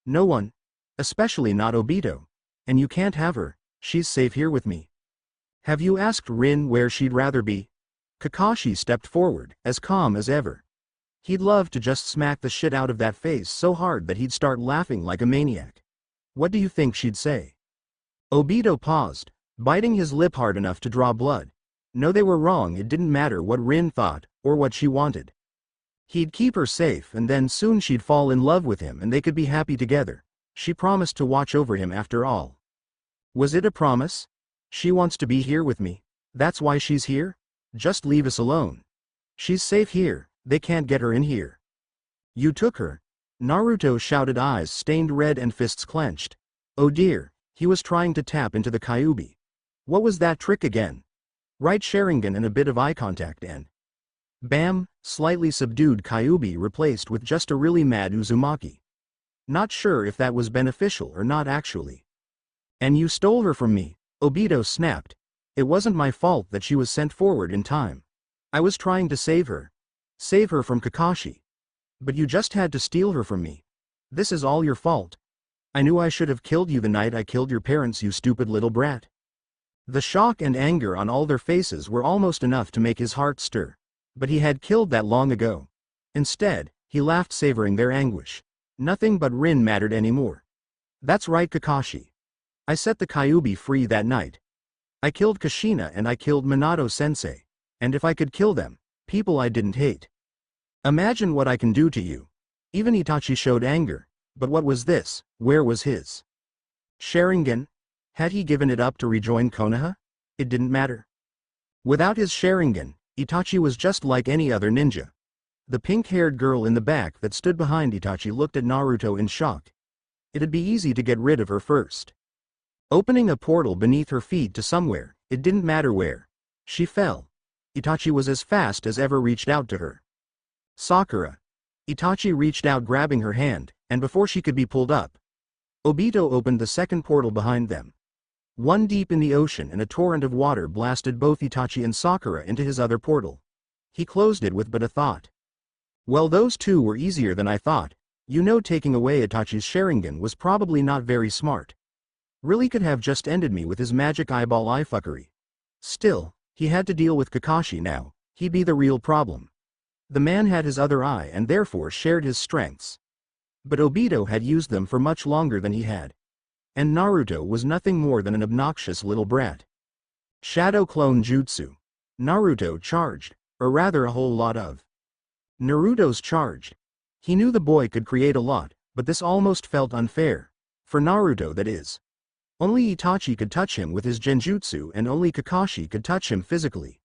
No one. Especially not Obito. And you can't have her, she's safe here with me. Have you asked Rin where she'd rather be? Kakashi stepped forward, as calm as ever. He'd love to just smack the shit out of that face so hard that he'd start laughing like a maniac. What do you think she'd say? Obito paused, biting his lip hard enough to draw blood. No, they were wrong. It didn't matter what Rin thought, or what she wanted. He'd keep her safe and then soon she'd fall in love with him and they could be happy together. She promised to watch over him after all. Was it a promise? She wants to be here with me. That's why she's here? Just leave us alone. She's safe here. They can't get her in here. You took her. Naruto shouted, eyes stained red and fists clenched. Oh dear, he was trying to tap into the Kyuubi. What was that trick again? Right Sharingan and a bit of eye contact and bam, slightly subdued Kyuubi replaced with just a really mad Uzumaki. Not sure if that was beneficial or not actually. And you stole her from me, Obito snapped. It wasn't my fault that she was sent forward in time. I was trying to save her. Save her from Kakashi. But you just had to steal her from me. This is all your fault. I knew I should have killed you the night I killed your parents, you stupid little brat. The shock and anger on all their faces were almost enough to make his heart stir. But he had killed that long ago. Instead, he laughed, savoring their anguish. Nothing but Rin mattered anymore. That's right, Kakashi. I set the Kyuubi free that night. I killed Kushina and I killed Minato-sensei. And if I could kill them, people I didn't hate. Imagine what I can do to you. Even Itachi showed anger. But what was this? Where was his Sharingan? Had he given it up to rejoin Konoha? It didn't matter. Without his Sharingan, Itachi was just like any other ninja. The pink-haired girl in the back that stood behind Itachi looked at Naruto in shock. It'd be easy to get rid of her first. Opening a portal beneath her feet to somewhere, it didn't matter where. She fell. Itachi was as fast as ever reached out to her. Sakura. Itachi reached out, grabbing her hand, and before she could be pulled up, Obito opened the second portal behind them. One deep in the ocean, and a torrent of water blasted both Itachi and Sakura into his other portal. He closed it with but a thought. Well, those two were easier than I thought. You know, taking away Itachi's Sharingan was probably not very smart. Really could have just ended me with his magic eyeball eye fuckery. Still, he had to deal with Kakashi now. He'd be the real problem. The man had his other eye and therefore shared his strengths. But Obito had used them for much longer than he had. and Naruto was nothing more than an obnoxious little brat. Shadow Clone Jutsu. Naruto charged, or rather a whole lot of. Naruto's charged. He knew the boy could create a lot, but this almost felt unfair. For Naruto, that is. Only Itachi could touch him with his genjutsu and only Kakashi could touch him physically.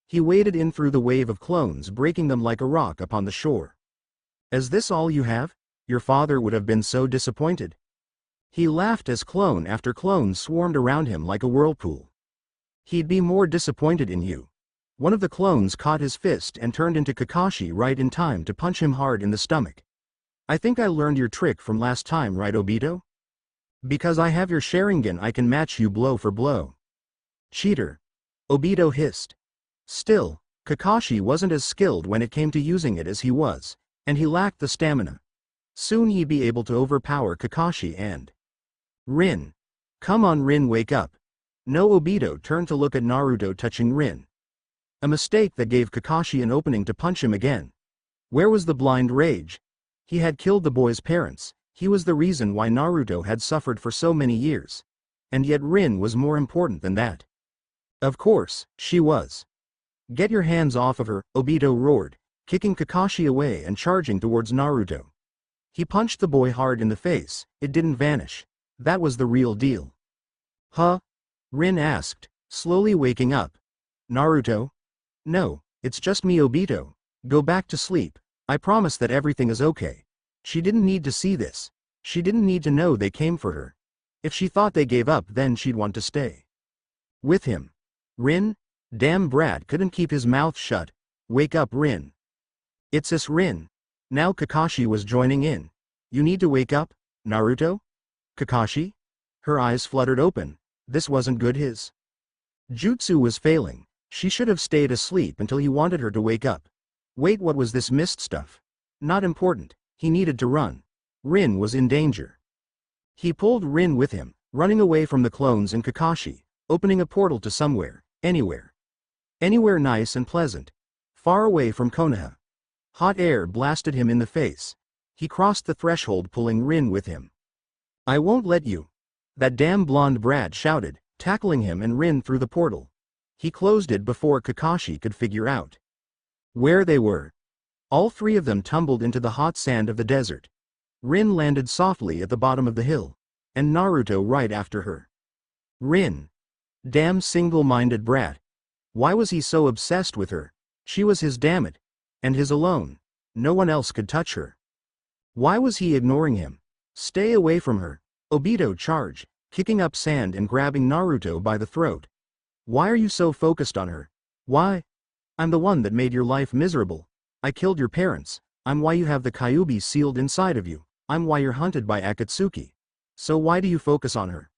He waded in through the wave of clones, breaking them like a rock upon the shore. Is this all you have? Your father would have been so disappointed. He laughed as clone after clone swarmed around him like a whirlpool. He'd be more disappointed in you. One of the clones caught his fist and turned into Kakashi right in time to punch him hard in the stomach. I think I learned your trick from last time, right, Obito? Because I have your Sharingan, I can match you blow for blow. Cheater. Obito hissed. Still, Kakashi wasn't as skilled when it came to using it as he was, and he lacked the stamina. Soon he'd be able to overpower Kakashi and... Rin. Come on, Rin, wake up. No. Obito turned to look at Naruto touching Rin. A mistake that gave Kakashi an opening to punch him again. Where was the blind rage? He had killed the boy's parents. He was the reason why Naruto had suffered for so many years. And yet Rin was more important than that. Of course, she was. Get your hands off of her, Obito roared, kicking Kakashi away and charging towards Naruto. He punched the boy hard in the face. It didn't vanish. That was the real deal. Huh? Rin asked, slowly waking up. Naruto? No, it's just me, Obito. Go back to sleep. I promise that everything is okay. She didn't need to see this. She didn't need to know they came for her. If she thought they gave up, then she'd want to stay with him. Rin? Damn brat couldn't keep his mouth shut. Wake up, Rin. It's us, Rin. Now Kakashi was joining in. You need to wake up, Naruto? Kakashi? Her eyes fluttered open. This wasn't good. His jutsu was failing. She should have stayed asleep until he wanted her to wake up. Wait, what was this mist stuff? Not important. He needed to run. Rin was in danger. He pulled Rin with him, running away from the clones and Kakashi, opening a portal to somewhere, anywhere. Anywhere nice and pleasant. Far away from Konoha. Hot air blasted him in the face. He crossed the threshold, pulling Rin with him. I won't let you. That damn blonde brat shouted, tackling him and Rin through the portal. He closed it before Kakashi could figure out where they were. All three of them tumbled into the hot sand of the desert. Rin landed softly at the bottom of the hill, and Naruto right after her. Rin. Damn single-minded brat. Why was he so obsessed with her? She was his, damn it. And his alone. No one else could touch her. Why was he ignoring him? Stay away from her. Obito charged, kicking up sand and grabbing Naruto by the throat. Why are you so focused on her? Why? I'm the one that made your life miserable. I killed your parents. I'm why you have the Kyuubi sealed inside of you. I'm why you're hunted by Akatsuki. So why do you focus on her?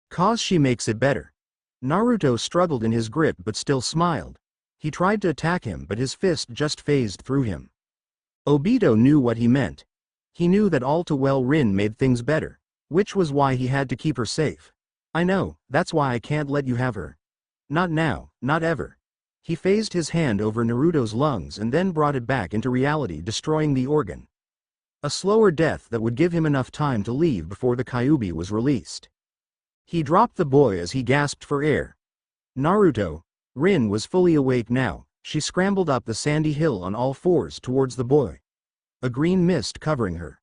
'Cause she makes it better. Naruto struggled in his grip but still smiled. He tried to attack him but his fist just phased through him. Obito knew what he meant. He knew that all too well Rin made things better, which was why he had to keep her safe. I know, that's why I can't let you have her. Not now, not ever. He phased his hand over Naruto's lungs and then brought it back into reality, destroying the organ. A slower death that would give him enough time to leave before the Kyuubi was released. He dropped the boy as he gasped for air. Naruto. Rin was fully awake now. She scrambled up the sandy hill on all fours towards the boy. A green mist covering her.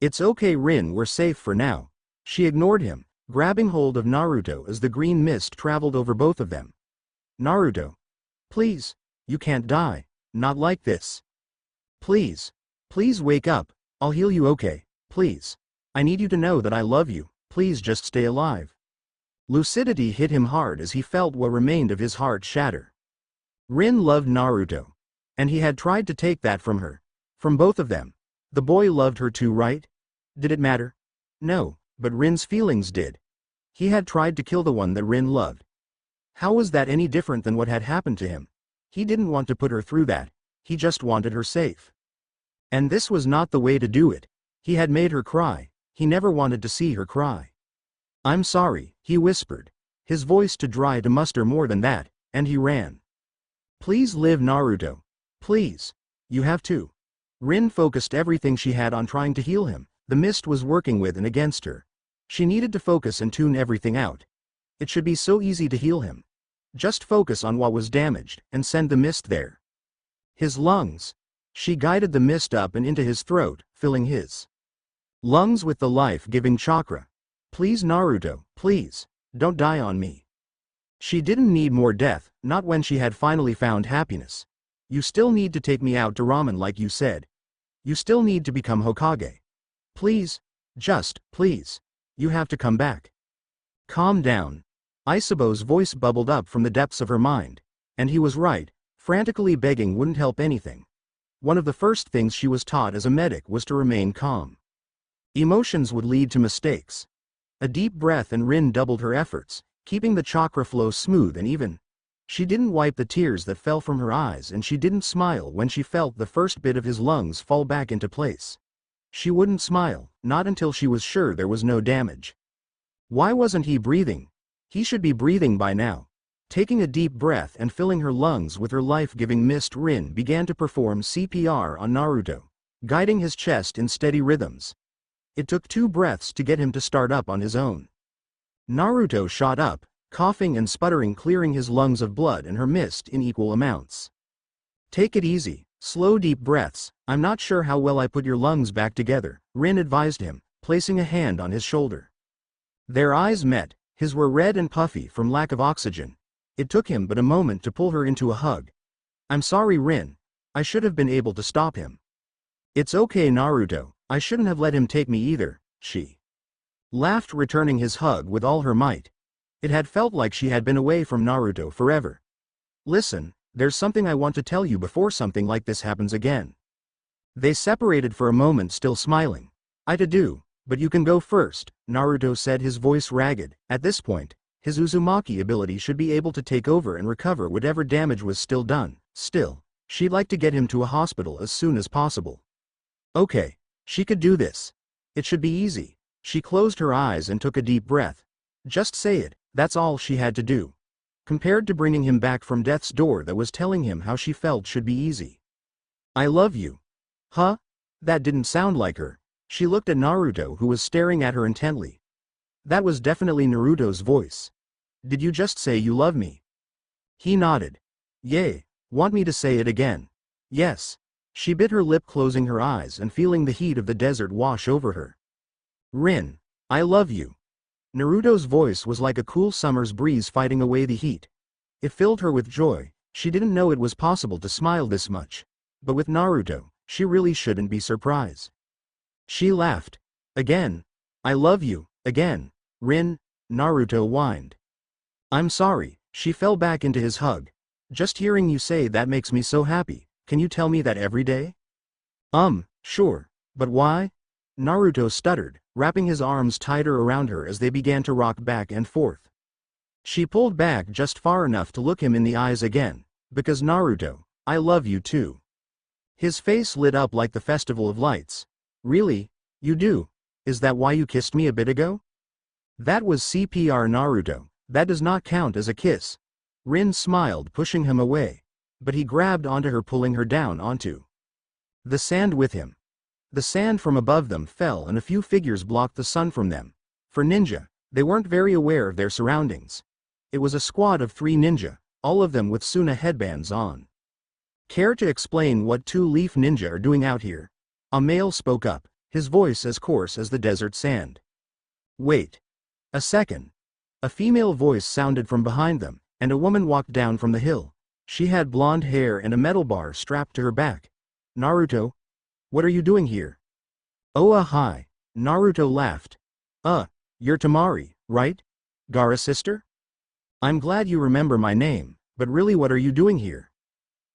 It's okay, Rin, we're safe for now. She ignored him, grabbing hold of Naruto as the green mist traveled over both of them. Naruto. Please. You can't die. Not like this. Please. Please wake up. I'll heal you, okay? Please. I need you to know that I love you. Please just stay alive. Lucidity hit him hard as he felt what remained of his heart shatter. Rin loved Naruto. And he had tried to take that from her. From both of them. The boy loved her too, right? Did it matter? No, but Rin's feelings did. He had tried to kill the one that Rin loved. How was that any different than what had happened to him? He didn't want to put her through that. He just wanted her safe. And this was not the way to do it. He had made her cry. He never wanted to see her cry. I'm sorry, he whispered. His voice too dry to muster more than that, and he ran. Please live, Naruto. Please. You have to. Rin focused everything she had on trying to heal him. The mist was working with and against her. She needed to focus and tune everything out. It should be so easy to heal him. Just focus on what was damaged, and send the mist there. His lungs. She guided the mist up and into his throat, filling his lungs with the life-giving chakra. Please Naruto, please, don't die on me. She didn't need more death, not when she had finally found happiness. You still need to take me out to ramen like you said. You still need to become Hokage. Please, just, please. You have to come back. Calm down. Isobu's voice bubbled up from the depths of her mind. And he was right, frantically begging wouldn't help anything. One of the first things she was taught as a medic was to remain calm. Emotions would lead to mistakes. A deep breath and RIN doubled her efforts, keeping the chakra flow smooth and even. She didn't wipe the tears that fell from her eyes, and she didn't smile when she felt the first bit of his lungs fall back into place. She wouldn't smile, not until she was sure there was no damage. Why wasn't he breathing? He should be breathing by now. Taking a deep breath and filling her lungs with her life-giving mist, RIN began to perform CPR on Naruto, guiding his chest in steady rhythms. It took 2 breaths to get him to start up on his own. Naruto shot up, coughing and sputtering, clearing his lungs of blood and her mist in equal amounts. Take it easy, slow deep breaths. I'm not sure how well I put your lungs back together, RIN advised him, placing a hand on his shoulder. Their eyes met, his were red and puffy from lack of oxygen. It took him but a moment to pull her into a hug. I'm sorry RIN. I should have been able to stop him. It's okay Naruto, I shouldn't have let him take me either, she laughed, returning his hug with all her might. It had felt like she had been away from Naruto forever. Listen, there's something I want to tell you before something like this happens again. They separated for a moment, still smiling. I do, but you can go first, Naruto said, his voice ragged. At this point, his Uzumaki ability should be able to take over and recover whatever damage was still done. Still, she'd like to get him to a hospital as soon as possible. Okay, she could do this. It should be easy. She closed her eyes and took a deep breath. Just say it, that's all she had to do. Compared to bringing him back from death's door, that was telling him how she felt should be easy. I love you. Huh? That didn't sound like her. She looked at Naruto, who was staring at her intently. That was definitely Naruto's voice. Did you just say you love me? He nodded. Yay. Want me to say it again? Yes. She bit her lip, closing her eyes and feeling the heat of the desert wash over her. RIN, I love you. Naruto's voice was like a cool summer's breeze fighting away the heat. It filled her with joy. She didn't know it was possible to smile this much. But with Naruto, she really shouldn't be surprised. She laughed. Again. I love you, again. RIN, Naruto whined. I'm sorry. She fell back into his hug. Just hearing you say that makes me so happy. Can you tell me that every day? Sure. But why? Naruto stuttered, wrapping his arms tighter around her as they began to rock back and forth. She pulled back just far enough to look him in the eyes again. Because Naruto, I love you too. His face lit up like the festival of lights. Really? You do? Is that why you kissed me a bit ago? That was CPR Naruto. That does not count as a kiss. RIN smiled, pushing him away. But he grabbed onto her, pulling her down onto the sand with him. The sand from above them fell and a few figures blocked the sun from them. For ninja, they weren't very aware of their surroundings. It was a squad of 3 ninja, all of them with Suna headbands on. Care to explain what 2-leaf ninja are doing out here? A male spoke up, his voice as coarse as the desert sand. Wait a second. A female voice sounded from behind them, and a woman walked down from the hill. She had blonde hair and a metal bar strapped to her back. Naruto? What are you doing here? Oh, hi. Naruto laughed. You're Tamari, right? Gaara's sister? I'm glad you remember my name, but really what are you doing here?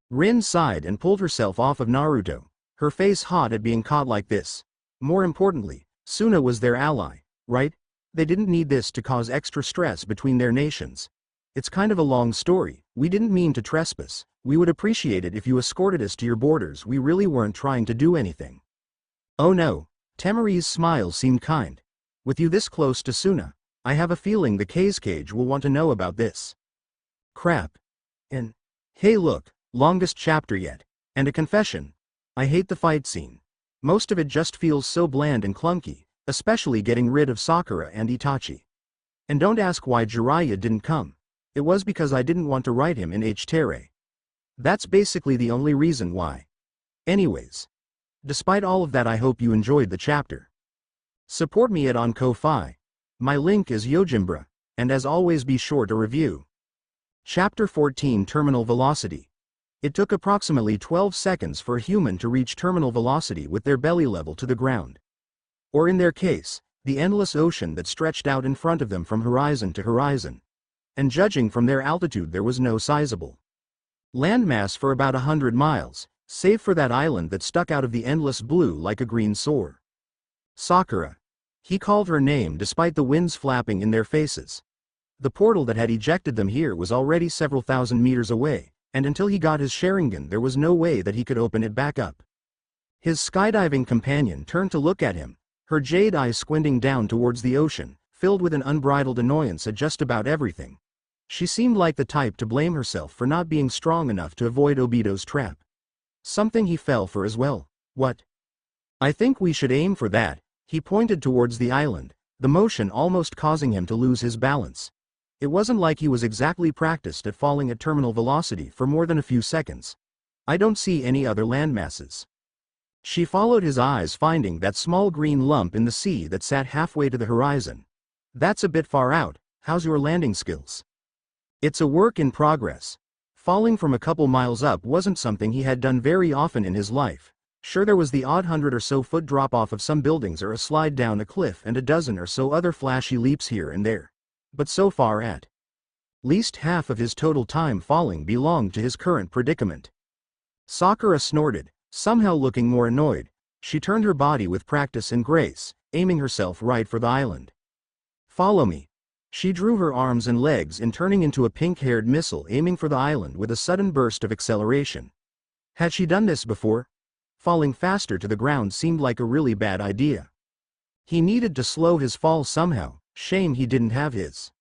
RIN sighed and pulled herself off of Naruto, her face hot at being caught like this. More importantly, Suna was their ally, right? They didn't need this to cause extra stress between their nations. It's kind of a long story. We didn't mean to trespass. We would appreciate it if you escorted us to your borders. We really weren't trying to do anything. Oh no. Tamari's smile seemed kind. With you this close to Suna, I have a feeling the Cage will want to know about this. Crap. And hey look, longest chapter yet. And a confession. I hate the fight scene. Most of it just feels so bland and clunky. especially getting rid of Sakura and Itachi. And don't ask why Jiraiya didn't come. It was because I didn't want to write him in H-Terre. That's basically the only reason why. Anyways. Despite all of that, I hope you enjoyed the chapter. Support me at on Ko-Fi. My link is Yojimbra, and as always be sure to review. Chapter 14 Terminal Velocity. It took approximately 12 seconds for a human to reach terminal velocity with their belly level to the ground. Or in their case, the endless ocean that stretched out in front of them from horizon to horizon. And judging from their altitude, there was no sizable landmass for about 100 miles, save for that island that stuck out of the endless blue like a green sore. Sakura. He called her name despite the winds flapping in their faces. The portal that had ejected them here was already several thousand meters away, and until he got his Sharingan there was no way that he could open it back up. His skydiving companion turned to look at him, her jade eyes squinting down towards the ocean, filled with an unbridled annoyance at just about everything. She seemed like the type to blame herself for not being strong enough to avoid Obito's trap. Something he fell for as well. What? I think we should aim for that. He pointed towards the island, the motion almost causing him to lose his balance. It wasn't like he was exactly practiced at falling at terminal velocity for more than a few seconds. I don't see any other landmasses. She followed his eyes, finding that small green lump in the sea that sat halfway to the horizon. That's a bit far out. How's your landing skills? It's a work in progress. Falling from a couple miles up wasn't something he had done very often in his life. Sure, there was the odd 100 or so foot drop off of some buildings or a slide down a cliff and a dozen or so other flashy leaps here and there. But so far at least half of his total time falling belonged to his current predicament. Sakura snorted, somehow looking more annoyed. She turned her body with practice and grace, aiming herself right for the island. Follow me. She drew her arms and legs in, turning into a pink-haired missile, aiming for the island with a sudden burst of acceleration. Had she done this before? Falling faster to the ground seemed like a really bad idea. He needed to slow his fall somehow. Shame he didn't have his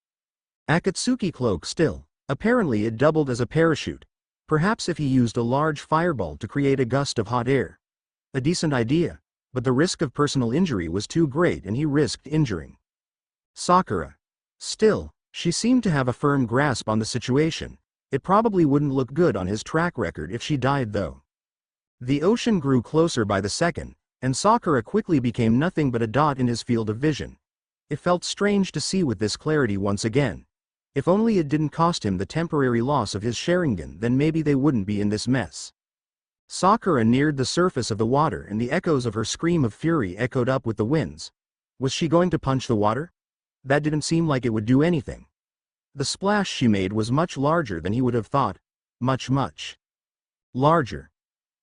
Akatsuki cloak still. Apparently it doubled as a parachute. Perhaps if he used a large fireball to create a gust of hot air. A decent idea, but the risk of personal injury was too great and he risked injuring Sakura. Still, she seemed to have a firm grasp on the situation. It probably wouldn't look good on his track record if she died though. The ocean grew closer by the second, and Sakura quickly became nothing but a dot in his field of vision. It felt strange to see with this clarity once again. If only it didn't cost him the temporary loss of his Sharingan, then maybe they wouldn't be in this mess. Sakura neared the surface of the water and the echoes of her scream of fury echoed up with the winds. Was she going to punch the water? That didn't seem like it would do anything. The splash she made was much larger than he would have thought. Much larger.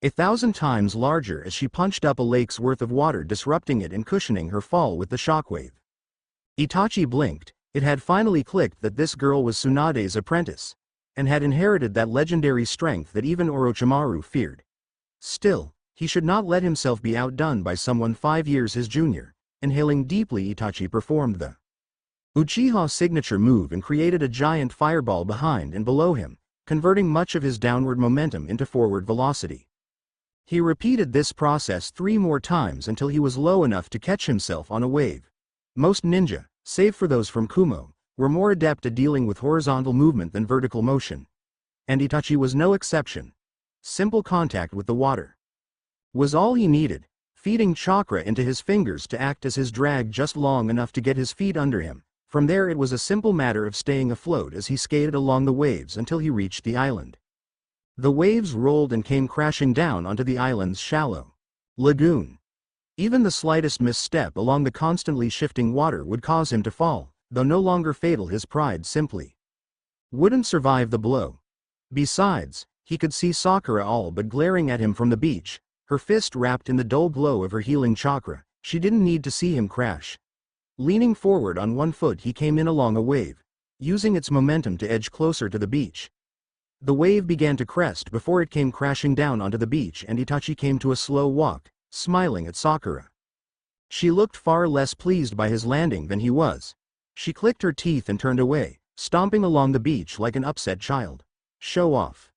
1,000 times larger, as she punched up a lake's worth of water, disrupting it and cushioning her fall with the shockwave. Itachi blinked. It had finally clicked that this girl was Tsunade's apprentice, and had inherited that legendary strength that even Orochimaru feared. Still, he should not let himself be outdone by someone 5 years his junior. Inhaling deeply, Itachi performed the Uchiha signature move and created a giant fireball behind and below him, converting much of his downward momentum into forward velocity. He repeated this process 3 more times until he was low enough to catch himself on a wave. Most ninja, save for those from Kumo, were more adept at dealing with horizontal movement than vertical motion. And Itachi was no exception. Simple contact with the water was all he needed, feeding chakra into his fingers to act as his drag just long enough to get his feet under him. From there it was a simple matter of staying afloat as he skated along the waves until he reached the island. The waves rolled and came crashing down onto the island's shallow lagoon. Even the slightest misstep along the constantly shifting water would cause him to fall, though no longer fatal. His pride simply wouldn't survive the blow. Besides, he could see Sakura all but glaring at him from the beach, her fist wrapped in the dull glow of her healing chakra. She didn't need to see him crash. Leaning forward on one foot, he came in along a wave, using its momentum to edge closer to the beach. The wave began to crest before it came crashing down onto the beach, and Itachi came to a slow walk, smiling at Sakura. She looked far less pleased by his landing than he was. She clicked her teeth and turned away, stomping along the beach like an upset child. Show off.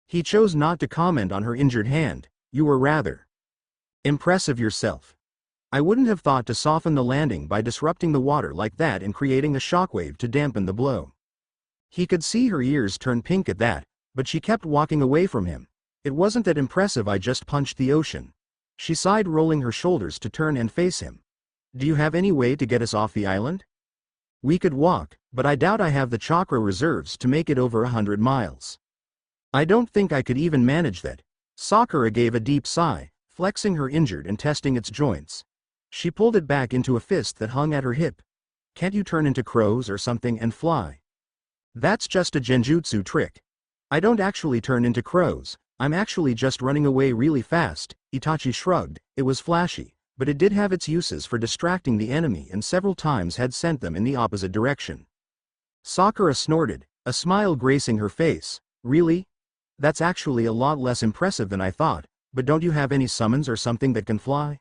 He chose not to comment on her injured hand. You were rather impressive yourself. I wouldn't have thought to soften the landing by disrupting the water like that and creating a shockwave to dampen the blow. He could see her ears turn pink at that, but she kept walking away from him. It wasn't that impressive, I just punched the ocean. She sighed, rolling her shoulders to turn and face him. Do you have any way to get us off the island? We could walk, but I doubt I have the chakra reserves to make it over 100 miles. I don't think I could even manage that. Sakura gave a deep sigh, flexing her injured and testing its joints. She pulled it back into a fist that hung at her hip. Can't you turn into crows or something and fly? That's just a genjutsu trick. I don't actually turn into crows, I'm actually just running away really fast. Itachi shrugged. It was flashy, but it did have its uses for distracting the enemy and several times had sent them in the opposite direction. Sakura snorted, a smile gracing her face. Really? That's actually a lot less impressive than I thought, but don't you have any summons or something that can fly?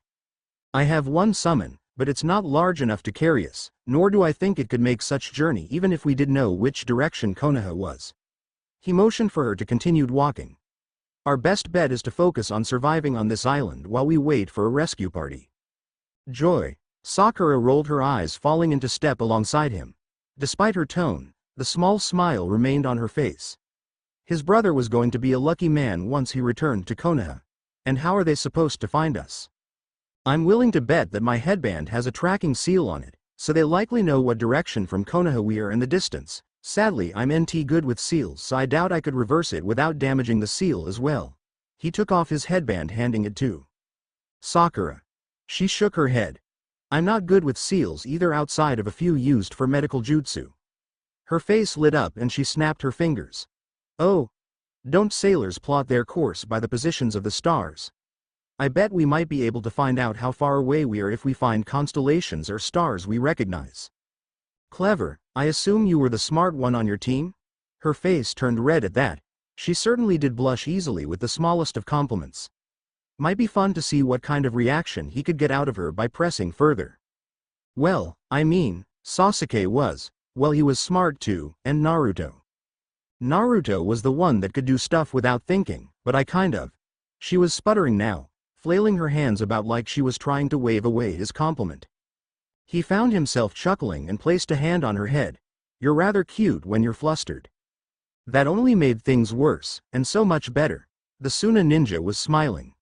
I have one summon, but it's not large enough to carry us, nor do I think it could make such journey even if we did know which direction Konoha was. He motioned for her to continue walking. Our best bet is to focus on surviving on this island while we wait for a rescue party. Joy. Sakura rolled her eyes, falling into step alongside him. Despite her tone, the small smile remained on her face. His brother was going to be a lucky man once he returned to Konoha. And how are they supposed to find us? I'm willing to bet that my headband has a tracking seal on it, so they likely know what direction from Konoha we are in the distance. Sadly, I'm NT good with seals, so I doubt I could reverse it without damaging the seal as well. He took off his headband, handing it to Sakura. She shook her head. I'm not good with seals either, outside of a few used for medical jutsu. Her face lit up and she snapped her fingers. Oh. Don't sailors plot their course by the positions of the stars? I bet we might be able to find out how far away we are if we find constellations or stars we recognize. Clever. I assume you were the smart one on your team? Her face turned red at that. She certainly did blush easily with the smallest of compliments. Might be fun to see what kind of reaction he could get out of her by pressing further. Well, I mean, Sasuke was, well, he was smart too, and Naruto. Naruto was the one that could do stuff without thinking, but I kind of. She was sputtering now, flailing her hands about like she was trying to wave away his compliment. He found himself chuckling and placed a hand on her head. You're rather cute when you're flustered. That only made things worse, and so much better. The Suna ninja was smiling.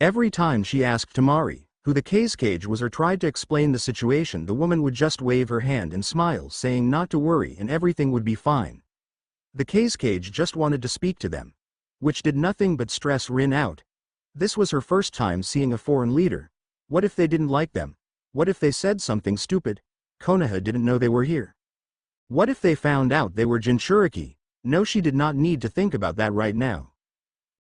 Every time she asked Tamari, who the cage was, or tried to explain the situation, the woman would just wave her hand and smile, saying not to worry and everything would be fine. The cage just wanted to speak to them, which did nothing but stress Rin out. This was her first time seeing a foreign leader. What if they didn't like them? What if they said something stupid? Konoha didn't know they were here. What if they found out they were Jinchuriki? No, she did not need to think about that right now.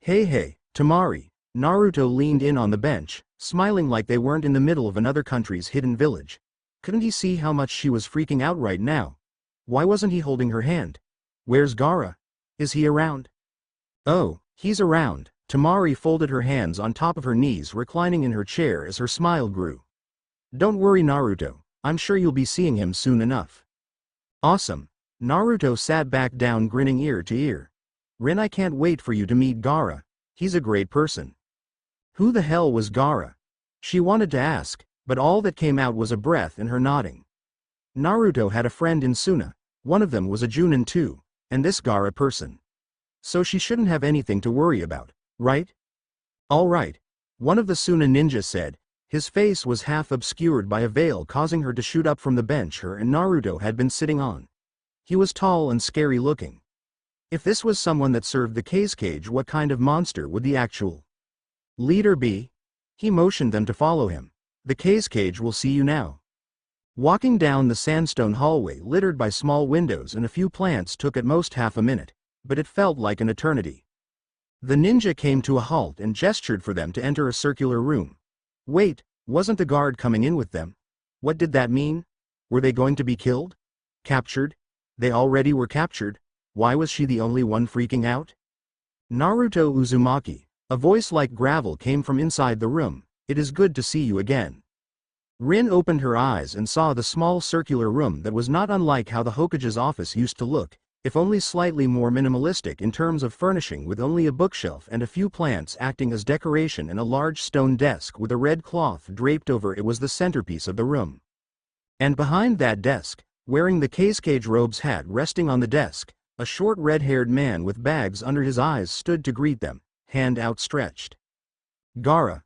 Hey, Tamari. Naruto leaned in on the bench, smiling like they weren't in the middle of another country's hidden village. Couldn't he see how much she was freaking out right now? Why wasn't he holding her hand? Where's Gaara? Is he around? Oh, he's around. Tamari folded her hands on top of her knees, reclining in her chair as her smile grew. Don't worry, Naruto, I'm sure you'll be seeing him soon enough. Awesome. Naruto sat back down, grinning ear to ear. Rin, I can't wait for you to meet Gaara. He's a great person. Who the hell was Gaara? She wanted to ask, but all that came out was a breath and her nodding. Naruto had a friend in Suna. One of them was a Junin too, and this Gaara person. So she shouldn't have anything to worry about, right? All right. One of the Suna ninjas said. His face was half obscured by a veil, causing her to shoot up from the bench her and Naruto had been sitting on. He was tall and scary looking. If this was someone that served the cage, what kind of monster would the actual leader be? He motioned them to follow him. The cage will see you now. Walking down the sandstone hallway littered by small windows and a few plants took at most half a minute, but it felt like an eternity. The ninja came to a halt and gestured for them to enter a circular room. Wait, wasn't the guard coming in with them? What did that mean? Were they going to be killed? Captured? They already were captured. Why was she the only one freaking out? Naruto Uzumaki. A voice like gravel came from inside the room. It is good to see you again. Rin opened her eyes and saw the small circular room that was not unlike how the Hokage's office used to look, if only slightly more minimalistic in terms of furnishing, with only a bookshelf and a few plants acting as decoration, and a large stone desk with a red cloth draped over it was the centerpiece of the room. And behind that desk, wearing the cage robe's hat resting on the desk, a short red-haired man with bags under his eyes stood to greet them, hand outstretched. "Gaara!"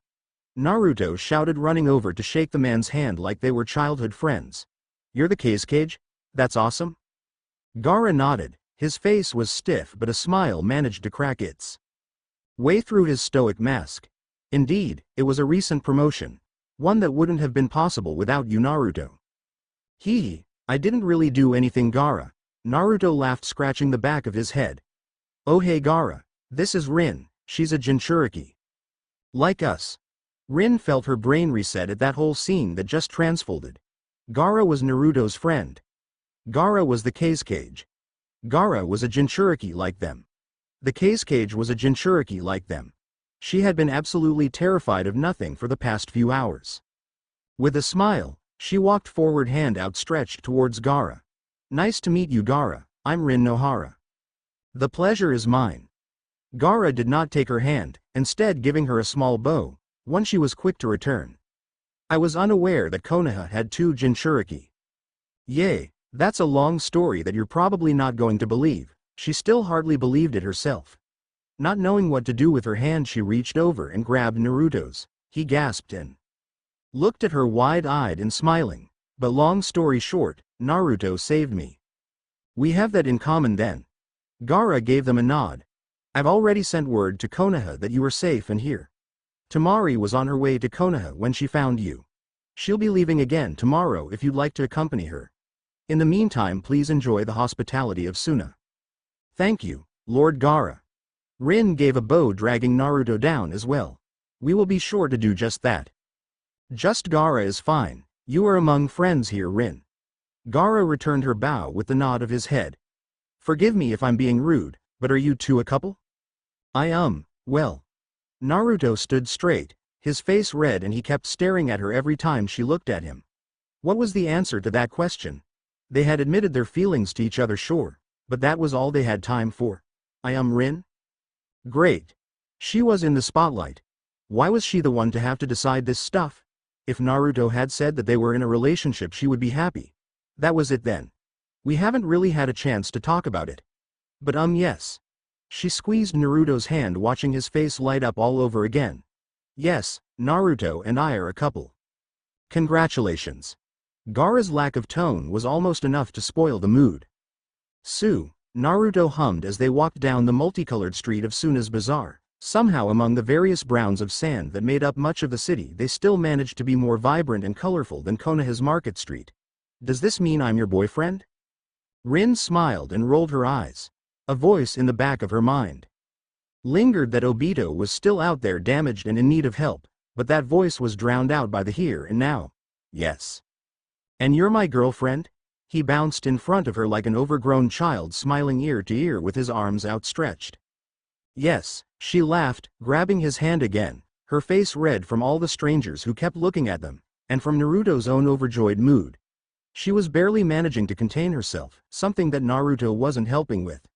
Naruto shouted, running over to shake the man's hand like they were childhood friends. "You're the cage? That's awesome." Gaara nodded. His face was stiff, but a smile managed to crack its way through his stoic mask. Indeed, it was a recent promotion. One that wouldn't have been possible without you, Naruto. "Hee, I didn't really do anything, Gaara." Naruto laughed, scratching the back of his head. "Oh hey Gaara, this is Rin, she's a Jinchuriki. Like us." Rin felt her brain reset at that whole scene that just transfolded. Gaara was Naruto's friend. Gaara was the cage. Gaara was a Jinchuriki like them. The cage was a Jinchuriki like them. She had been absolutely terrified of nothing for the past few hours. With a smile, she walked forward, hand outstretched towards Gaara. "Nice to meet you, Gaara. I'm Rin Nohara." "The pleasure is mine." Gaara did not take her hand, instead giving her a small bow, one she was quick to return. "I was unaware that Konoha had two Jinchuriki." "Yay, that's a long story that you're probably not going to believe." She still hardly believed it herself. Not knowing what to do with her hand, she reached over and grabbed Naruto's. He gasped and looked at her wide-eyed and smiling. "But long story short, Naruto saved me." "We have that in common then." Gaara gave them a nod. "I've already sent word to Konoha that you were safe and here." "Temari was on her way to Konoha when she found you. She'll be leaving again tomorrow if you'd like to accompany her. In the meantime, please enjoy the hospitality of Suna." "Thank you, Lord Gaara." Rin gave a bow, dragging Naruto down as well. "We will be sure to do just that." "Just Gaara is fine. You are among friends here, Rin." Gaara returned her bow with the nod of his head. "Forgive me if I'm being rude, but are you two a couple?" Well." Naruto stood straight, his face red, and he kept staring at her every time she looked at him. What was the answer to that question? They had admitted their feelings to each other, sure, but that was all they had time for. "I am Rin?" Great. She was in the spotlight. Why was she the one to have to decide this stuff? If Naruto had said that they were in a relationship, she would be happy. That was it then. "We haven't really had a chance to talk about it." "But yes." She squeezed Naruto's hand, watching his face light up all over again. "Yes, Naruto and I are a couple." "Congratulations." Gaara's lack of tone was almost enough to spoil the mood. Naruto hummed as they walked down the multicolored street of Suna's bazaar. Somehow, among the various browns of sand that made up much of the city, they still managed to be more vibrant and colorful than Konoha's market street. "Does this mean I'm your boyfriend?" Rin smiled and rolled her eyes. A voice in the back of her mind lingered that Obito was still out there, damaged and in need of help, but that voice was drowned out by the here and now. "Yes." "And you're my girlfriend?" He bounced in front of her like an overgrown child, smiling ear to ear with his arms outstretched. "Yes," she laughed, grabbing his hand again, her face red from all the strangers who kept looking at them, and from Naruto's own overjoyed mood. She was barely managing to contain herself, something that Naruto wasn't helping with.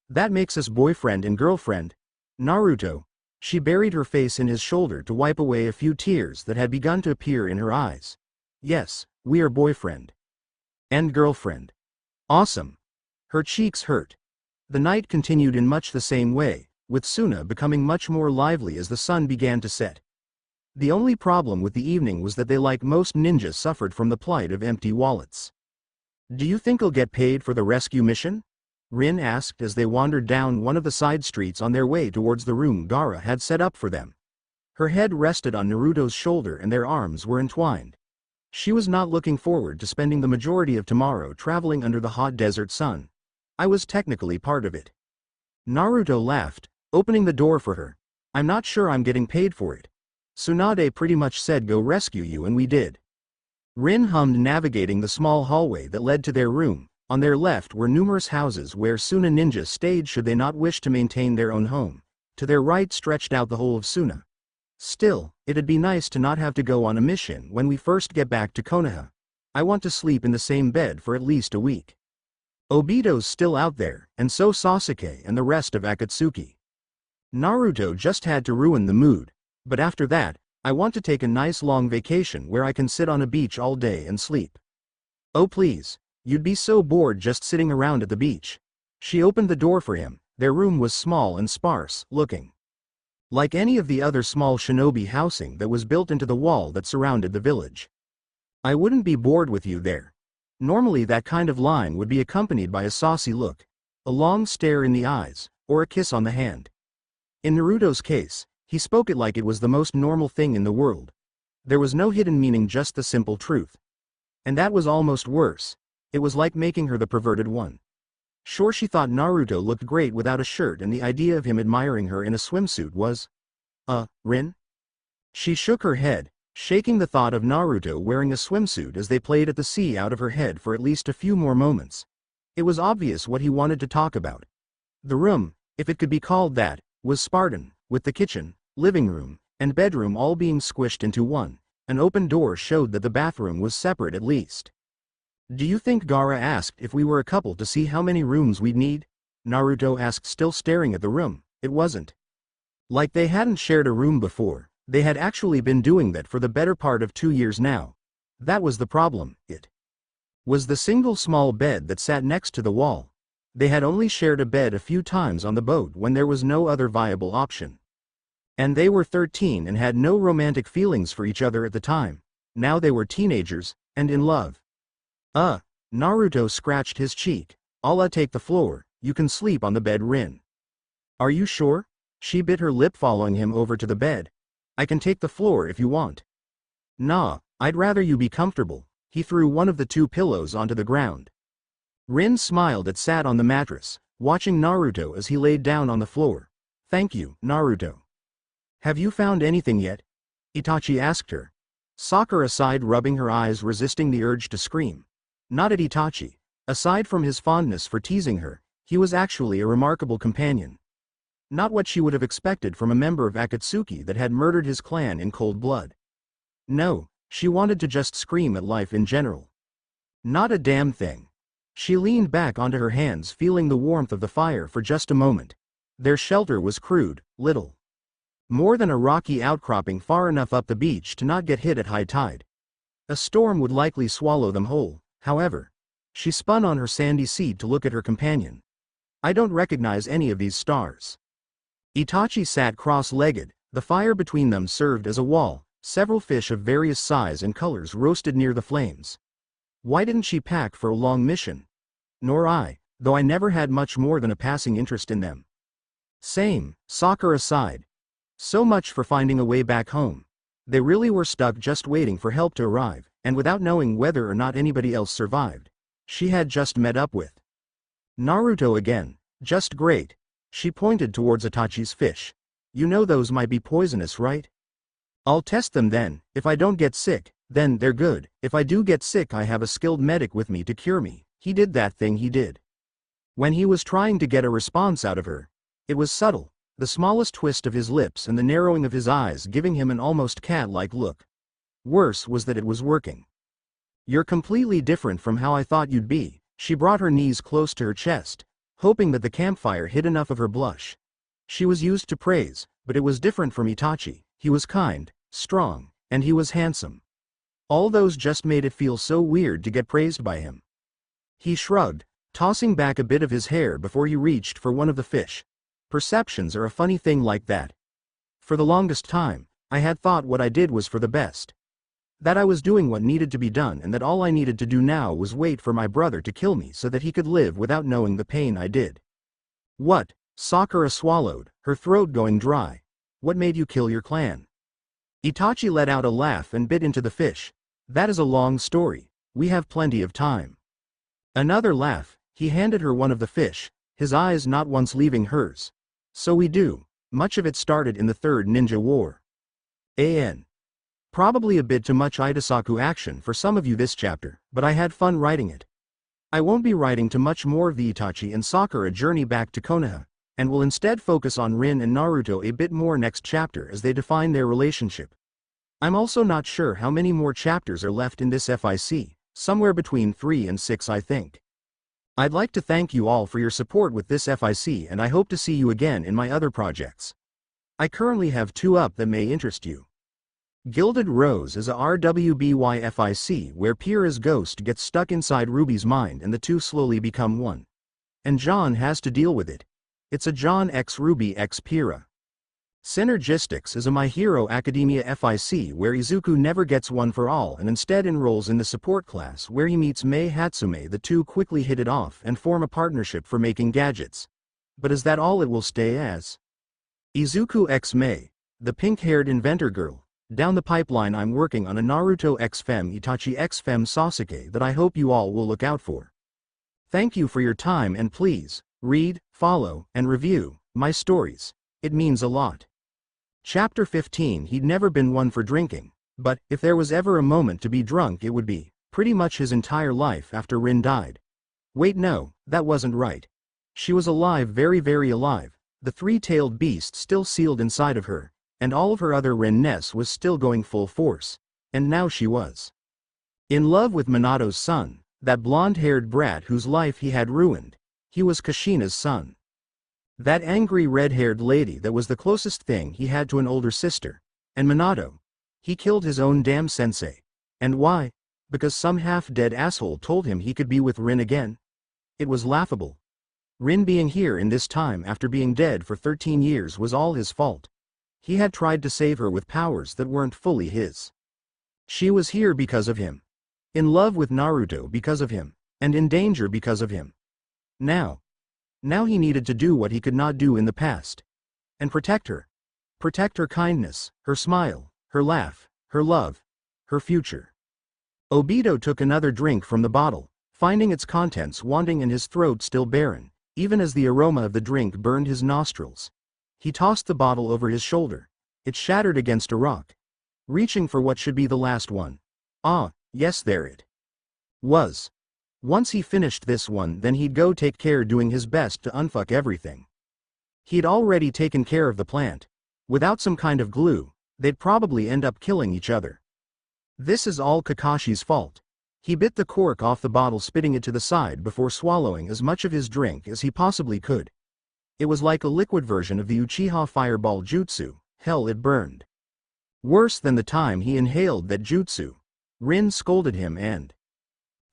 That makes us boyfriend and girlfriend." "Naruto." She buried her face in his shoulder to wipe away a few tears that had begun to appear in her eyes. "Yes, we are boyfriend and girlfriend." "Awesome." Her cheeks hurt. The night continued in much the same way, with Suna becoming much more lively as the sun began to set. The only problem with the evening was that they, like most ninjas, suffered from the plight of empty wallets. "Do you think I'll get paid for the rescue mission?" Rin asked as they wandered down one of the side streets on their way towards the room Gaara had set up for them. Her head rested on Naruto's shoulder and their arms were entwined. She was not looking forward to spending the majority of tomorrow traveling under the hot desert sun. "I was technically part of it." Naruto laughed, opening the door for her. "I'm not sure I'm getting paid for it. Tsunade pretty much said go rescue you, and we did." Rin hummed, navigating the small hallway that led to their room. On their left were numerous houses where Suna ninja stayed should they not wish to maintain their own home. To their right stretched out the whole of Suna. "Still, it'd be nice to not have to go on a mission when we first get back to Konoha. I want to sleep in the same bed for at least a week." Obito's still out there, and so Sasuke and the rest of Akatsuki. Naruto just had to ruin the mood, but after that, I want to take a nice long vacation where I can sit on a beach all day and sleep. Oh please, you'd be so bored just sitting around at the beach. She opened the door for him. Their room was small and sparse looking, like any of the other small shinobi housing that was built into the wall that surrounded the village. I wouldn't be bored with you there. Normally that kind of line would be accompanied by a saucy look, a long stare in the eyes, or a kiss on the hand. In Naruto's case, he spoke it like it was the most normal thing in the world. There was no hidden meaning, just the simple truth. And that was almost worse. It was like making her the perverted one. Sure, she thought Naruto looked great without a shirt, and the idea of him admiring her in a swimsuit was, Rin? She shook her head, shaking the thought of Naruto wearing a swimsuit as they played at the sea out of her head for at least a few more moments. It was obvious what he wanted to talk about. The room, if it could be called that, was Spartan, with the kitchen, living room, and bedroom all being squished into one. An open door showed that the bathroom was separate at least. Do you think Gaara asked if we were a couple to see how many rooms we'd need? Naruto asked, still staring at the room. It wasn't like they hadn't shared a room before. They had actually been doing that for the better part of 2 years now. That was the problem. It was the single small bed that sat next to the wall. They had only shared a bed a few times on the boat when there was no other viable option. And they were 13 and had no romantic feelings for each other at the time. Now they were teenagers, and in love. Naruto scratched his cheek. I'll take the floor, you can sleep on the bed, Rin. Are you sure? She bit her lip, following him over to the bed. I can take the floor if you want. Nah, I'd rather you be comfortable. He threw one of the 2 pillows onto the ground. Rin smiled and sat on the mattress, watching Naruto as he laid down on the floor. Thank you, Naruto. Have you found anything yet? Itachi asked her. Sakura sighed, rubbing her eyes, resisting the urge to scream. Not at Itachi. Aside from his fondness for teasing her, he was actually a remarkable companion. Not what she would have expected from a member of Akatsuki that had murdered his clan in cold blood. No, she wanted to just scream at life in general. Not a damn thing. She leaned back onto her hands, feeling the warmth of the fire for just a moment. Their shelter was crude, little more than a rocky outcropping far enough up the beach to not get hit at high tide. A storm would likely swallow them whole, however. She spun on her sandy seat to look at her companion. I don't recognize any of these stars. Itachi sat cross-legged. The fire between them served as a wall. Several fish of various size and colors roasted near the flames. Why didn't she pack for a long mission? Nor I, though I never had much more than a passing interest in them. Same, Sakura sighed. So much for finding a way back home. They really were stuck just waiting for help to arrive, and without knowing whether or not anybody else survived. She had just met up with Naruto again. Just great. She pointed towards Itachi's fish. You know those might be poisonous, right? I'll test them then. If I don't get sick, then they're good. If I do get sick, I have a skilled medic with me to cure me. He did that thing he did. When he was trying to get a response out of her, it was subtle, the smallest twist of his lips and the narrowing of his eyes giving him an almost cat-like look. Worse was that it was working. You're completely different from how I thought you'd be. She brought her knees close to her chest, hoping that the campfire hid enough of her blush. She was used to praise, but it was different from Itachi. He was kind, strong, and he was handsome. All those just made it feel so weird to get praised by him. He shrugged, tossing back a bit of his hair before he reached for one of the fish. Perceptions are a funny thing like that. For the longest time, I had thought what I did was for the best. That I was doing what needed to be done, and that all I needed to do now was wait for my brother to kill me so that he could live without knowing the pain I did. What? Sakura swallowed, her throat going dry. What made you kill your clan? Itachi let out a laugh and bit into the fish. That is a long story. We have plenty of time. Another laugh. He handed her one of the fish, his eyes not once leaving hers. So we do. Much of it started in the Third Ninja War. Probably a bit too much Itasaku action for some of you this chapter, but I had fun writing it. I won't be writing too much more of the Itachi and Sakura journey back to Konoha, and will instead focus on Rin and Naruto a bit more next chapter as they define their relationship. I'm also not sure how many more chapters are left in this FIC, somewhere between 3 and 6 I think. I'd like to thank you all for your support with this FIC, and I hope to see you again in my other projects. I currently have 2 up that may interest you. Gilded Rose is a RWBY FIC where Pyrrha's ghost gets stuck inside Ruby's mind and the two slowly become one. And John has to deal with it. It's a John x Ruby x Pyrrha. Synergistics is a My Hero Academia FIC where Izuku never gets one for all and instead enrolls in the support class where he meets Mei Hatsume. The two quickly hit it off and form a partnership for making gadgets. But is that all it will stay as? Izuku x Mei, the pink-haired inventor girl. Down the pipeline I'm working on a Naruto x Fem Itachi x Fem Sasuke that I hope you all will look out for. Thank you for your time and please, read, follow, and review my stories. It means a lot. Chapter 15. He'd never been one for drinking, but if there was ever a moment to be drunk it would be pretty much his entire life after Rin died. Wait, no, that wasn't right. She was alive, very very alive, the three-tailed beast still sealed inside of her, and all of her other Rin-ness was still going full force, and now she was in love with Minato's son, that blonde-haired brat whose life he had ruined. He was Kushina's son. That angry red-haired lady that was the closest thing he had to an older sister. And Minato. He killed his own damn sensei. And why? Because some half-dead asshole told him he could be with Rin again? It was laughable. Rin being here in this time after being dead for 13 years was all his fault. He had tried to save her with powers that weren't fully his. She was here because of him. In love with Naruto because of him. And in danger because of him. Now he needed to do what he could not do in the past. And protect her. Protect her kindness, her smile, her laugh, her love, her future. Obito took another drink from the bottle, finding its contents wanting and his throat still barren, even as the aroma of the drink burned his nostrils. He tossed the bottle over his shoulder. It shattered against a rock. Reaching for what should be the last one. Ah, yes, there it was. Once he finished this one, then he'd go take care doing his best to unfuck everything. He'd already taken care of the plant. Without some kind of glue, they'd probably end up killing each other. This is all Kakashi's fault. He bit the cork off the bottle, spitting it to the side before swallowing as much of his drink as he possibly could. It was like a liquid version of the Uchiha Fireball Jutsu. Hell, it burned. Worse than the time he inhaled that jutsu. Rin scolded him and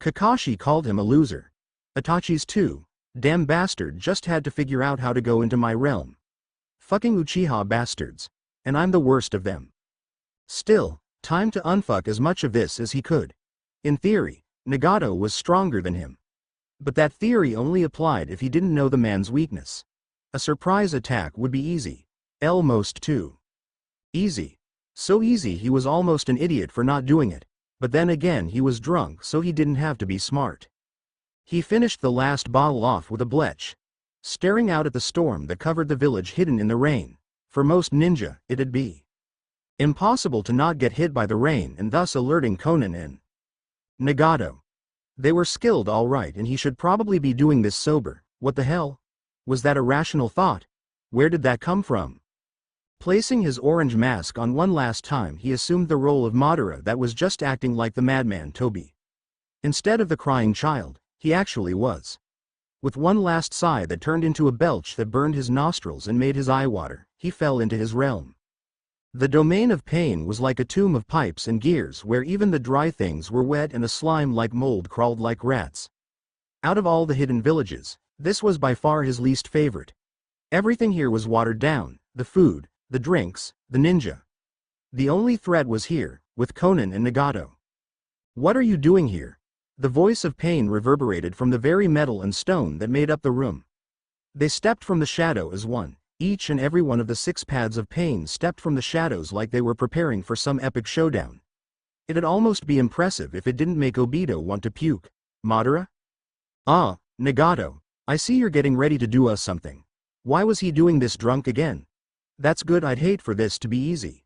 Kakashi called him a loser. Itachi's too. Damn bastard just had to figure out how to go into my realm. Fucking Uchiha bastards. And I'm the worst of them. Still, time to unfuck as much of this as he could. In theory, Nagato was stronger than him. But that theory only applied if he didn't know the man's weakness. A surprise attack would be easy. Almost too easy. So easy he was almost an idiot for not doing it. But then again he was drunk, so he didn't have to be smart. He finished the last bottle off with a bletch. Staring out at the storm that covered the village hidden in the rain. For most ninja, it'd be impossible to not get hit by the rain, and thus alerting Konan and Nagato. They were skilled all right, and he should probably be doing this sober. What the hell? Was that a rational thought? Where did that come from? Placing his orange mask on one last time, he assumed the role of Madara that was just acting like the madman Toby. Instead of the crying child, he actually was. With one last sigh that turned into a belch that burned his nostrils and made his eye water, he fell into his realm. The domain of pain was like a tomb of pipes and gears where even the dry things were wet and a slime like mold crawled like rats. Out of all the hidden villages, this was by far his least favorite. Everything here was watered down, the food, the drinks, the ninja. The only threat was here, with Konan and Nagato. What are you doing here? The voice of pain reverberated from the very metal and stone that made up the room. They stepped from the shadow as one. Each and every one of the 6 paths of pain stepped from the shadows like they were preparing for some epic showdown. It'd almost be impressive if it didn't make Obito want to puke. Madara? Ah, Nagato. I see you're getting ready to do us something. Why was he doing this drunk again? That's good, I'd hate for this to be easy.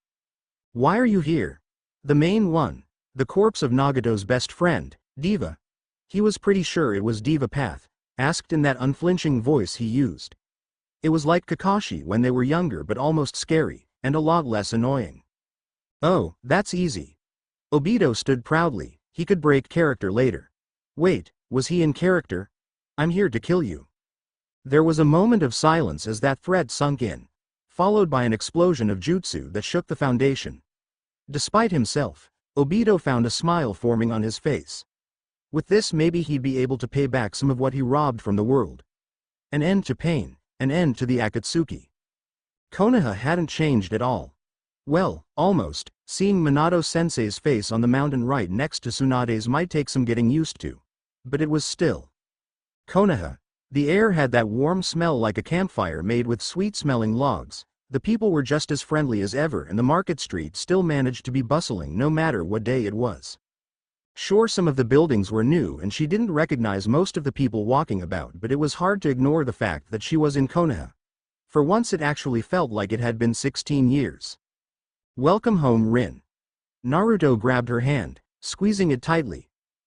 Why are you here? The main one. The corpse of Nagato's best friend, Diva. He was pretty sure it was Diva Path, asked in that unflinching voice he used. It was like Kakashi when they were younger, but almost scary, and a lot less annoying. Oh, that's easy. Obito stood proudly. He could break character later. Wait, was he in character? I'm here to kill you. There was a moment of silence as that threat sunk in, followed by an explosion of jutsu that shook the foundation. Despite himself, Obito found a smile forming on his face. With this, maybe he'd be able to pay back some of what he robbed from the world. An end to pain, an end to the Akatsuki. Konoha hadn't changed at all. Well, almost. Seeing Minato-sensei's face on the mountain right next to Tsunade's might take some getting used to. But it was still Konoha. The air had that warm smell like a campfire made with sweet-smelling logs. The people were just as friendly as ever, and the market street still managed to be bustling no matter what day it was. Sure, some of the buildings were new and she didn't recognize most of the people walking about, but it was hard to ignore the fact that she was in Konoha. For once it actually felt like it had been 16 years. Welcome home, Rin. Naruto grabbed her hand, squeezing it tightly.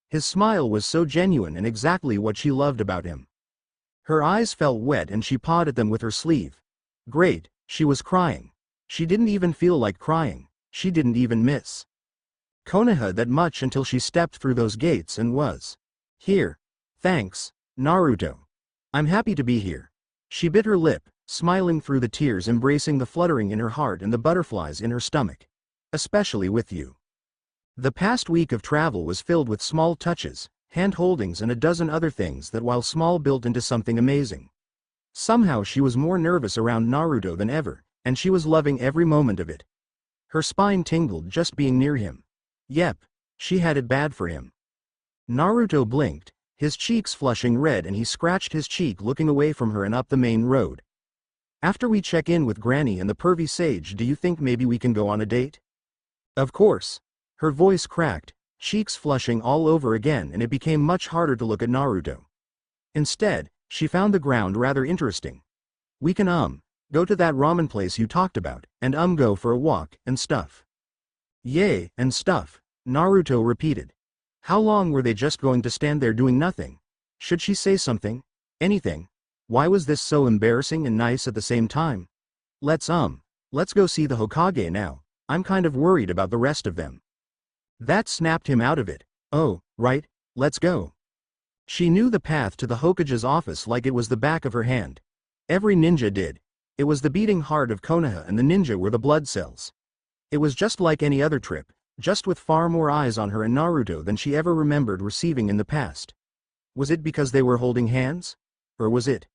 His smile was so genuine and exactly what she loved about him. Her eyes felt wet and she pawed at them with her sleeve. Great, she was crying. She didn't even feel like crying. She didn't even miss Konoha that much until she stepped through those gates and was here. Thanks, Naruto. I'm happy to be here. She bit her lip, smiling through the tears, embracing the fluttering in her heart and the butterflies in her stomach. Especially with you. The past week of travel was filled with small touches, hand-holdings and a dozen other things that, while small, built into something amazing. Somehow she was more nervous around Naruto than ever, and she was loving every moment of it. Her spine tingled just being near him. Yep, she had it bad for him. Naruto blinked, his cheeks flushing red, and he scratched his cheek looking away from her and up the main road. After we check in with Granny and the pervy sage, do you think maybe we can go on a date? Of course. Her voice cracked, cheeks flushing all over again, and it became much harder to look at Naruto. Instead, she found the ground rather interesting. We can go to that ramen place you talked about, and go for a walk, and stuff. Yay, and stuff, Naruto repeated. How long were they just going to stand there doing nothing? Should she say something? Anything? Why was this so embarrassing and nice at the same time? Let's go see the Hokage now. I'm kind of worried about the rest of them. That snapped him out of it. Oh, right, let's go. She knew the path to the Hokage's office like it was the back of her hand. Every ninja did. It was the beating heart of Konoha, and the ninja were the blood cells. It was just like any other trip, just with far more eyes on her and Naruto than she ever remembered receiving in the past. Was it because they were holding hands? Or was it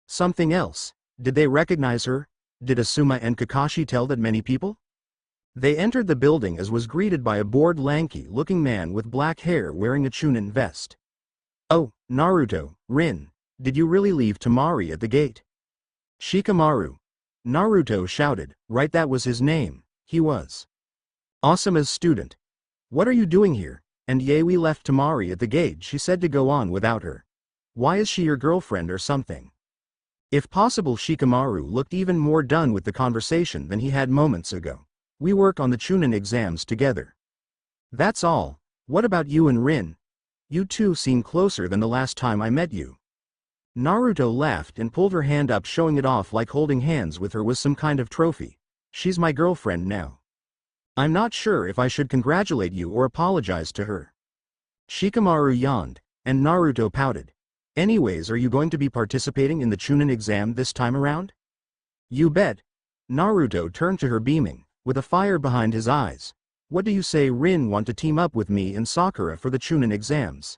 something else? Did they recognize her? Did Asuma and Kakashi tell that many people? They entered the building as was greeted by a bored, lanky-looking man with black hair wearing a Chunin vest. Oh, Naruto, Rin, did you really leave Temari at the gate? Shikamaru. Naruto shouted, right, that was his name. He was Asuma's student. What are you doing here? And we left Temari at the gate. She said to go on without her. Why is she your girlfriend or something? If possible, Shikamaru looked even more done with the conversation than he had moments ago. We work on the Chunin exams together. That's all. What about you and Rin? You two seem closer than the last time I met you. Naruto laughed and pulled her hand up, showing it off like holding hands with her was some kind of trophy. She's my girlfriend now. I'm not sure if I should congratulate you or apologize to her. Shikamaru yawned, and Naruto pouted. Anyways, are you going to be participating in the Chunin exam this time around? You bet. Naruto turned to her, beaming, with a fire behind his eyes. What do you say, Rin? Want to team up with me and Sakura for the Chunin exams?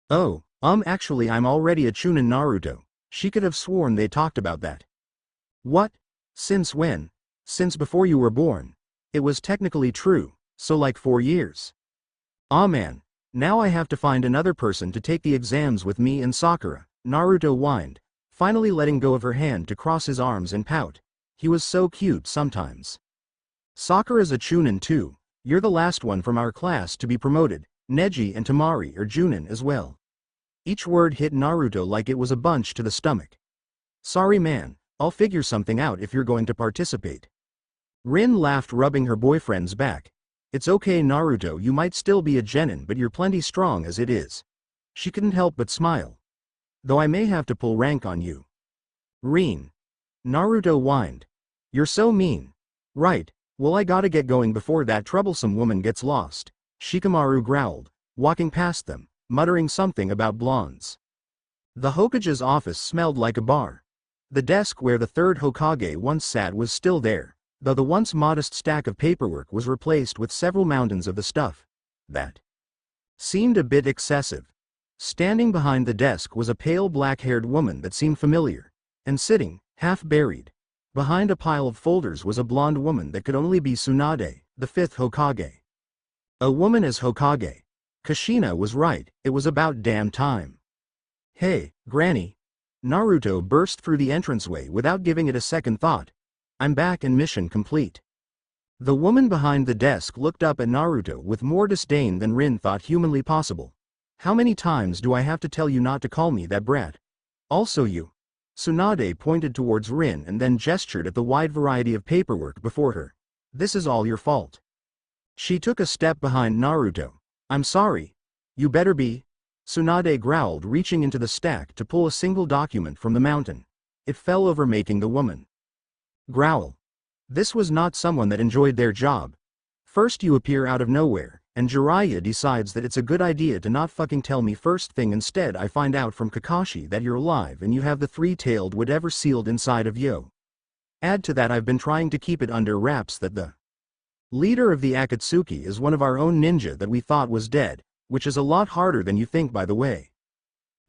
Oh, actually I'm already a Chunin. Naruto. She could have sworn they talked about that. What? Since when? Since before you were born. It was technically true, so like 4 years. Aw man, now I have to find another person to take the exams with me and Sakura, Naruto whined, finally letting go of her hand to cross his arms and pout. He was so cute sometimes. Sakura's a Chunin too. You're the last one from our class to be promoted. Neji and Temari are Chunin as well. Each word hit Naruto like it was a punch to the stomach. Sorry man, I'll figure something out if you're going to participate. Rin laughed, rubbing her boyfriend's back. It's okay Naruto, you might still be a genin, but you're plenty strong as it is. She couldn't help but smile. Though I may have to pull rank on you. Rin. Naruto whined. You're so mean. Right, well I gotta get going before that troublesome woman gets lost. Shikamaru growled, walking past them, muttering something about blondes. The Hokage's office smelled like a bar. The desk where the third Hokage once sat was still there, though the once modest stack of paperwork was replaced with several mountains of the stuff that seemed a bit excessive. Standing behind the desk was a pale black-haired woman that seemed familiar, and sitting, half buried, behind a pile of folders was a blonde woman that could only be Tsunade, the fifth Hokage. A woman as Hokage. Kushina was right, it was about damn time. Hey, Granny. Naruto burst through the entranceway without giving it a second thought. I'm back and mission complete. The woman behind the desk looked up at Naruto with more disdain than Rin thought humanly possible. How many times do I have to tell you not to call me that brat? Also you. Tsunade pointed towards Rin and then gestured at the wide variety of paperwork before her. This is all your fault. She took a step behind Naruto. I'm sorry. You better be. Tsunade growled, reaching into the stack to pull a single document from the mountain. It fell over, making the woman growl. This was not someone that enjoyed their job. First you appear out of nowhere, and Jiraiya decides that it's a good idea to not fucking tell me first thing. Instead I find out from Kakashi that you're alive and you have the three-tailed whatever sealed inside of you. Add to that I've been trying to keep it under wraps that the leader of the Akatsuki is one of our own ninja that we thought was dead, which is a lot harder than you think, by the way.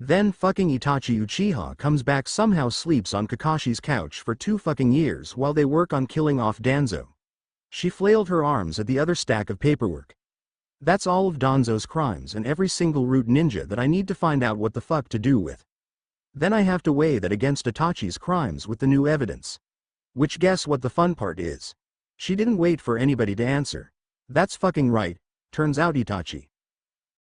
Then fucking Itachi Uchiha comes back, somehow sleeps on Kakashi's couch for 2 fucking years while they work on killing off Danzo. She flailed her arms at the other stack of paperwork. That's all of Danzo's crimes and every single root ninja that I need to find out what the fuck to do with. Then I have to weigh that against Itachi's crimes with the new evidence. Which, guess what the fun part is? She didn't wait for anybody to answer. That's fucking right, turns out Itachi,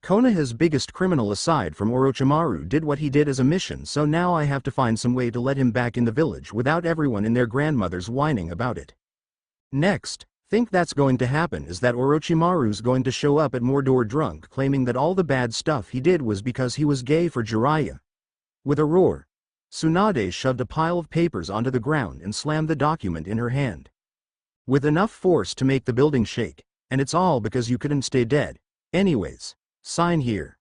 Konoha's biggest criminal aside from Orochimaru, did what he did as a mission, so now I have to find some way to let him back in the village without everyone and their grandmothers whining about it. Next, think that's going to happen is that Orochimaru's going to show up at Mordor drunk, claiming that all the bad stuff he did was because he was gay for Jiraiya. With a roar, Tsunade shoved a pile of papers onto the ground and slammed the document in her hand. With enough force to make the building shake, and it's all because you couldn't stay dead. Anyways, sign here.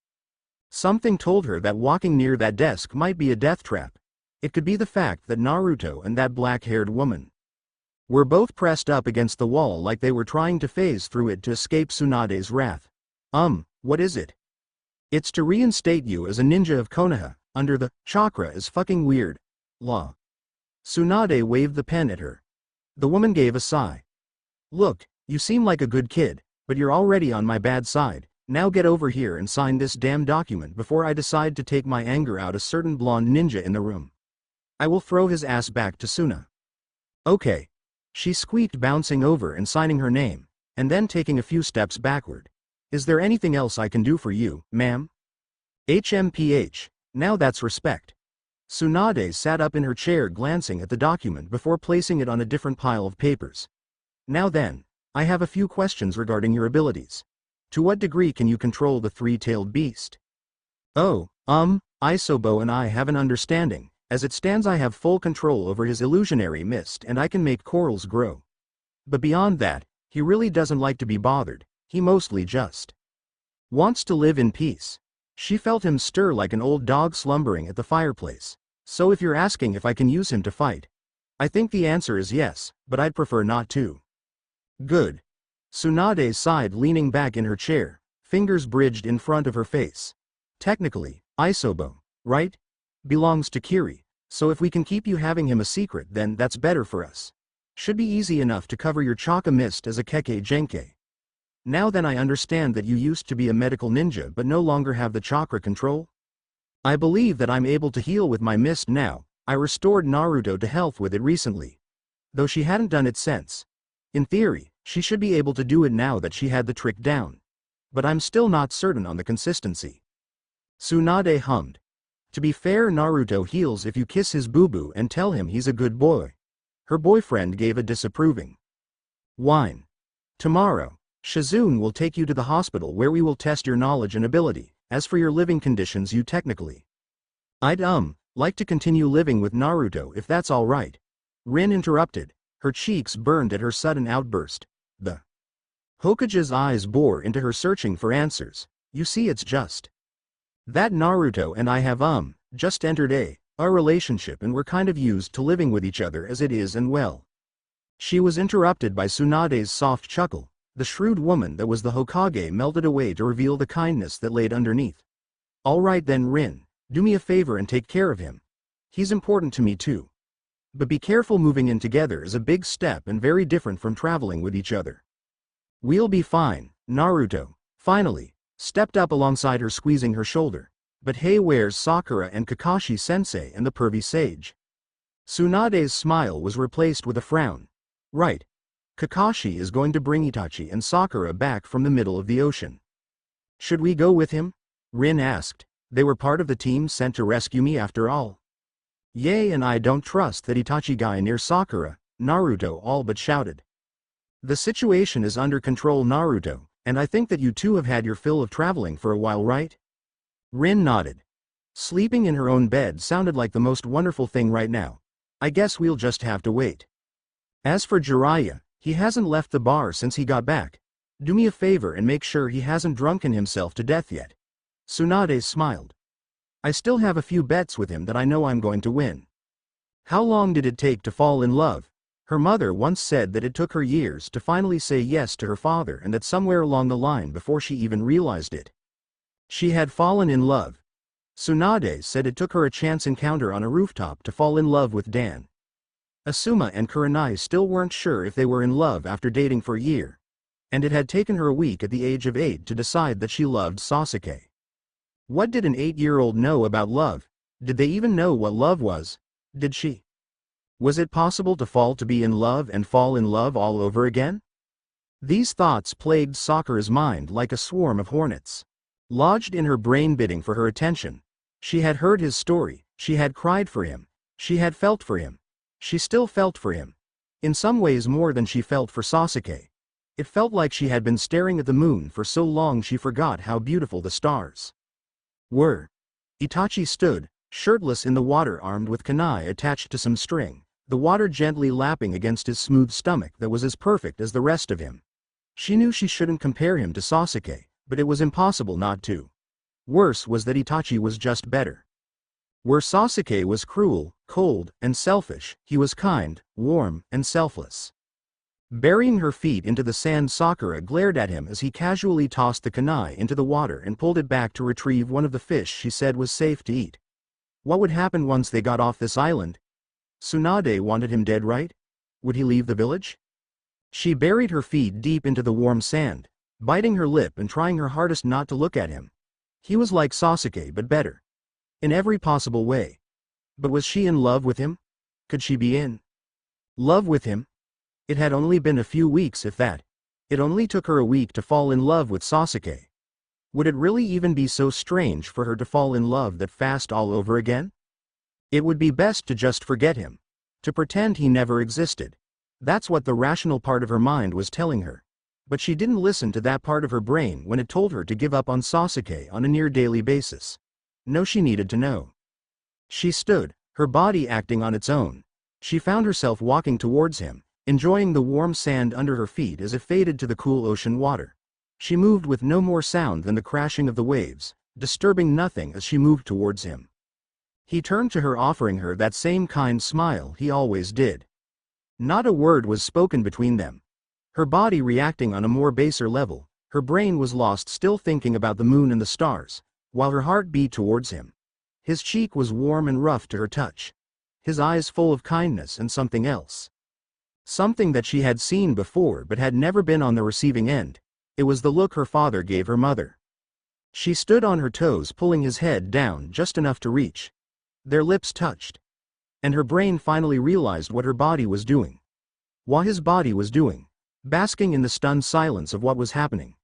Something told her that walking near that desk might be a death trap. It could be the fact that Naruto and that black-haired woman were both pressed up against the wall like they were trying to phase through it to escape Tsunade's wrath. What is it? It's to reinstate you as a ninja of Konoha, under the chakra is fucking weird law. Tsunade waved the pen at her. The woman gave a sigh. Look, you seem like a good kid, but you're already on my bad side. Now get over here and sign this damn document before I decide to take my anger out a certain blonde ninja in the room. I will throw his ass back to Suna. Okay. She squeaked, bouncing over and signing her name, and then taking a few steps backward. Is there anything else I can do for you, ma'am? HMPH. Now that's respect. Tsunade sat up in her chair, glancing at the document before placing it on a different pile of papers. Now then, I have a few questions regarding your abilities. To what degree can you control the three-tailed beast? Oh, Isobu and I have an understanding. As it stands, I have full control over his illusionary mist and I can make corals grow. But beyond that, he really doesn't like to be bothered. He mostly just wants to live in peace. She felt him stir like an old dog slumbering at the fireplace. So if you're asking if I can use him to fight, I think the answer is yes, but I'd prefer not to. Good. Tsunade sighed, leaning back in her chair, fingers bridged in front of her face. Technically, Isobu, right? Belongs to Kiri, so if we can keep you having him a secret, then that's better for us. Should be easy enough to cover your chakra mist as a Keke Genkai. Now then, I understand that you used to be a medical ninja but no longer have the chakra control? I believe that I'm able to heal with my mist now. I restored Naruto to health with it recently, though she hadn't done it since. In theory, she should be able to do it now that she had the trick down. But I'm still not certain on the consistency. Tsunade hummed. To be fair, Naruto heals if you kiss his boo-boo and tell him he's a good boy. Her boyfriend gave a disapproving whine. Tomorrow, Shizune will take you to the hospital where we will test your knowledge and ability. As for your living conditions, you technically, I'd like to continue living with Naruto if that's all right. Rin interrupted. Her cheeks burned at her sudden outburst. The Hokage's eyes bore into her, searching for answers. You see, it's just that Naruto and I have just entered our relationship and we're kind of used to living with each other as it is and well. She was interrupted by Tsunade's soft chuckle. The shrewd woman that was the Hokage melted away to reveal the kindness that laid underneath. All right then Rin, do me a favor and take care of him. He's important to me too. But be careful, moving in together is a big step and very different from traveling with each other. We'll be fine, Naruto, finally, stepped up alongside her, squeezing her shoulder. But hey, where's Sakura and Kakashi-sensei and the pervy sage? Tsunade's smile was replaced with a frown. Right. Kakashi is going to bring Itachi and Sakura back from the middle of the ocean. Should we go with him? Rin asked. They were part of the team sent to rescue me after all. Yay, and I don't trust that Itachi guy near Sakura, Naruto all but shouted. The situation is under control, Naruto, and I think that you two have had your fill of traveling for a while, right? Rin nodded. Sleeping in her own bed sounded like the most wonderful thing right now. I guess we'll just have to wait. As for Jiraiya, he hasn't left the bar since he got back. Do me a favor and make sure he hasn't drunken himself to death yet. Tsunade smiled. I still have a few bets with him that I know I'm going to win. How long did it take to fall in love? Her mother once said that it took her years to finally say yes to her father, and that somewhere along the line before she even realized it, she had fallen in love. Tsunade said it took her a chance encounter on a rooftop to fall in love with Dan. Asuma and Kurenai still weren't sure if they were in love after dating for a year, and it had taken her a week at the age of 8 to decide that she loved Sasuke. What did an 8-year-old know about love? Did they even know what love was? Did she? Was it possible to fall to be in love and fall in love all over again? These thoughts plagued Sakura's mind like a swarm of hornets, lodged in her brain, bidding for her attention. She had heard his story, she had cried for him, she had felt for him, she still felt for him. In some ways more than she felt for Sasuke. It felt like she had been staring at the moon for so long she forgot how beautiful the stars were. Itachi stood, shirtless in the water, armed with kunai attached to some string, the water gently lapping against his smooth stomach that was as perfect as the rest of him. She knew she shouldn't compare him to Sasuke, but it was impossible not to. Worse was that Itachi was just better. Where Sasuke was cruel, cold, and selfish, he was kind, warm, and selfless. Burying her feet into the sand, Sakura glared at him as he casually tossed the kunai into the water and pulled it back to retrieve one of the fish she said was safe to eat. What would happen once they got off this island? Tsunade wanted him dead, right? Would he leave the village? She buried her feet deep into the warm sand, biting her lip and trying her hardest not to look at him. He was like Sasuke but better. In every possible way. But was she in love with him? Could she be in love with him? It had only been a few weeks, if that. It only took her a week to fall in love with Sasuke. Would it really even be so strange for her to fall in love that fast all over again? It would be best to just forget him. To pretend he never existed. That's what the rational part of her mind was telling her. But she didn't listen to that part of her brain when it told her to give up on Sasuke on a near-daily basis. No, she needed to know. She stood, her body acting on its own. She found herself walking towards him, enjoying the warm sand under her feet as it faded to the cool ocean water. She moved with no more sound than the crashing of the waves, disturbing nothing as she moved towards him. He turned to her, offering her that same kind smile he always did. Not a word was spoken between them. Her body reacting on a more baser level, her brain was lost, still thinking about the moon and the stars, while her heart beat towards him. His cheek was warm and rough to her touch. His eyes full of kindness and something else. Something that she had seen before but had never been on the receiving end. It was the look her father gave her mother. She stood on her toes, pulling his head down just enough to reach. Their lips touched. And her brain finally realized what her body was doing. What his body was doing. Basking in the stunned silence of what was happening.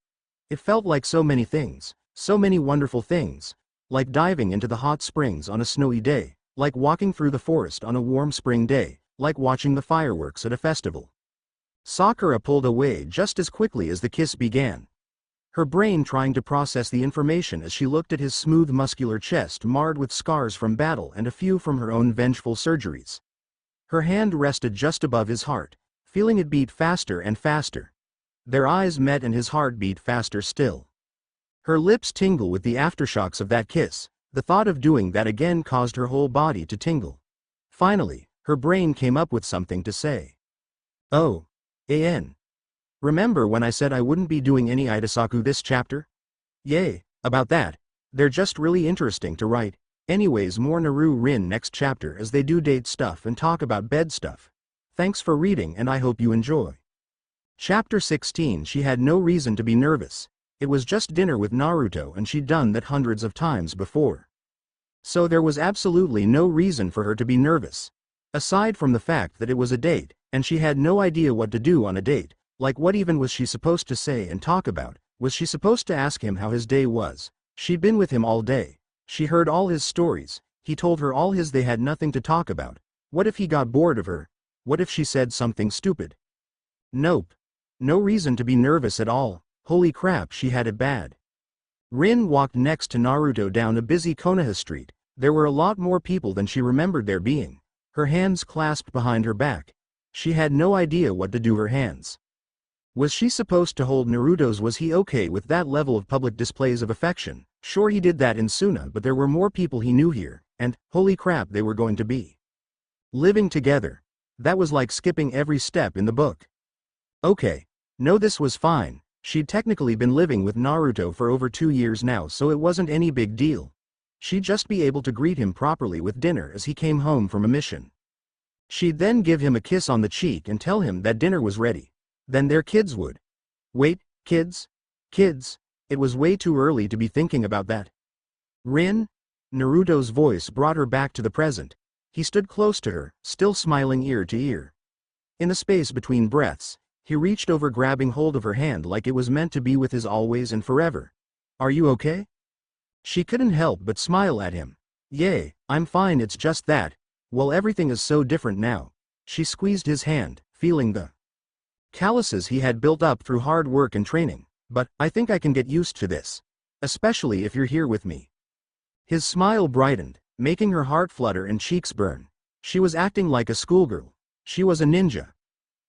It felt like so many things, so many wonderful things. Like diving into the hot springs on a snowy day, like walking through the forest on a warm spring day, like watching the fireworks at a festival. Sakura pulled away just as quickly as the kiss began. Her brain trying to process the information as she looked at his smooth muscular chest marred with scars from battle and a few from her own vengeful surgeries. Her hand rested just above his heart, feeling it beat faster and faster. Their eyes met and his heart beat faster still. Her lips tingled with the aftershocks of that kiss, The thought of doing that again caused her whole body to tingle. Finally, her brain came up with something to say. Oh. An. Remember when I said I wouldn't be doing any Itasaku this chapter? Yay, about that. They're just really interesting to write. Anyways, more RIN next chapter as they do date stuff and talk about bed stuff. Thanks for reading and I hope you enjoy. Chapter 16. She had no reason to be nervous. It was just dinner with Naruto and she'd done that hundreds of times before. So there was absolutely no reason for her to be nervous. Aside from the fact that it was a date, and she had no idea what to do on a date, like what even was she supposed to say and talk about? Was she supposed to ask him how his day was? She'd been with him all day. She heard all his stories, he told her all his. They had nothing to talk about. What if he got bored of her? What if she said something stupid? Nope. No reason to be nervous at all. Holy crap, she had it bad. Rin walked next to Naruto down a busy Konoha street. There were a lot more people than she remembered there being. Her hands clasped behind her back. She had no idea what to do her hands. Was she supposed to hold Naruto's? Was he okay with that level of public displays of affection? Sure, he did that in Suna, but there were more people he knew here, and, holy crap, they were going to be living together. That was like skipping every step in the book. Okay. No, this was fine. She'd technically been living with Naruto for over 2 years now, so it wasn't any big deal. She'd just be able to greet him properly with dinner as he came home from a mission. She'd then give him a kiss on the cheek and tell him that dinner was ready. Then their kids would. Wait, kids? Kids? It was way too early to be thinking about that. Rin? Naruto's voice brought her back to the present. He stood close to her, still smiling ear to ear. In the space between breaths, he reached over, grabbing hold of her hand like it was meant to be with his always and forever. Are you okay? She couldn't help but smile at him. Yay, I'm fine, it's just that, well, everything is so different now. She squeezed his hand, feeling the calluses he had built up through hard work and training. But, I think I can get used to this. Especially if you're here with me. His smile brightened, making her heart flutter and cheeks burn. She was acting like a schoolgirl. She was a ninja.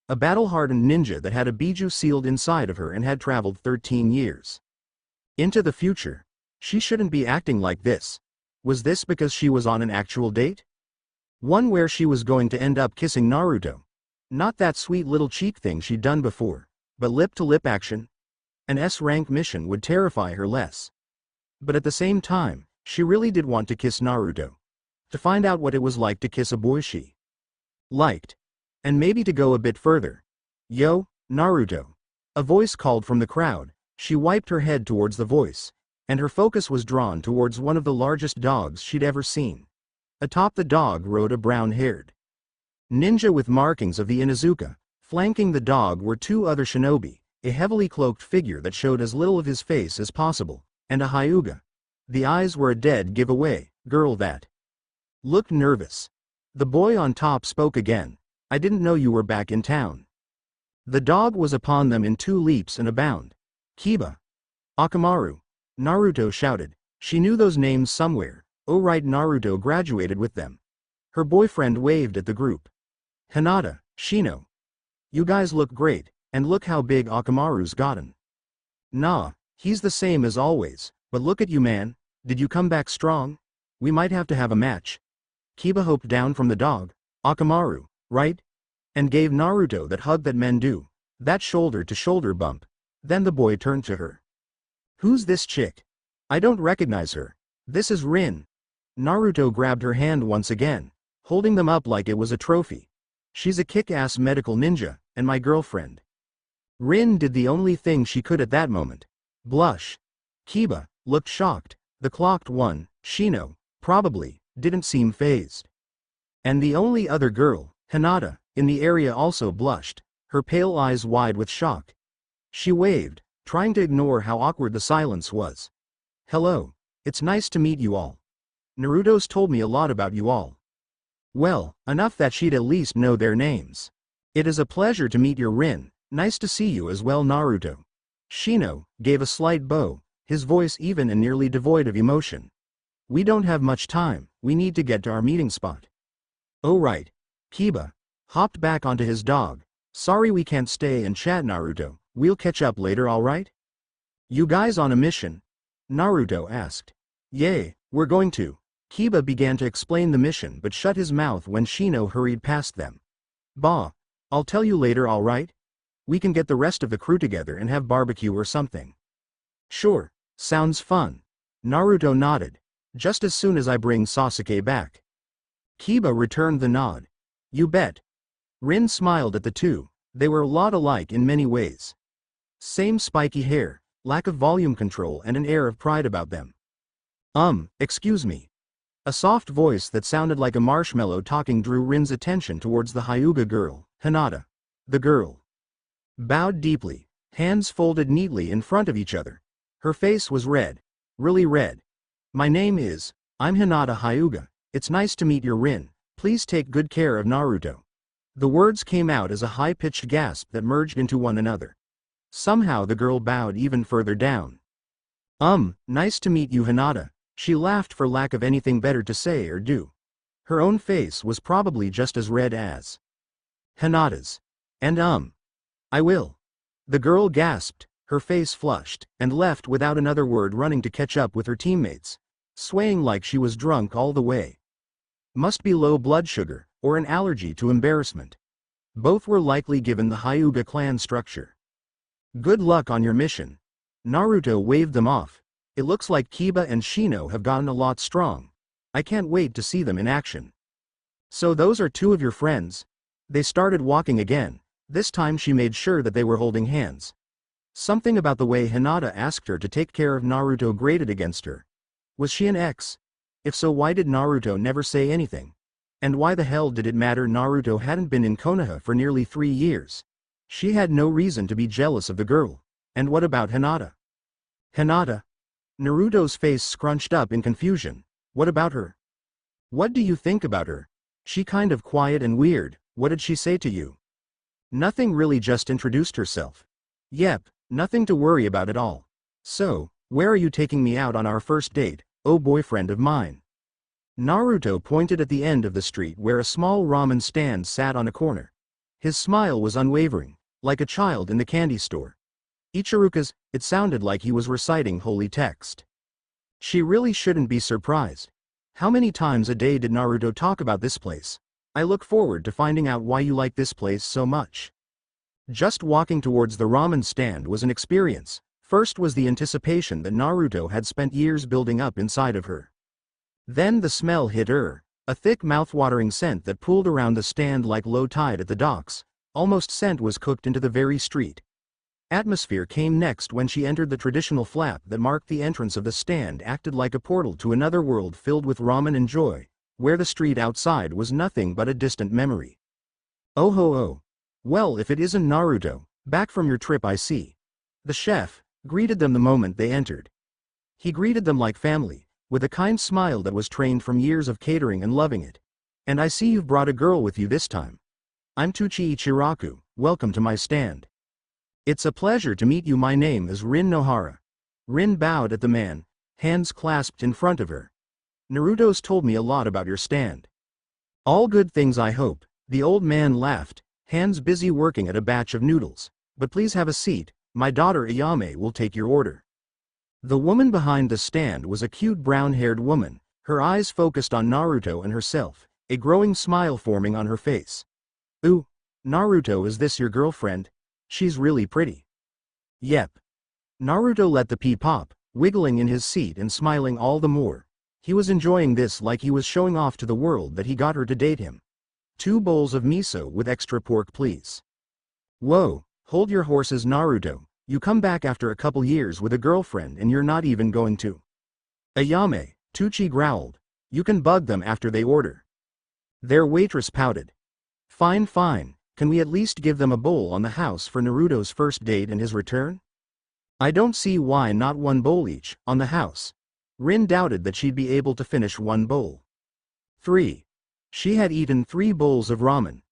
A battle-hardened ninja that had a biju sealed inside of her and had traveled 13 years into the future. She shouldn't be acting like this. Was this because she was on an actual date? One where she was going to end up kissing Naruto. Not that sweet little cheek thing she'd done before, but lip-to-lip action. An S-rank mission would terrify her less. But at the same time, she really did want to kiss Naruto. To find out what it was like to kiss a boy she liked. And maybe to go a bit further. Yo, Naruto. A voice called from the crowd. She wiped her head towards the voice, and her focus was drawn towards one of the largest dogs she'd ever seen. Atop the dog rode a brown-haired ninja with markings of the Inuzuka. Flanking the dog were 2 other shinobi, a heavily cloaked figure that showed as little of his face as possible, and a Hyuga. The eyes were a dead giveaway, girl that looked nervous. The boy on top spoke again. I didn't know you were back in town. The dog was upon them in 2 leaps and a bound. Kiba. Akamaru. Naruto shouted. She knew those names somewhere. Oh right, Naruto graduated with them. Her boyfriend waved at the group. Hinata, Shino. You guys look great, and look how big Akamaru's gotten. Nah, he's the same as always, but look at you, man. Did you come back strong? We might have to have a match. Kiba hoped down from the dog. Akamaru, right? And gave Naruto that hug that men do. That shoulder-to-shoulder bump. Then the boy turned to her. Who's this chick? I don't recognize her. This is Rin. Naruto grabbed her hand once again, holding them up like it was a trophy. She's a kick-ass medical ninja, and my girlfriend. Rin did the only thing she could at that moment. Blush. Kiba looked shocked. The clocked one, Shino, probably, didn't seem fazed. And the only other girl, Hinata, in the area also blushed, her pale eyes wide with shock. She waved, trying to ignore how awkward the silence was. Hello. It's nice to meet you all. Naruto's told me a lot about you all. Well, enough that she'd at least know their names. It is a pleasure to meet your Rin. Nice to see you as well, Naruto. Shino gave a slight bow, his voice even and nearly devoid of emotion. We don't have much time, we need to get to our meeting spot. Oh right. Kiba hopped back onto his dog. Sorry we can't stay and chat, Naruto. We'll catch up later, alright? You guys on a mission? Naruto asked. Yay, We're going to. Kiba began to explain the mission but shut his mouth when Shino hurried past them. Bah. I'll tell you later, alright? We can get the rest of the crew together and have barbecue or something. Sure. Sounds fun. Naruto nodded. Just as soon as I bring Sasuke back. Kiba returned the nod. You bet. Rin smiled at the two. They were a lot alike in many ways. Same spiky hair, lack of volume control and an air of pride about them. Excuse me. A soft voice that sounded like a marshmallow talking drew Rin's attention towards the Hyuga girl, Hinata. The girl bowed deeply, hands folded neatly in front of each other. Her face was red. Really red. My name is, I'm Hinata Hyuga. It's nice to meet your Rin. Please take good care of Naruto. The words came out as a high-pitched gasp that merged into one another. Somehow the girl bowed even further down. Nice to meet you, Hinata. She laughed for lack of anything better to say or do. Her own face was probably just as red as Hinata's. And I will. The girl gasped, her face flushed, and left without another word, running to catch up with her teammates, swaying like she was drunk all the way. Must be low blood sugar, or an allergy to embarrassment. Both were likely given the Hyuga clan structure. Good luck on your mission. Naruto waved them off. It looks like Kiba and Shino have gotten a lot strong. I can't wait to see them in action. So those are two of your friends? They started walking again. This time she made sure that they were holding hands. Something about the way Hinata asked her to take care of Naruto grated against her. Was she an ex? If so, why did Naruto never say anything? And why the hell did it matter Naruto hadn't been in Konoha for nearly 3 years? She had no reason to be jealous of the girl. And what about Hinata? Hinata? Naruto's face scrunched up in confusion. What about her? What do you think about her? She kind of quiet and weird. What did she say to you? Nothing really, just introduced herself. Yep, nothing to worry about at all. So, where are you taking me out on our first date, oh boyfriend of mine? Naruto pointed at the end of the street where a small ramen stand sat on a corner. His smile was unwavering, like a child in the candy store. Ichiruka's, it sounded like he was reciting holy text. She really shouldn't be surprised. How many times a day did Naruto talk about this place? I look forward to finding out why you like this place so much. Just walking towards the ramen stand was an experience. First was the anticipation that Naruto had spent years building up inside of her. Then the smell hit her, a thick mouth-watering scent that pooled around the stand like low tide at the docks. Almost scent was cooked into the very street. Atmosphere came next when she entered the traditional flap that marked the entrance of the stand, acted like a portal to another world filled with ramen and joy, where the street outside was nothing but a distant memory. Oh ho oh. Well, if it isn't Naruto, back from your trip I see. The chef greeted them the moment they entered. He greeted them like family, with a kind smile that was trained from years of catering and loving it. And I see you've brought a girl with you this time. I'm Tuchi Ichiraku, welcome to my stand. It's a pleasure to meet you, my name is Rin Nohara. Rin bowed at the man, hands clasped in front of her. Naruto's told me a lot about your stand. All good things, I hope. The old man laughed, hands busy working at a batch of noodles. But please have a seat, my daughter Ayame will take your order. The woman behind the stand was a cute brown-haired woman, her eyes focused on Naruto and herself, a growing smile forming on her face. Ooh, Naruto, is this your girlfriend? She's really pretty. Yep. Naruto let the pea pop, wiggling in his seat and smiling all the more. He was enjoying this like he was showing off to the world that he got her to date him. 2 bowls of miso with extra pork, please. Whoa, hold your horses, Naruto. You come back after a couple years with a girlfriend and you're not even going to. Ayame, Tuchi growled. You can bug them after they order. Their waitress pouted. Fine fine, can we at least give them a bowl on the house for Naruto's first date and his return? I don't see why not 1 bowl each, on the house. Rin doubted that she'd be able to finish 1 bowl. 3. She had eaten 3 bowls of ramen.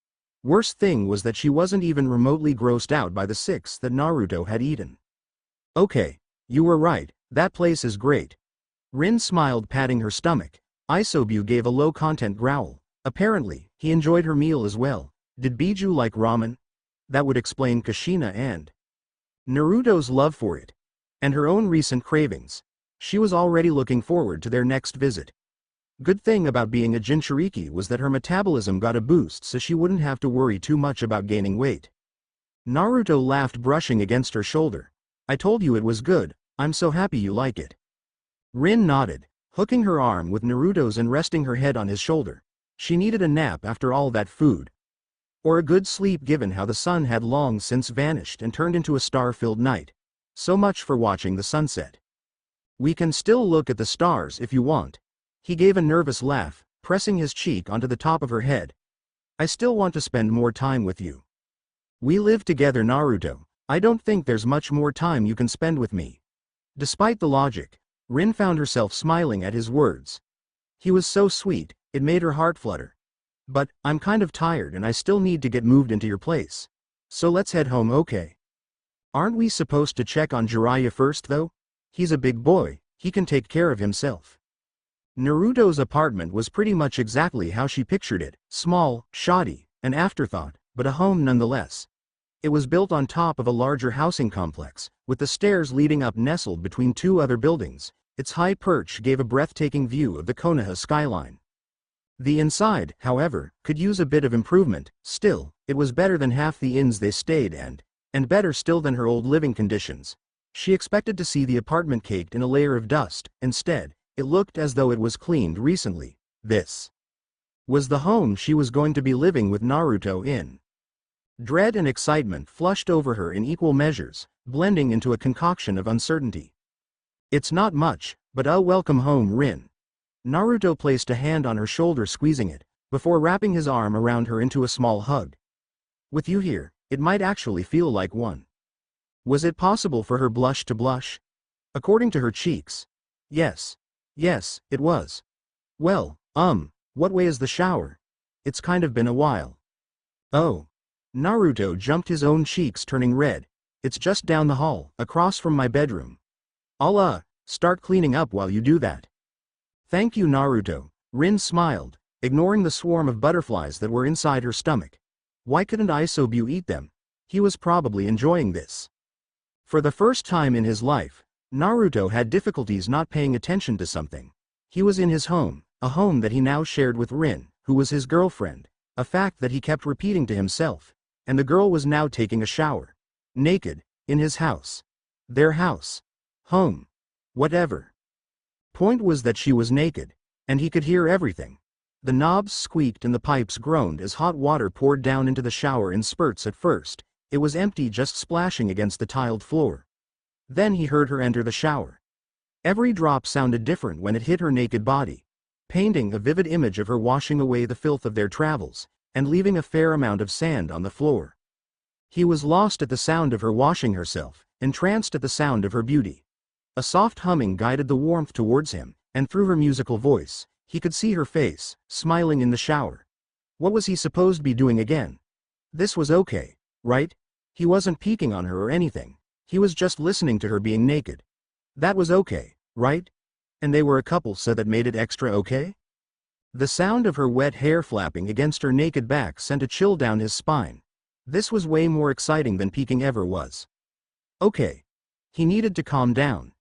Worst thing was that she wasn't even remotely grossed out by the 6 that Naruto had eaten. Okay, you were right, that place is great. Rin smiled, patting her stomach. Isobu gave a low-content growl. Apparently, he enjoyed her meal as well. Did Biju like ramen? That would explain Kushina and Naruto's love for it. And her own recent cravings. She was already looking forward to their next visit. Good thing about being a Jinchuriki was that her metabolism got a boost so she wouldn't have to worry too much about gaining weight. Naruto laughed, brushing against her shoulder. I told you it was good, I'm so happy you like it. Rin nodded, hooking her arm with Naruto's and resting her head on his shoulder. She needed a nap after all that food. Or a good sleep given how the sun had long since vanished and turned into a star-filled night. So much for watching the sunset. We can still look at the stars if you want. He gave a nervous laugh, pressing his cheek onto the top of her head. I still want to spend more time with you. We live together, Naruto. I don't think there's much more time you can spend with me. Despite the logic, Rin found herself smiling at his words. He was so sweet, it made her heart flutter. But, I'm kind of tired and I still need to get moved into your place. So let's head home, okay? Aren't we supposed to check on Jiraiya first though? He's a big boy, he can take care of himself. Naruto's apartment was pretty much exactly how she pictured it, small, shoddy, an afterthought, but a home nonetheless. It was built on top of a larger housing complex, with the stairs leading up nestled between two other buildings. Its high perch gave a breathtaking view of the Konoha skyline. The inside, however, could use a bit of improvement. Still, it was better than half the inns they stayed and better still than her old living conditions. She expected to see the apartment caked in a layer of dust. Instead, it looked as though it was cleaned recently. This was the home she was going to be living with Naruto in. Dread and excitement flushed over her in equal measures, blending into a concoction of uncertainty. It's not much, but welcome home, Rin. Naruto placed a hand on her shoulder, squeezing it, before wrapping his arm around her into a small hug. With you here, it might actually feel like one. Was it possible for her blush to blush? According to her cheeks. Yes, it was. Well, what way is the shower? It's kind of been a while. Oh. Naruto jumped, his own cheeks turning red. It's just down the hall, across from my bedroom. I'll, start cleaning up while you do that. Thank you, Naruto. Rin smiled, ignoring the swarm of butterflies that were inside her stomach. Why couldn't Isobu eat them? He was probably enjoying this. For the first time in his life, Naruto had difficulties not paying attention to something. He was in his home, a home that he now shared with Rin, who was his girlfriend, a fact that he kept repeating to himself, and the girl was now taking a shower. Naked, in his house. Their house. Home. Whatever. Point was that she was naked, and he could hear everything. The knobs squeaked and the pipes groaned as hot water poured down into the shower in spurts. At first, it was empty, just splashing against the tiled floor. Then he heard her enter the shower. Every drop sounded different when it hit her naked body, painting a vivid image of her washing away the filth of their travels, and leaving a fair amount of sand on the floor. He was lost at the sound of her washing herself, entranced at the sound of her beauty. A soft humming guided the warmth towards him, and through her musical voice, he could see her face, smiling in the shower. What was he supposed to be doing again? This was okay, right? He wasn't peeking on her or anything. He was just listening to her being naked. That was okay, right? And they were a couple, so that made it extra okay? The sound of her wet hair flapping against her naked back sent a chill down his spine. This was way more exciting than peeking ever was. Okay. He needed to calm down.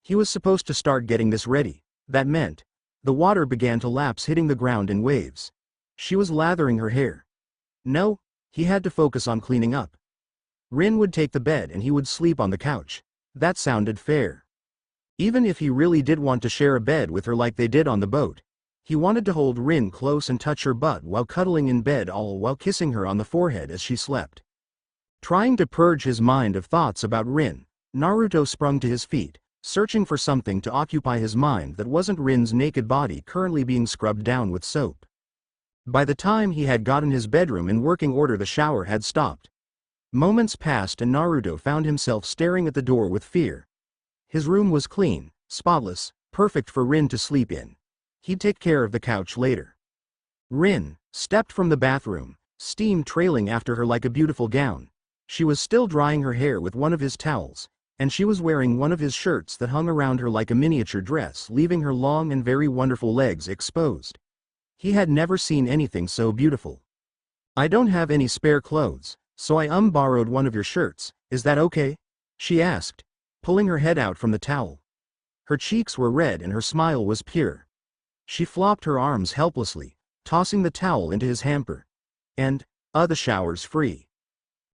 He was supposed to start getting this ready. That meant the water began to lapse, hitting the ground in waves. She was lathering her hair. No, he had to focus on cleaning up. Rin would take the bed and he would sleep on the couch. That sounded fair. Even if he really did want to share a bed with her like they did on the boat, he wanted to hold Rin close and touch her butt while cuddling in bed, all while kissing her on the forehead as she slept. Trying to purge his mind of thoughts about Rin, Naruto sprung to his feet, searching for something to occupy his mind that wasn't Rin's naked body currently being scrubbed down with soap. By the time he had gotten his bedroom in working order, the shower had stopped. Moments passed and Naruto found himself staring at the door with fear. His room was clean, spotless, perfect for Rin to sleep in. He'd take care of the couch later. Rin stepped from the bathroom, steam trailing after her like a beautiful gown. She was still drying her hair with one of his towels, and she was wearing one of his shirts that hung around her like a miniature dress, leaving her long and very wonderful legs exposed. He had never seen anything so beautiful. I don't have any spare clothes, so I borrowed one of your shirts, is that okay? She asked, pulling her head out from the towel. Her cheeks were red and her smile was pure. She flopped her arms helplessly, tossing the towel into his hamper. And, the shower's free.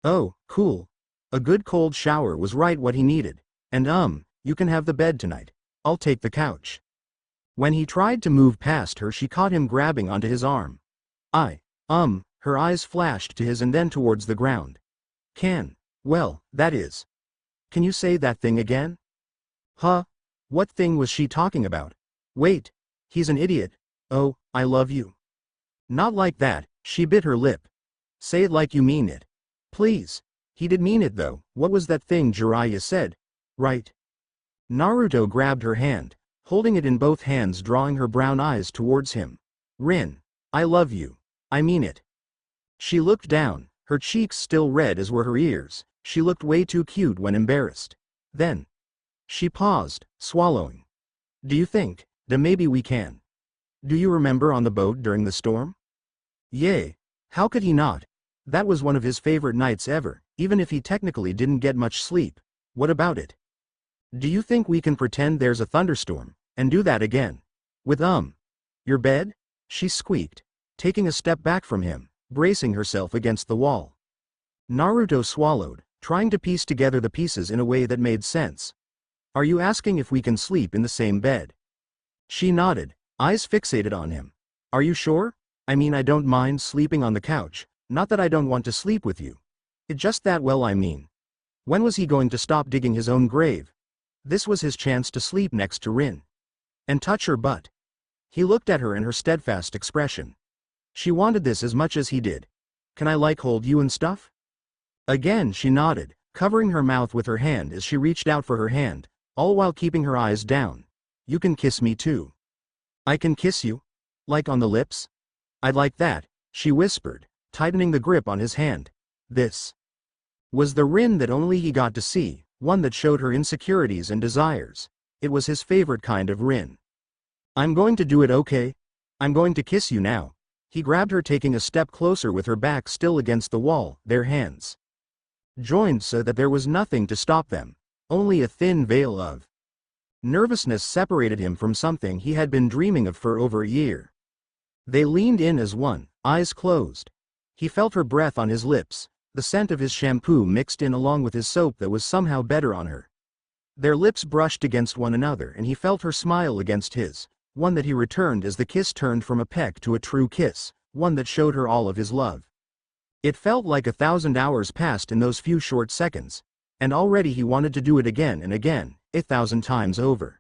Oh, cool. A good cold shower was right what he needed. And you can have the bed tonight. I'll take the couch. When he tried to move past her, she caught him grabbing onto his arm. Her eyes flashed to his and then towards the ground. Well, that is. Can you say that thing again? Huh? What thing was she talking about? Wait. He's an idiot. Oh, I love you. Not like that, she bit her lip. Say it like you mean it. Please. He did mean it though. What was that thing Jiraiya said? Right. Naruto grabbed her hand, holding it in both hands, drawing her brown eyes towards him. Rin. I love you. I mean it. She looked down, her cheeks still red as were her ears. She looked way too cute when embarrassed. Then. She paused, swallowing. Do you think, that maybe we can? Do you remember on the boat during the storm? Yay. How could he not? That was one of his favorite nights ever, even if he technically didn't get much sleep. What about it? Do you think we can pretend there's a thunderstorm, and do that again? With your bed? She squeaked, taking a step back from him, bracing herself against the wall. Naruto swallowed, trying to piece together the pieces in a way that made sense. Are you asking if we can sleep in the same bed? She nodded, eyes fixated on him. Are you sure? I mean, I don't mind sleeping on the couch, not that I don't want to sleep with you. It just that, well, I mean. When was he going to stop digging his own grave? This was his chance to sleep next to Rin. And touch her butt. He looked at her in her steadfast expression. She wanted this as much as he did. Can I hold you and stuff? Again she nodded, covering her mouth with her hand as she reached out for her hand, all while keeping her eyes down. You can kiss me too. I can kiss you? Like on the lips? I'd like that, she whispered, tightening the grip on his hand. This was the Rin that only he got to see, one that showed her insecurities and desires. It was his favorite kind of Rin. I'm going to do it, okay? I'm going to kiss you now. He grabbed her, taking a step closer with her back still against the wall, their hands joined so that there was nothing to stop them, only a thin veil of nervousness separated him from something he had been dreaming of for over a year. They leaned in as one, eyes closed. He felt her breath on his lips, the scent of his shampoo mixed in along with his soap that was somehow better on her. Their lips brushed against one another and he felt her smile against his, one that he returned as the kiss turned from a peck to a true kiss, one that showed her all of his love. It felt like 1,000 hours passed in those few short seconds, and already he wanted to do it again and again, 1,000 times over.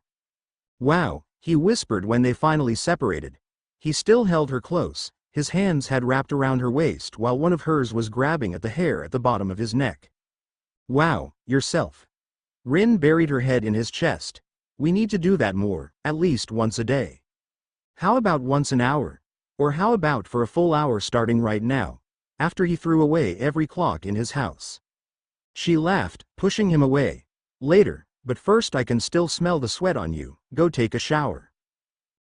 Wow, he whispered when they finally separated. He still held her close, his hands had wrapped around her waist while one of hers was grabbing at the hair at the bottom of his neck. Wow, yourself. Rin buried her head in his chest. We need to do that more, at least once a day. How about once an hour? Or how about for a full hour starting right now, after he threw away every clock in his house? She laughed, pushing him away. Later, but first I can still smell the sweat on you, go take a shower.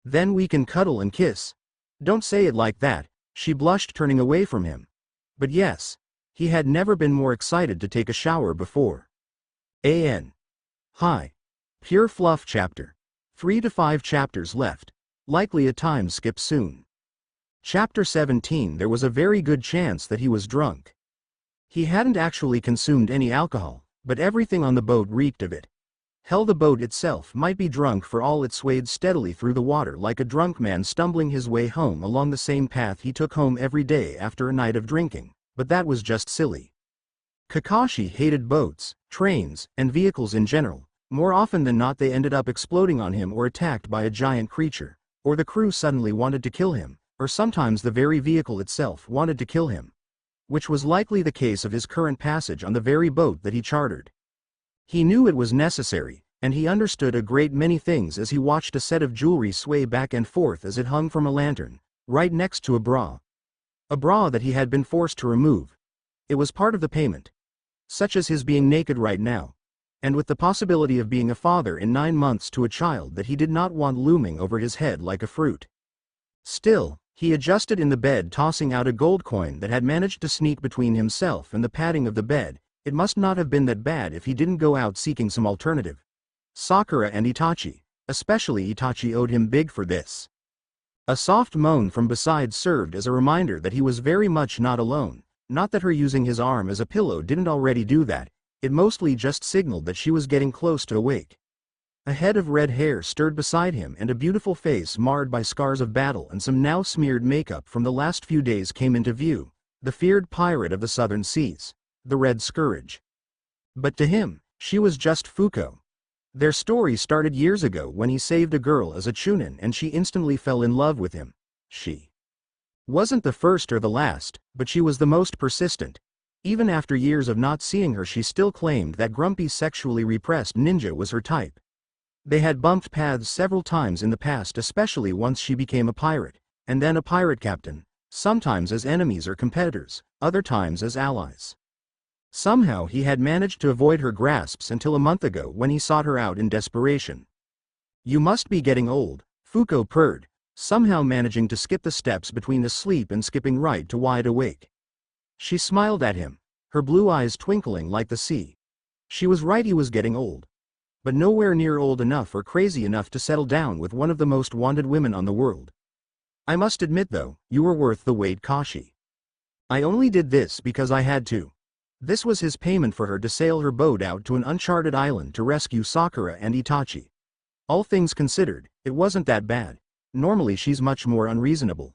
Then we can cuddle and kiss. Don't say it like that, she blushed, turning away from him. But yes, he had never been more excited to take a shower before. Hi. Pure Fluff Chapter 3 to 5 chapters left, likely a time skip soon. Chapter 17. There was a very good chance that he was drunk. He hadn't actually consumed any alcohol, but everything on the boat reeked of it. Hell, the boat itself might be drunk for all it swayed steadily through the water like a drunk man stumbling his way home along the same path he took home every day after a night of drinking, but that was just silly. Kakashi hated boats, trains, and vehicles in general. More often than not they ended up exploding on him or attacked by a giant creature, or the crew suddenly wanted to kill him, or sometimes the very vehicle itself wanted to kill him. Which was likely the case of his current passage on the very boat that he chartered. He knew it was necessary, and he understood a great many things as he watched a set of jewelry sway back and forth as it hung from a lantern, right next to a bra. A bra that he had been forced to remove. It was part of the payment. Such as his being naked right now. And with the possibility of being a father in 9 months to a child that he did not want looming over his head like a fruit. Still, he adjusted in the bed, tossing out a gold coin that had managed to sneak between himself and the padding of the bed. It must not have been that bad if he didn't go out seeking some alternative. Sakura and Itachi. Especially Itachi owed him big for this. A soft moan from beside served as a reminder that he was very much not alone, not that her using his arm as a pillow didn't already do that, it mostly just signaled that she was getting close to awake. A head of red hair stirred beside him and a beautiful face marred by scars of battle and some now smeared makeup from the last few days came into view, the feared pirate of the southern seas, the Red Scourge. But to him, she was just Fuko. Their story started years ago when he saved a girl as a chunin and she instantly fell in love with him. She wasn't the first or the last, but she was the most persistent. Even after years of not seeing her, she still claimed that grumpy sexually repressed ninja was her type. They had bumped paths several times in the past, especially once she became a pirate, and then a pirate captain, sometimes as enemies or competitors, other times as allies. Somehow he had managed to avoid her grasps until a month ago when he sought her out in desperation. "You must be getting old," Fuko purred, somehow managing to skip the steps between asleep and skipping right to wide awake. She smiled at him, her blue eyes twinkling like the sea. She was right, he was getting old. But nowhere near old enough or crazy enough to settle down with one of the most wanted women on the world. "I must admit though, you were worth the wait, Kashi. I only did this because I had to." This was his payment for her to sail her boat out to an uncharted island to rescue Sakura and Itachi. All things considered, it wasn't that bad. Normally she's much more unreasonable.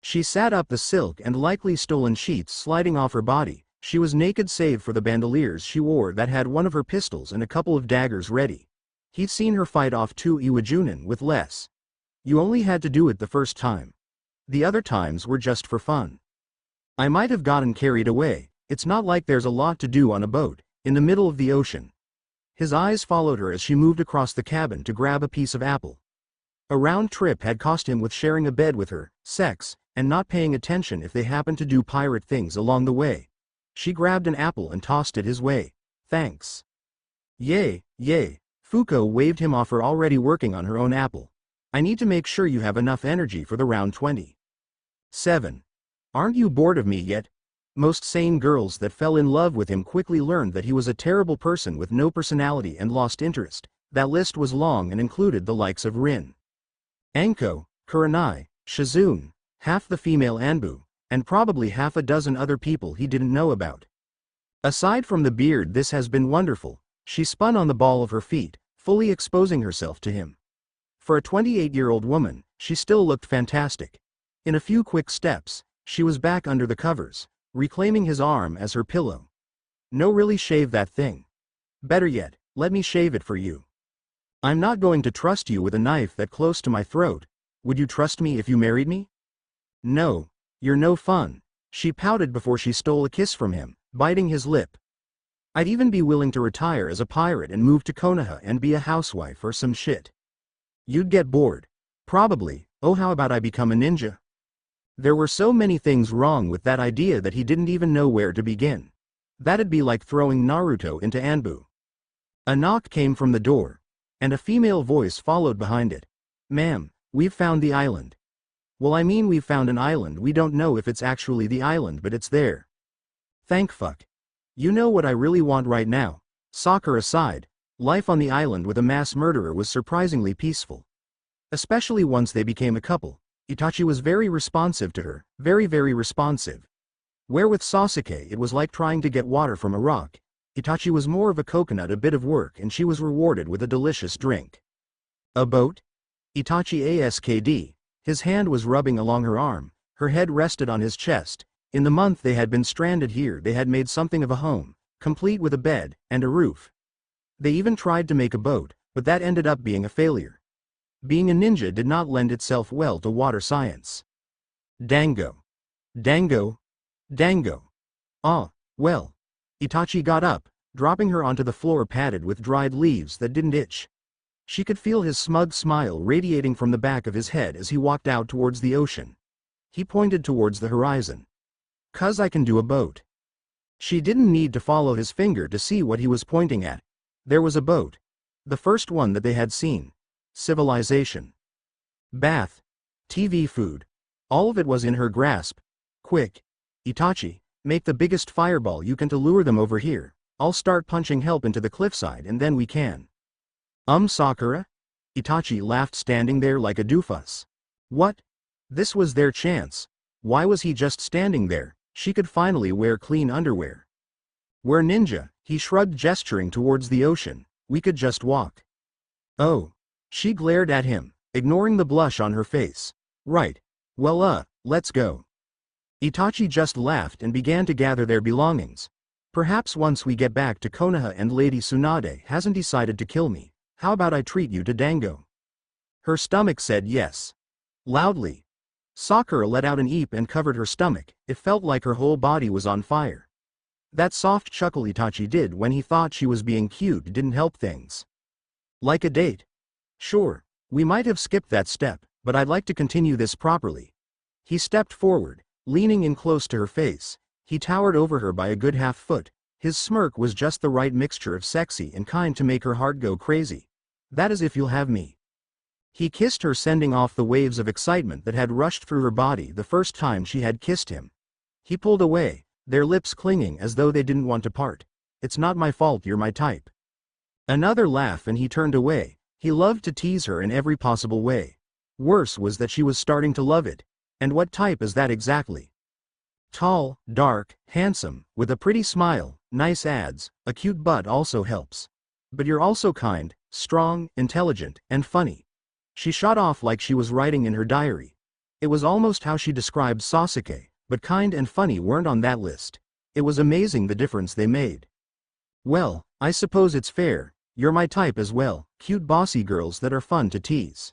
She sat up, the silk and likely stolen sheets sliding off her body. She was naked save for the bandoliers she wore that had one of her pistols and a couple of daggers ready. He'd seen her fight off 2 Iwajunin with less. You only had to do it the first time. The other times were just for fun. I might have gotten carried away. It's not like there's a lot to do on a boat, in the middle of the ocean. His eyes followed her as she moved across the cabin to grab a piece of apple. A round trip had cost him with sharing a bed with her, sex, and not paying attention if they happened to do pirate things along the way. She grabbed an apple and tossed it his way. "Thanks." "Yay, yay." Fuko waved him off, her already working on her own apple. "I need to make sure you have enough energy for the round 27. Aren't you bored of me yet?" Most sane girls that fell in love with him quickly learned that he was a terrible person with no personality and lost interest. That list was long and included the likes of Rin, Anko, Kurenai, Shizune, half the female Anbu, and probably half a dozen other people he didn't know about. Aside from the beard, this has been wonderful. She spun on the ball of her feet, fully exposing herself to him. For a 28-year-old woman, she still looked fantastic. In a few quick steps, she was back under the covers, reclaiming his arm as her pillow. "No, really shave that thing. Better yet, let me shave it for you. I'm not going to trust you with a knife that close to my throat. Would you trust me if you married me?" "No, you're no fun." She pouted before she stole a kiss from him, biting his lip. "I'd even be willing to retire as a pirate and move to Konoha and be a housewife or some shit." "You'd get bored." "Probably. Oh, how about I become a ninja?" There were so many things wrong with that idea that he didn't even know where to begin. That'd be like throwing Naruto into Anbu. A knock came from the door, and a female voice followed behind it. "Ma'am, we've found the island." "Well, I mean, we've found an island. We don't know if it's actually the island, but it's there." "Thank fuck. You know what I really want right now?" Sakura sighed. Life on the island with a mass murderer was surprisingly peaceful. Especially once they became a couple. Itachi was very responsive to her, very responsive. Where with Sasuke it was like trying to get water from a rock. Itachi was more of a coconut, a bit of work, and she was rewarded with a delicious drink. "A boat?" Itachi asked. His hand was rubbing along her arm, her head rested on his chest. In the month they had been stranded here they had made something of a home, complete with a bed and a roof. They even tried to make a boat, but that ended up being a failure. Being a ninja did not lend itself well to water science. Dango. Dango. Dango. Ah, well. Itachi got up, dropping her onto the floor padded with dried leaves that didn't itch. She could feel his smug smile radiating from the back of his head as he walked out towards the ocean. He pointed towards the horizon. "'Cause I can do a boat." She didn't need to follow his finger to see what he was pointing at. There was a boat. The first one that they had seen. Civilization. Bath. TV, food. All of it was in her grasp. "Quick. Itachi, make the biggest fireball you can to lure them over here. I'll start punching help into the cliffside and then we can." Sakura?" Itachi laughed, standing there like a doofus. What? This was their chance. Why was he just standing there? She could finally wear clean underwear. We're ninja, he shrugged, gesturing towards the ocean. We could just walk. Oh. She glared at him, ignoring the blush on her face. Right. Well, let's go. Itachi just laughed and began to gather their belongings. Perhaps once we get back to Konoha and Lady Tsunade hasn't decided to kill me, how about I treat you to dango? Her stomach said yes. Loudly. Sakura let out an eep and covered her stomach. It felt like her whole body was on fire. That soft chuckle Itachi did when he thought she was being cute didn't help things. Like a date. Sure, we might have skipped that step, but I'd like to continue this properly. He stepped forward, leaning in close to her face. He towered over her by a good half foot. His smirk was just the right mixture of sexy and kind to make her heart go crazy. That is if you'll have me. He kissed her, sending off the waves of excitement that had rushed through her body the first time she had kissed him. He pulled away, their lips clinging as though they didn't want to part. It's not my fault you're my type. Another laugh and he turned away. He loved to tease her in every possible way. Worse was that she was starting to love it. And what type is that exactly? Tall, dark, handsome, with a pretty smile, nice abs, a cute butt also helps. But you're also kind, strong, intelligent, and funny. She shot off like she was writing in her diary. It was almost how she described Sasuke, but kind and funny weren't on that list. It was amazing the difference they made. Well, I suppose it's fair, you're my type as well, cute bossy girls that are fun to tease.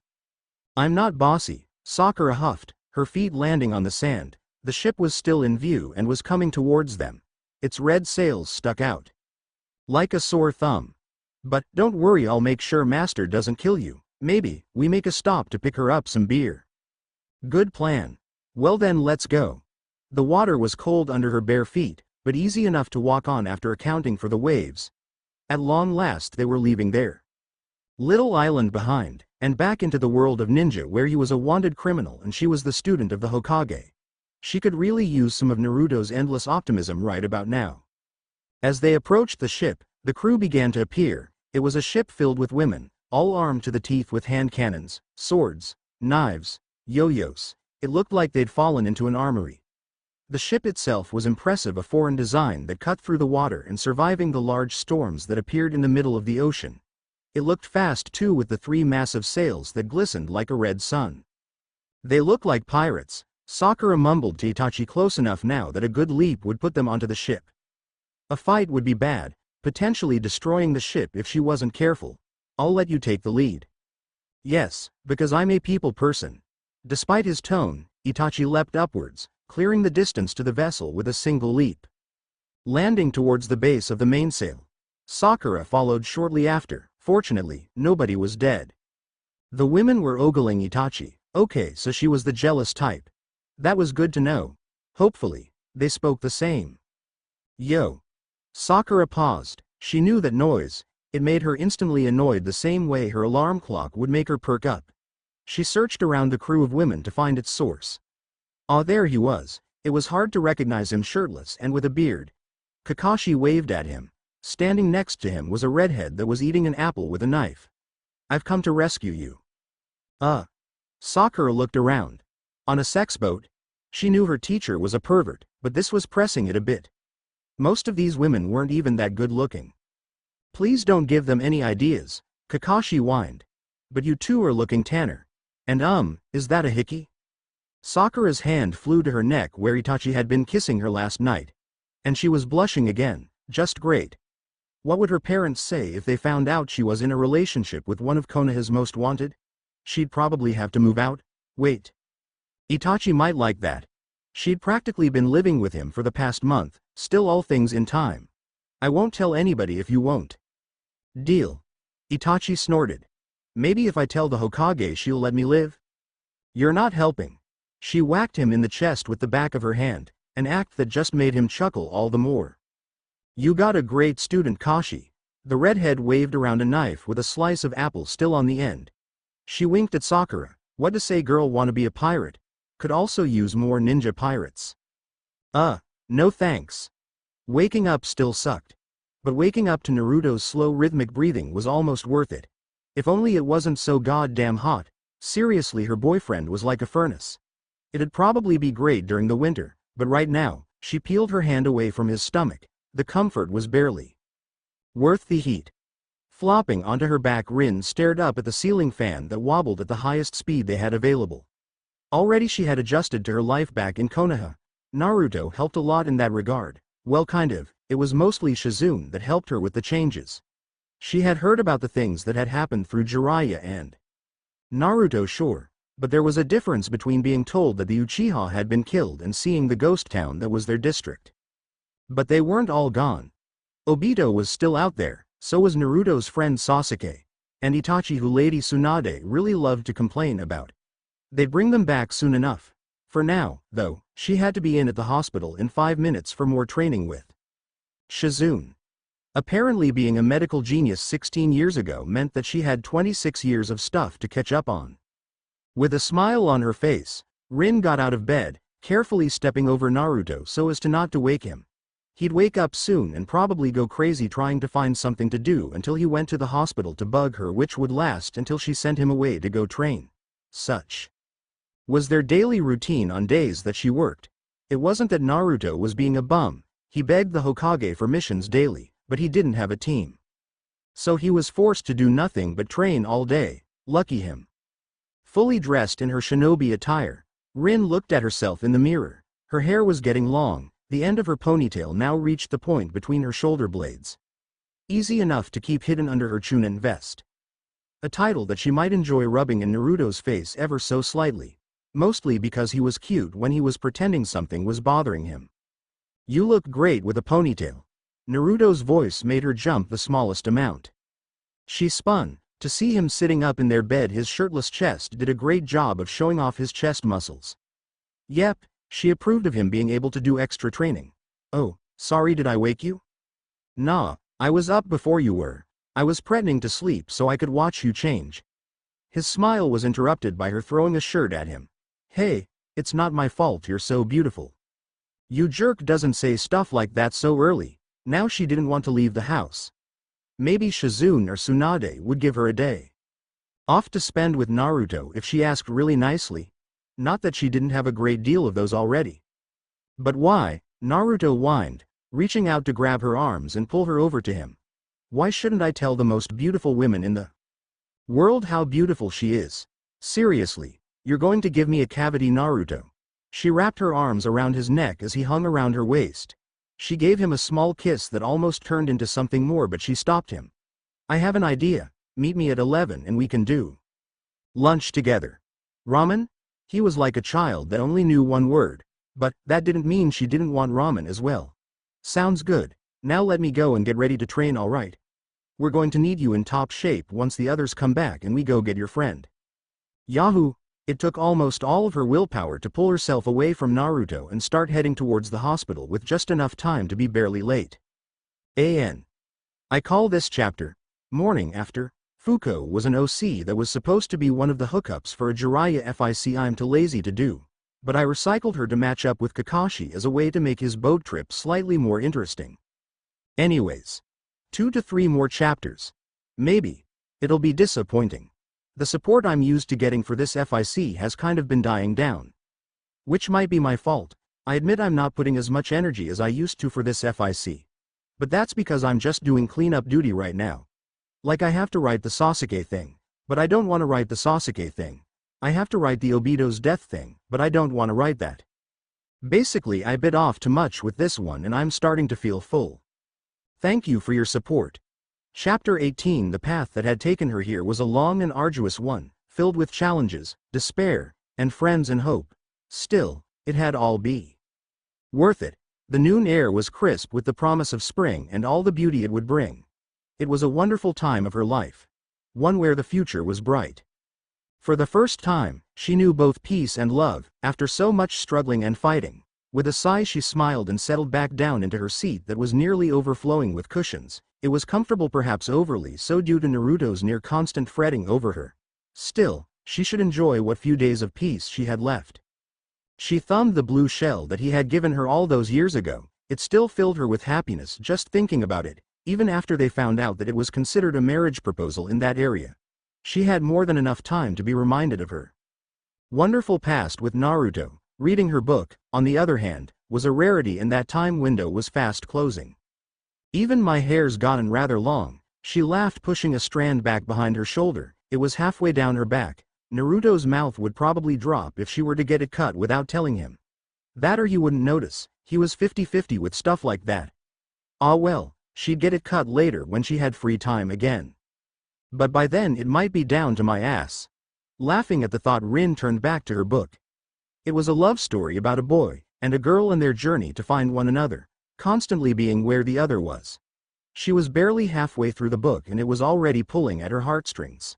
I'm not bossy, Sakura huffed, her feet landing on the sand. The ship was still in view and was coming towards them. Its red sails stuck out like a sore thumb. But, don't worry, I'll make sure Master doesn't kill you. Maybe, we make a stop to pick her up some beer. Good plan. Well then let's go. The water was cold under her bare feet, but easy enough to walk on after accounting for the waves. At long last they were leaving their little island behind, and back into the world of ninja where he was a wanted criminal and she was the student of the Hokage. She could really use some of Naruto's endless optimism right about now. As they approached the ship, the crew began to appear. It was a ship filled with women, all armed to the teeth with hand cannons, swords, knives, yo-yos. It looked like they'd fallen into an armory. The ship itself was impressive, a foreign design that cut through the water and surviving the large storms that appeared in the middle of the ocean. It looked fast too, with the three massive sails that glistened like a red sun. They looked like pirates. Sakura mumbled to Itachi, close enough now that a good leap would put them onto the ship. A fight would be bad, potentially destroying the ship if she wasn't careful. I'll let you take the lead. Yes, because I'm a people person. Despite his tone, Itachi leapt upwards, clearing the distance to the vessel with a single leap. Landing towards the base of the mainsail. Sakura followed shortly after. Fortunately, nobody was dead. The women were ogling Itachi. Okay, so she was the jealous type. That was good to know. Hopefully, they spoke the same. Yo. Sakura paused. She knew that noise. It made her instantly annoyed, the same way her alarm clock would make her perk up. She searched around the crew of women to find its source. Ah, there he was. It was hard to recognize him, shirtless and with a beard. Kakashi waved at him. Standing next to him was a redhead that was eating an apple with a knife. I've come to rescue you. Sakura looked around. On a sex boat? She knew her teacher was a pervert, but this was pressing it a bit. Most of these women weren't even that good looking. Please don't give them any ideas, Kakashi whined. But you two are looking tanner. And is that a hickey? Sakura's hand flew to her neck where Itachi had been kissing her last night. And she was blushing again. Just great. What would her parents say if they found out she was in a relationship with one of Konoha's most wanted? She'd probably have to move out. Wait. Itachi might like that. She'd practically been living with him for the past month, still all things in time. I won't tell anybody if you won't. Deal. Itachi snorted. Maybe if I tell the Hokage she'll let me live? You're not helping. She whacked him in the chest with the back of her hand, an act that just made him chuckle all the more. You got a great student, Kashi. The redhead waved around a knife with a slice of apple still on the end. She winked at Sakura. What to say, girl, wanna be a pirate? Could also use more ninja pirates. No thanks. Waking up still sucked. But waking up to Naruto's slow rhythmic breathing was almost worth it. If only it wasn't so goddamn hot. Seriously, her boyfriend was like a furnace. It'd probably be great during the winter, but right now, she peeled her hand away from his stomach. The comfort was barely worth the heat. Flopping onto her back, Rin stared up at the ceiling fan that wobbled at the highest speed they had available. Already she had adjusted to her life back in Konoha. Naruto helped a lot in that regard. Well, kind of. It was mostly Shizune that helped her with the changes. She had heard about the things that had happened through Jiraiya and Naruto, sure. But there was a difference between being told that the Uchiha had been killed and seeing the ghost town that was their district. But they weren't all gone. Obito was still out there, so was Naruto's friend Sasuke, and Itachi, who Lady Tsunade really loved to complain about. They'd bring them back soon enough. For now, though, she had to be in at the hospital in 5 minutes for more training with Shizune. Apparently being a medical genius 16 years ago meant that she had 26 years of stuff to catch up on. With a smile on her face, Rin got out of bed, carefully stepping over Naruto so as to not to wake him. He'd wake up soon and probably go crazy trying to find something to do until he went to the hospital to bug her, which would last until she sent him away to go train. Such was their daily routine on days that she worked. It wasn't that Naruto was being a bum. He begged the Hokage for missions daily, but he didn't have a team. So he was forced to do nothing but train all day. Lucky him. Fully dressed in her shinobi attire, Rin looked at herself in the mirror. Her hair was getting long. The end of her ponytail now reached the point between her shoulder blades. Easy enough to keep hidden under her chunin vest. A title that she might enjoy rubbing in Naruto's face ever so slightly. Mostly because he was cute when he was pretending something was bothering him. "You look great with a ponytail." Naruto's voice made her jump the smallest amount. She spun. To see him sitting up in their bed, his shirtless chest did a great job of showing off his chest muscles. Yep, she approved of him being able to do extra training. "Oh, sorry, did I wake you?" "Nah, I was up before you were. I was pretending to sleep so I could watch you change." His smile was interrupted by her throwing a shirt at him. "Hey, it's not my fault you're so beautiful." "You jerk doesn't say stuff like that so early." Now she didn't want to leave the house. Maybe Shizune or Tsunade would give her a day off to spend with Naruto if she asked really nicely. Not that she didn't have a great deal of those already. "But why?" Naruto whined, reaching out to grab her arms and pull her over to him. "Why shouldn't I tell the most beautiful women in the world how beautiful she is? Seriously, you're going to give me a cavity, Naruto?" She wrapped her arms around his neck as he hung around her waist. She gave him a small kiss that almost turned into something more, but she stopped him. "I have an idea. Meet me at 11 and we can do lunch together." "Ramen?" He was like a child that only knew one word. But that didn't mean she didn't want ramen as well. "Sounds good. Now let me go and get ready to train, alright? We're going to need you in top shape once the others come back and we go get your friend." Yahoo! It took almost all of her willpower to pull herself away from Naruto and start heading towards the hospital with just enough time to be barely late. I call this chapter Morning After. Fuko was an OC that was supposed to be one of the hookups for a Jiraiya FIC I'm too lazy to do, but I recycled her to match up with Kakashi as a way to make his boat trip slightly more interesting. Anyways, 2 to 3 more chapters. Maybe. It'll be disappointing. The support I'm used to getting for this FIC has kind of been dying down. Which might be my fault. I admit I'm not putting as much energy as I used to for this FIC. But that's because I'm just doing cleanup duty right now. Like I have to write the Sasuke thing, but I don't want to write the Sasuke thing. I have to write the Obito's death thing, but I don't want to write that. Basically I bit off too much with this one and I'm starting to feel full. Thank you for your support. Chapter 18. The path that had taken her here was a long and arduous one, filled with challenges, despair, and friends and hope. Still, it had all be worth it. The noon air was crisp with the promise of spring and all the beauty it would bring. It was a wonderful time of her life. One where the future was bright. For the first time, she knew both peace and love, after so much struggling and fighting. With a sigh she smiled and settled back down into her seat that was nearly overflowing with cushions. It was comfortable, perhaps overly so due to Naruto's near constant fretting over her. Still, she should enjoy what few days of peace she had left. She thumbed the blue shell that he had given her all those years ago. It still filled her with happiness just thinking about it, even after they found out that it was considered a marriage proposal in that area. She had more than enough time to be reminded of her wonderful past with Naruto. Reading her book, on the other hand, was a rarity, and that time window was fast closing. Even my hair's gotten rather long, she laughed, pushing a strand back behind her shoulder. It was halfway down her back. Naruto's mouth would probably drop if she were to get it cut without telling him. That or he wouldn't notice. He was 50-50 with stuff like that. Ah well, she'd get it cut later when she had free time again. But by then it might be down to my ass. Laughing at the thought, Rin turned back to her book. It was a love story about a boy and a girl and their journey to find one another, constantly being where the other was. She was barely halfway through the book and it was already pulling at her heartstrings.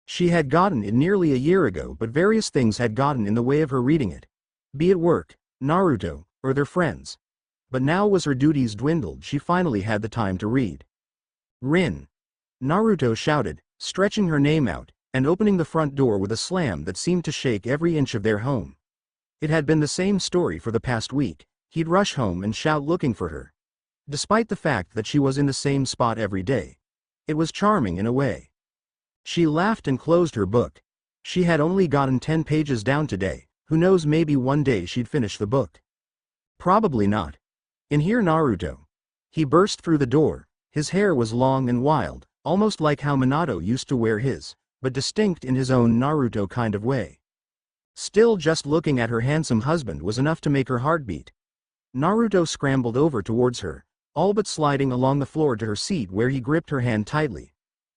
She had gotten it nearly a year ago, but various things had gotten in the way of her reading it. Be it work, Naruto, or their friends. But now as her duties dwindled, she finally had the time to read. Rin! Naruto shouted, stretching her name out, and opening the front door with a slam that seemed to shake every inch of their home. It had been the same story for the past week. He'd rush home and shout looking for her. Despite the fact that she was in the same spot every day. It was charming in a way. She laughed and closed her book. She had only gotten 10 pages down today. Who knows, maybe one day she'd finish the book. Probably not. In here, Naruto. He burst through the door. His hair was long and wild, almost like how Minato used to wear his, but distinct in his own Naruto kind of way. Still, just looking at her handsome husband was enough to make her heart beat. Naruto scrambled over towards her, all but sliding along the floor to her seat, where he gripped her hand tightly.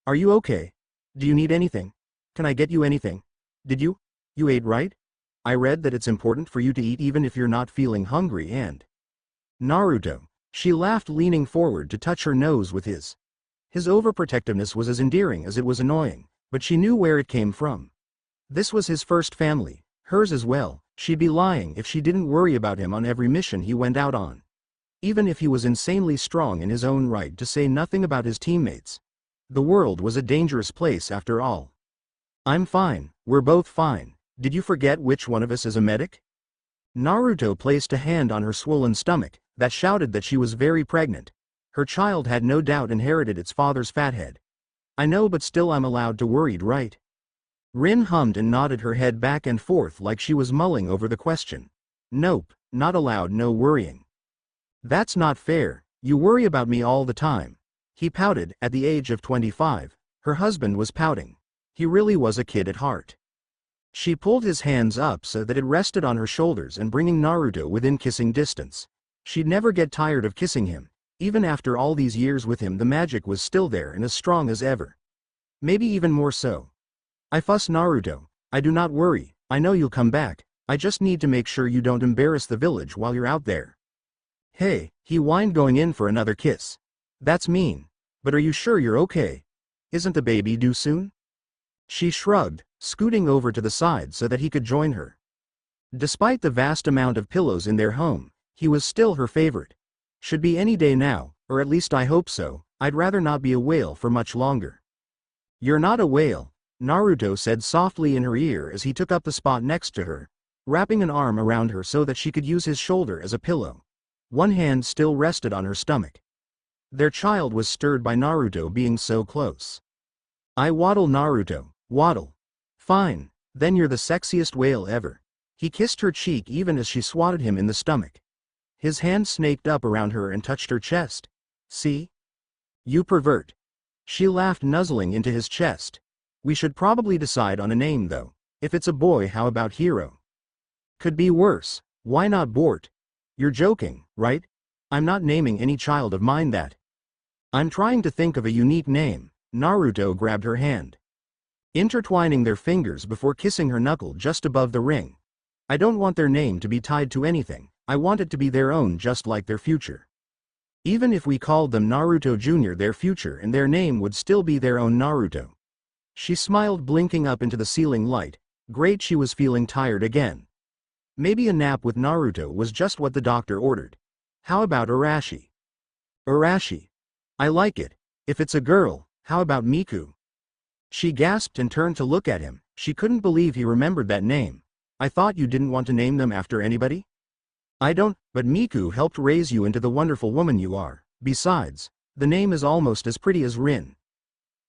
Are you okay? Do you need anything? Can I get you anything? You ate, right? I read that it's important for you to eat even if you're not feeling hungry. And Naruto, she laughed, leaning forward to touch her nose with his. His overprotectiveness was as endearing as it was annoying, but she knew where it came from. This was his first family, hers as well. She'd be lying if she didn't worry about him on every mission he went out on. Even if he was insanely strong in his own right, to say nothing about his teammates. The world was a dangerous place after all. I'm fine, we're both fine. Did you forget which one of us is a medic? Naruto placed a hand on her swollen stomach, that shouted that she was very pregnant. Her child had no doubt inherited its father's fathead. I know, but still I'm allowed to worry, right? Rin hummed and nodded her head back and forth like she was mulling over the question. Nope, not allowed, no worrying. That's not fair, you worry about me all the time. He pouted. At the age of 25, her husband was pouting. He really was a kid at heart. She pulled his hands up so that it rested on her shoulders and bringing Naruto within kissing distance. She'd never get tired of kissing him. Even after all these years with him, the magic was still there and as strong as ever. Maybe even more so. I fuss, Naruto. I do not worry. I know you'll come back. I just need to make sure you don't embarrass the village while you're out there. Hey, he whined, going in for another kiss. That's mean. But are you sure you're okay? Isn't the baby due soon? She shrugged, scooting over to the side so that he could join her. Despite the vast amount of pillows in their home, he was still her favorite. Should be any day now, or at least I hope so. I'd rather not be a whale for much longer. You're not a whale, Naruto said softly in her ear as he took up the spot next to her, wrapping an arm around her so that she could use his shoulder as a pillow. One hand still rested on her stomach. Their child was stirred by Naruto being so close. I waddle, Naruto, waddle. Fine, then you're the sexiest whale ever. He kissed her cheek even as she swatted him in the stomach. His hand snaked up around her and touched her chest. See? You pervert. She laughed, nuzzling into his chest. We should probably decide on a name though. If it's a boy, how about Hero? Could be worse. Why not Bort? You're joking, right? I'm not naming any child of mine that. I'm trying to think of a unique name. Naruto grabbed her hand, intertwining their fingers before kissing her knuckle just above the ring. I don't want their name to be tied to anything. I want it to be their own, just like their future. Even if we called them Naruto Jr., their future and their name would still be their own Naruto. She smiled, blinking up into the ceiling light. Great, she was feeling tired again. Maybe a nap with Naruto was just what the doctor ordered. How about Arashi? Arashi. I like it. If it's a girl, how about Miku? She gasped and turned to look at him. She couldn't believe he remembered that name. I thought you didn't want to name them after anybody? I don't, but Miku helped raise you into the wonderful woman you are. Besides, the name is almost as pretty as Rin.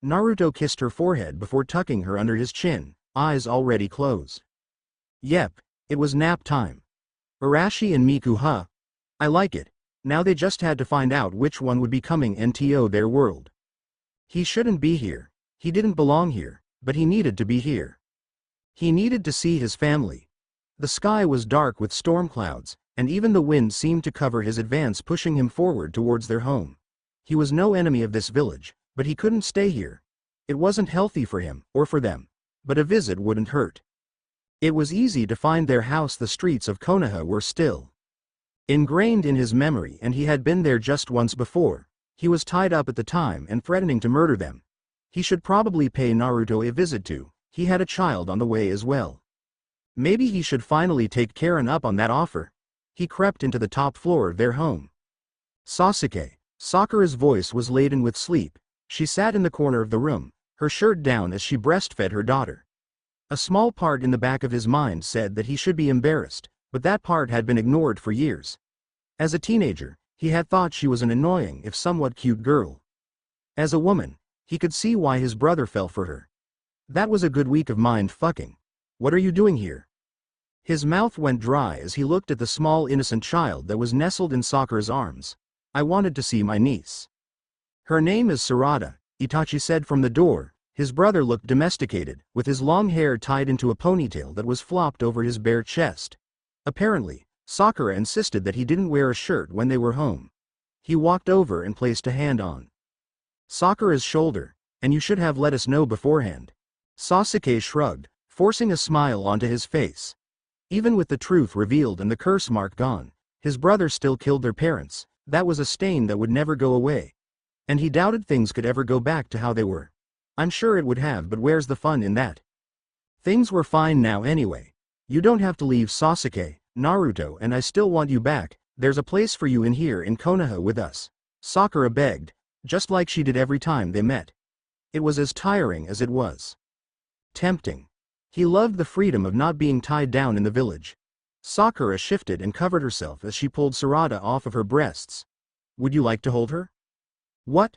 Naruto kissed her forehead before tucking her under his chin, eyes already closed. Yep, it was nap time. Arashi and Miku, huh? I like it. Now they just had to find out which one would be coming into their world. He shouldn't be here. He didn't belong here, but he needed to be here. He needed to see his family. The sky was dark with storm clouds, and even the wind seemed to cover his advance, pushing him forward towards their home. He was no enemy of this village, but he couldn't stay here. It wasn't healthy for him, or for them. But a visit wouldn't hurt. It was easy to find their house. The streets of Konoha were still ingrained in his memory, and he had been there just once before. He was tied up at the time and threatening to murder them. He should probably pay Naruto a visit too. He had a child on the way as well. Maybe he should finally take Karen up on that offer. He crept into the top floor of their home. Sasuke. Sakura's voice was laden with sleep. She sat in the corner of the room, her shirt down as she breastfed her daughter. A small part in the back of his mind said that he should be embarrassed, but that part had been ignored for years. As a teenager, he had thought she was an annoying if somewhat cute girl. As a woman, he could see why his brother fell for her. That was a good week of mind fucking. What are you doing here? His mouth went dry as he looked at the small innocent child that was nestled in Sakura's arms. I wanted to see my niece. Her name is Sarada, Itachi said from the door. His brother looked domesticated, with his long hair tied into a ponytail that was flopped over his bare chest. Apparently, Sakura insisted that he didn't wear a shirt when they were home. He walked over and placed a hand on Sakura's shoulder. And you should have let us know beforehand. Sasuke shrugged, forcing a smile onto his face. Even with the truth revealed and the curse mark gone, his brother still killed their parents. That was a stain that would never go away. And he doubted things could ever go back to how they were. I'm sure it would have, but where's the fun in that? Things were fine now anyway. You don't have to leave, Sasuke, Naruto, and I still want you back. There's a place for you in here in Konoha with us. Sakura begged, just like she did every time they met. It was as tiring as it was tempting. He loved the freedom of not being tied down in the village. Sakura shifted and covered herself as she pulled Sarada off of her breasts. Would you like to hold her? What?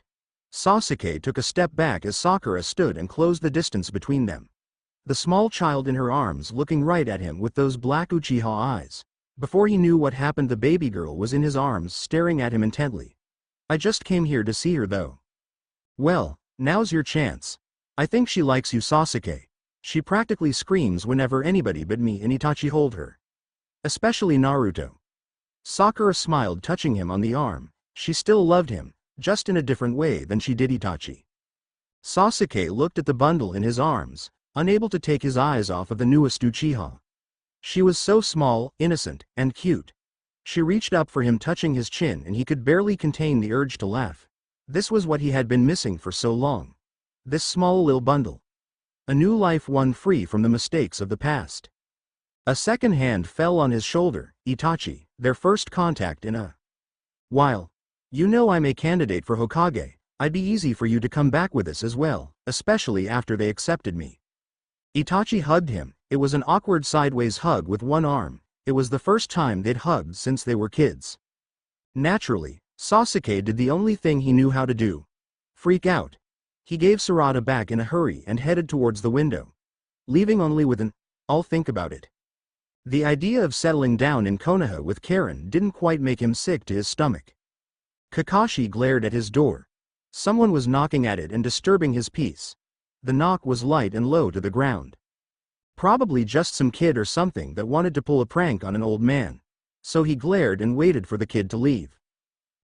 Sasuke took a step back as Sakura stood and closed the distance between them. The small child in her arms looking right at him with those black Uchiha eyes. Before he knew what happened, the baby girl was in his arms staring at him intently. I just came here to see her though. Well, now's your chance. I think she likes you, Sasuke. She practically screams whenever anybody but me and Itachi hold her. Especially Naruto. Sakura smiled, touching him on the arm. She still loved him, just in a different way than she did Itachi. Sasuke looked at the bundle in his arms, unable to take his eyes off of the newest Uchiha. She was so small, innocent, and cute. She reached up for him, touching his chin, and he could barely contain the urge to laugh. This was what he had been missing for so long. This small little bundle. A new life, won free from the mistakes of the past. A second hand fell on his shoulder. Itachi, their first contact in a while. You know I'm a candidate for Hokage. I'd be easy for you to come back with us as well, especially after they accepted me. Itachi hugged him. It was an awkward sideways hug with one arm. It was the first time they'd hugged since they were kids. Naturally, Sasuke did the only thing he knew how to do. Freak out. He gave Sarada back in a hurry and headed towards the window. Leaving only with an, I'll think about it. The idea of settling down in Konoha with Karen didn't quite make him sick to his stomach. Kakashi glared at his door. Someone was knocking at it and disturbing his peace. The knock was light and low to the ground. Probably just some kid or something that wanted to pull a prank on an old man. So he glared and waited for the kid to leave.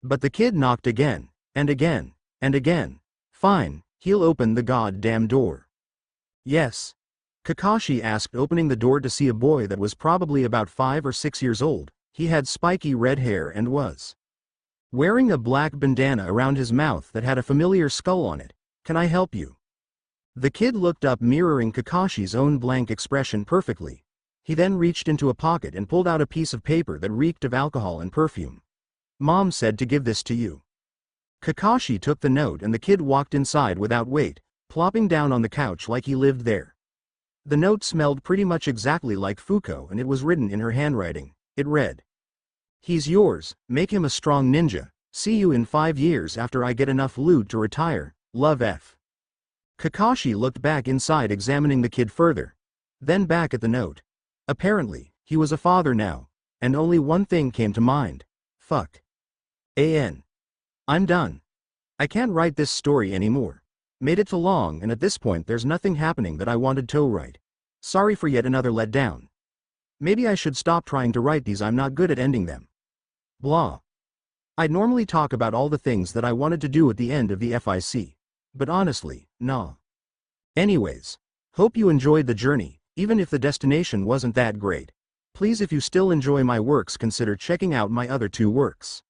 But the kid knocked again, and again, and again. Fine, he'll open the goddamn door. Yes. Kakashi asked, opening the door to see a boy that was probably about 5 or 6 years old. He had spiky red hair and was wearing a black bandana around his mouth that had a familiar skull on it. Can I help you? The kid looked up, mirroring Kakashi's own blank expression perfectly. He then reached into a pocket and pulled out a piece of paper that reeked of alcohol and perfume. Mom said to give this to you. Kakashi took the note and the kid walked inside without wait, plopping down on the couch like he lived there. The note smelled pretty much exactly like Fuko, and it was written in her handwriting. It read, "He's yours, make him a strong ninja, see you in 5 years after I get enough loot to retire, love F." Kakashi looked back inside, examining the kid further. Then back at the note. Apparently, he was a father now. And only one thing came to mind. Fuck. I'm done. I can't write this story anymore. Made it too long, and at this point there's nothing happening that I wanted to write. Sorry for yet another letdown. Maybe I should stop trying to write these, I'm not good at ending them. Blah. I'd normally talk about all the things that I wanted to do at the end of the FIC. But honestly, nah. Anyways. Hope you enjoyed the journey, even if the destination wasn't that great. Please, if you still enjoy my works, consider checking out my other 2 works.